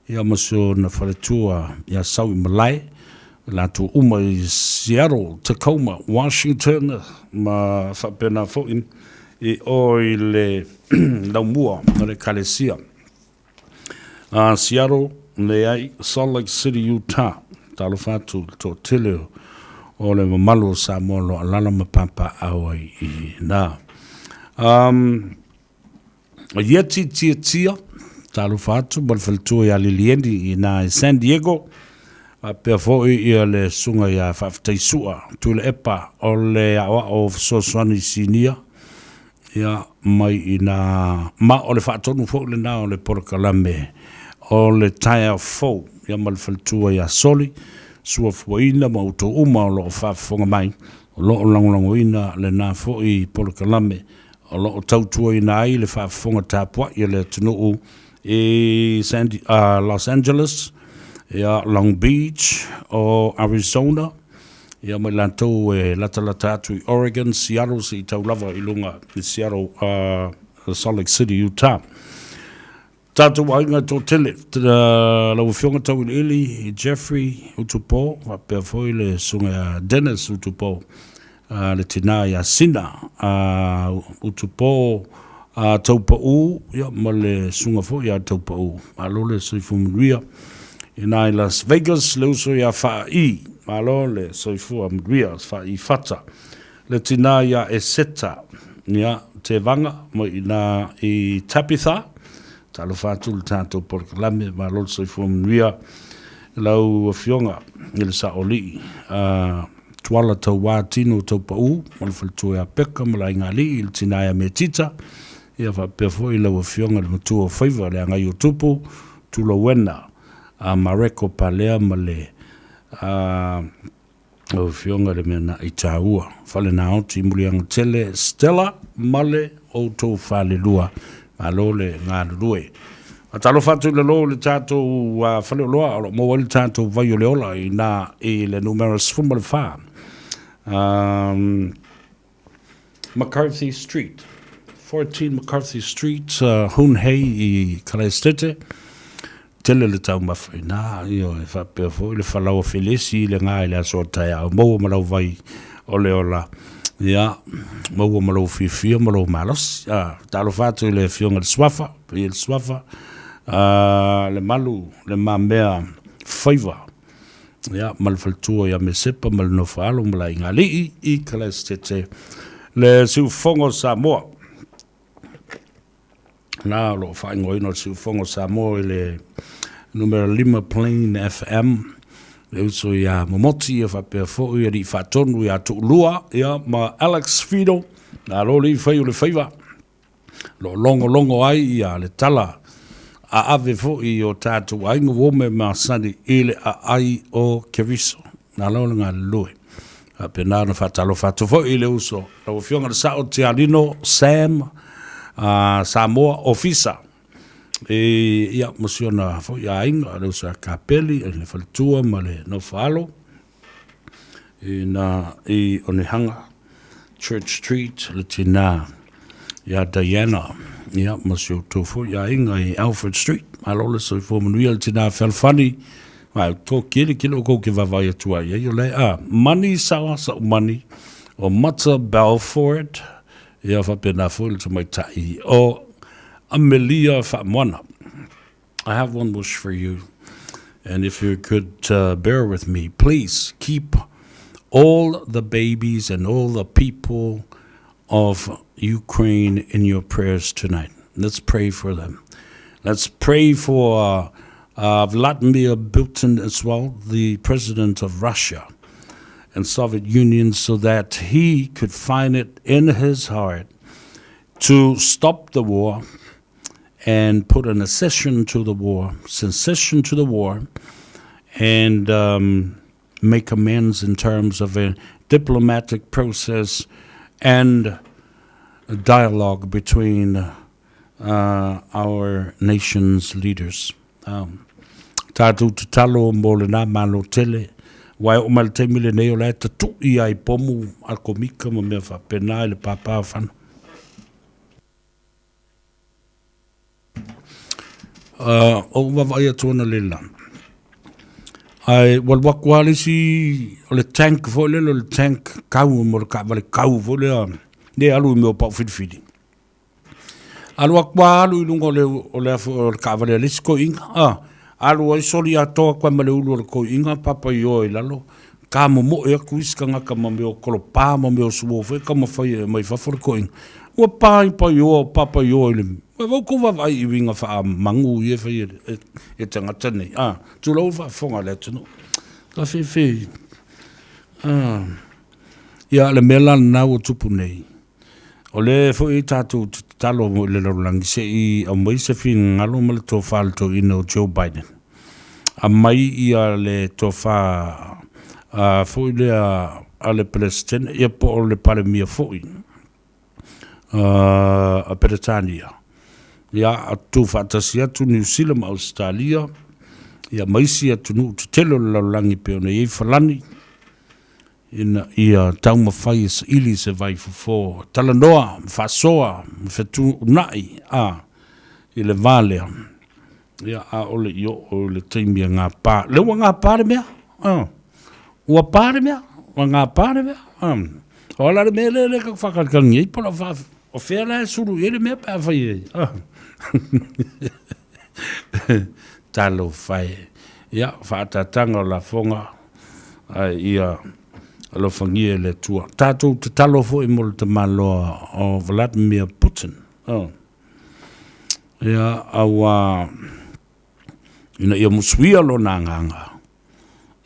ia maso na whaletua ia sau i Malai, lātu uma i Seattle, Tacoma, Washington, ma fa pena fo i o i le laumua o le Kalesia. Seattle, Leai, Salt Lake City, Utah, talo fatu to tele o le mamalu sa molo alala mapampa awai i nā. Yeti tia, talo fatu, balfaltua ya Liliendi i nā i San Diego, pia foi i le sunga ya whaftaisua, tu le epa o le awa o Soswani Sinia, ia mai i nā, ma o le whaatonu fo le nā o le Porokalame, o le taia fo ia malfaltua ia soli sua fuaina ma uto uma o loo whaafonga mai o loo langolangoina le nā fo i Porokalame o loo tautua ina ai le whaafonga tāpua ia le tunuu i Los Angeles ia Long Beach o Arizona ia mai lantou e latalata atu i Oregon, Seattle si taulava i lunga i Seattle, Salt Lake City, Utah. Tātou ainga tō tele, lau whionga tau i ili i Jeffrey Utupo, pia foi le sunga Dennis Utupo, le tina i Sina Utupo taupau, ia ma le sunga foi a taupau, alo le soifu manuia, i nai Las Vegas, le uso ia whaai, alo le soifu manuia, whaai fata, le tina i Eseta, ia te vanga, mo i nā i Tapitha, talo fatu le tātou Porokalame, ma lolo soifua manuia, lau fionga, ile sa oli, tuala tau wātino tau pau, ma le whalitua ea peka, ma la ingali, il tina ea me tita, ia whapea foi lau fionga le matua whaiva, le angai o tupu, tula wena, ma reko palea, ma le lau fionga le mena i tāua, whale na oti muli anga tele, Stella, male, o tau whale lua, alole ngā rue. A talo fatu le lo le tātou whale loa, alo mo wale tātou vai o le ola i nā i le numerous fumbale whā. McCarthy Street, 14 McCarthy Street, Hunhei i Kalaestete. Tele le tau mawhai nā, io e whapea fo, i le whalau Felisi, i le ngā i le aso tai au, mo malau vai o le ola. Ia, maua malau fia, malau malos, talo fatu le fionga le swafa, le swafa, le malu, le mamea whaiva, ia, malfaltua ia me sepa, mal no whaalo, mala ingali i Kalaestete, le siu fongo Samoa, nā lo whaingo ino siu fongo Samoa, le numero 5 Plain FM, le uso ia momoti ia whapea fo ia di whatonu ia tuulua ia ma Alex Fido na lo li whai o le whaiva lo longo ai ia le tala a ave fo I o tātou ainga wome masani ele a ai o Keriso. Nā launa ngā lue. A pena na whatalo whatu fo ele uso. Rau fionga na sao te alino Sam Samoa Officer. Ia mosiona fo ia inga. Rau sa kapeli, le whalitua ma le no whalo. I Onehanga Church Street, le tina. Ia Diana. Ia mosio tofu. Ia inga I Alfred Street. Alola so fo manuia le tina whalwhani. Ai ko kile ko ke vavai atua ia yo le money sawa sa money o Mata Belford ia fa pena full to my tai o Amelia Famwana. I have one wish for you, and if you could bear with me, please keep all the babies and all the people of Ukraine in your prayers tonight. Let's pray for them. Let's pray for Vladimir Putin as well, the president of Russia and Soviet Union, so that he could find it in his heart to stop the war and put an cessation to the war, and make amends in terms of a diplomatic process and a dialogue between our nation's leaders. Tātou te talo mo le nā malo tele, wai o mal te mile neo lai ta tu I ai pomu a komika mo mea whapena I le pāpā whanu. O wawai atuana le lan. Ai walwakwalisi o le tank fo le tank kau mo le ka kau fo le ne alu me o pau fidifidi. Alu akwalu I lungo o le ka vale lisko inga. Alu ai soli atoa kwa male ulu ko inga papa yo I lalo. Ka mo e kuiska ngaka mo me o kolopa mo me o suo fe ka mo fai mai fa for ko inga. O pai pa yo papa yo le. Wa ko va vai I winga fa mangu ye fa e tanga tane. Tu lo fa fonga le tino. Ka fe. Ya le melan na o tupu nei. O le fo I tātou talo mo le laulangi se I a mai se fin ngalo ma le tō whaalto ino Joe Biden. A mai I a le tō wha fo I le a le Palestine ia po o le pale mia fo I a Peretania. Ia a tū whaatasi atu New Zealand ma Australia. Ia mai si atu nu tu telo le laulangi pe ona I whalani. Ia tau mawhai ili se vai fufo talanoa, whasoa, whetu nai, I le valea. Ia a ole I o le teimia ngā pā. Lewa ngā pāre mea? Ua pāre mea? Ua ngā pāre mea? O ala le mea le ka whakarikangi I pola o whea lai suru I le mea pā whai Talo whai. Ia whaatatanga o la whonga. Ia alo fangie le tua. Tātou te talo fo I mole te maloa o Vladimir Putin. Ia awa ina ia musuia lo nā nganga.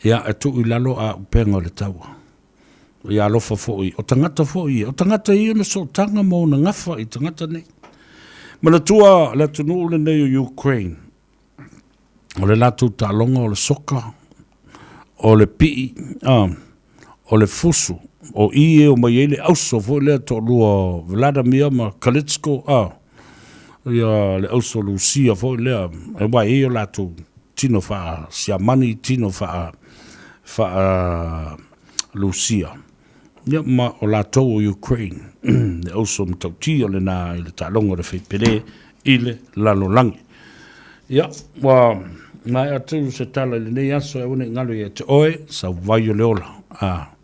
Ia e tu I lalo a upenga o le taua. Ia alofa fo I. O tangata fo I. O tangata I na so tanga mo na ngafa I tangata nei. Mana tua le tunu le nei o Ukraine. O le latu talonga o le soka. O le pii. O le fusu, o I o mai ele auso fo le to lua Vladimir ma Kalitsko, ia le auso Lucia fo le e wai o latu tino fa siamani tino fa Lucia. Ia ma o latu o Ukraine, le auso mtauti o le na i le talongo le whaipere I le lalolangi. Ia, wa mai atu se tala le nei aso e une ngalo I te oe, sa vai o le ola.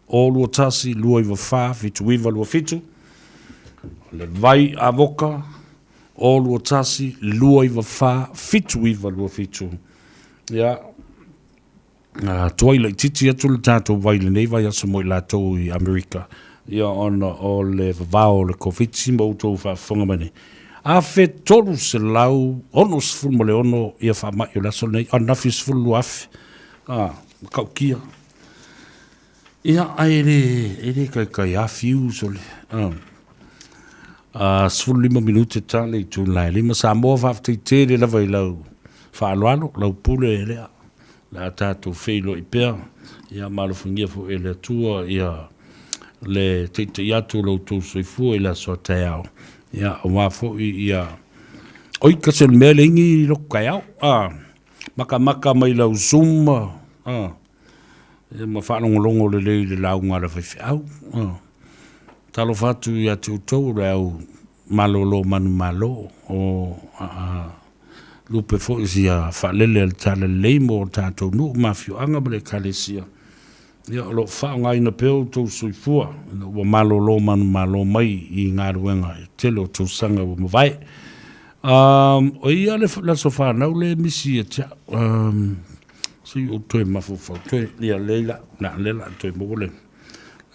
O lua tasi, lua iwa wha, fitu iwa lua fitu. Le vai a voka, o lua tasi, lua iwa wha, fitu iwa lua fitu. Ia, tuai lai titi atu le tātou vai le nei vai asa moi lātou I Amerika. Ia ona o le vavao le COVID mo utou wha whangamane. A fe tolu se lau, ono se fulmo le ono, ia wha mai o laso nei, anafi se fulu afi. Kau kia. Ia ai re kai a fiu sole. 15 minute tale tu lai lima Samoa fa te le lava I lau fa aloalo lau pule le la tatu feilo I pea ia malafungia fu ele tua ia le te iatu lau tu soifu ila so te au ia wa fo ia oi kasel mele ingi lo kai au maka mai lau zoom ia ma fa longo le lau ngala fa au talo fatu ia te utou rau malolo manu malo o lupe fo ia fa lele al tala leimo tato nu mafio anga bale kalesia ia lo fa ngai na peu to suifua o malolo manu malo mai I ngaruenga telo to sanga o vai o ia le la sofa na le misi tia si o to mafu fo to ia leila na lela to mole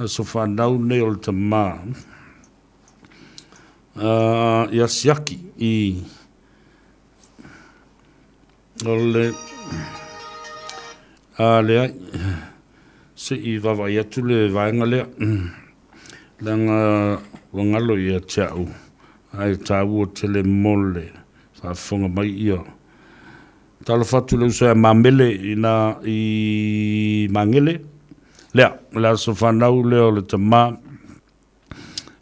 so far now nail to ma yasiaki I ole ale se I va ya tu le va ngale langa wangalo ya chau ai tau tele mole fa fonga mai ia talo fatu le so mamele ina I mangele la so fanau leo le tama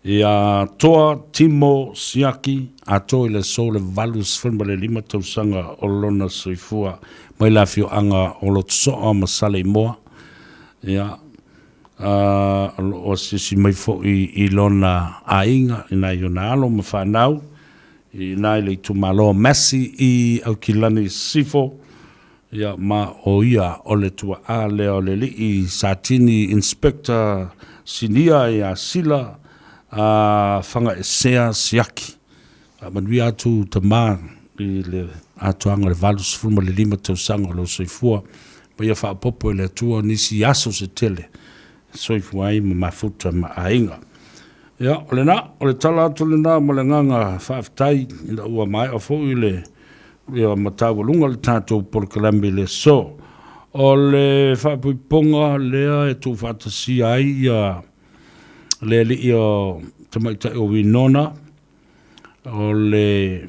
ia toa timo siaki a toi le so le valus firma le lima tau sanga o lona soifua mai la fio anga o lo tsoa masale moa ia o sisi mai fo I lona ainga ina iona alo ma whanau ina le tumalo masi I au kilani sifo ia ma o ia o le tua a leo le li I satini inspector sinia ia sila fanga esea siaki manui atu tama I le atuanga le valus fulma le lima tau sanga lo soifua ma ia wha popo le tua nisi aso se tele soifua ai ma mafuta ma ainga ia o le na o le tala atu le na ma le nganga whaaftai ina ua mai o fo I le ia matau lunga le tatou porkalame le so o le whapuiponga lea tu whatasi ai ia le li ia tamaitai o Winona o le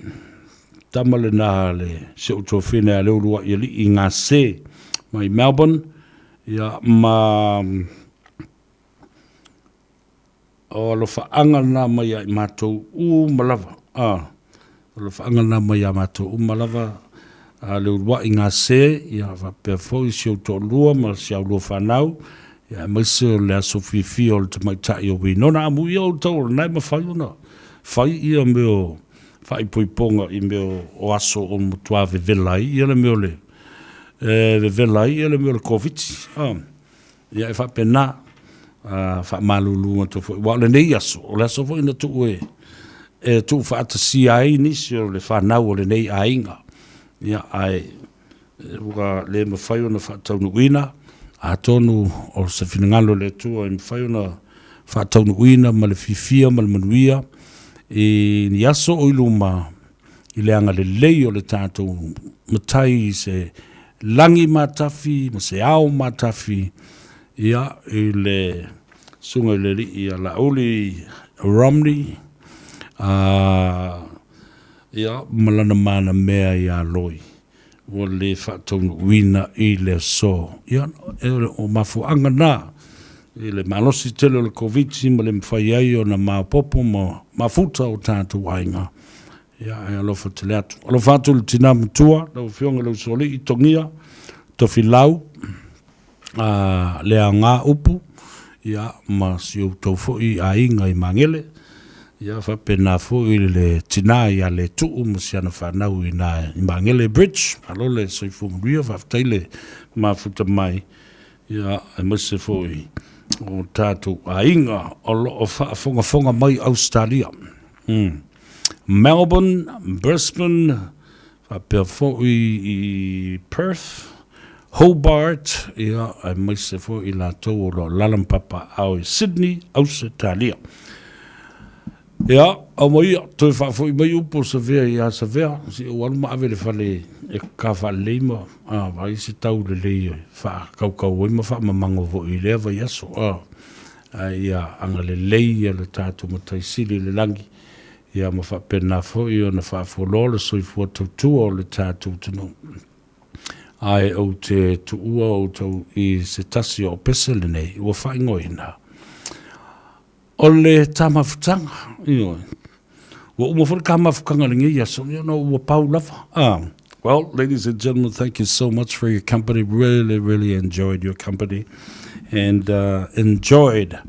tamale na le se utofine a leurua ia li I ngā se mai Melbourne ia ma o lo whaanga na mai ai mātou malava lo whaangana mai a mato umalava le urua I ngā se ia whapea fōi si au tō lua ma si au lua whanau ia maise o le aso whiwhi o le tamaitai o Winona amu ia o tau nai ma whai ona whai ia me o whai poiponga I me o aso o mutua vevelai ia le me o le vevelai ia le me o le COVID ia e whapea na whamalulu ma tō fōi wa le nei aso o le aso fōi na tu tu whaatasi ai nisi o le whanau o le nei ainga. Ia ai, uka le mawhai o na whaataunu wina, a tonu o se whinangalo le tua I mawhai o na whaataunu wina, ma le whiwhia, ma le manuia, ni aso o iluma I le anga le lei o le tātou matai se langi matafi, ma se ao matafi, ia I le sunga le ri I la uli Romney, ia malana mana mea ia loi o le whaatonu wina I le so ia o mafuanga na I le malosi tele o le COVID ma le mwhai ai o na maopopo ma mafuta o tātou ainga ia e alofa tele atu alofa atu le tina mutua lau fionga lau soli I tongia tofi lau le a ngā upu ia ma si o tau foi a inga I mangele ia fa pena fo I le tina ia le tuu musiana whanau I mangele bridge alo le soifu mria fa taile ma futa mai ia e mase fo I o tātou a inga o lo o fonga mai Australia Melbourne, Brisbane fa pea fo I Perth Hobart ia e mase fo I la tau o lo lalampapa au I Sydney, Australia ia au mai toi fa foi mai upo sa vea ia sa vea si o alma ave le fale e ka fa leima vai se tau le le fa kau ma fa mamango vo I le va yaso ia anga le le le tatu matai sili le langi Ia ma whapena fo i o na whaafolole soi fua tautua o le tātou tunu. Ai o te tuua o tau i se tasi o pesele nei, ua whaingoina. O le tamafutanga, io. Ua umafuri ka mafukanga ringi ia, so you know, ua pau lava. Well, ladies and gentlemen, thank you so much for your company. Really, really enjoyed your company. And enjoyed.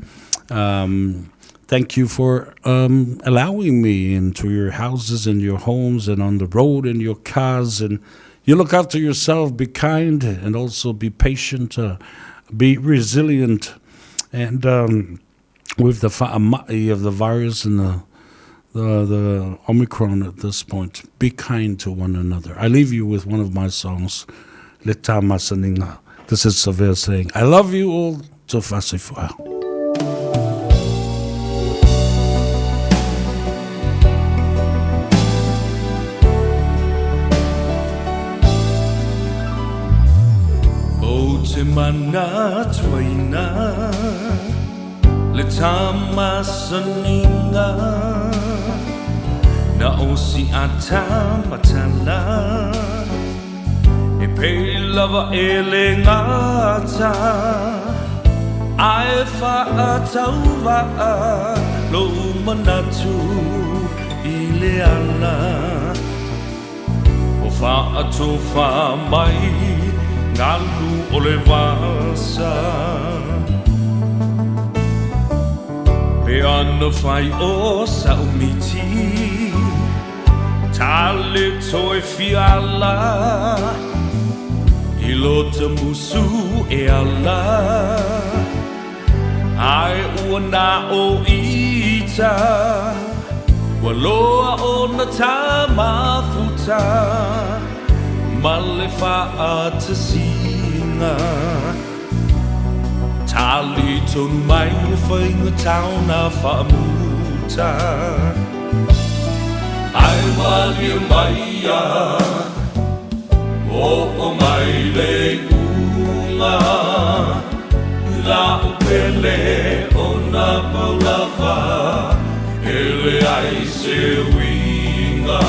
Thank you for allowing me into your houses and your homes and on the road in your cars. And you look after yourself, be kind, and also be patient, be resilient. And with the whaamai of the virus and the Omicron at this point, be kind to one another. I leave you with one of my songs, Le Tamasaninga. This is Savea saying, I love you all, to Fasifua. Te mana tuaina le tamasaninga na o si ata matala e pei lava e le ngata ai fa atauva lo manatu i le ana o fa atofa mai Galu o le vasa Pe ana whai o saumiti Tale toi fiala I lota musu e ala Ai ua na o ita Waloa o na tamafuta Male whaata singa Tali tonu mai o whainga tauna whaamuta Ai wali mai a O mai le unga La upele o na paulawa Ele ai se winga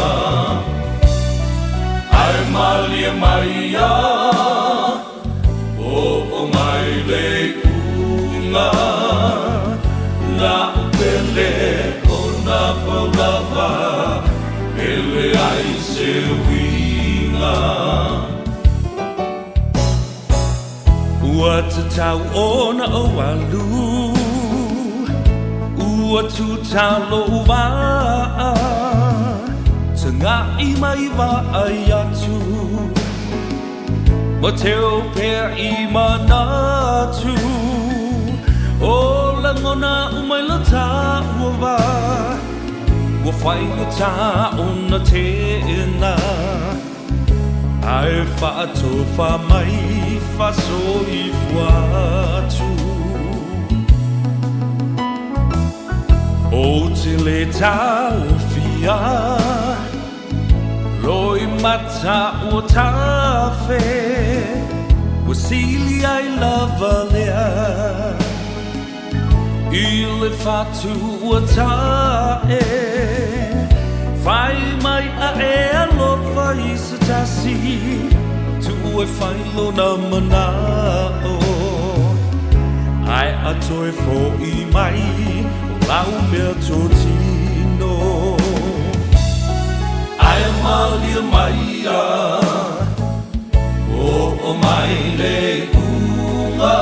Ai malia maia O mai le unga Na upele o na paulawa Ele ai se winga Ua te tau o na o alu Ua tu talo waa Tanga I mai wa ai atu Ma teo pēr I manatu O langona umai la tā ua wa Ua whainga tā o na tēna Ai whaato wha mai whaso I fuatu O te le tāwhia Loi mata o tafe Wasili ai lava lea I le fatu o tae Fai mai a e alofa I sa tasi Tu e fai lo na manao Ai atoe fo I mai O lau mea totino Ai malia maia O mai le unga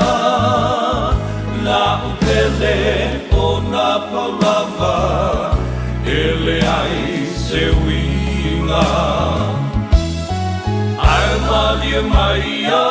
La upele o na paulawa Ele ai se winga Ai malia maia